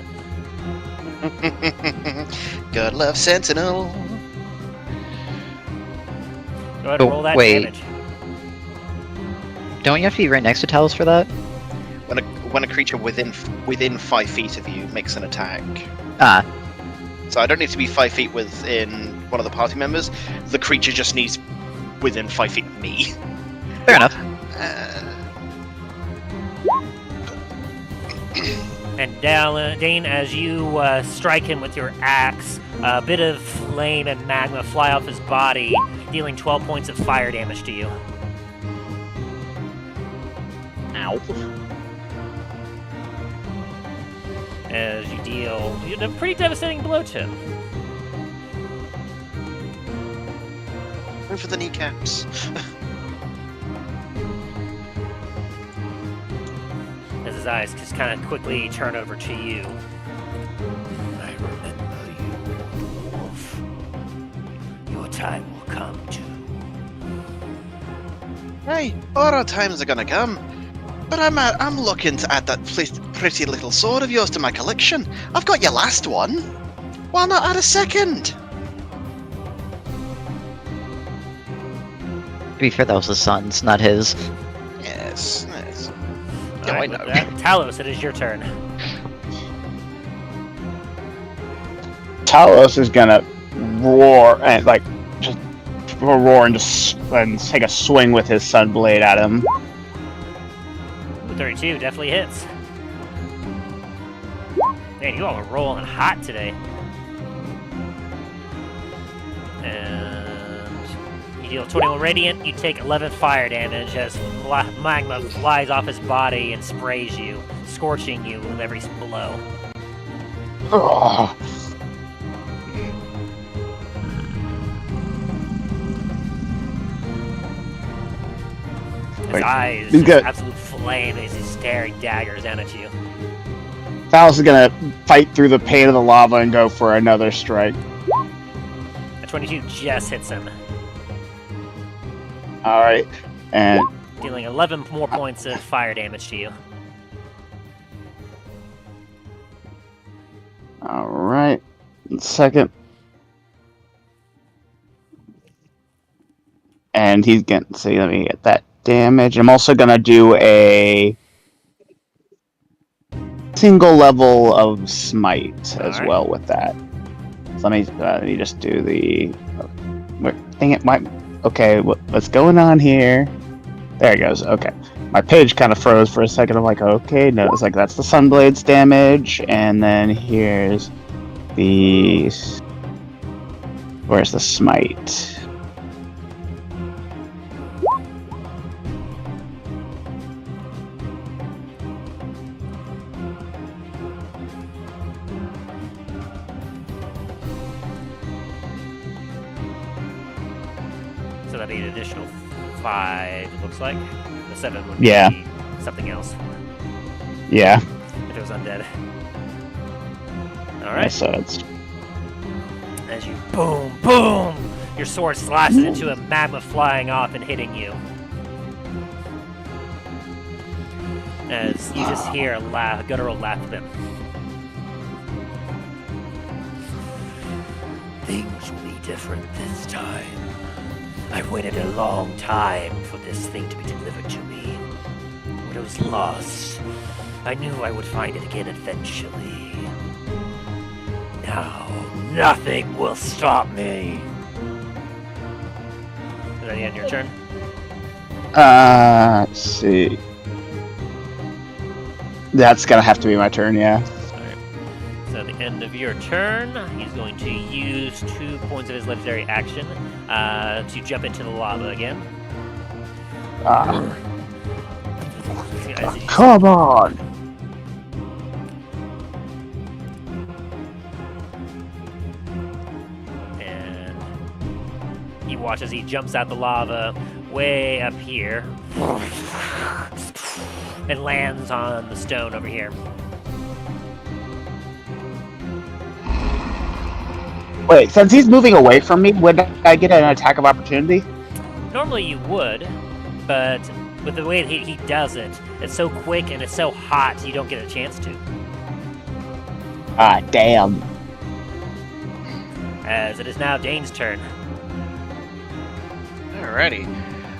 God love Sentinel. Go ahead and roll that wait. damage. Don't you have to be right next to Talos for that? When a creature within 5 feet of you makes an attack. Ah, So I don't need to be 5 feet within one of the party members. The creature just needs within 5 feet of me. fair enough. And Dain, as you strike him with your axe, a bit of flame and magma fly off his body, dealing 12 points of fire damage to you. Ow. As you deal a pretty devastating blow to him. Go for the kneecaps. As his eyes just kind of quickly turn over to you. I remember you, dwarf. Your time will come too. Hey, all our times are gonna come. But I'm looking to add that pretty little sword of yours to my collection. I've got your last one. Why not add a second? To be fair, that was the son's, not his. Yes. All right, I know. with that, Talos, it is your turn. Talos is gonna roar and like just roar and just take a swing with his sunblade at him. 32 definitely hits. Man, you all are rolling hot today. And you deal 21 radiant. You take 11 fire damage as magma flies off his body and sprays you, scorching you with every blow. Ugh. His eyes, he's just good. absolute flame as he's staring daggers down at you. Talos is gonna fight through the pain of the lava and go for another strike. A 22 just hits him, Alright. And dealing 11 more points of fire damage to you. alright. Second. And he's getting, see, let me get that damage. I'm also gonna do a single level of smite as Alright. well with that. So let me just do the. Dang it! Okay, what's going on here? There it goes. Okay, my page kind of froze for a second. I'm like, okay, no, it's like that's the Sunblade's damage, and then here's the. Where's the smite? So that'd be an additional 5, it looks like. The 7 would Yeah. be something else Yeah. if it was undead. Alright. So it's As you boom, boom, your sword slashes into a magma flying off and hitting you. As you just hear a guttural laugh of him. Things will be different this time. I've waited a long time for this thing to be delivered to me. When it was lost, I knew I would find it again eventually. Now, nothing will stop me. Is that the end of your turn? let's see. That's gonna have to be my turn, yeah. Alright. So at the end of your turn, he's going to use 2 points of his legendary action to jump into the lava again. Come on! And he watches, he jumps out the lava way up here and lands on the stone over here. Wait, since he's moving away from me, would I get an attack of opportunity? Normally you would, but with the way he does it, it's so quick and it's so hot, you don't get a chance to. Ah, damn. As it is now Dain's turn. Alrighty.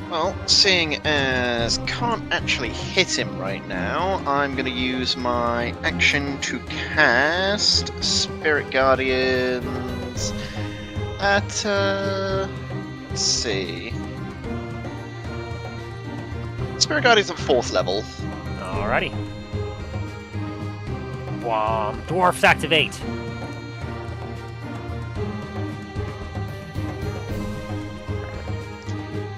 Well, seeing as can't actually hit him right now, I'm going to use my action to cast Spirit Guardians at, let's see. Spirit Guardians at 4th level. Alrighty. Whom, dwarfs activate.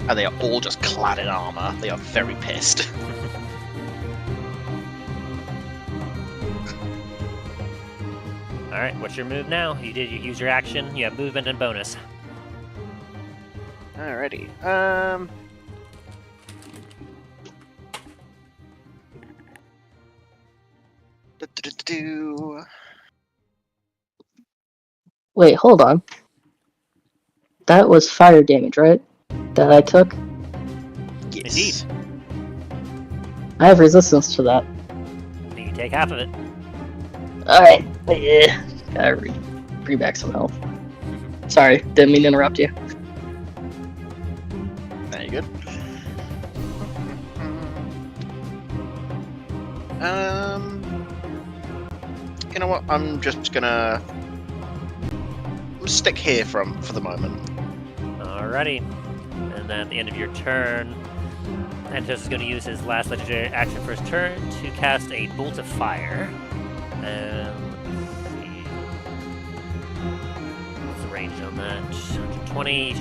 And they are all just clad in armor. They are very pissed. Alright, what's your move now? You use your action, you have movement and bonus. Alrighty. Do-do-do-do. Wait, hold on. That was fire damage, right? That I took? Yes. Indeed. I have resistance to that. You can take half of it. Alright. Yeah. Gotta bring back some health. Sorry, didn't mean to interrupt you. There you go. You know what? I'm just gonna stick here for the moment. Alrighty. And then at the end of your turn, Antos is going to use his last legendary action for his turn to cast a bolt of fire. And let's see. What's the range on that? 120.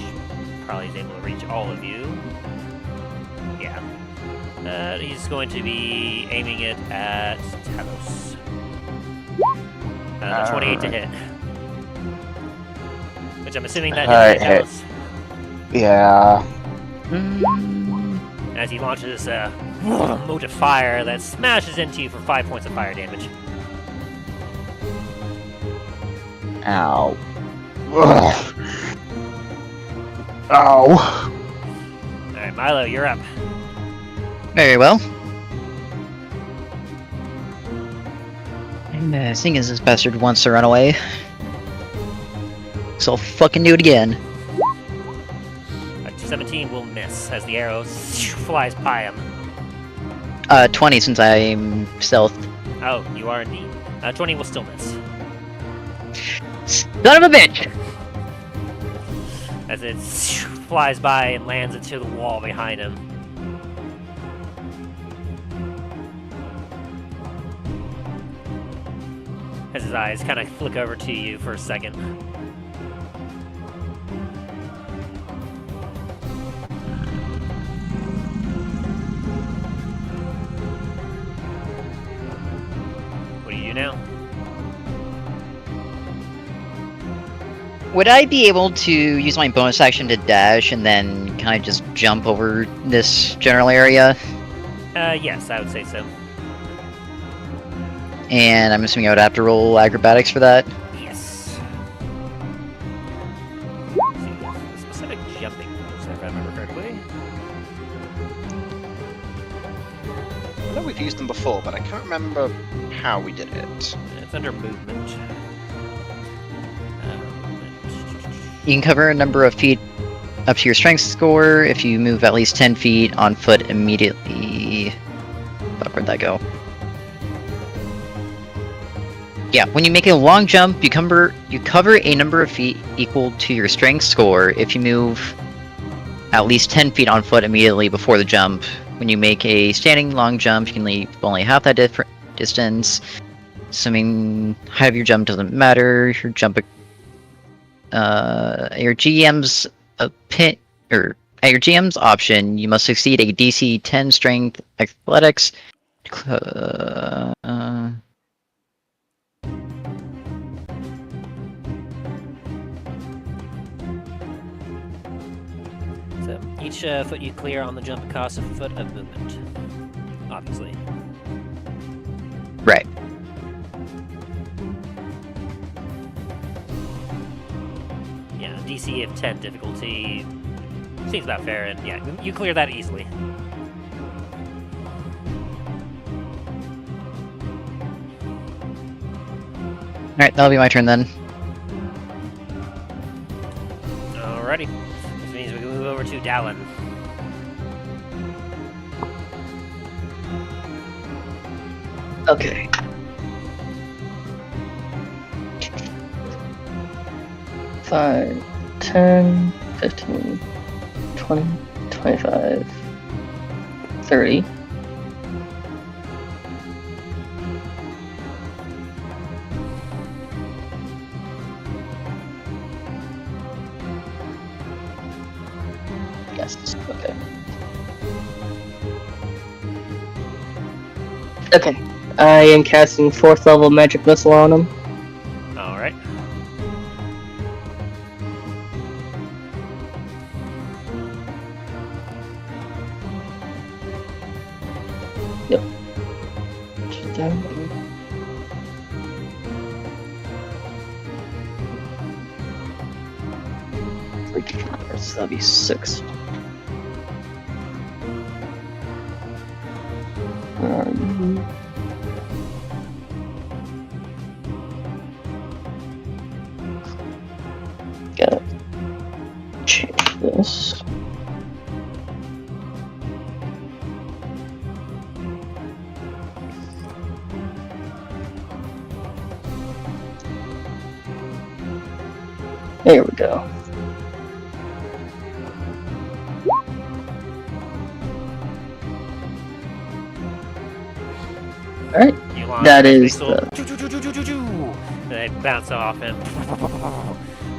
Probably is able to reach all of you. Yeah. He's going to be aiming it at Talos. 28 to hit. Which I'm assuming that hits Talos. Yeah. As he launches a mote of fire that smashes into you for 5 points of fire damage. Ow. Ugh. Ow. Alright, Milo, you're up. Very well. And seeing as this bastard wants to run away, so I'll fucking do it again. 17 will miss as the arrow flies by him. 20 since I'm stealthed. Oh, you are indeed. 20 will still miss. Son of a bitch! As it flies by and lands into the wall behind him. As his eyes kind of flick over to you for a second. What do you do now? Would I be able to use my bonus action to dash and then kind of just jump over this general area? Yes, I would say so. And I'm assuming I would have to roll acrobatics for that. Yes. Let's see, the specific jumping rules, if I remember correctly. I know we've used them before, but I can't remember how we did it. It's under movement. You can cover a number of feet up to your strength score if you move at least 10 feet on foot immediately. Fuck, where'd that go? Yeah, when you make a long jump, you cover a number of feet equal to your strength score if you move at least 10 feet on foot immediately before the jump. When you make a standing long jump, you can leave only half that distance. Assuming height of your jump doesn't matter, your jump your GM's at your GM's option, you must succeed a DC 10 strength athletics. So each foot you clear on the jump costs a foot of movement. Obviously. Right. Yeah, DC of 10 difficulty seems about fair, and yeah, you clear that easily. Alright, that'll be my turn then. Alrighty. This means we can move over to Dallen. Okay. Five, 10, 15, 20, 25, 30. Yes, okay. Okay, I am casting 4th level magic missile on him. Alright. Yep. So that'll be 6. Gotta change this. There we go. Alright, that is the... They bounce off him.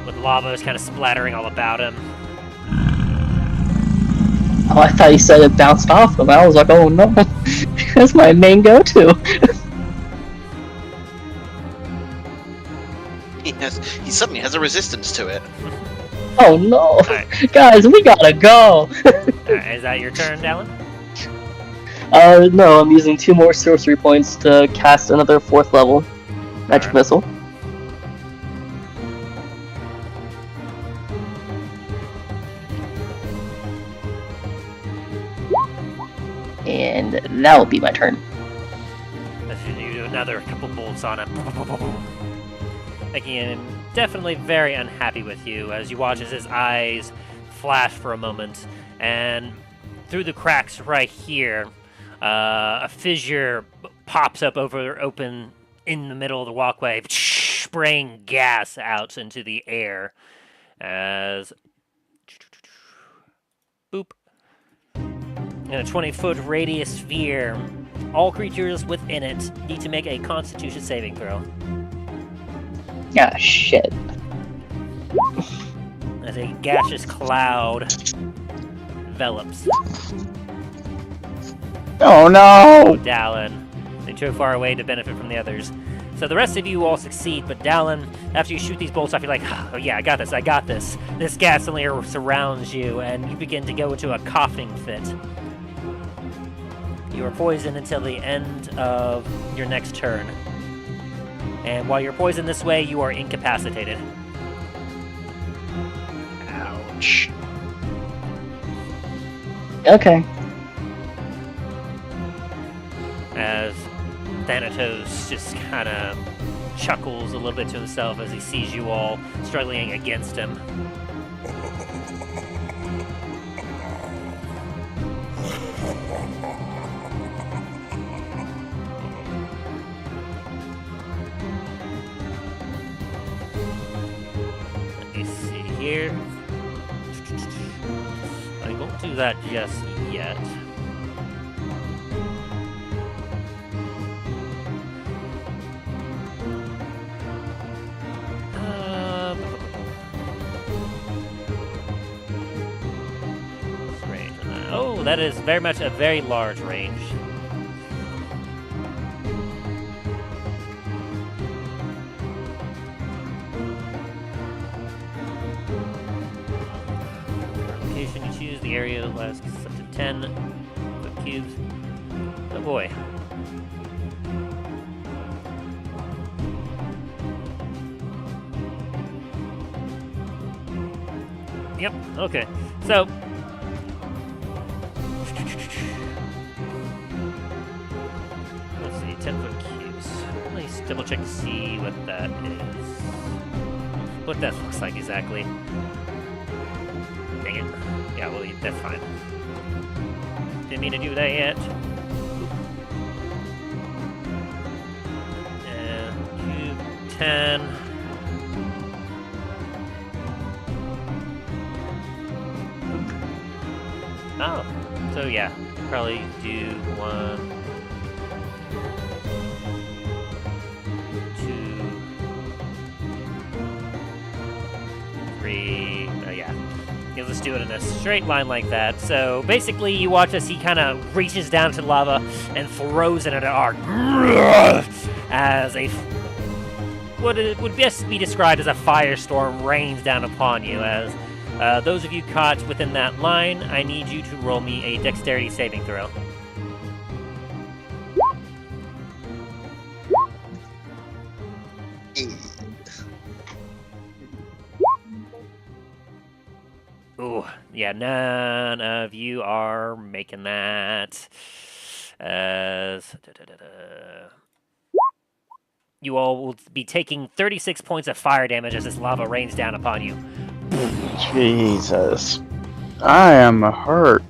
With lava is kind of splattering all about him. Oh, I thought you said it bounced off him. I was like, oh no. That's my main go-to. He suddenly has a resistance to it. Oh no. Right. Guys, we gotta go. Is that your turn, Dallen? No, I'm using 2 more sorcery points to cast another 4th level magic missile. And that will be my turn. You do another couple bolts on him. Making him definitely very unhappy with you as you watch as his eyes flash for a moment, and through the cracks right here, a fissure pops up open in the middle of the walkway, spraying gas out into the air as boop. In a 20-foot radius sphere, all creatures within it need to make a Constitution saving throw. Ah, shit. As a gaseous cloud envelops Oh no! Dallen. They're too far away to benefit from the others. So the rest of you all succeed, but Dallen, after you shoot these bolts off, you're like, oh yeah, I got this, I got this. This gas layer surrounds you, and you begin to go into a coughing fit. You are poisoned until the end of your next turn. And while you're poisoned this way, you are incapacitated. Ouch. Okay. As Thanatos just kind of chuckles a little bit to himself as he sees you all struggling against him. Let me see here. I won't do that just yet. Oh, that is very much a very large range. Location you choose, the area lasts up to 10 foot cubes. Oh boy. Yep, okay. So, let's see, 10 foot cubes. Let's double check to see what that is. What that looks like exactly. Dang it. Yeah, well, that's fine. Didn't mean to do that yet. And cube 10. Oh, so yeah, probably do 1, 2, 3. Yeah, you'll just do it in a straight line like that. So basically, you watch as he kind of reaches down to lava and throws it at an arc, as what it would best be described as a firestorm rains down upon you. As those of you caught within that line, I need you to roll me a dexterity saving throw. Ooh, yeah, none of you are making that. As you all will be taking 36 points of fire damage as this lava rains down upon you. Jesus. I am hurt.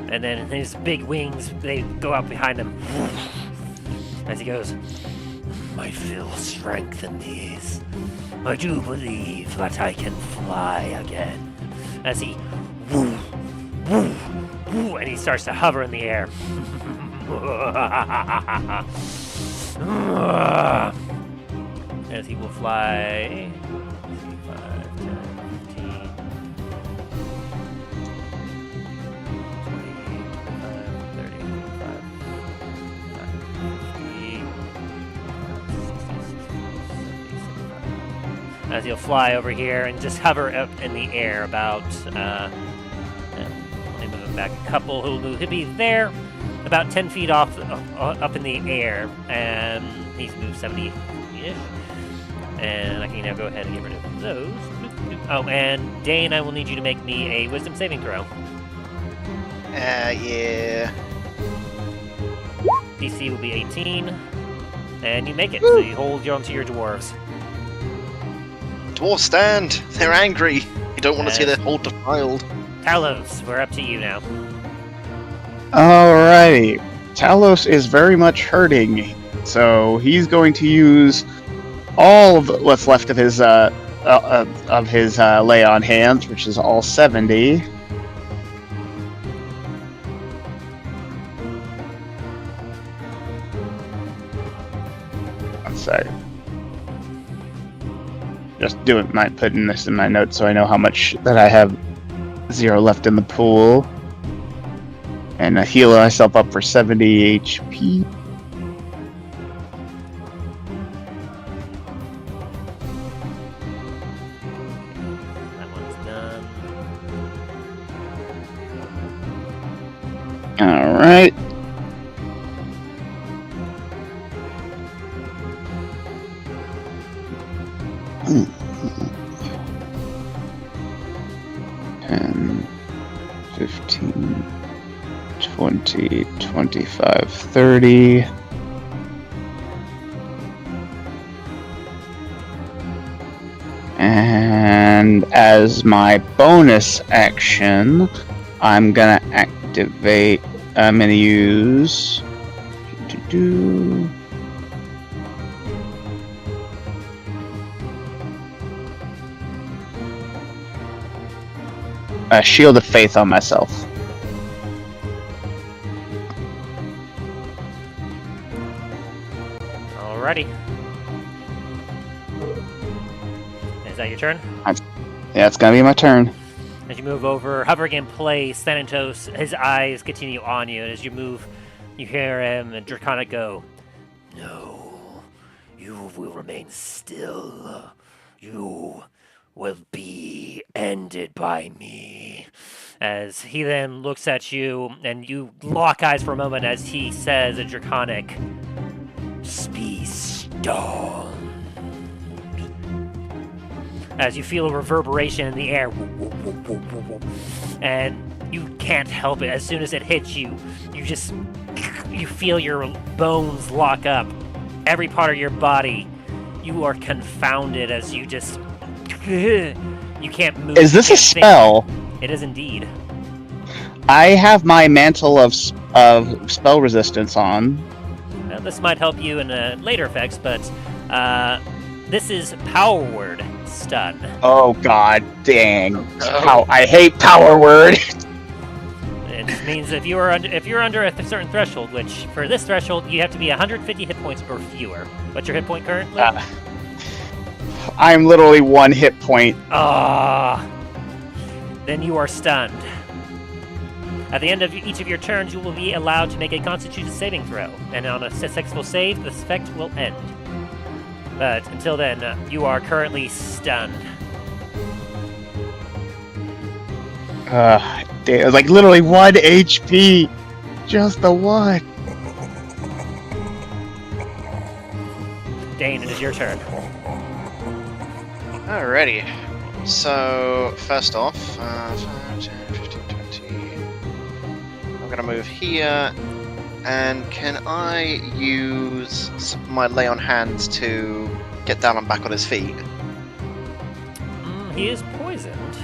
And then his big wings, they go out behind him. As he goes, I feel strength in these. I do believe that I can fly again. As he woo, woo, woo, and he starts to hover in the air. As he will fly 5, 10, 15, 20, 25, 30, 45, 50, 60, 75. As he'll fly over here and just hover up in the air about, let me move him back a couple, he'll be there, about 10 feet off, up in the air, and he's moved 70-ish. And I can now go ahead and get rid of those. Oh, and Dain, I will need you to make me a wisdom saving throw. Yeah. DC will be 18. And you make it, so you hold on to your dwarves. Dwarves stand! They're angry! You don't want to see their hold defiled. Talos, we're up to you now. Alrighty. Talos is very much hurting, so he's going to use all of what's left of his lay on hands, which is all 70. One sec. Just putting this in my notes so I know how much that I have 0 left in the pool. And I heal myself up for 70 HP. That one's done. Alright. And 15, 20, 25, 30. And as my bonus action, I'm gonna activate. I'm gonna use. A shield of faith on myself. Alrighty. Is that your turn? Yeah, it's gonna be my turn. As you move over, hovering in place, Thanatos, his eyes continue on you. As you move, you hear him and Draconic go, "No, you will remain still. You will be ended by me." As he then looks at you, and you lock eyes for a moment as he says in Draconic, "Be stoned." As you feel a reverberation in the air, and you can't help it. As soon as it hits you, you feel your bones lock up. Every part of your body, you are confounded as you just you can't move. Is this a spell? It is indeed. I have my mantle of spell resistance on. This might help you in later effects, but this is power word stun. Oh god dang! How I hate power word. It just means if you're under a certain threshold, which for this threshold you have to be 150 hit points or fewer. What's your hit point currently? I'm literally 1 hit point. Then you are stunned. At the end of each of your turns, you will be allowed to make a Constitution saving throw, and on a successful save, this effect will end. But until then, you are currently stunned. Damn, like literally 1 HP, just the 1. Dain, it is your turn. Alrighty. So, first off, 5, 10, 15, 20. I'm gonna move here. And can I use my lay on hands to get Dallen back on his feet? He is poisoned.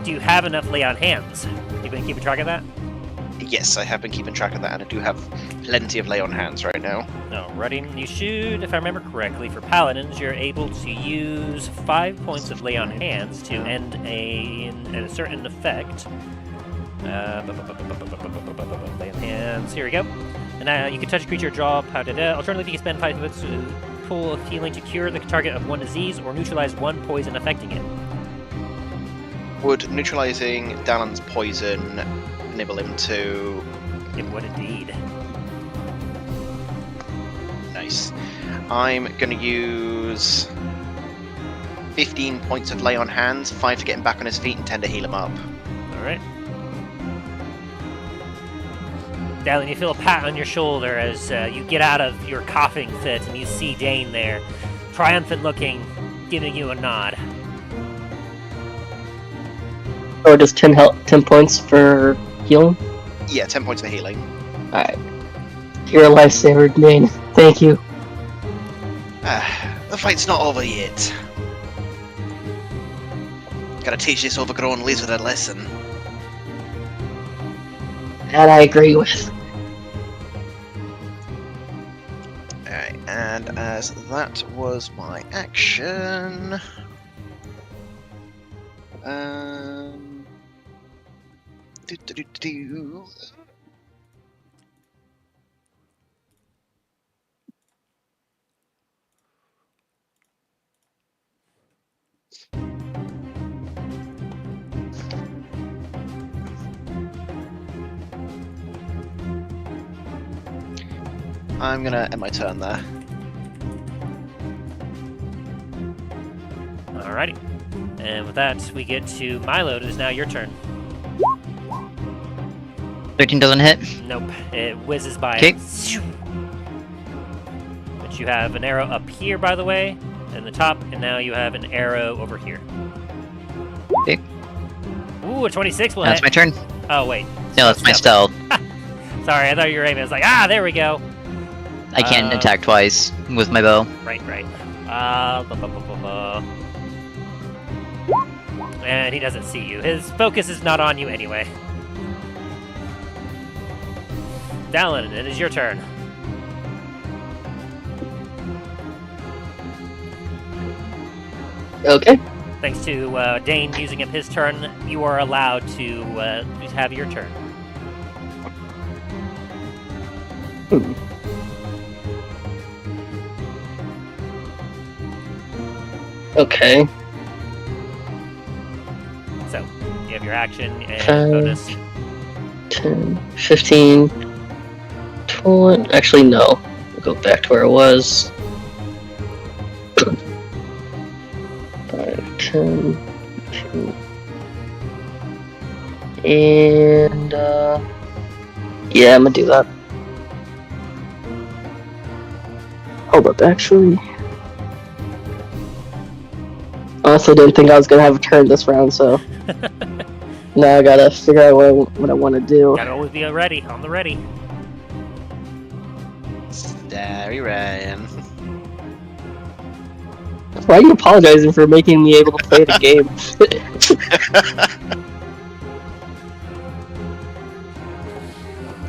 Do you have enough lay on hands? You been keeping track of that? Yes, I have been keeping track of that, and I do have plenty of lay on hands right now. Alrighty, you should, if I remember correctly, for paladins, you're able to use 5 points of lay on hands to end a certain effect. Lay on hands. Here we go. And you can touch a creature, draw, Alternatively, you can spend 5 minutes to pull of healing to cure the target of 1 disease or neutralize 1 poison affecting it. Would neutralizing Dallen's poison enable him to... It would indeed. Nice. I'm going to use 15 points of lay on hands, 5 to get him back on his feet, and 10 to heal him up. Alright. Dallen, you feel a pat on your shoulder as you get out of your coughing fit and you see Dain there, triumphant looking, giving you a nod. Or just 10 points for healing? Yeah, 10 points for healing. Alright. You're a lifesaver, Dain. Thank you. The fight's not over yet. Gotta teach this overgrown lizard a lesson. That I agree with. Alright, and as that was my action... Do. I'm gonna end my turn there. Alrighty. And with that, we get to Milo. It is now your turn. 13 doesn't hit. Nope. It whizzes by. Okay. But you have an arrow up here, by the way, in the top, and now you have an arrow over here. Okay. Ooh, a 26 will That's hit. my turn. Oh, wait. No, that's my stealth. Sorry, I thought you were aiming. I was like, there we go. I can't attack twice with my bow. Right. And he doesn't see you. His focus is not on you anyway. Dallen, it is your turn. Okay. Thanks to Dain using up his turn, you are allowed to have your turn. Okay. So, you have your action and bonus. 10, 15, 20. Actually, no. I'll go back to where it was. 5, 10, 15. And, yeah, I'm gonna do that. Hold up, actually. I also didn't think I was gonna have a turn this round, so now I gotta figure out what I want to do. Gotta always be ready, on the ready. Starry Ryan. Why are you apologizing for making me able to play the game?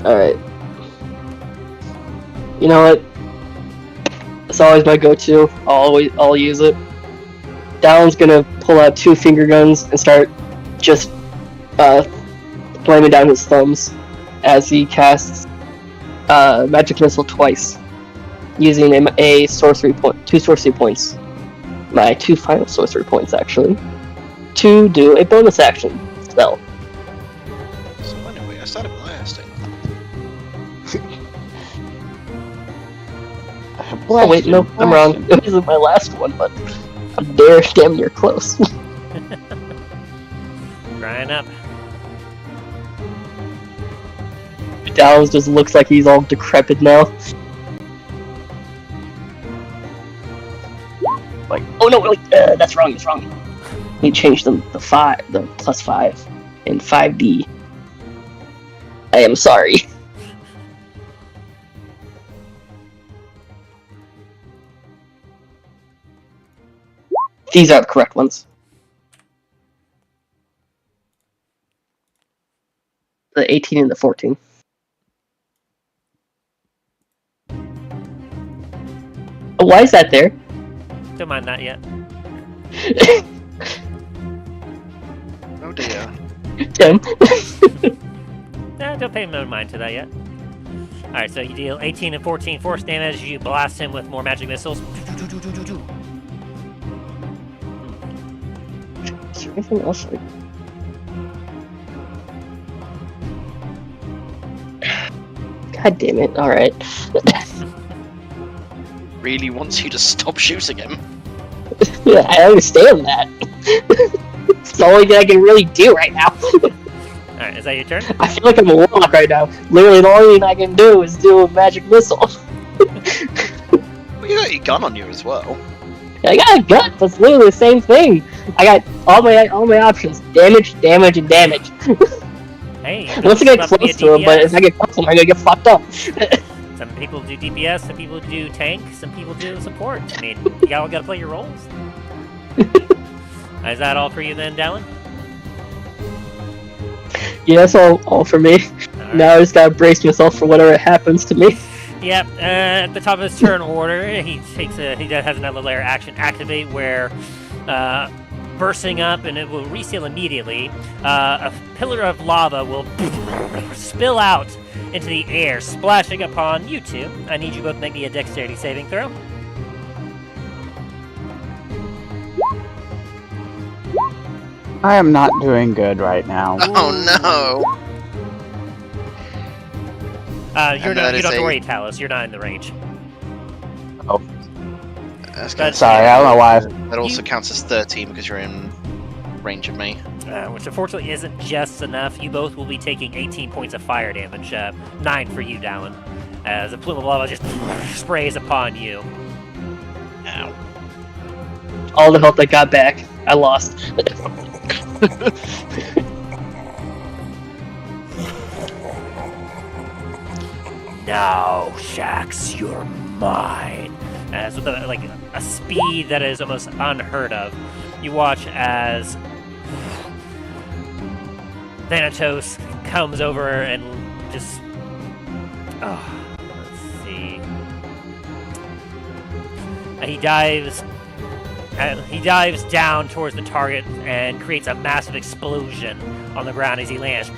Alright. You know what? It's always my go-to. I'll use it. Dallen's gonna pull out 2 finger guns and start just slamming down his thumbs as he casts magic missile twice, using a sorcery point, 2 sorcery points, my 2 final sorcery points actually, to do a bonus action spell. So anyway, I started blasting. Oh wait, no, I'm wrong. It wasn't my last one, but I'm damn near close. Drying up. Dallas just looks like he's all decrepit now. Like, oh no, wait, that's wrong. We changed the +5 in 5D. I am sorry. These are the correct ones. The 18 and the 14. Oh, why is that there? Don't mind that yet. Oh dear. Tim. Don't pay no mind to that yet. Alright, so you deal 18 and 14 force damage. You blast him with more magic missiles. Is there anything else? God damn it! All right. Really wants you to stop shooting him. Yeah, I understand that. It's the only thing I can really do right now. Alright, is that your turn? I feel like I'm a warlock right now. Literally, the only thing I can do is do a magic missile. Well, you got your gun on you as well. I got a gun, but it's literally the same thing. I got all my options: damage, damage, and damage. Hey, Once I get close to him, but if I get close to him, I'm gonna get fucked up. Some people do DPS, some people do tank, some people do support. I mean, you all gotta play your roles. Is that all for you then, Dallen? Yeah, that's all for me. Right. Now I just gotta brace myself for whatever happens to me. Yep, at the top of his turn order, he has another layer action activate where bursting up and it will reseal immediately. A pillar of lava will spill out into the air, splashing upon you two. I need you both to make me a dexterity saving throw. I am not doing good right now. Oh no! You don't have to a- worry, Talos. You're not in the range. That's Sorry, I don't know why. That also counts as 13 because you're in range of me. Which unfortunately isn't just enough. You both will be taking 18 points of fire damage. 9 for you, Dallen. As a plume of lava just sprays upon you. Ow. All the health I got back, I lost. Now, Shax, you're mine. As with a speed that is almost unheard of, you watch as Thanatos comes over and just... let's see. He dives down towards the target and creates a massive explosion on the ground as he lands.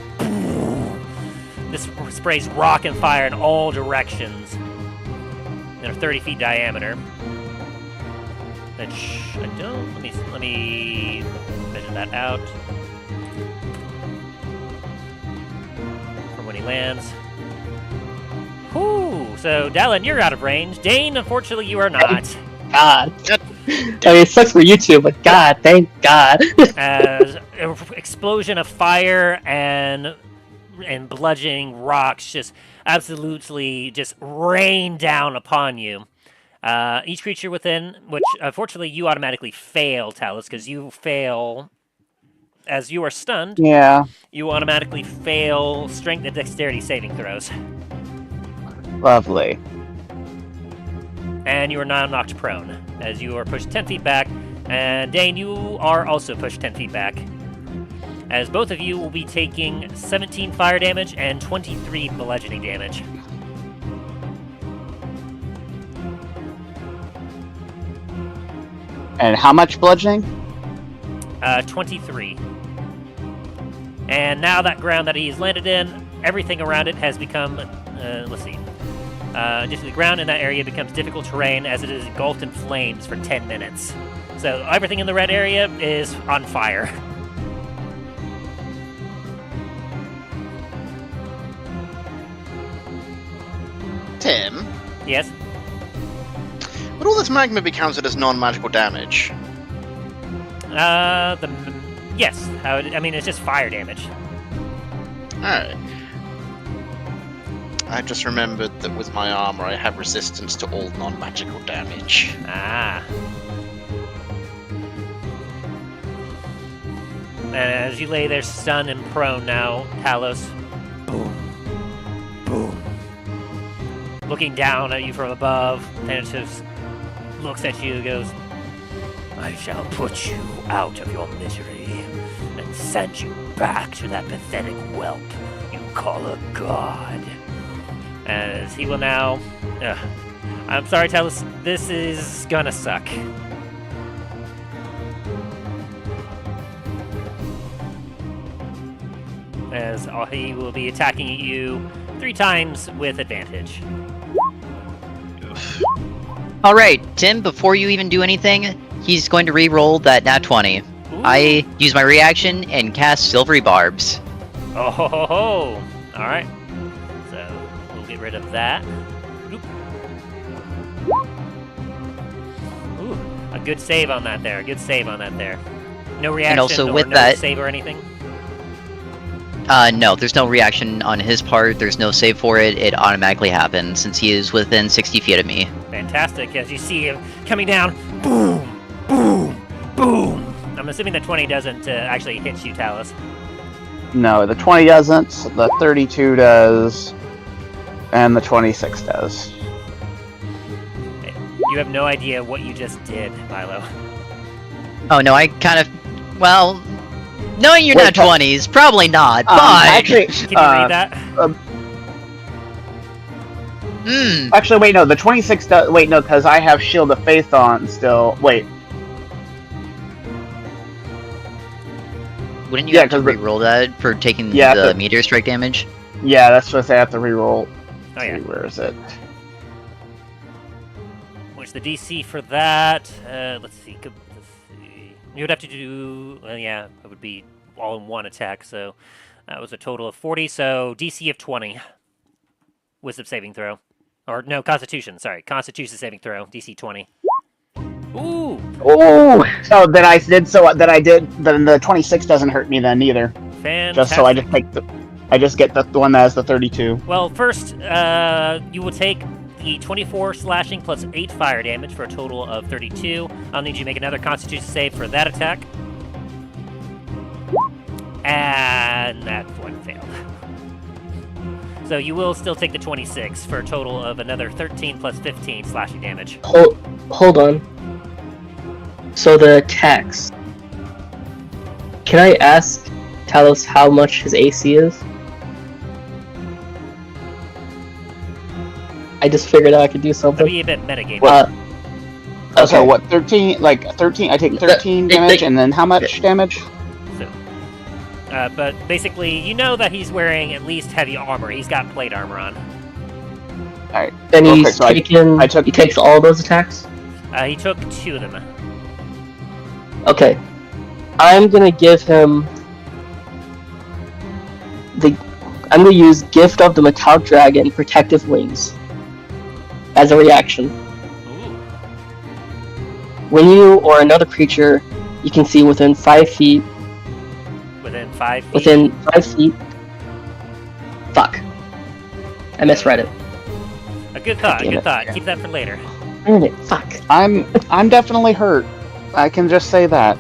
This sprays rock and fire in all directions. They're 30 feet diameter. Which I don't. Let me measure that out. From when he lands. Whoo! So Dallen, you're out of range. Dain, unfortunately, you are not. God. I mean, it sucks for you two, but God, thank God. As an explosion of fire and bludgeoning rocks just absolutely just rain down upon you. Each creature within, which unfortunately you automatically fail, Talos, because you fail as you are stunned. Yeah. You automatically fail strength and dexterity saving throws. Lovely. And you are now knocked prone as you are pushed 10 feet back. And Dain, you are also pushed 10 feet back. As both of you will be taking 17 fire damage and 23 bludgeoning damage. And how much bludgeoning? 23. And now that ground that he's landed in, everything around it has become, let's see. Just the ground in that area becomes difficult terrain as it is engulfed in flames for 10 minutes. So everything in the red area is on fire. Tim, Yes? would all this magma be counted as non-magical damage? Yes. I mean, it's just fire damage. Alright. I just remembered that with my armor I have resistance to all non-magical damage. Ah. And as you lay there stunned and prone now, Talos, boom, boom. Looking down at you from above, Thanatos looks at you and goes, I shall put you out of your misery and send you back to that pathetic whelp you call a god. As he will now... I'm sorry, Talos, this is gonna suck. As he will be attacking you 3 times with advantage. Alright, Tim, before you even do anything, he's going to re-roll that nat 20. Ooh. I use my reaction and cast Silvery Barbs. Oh ho ho ho! Alright. So, we'll get rid of that. Oop. Ooh, a good save on that there. A good save on that there. No reaction also or with no that- save or anything? No, there's no reaction on his part, there's no save for it, it automatically happens, since he is within 60 feet of me. Fantastic, as you see him coming down. Boom! Boom! Boom! I'm assuming the 20 doesn't actually hit you, Talos. No, the 20 doesn't, the 32 does, and the 26 does. You have no idea what you just did, Milo. Oh no, I kind of... Well... Knowing your Wait, nat 20s, probably not, but... Actually, Can you read that? Actually, wait, no, the 26 does... Wait, no, because I have Shield of Faith on still. Wait. Wouldn't you Yeah, have to 'cause the- re-roll that for taking Yeah, the but- meteor strike damage? Yeah, that's what I have to reroll. Oh yeah. Where is it? Which the DC for that, let's see. You would have to do, yeah, it would be all in one attack, so that was a total of 40, so DC of 20. wisdom saving throw. Or, no, Constitution, sorry. Constitution saving throw, DC 20. Ooh! Oh, so then I did. Then the 26 doesn't hurt me then either. Fantastic. Just so I just take I just get the one that has the 32. Well, first, you will take the 24 slashing plus 8 fire damage for a total of 32. I'll need you to make another Constitution save for that attack. And that one failed. So you will still take the 26 for a total of another 13 plus 15 slashing damage. Hold on. So the attacks. Can I ask Talos how much his AC is? I just figured out I could do That'll something. be a bit metagame. Okay. So what? 13? Like 13? I take 13 damage, and then how much damage? But basically, you know that he's wearing at least heavy armor. He's got plate armor on. Alright. And Okay, he's so he takes all those attacks? He took 2 of them. Okay. I'm gonna give him I'm gonna use Gift of the Metallic Dragon Protective Wings as a reaction. Ooh. When you or another creature you can see within 5 feet. Within 5 feet? Within 5 feet. Fuck. I misread it. A good thought, Damn good it. thought. Keep that for later. Darn it, fuck. I'm definitely hurt. I can just say that.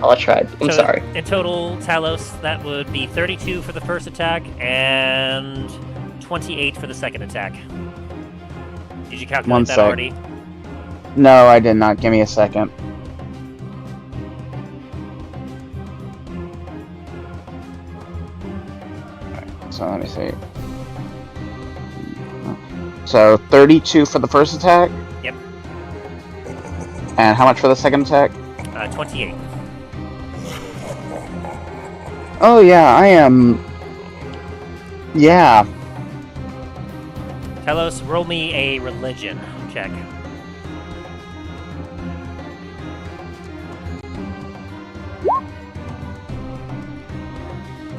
Oh, I tried. I'm So, sorry. In total, Talos, that would be 32 for the first attack and 28 for the second attack. Did you calculate One that sec. already? No, I did not. Give me a second. Alright, so let me see. So 32 for the first attack? Yep. And how much for the second attack? 28. Oh yeah, I am. Yeah. Talos, roll me a religion check.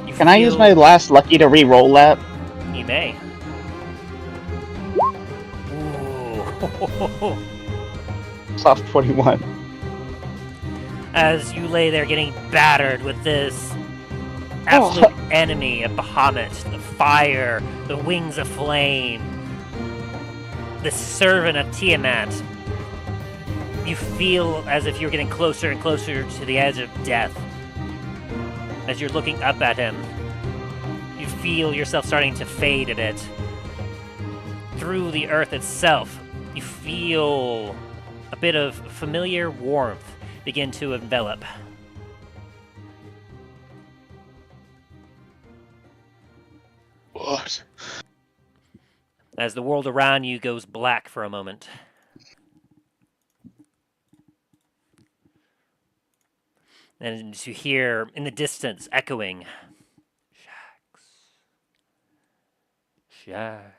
You Can I use feel- my last lucky to re-roll that? You may. Ooh. Soft 21. As you lay there getting battered with this absolute enemy of Bahamut, the fire, the wings of flame, the servant of Tiamat, you feel as if you're getting closer and closer to the edge of death. As you're looking up at him, you feel yourself starting to fade a bit. Through the earth itself, you feel a bit of familiar warmth begin to envelop. What? As the world around you goes black for a moment. And you hear in the distance echoing, shacks, shacks,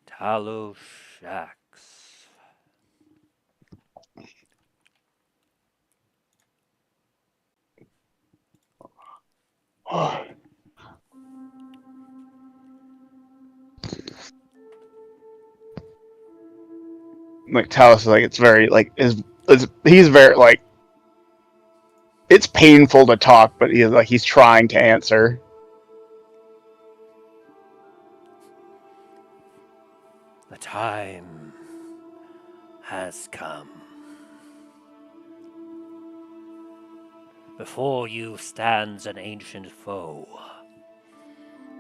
Talos shacks. Like Talos, like it's very like he's very like it's painful to talk, but he's trying to answer. The time has come. Before you stands an ancient foe,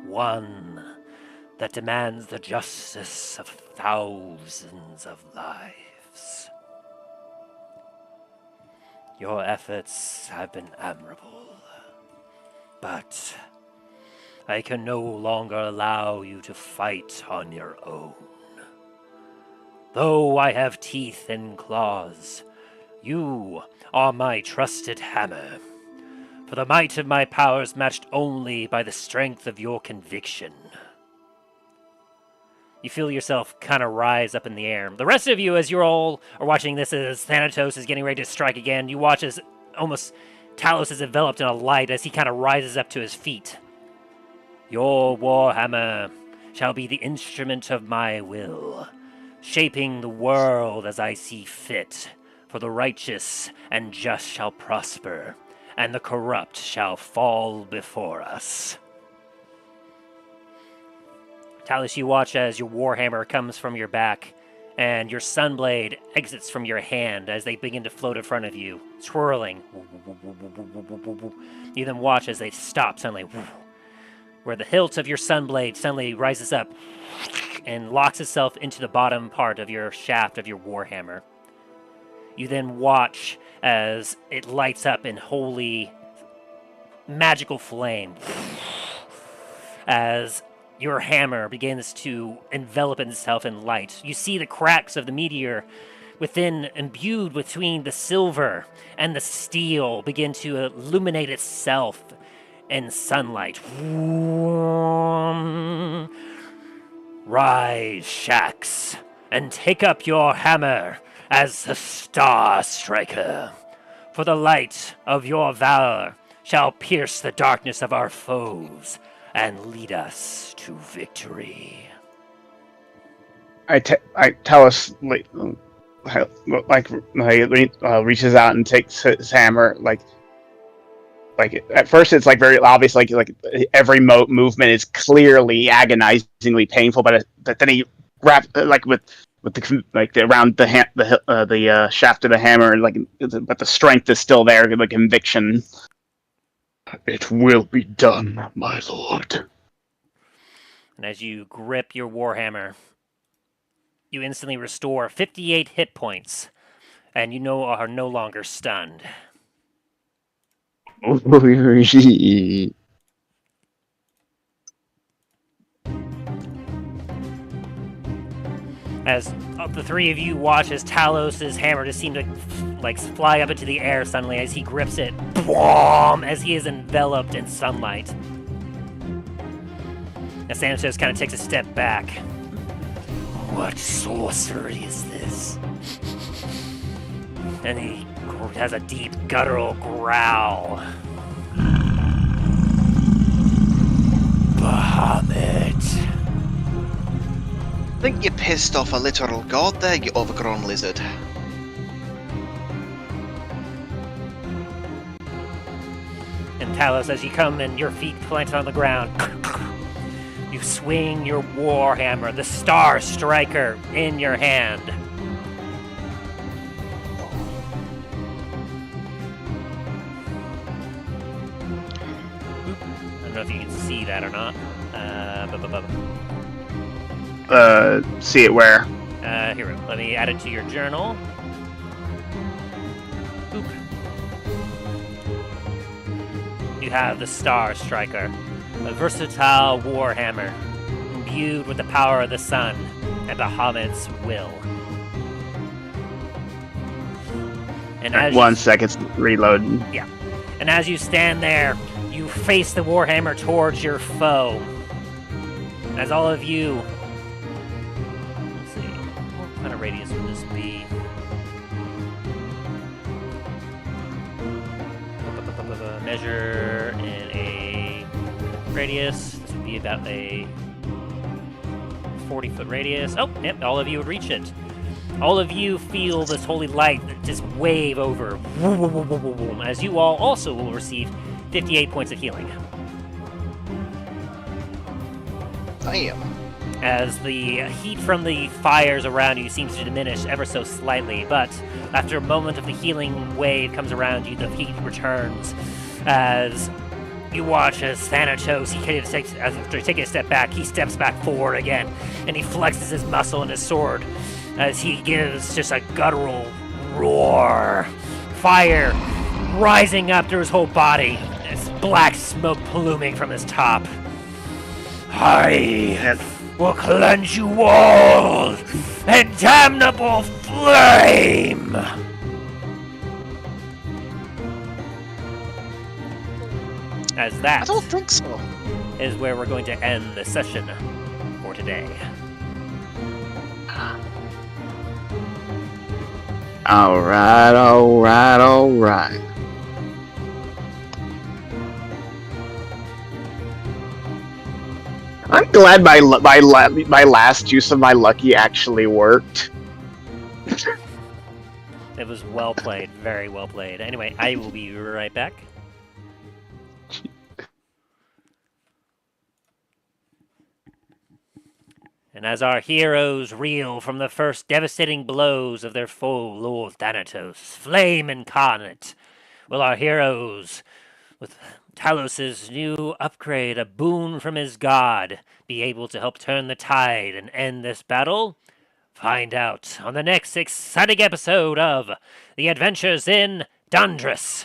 one that demands the justice of thousands of lives. Your efforts have been admirable, but I can no longer allow you to fight on your own. Though I have teeth and claws, you are my trusted hammer, for the might of my powers matched only by the strength of your conviction. You feel yourself kind of rise up in the air. The rest of you, as you all are watching this as Thanatos is getting ready to strike again, you watch as almost Talos is enveloped in a light as he kind of rises up to his feet. Your warhammer shall be the instrument of my will, shaping the world as I see fit. For the righteous and just shall prosper, and the corrupt shall fall before us. Talos, you watch as your warhammer comes from your back, and your sunblade exits from your hand as they begin to float in front of you, swirling. You then watch as they stop suddenly, where the hilt of your sunblade suddenly rises up and locks itself into the bottom part of your shaft of your warhammer. You then watch as it lights up in holy, magical flame, as your hammer begins to envelop itself in light. You see the cracks of the meteor within, imbued between the silver and the steel, begin to illuminate itself in sunlight. Rise, Shax, and take up your hammer as the Star Striker, for the light of your valor shall pierce the darkness of our foes and lead us to victory. Talos reaches out and takes his hammer. Like at first, it's like very obvious. Like every movement is clearly agonizingly painful. But then he wraps with the around the shaft of the hammer, but the strength is still there, the conviction. It will be done, my lord. And as you grip your warhammer, you instantly restore 58 hit points, and you are no longer stunned. As the three of you watch as Talos' hammer just seems to fly up into the air suddenly as he grips it, boom, as he is enveloped in sunlight. As Santos kind of takes a step back. What sorcery is this? And he has a deep guttural growl. Bahamut. I think you pissed off a literal god there, you overgrown lizard. And Talos, as you come and your feet planted on the ground, you swing your warhammer, the Star Striker, in your hand. I don't know if you can see that or not. See it where? Here, let me add it to your journal. Oop. You have the Star Striker, a versatile warhammer, imbued with the power of the sun and Bahamut's will. And as 1 second, reloading. Yeah. And as you stand there, you face the warhammer towards your foe. As all of you... Let's see, what kind of radius would this be? Measure in a radius. This would be about a 40-foot radius. Oh, yep, all of you would reach it. All of you feel this holy light just wave over. As you all also will receive 58 points of healing. Damn. As the heat from the fires around you seems to diminish ever so slightly, but after a moment of the healing wave comes around you, the heat returns. As you watch as Thanatos, after taking a step back, he steps back forward again, and he flexes his muscle and his sword as he gives just a guttural roar. Fire rising up through his whole body, as black smoke pluming from his top. I will cleanse you all in damnable flame! As that I don't think so. is where we're going to end the session for today. Alright. I'm glad my last use of my lucky actually worked. It was well played, very well played. Anyway, I will be right back. And as our heroes reel from the first devastating blows of their foe, Lord Thanatos, flame incarnate, will our heroes, with Talos's new upgrade, a boon from his god, be able to help turn the tide and end this battle? Find out on the next exciting episode of The Adventures in Dundras.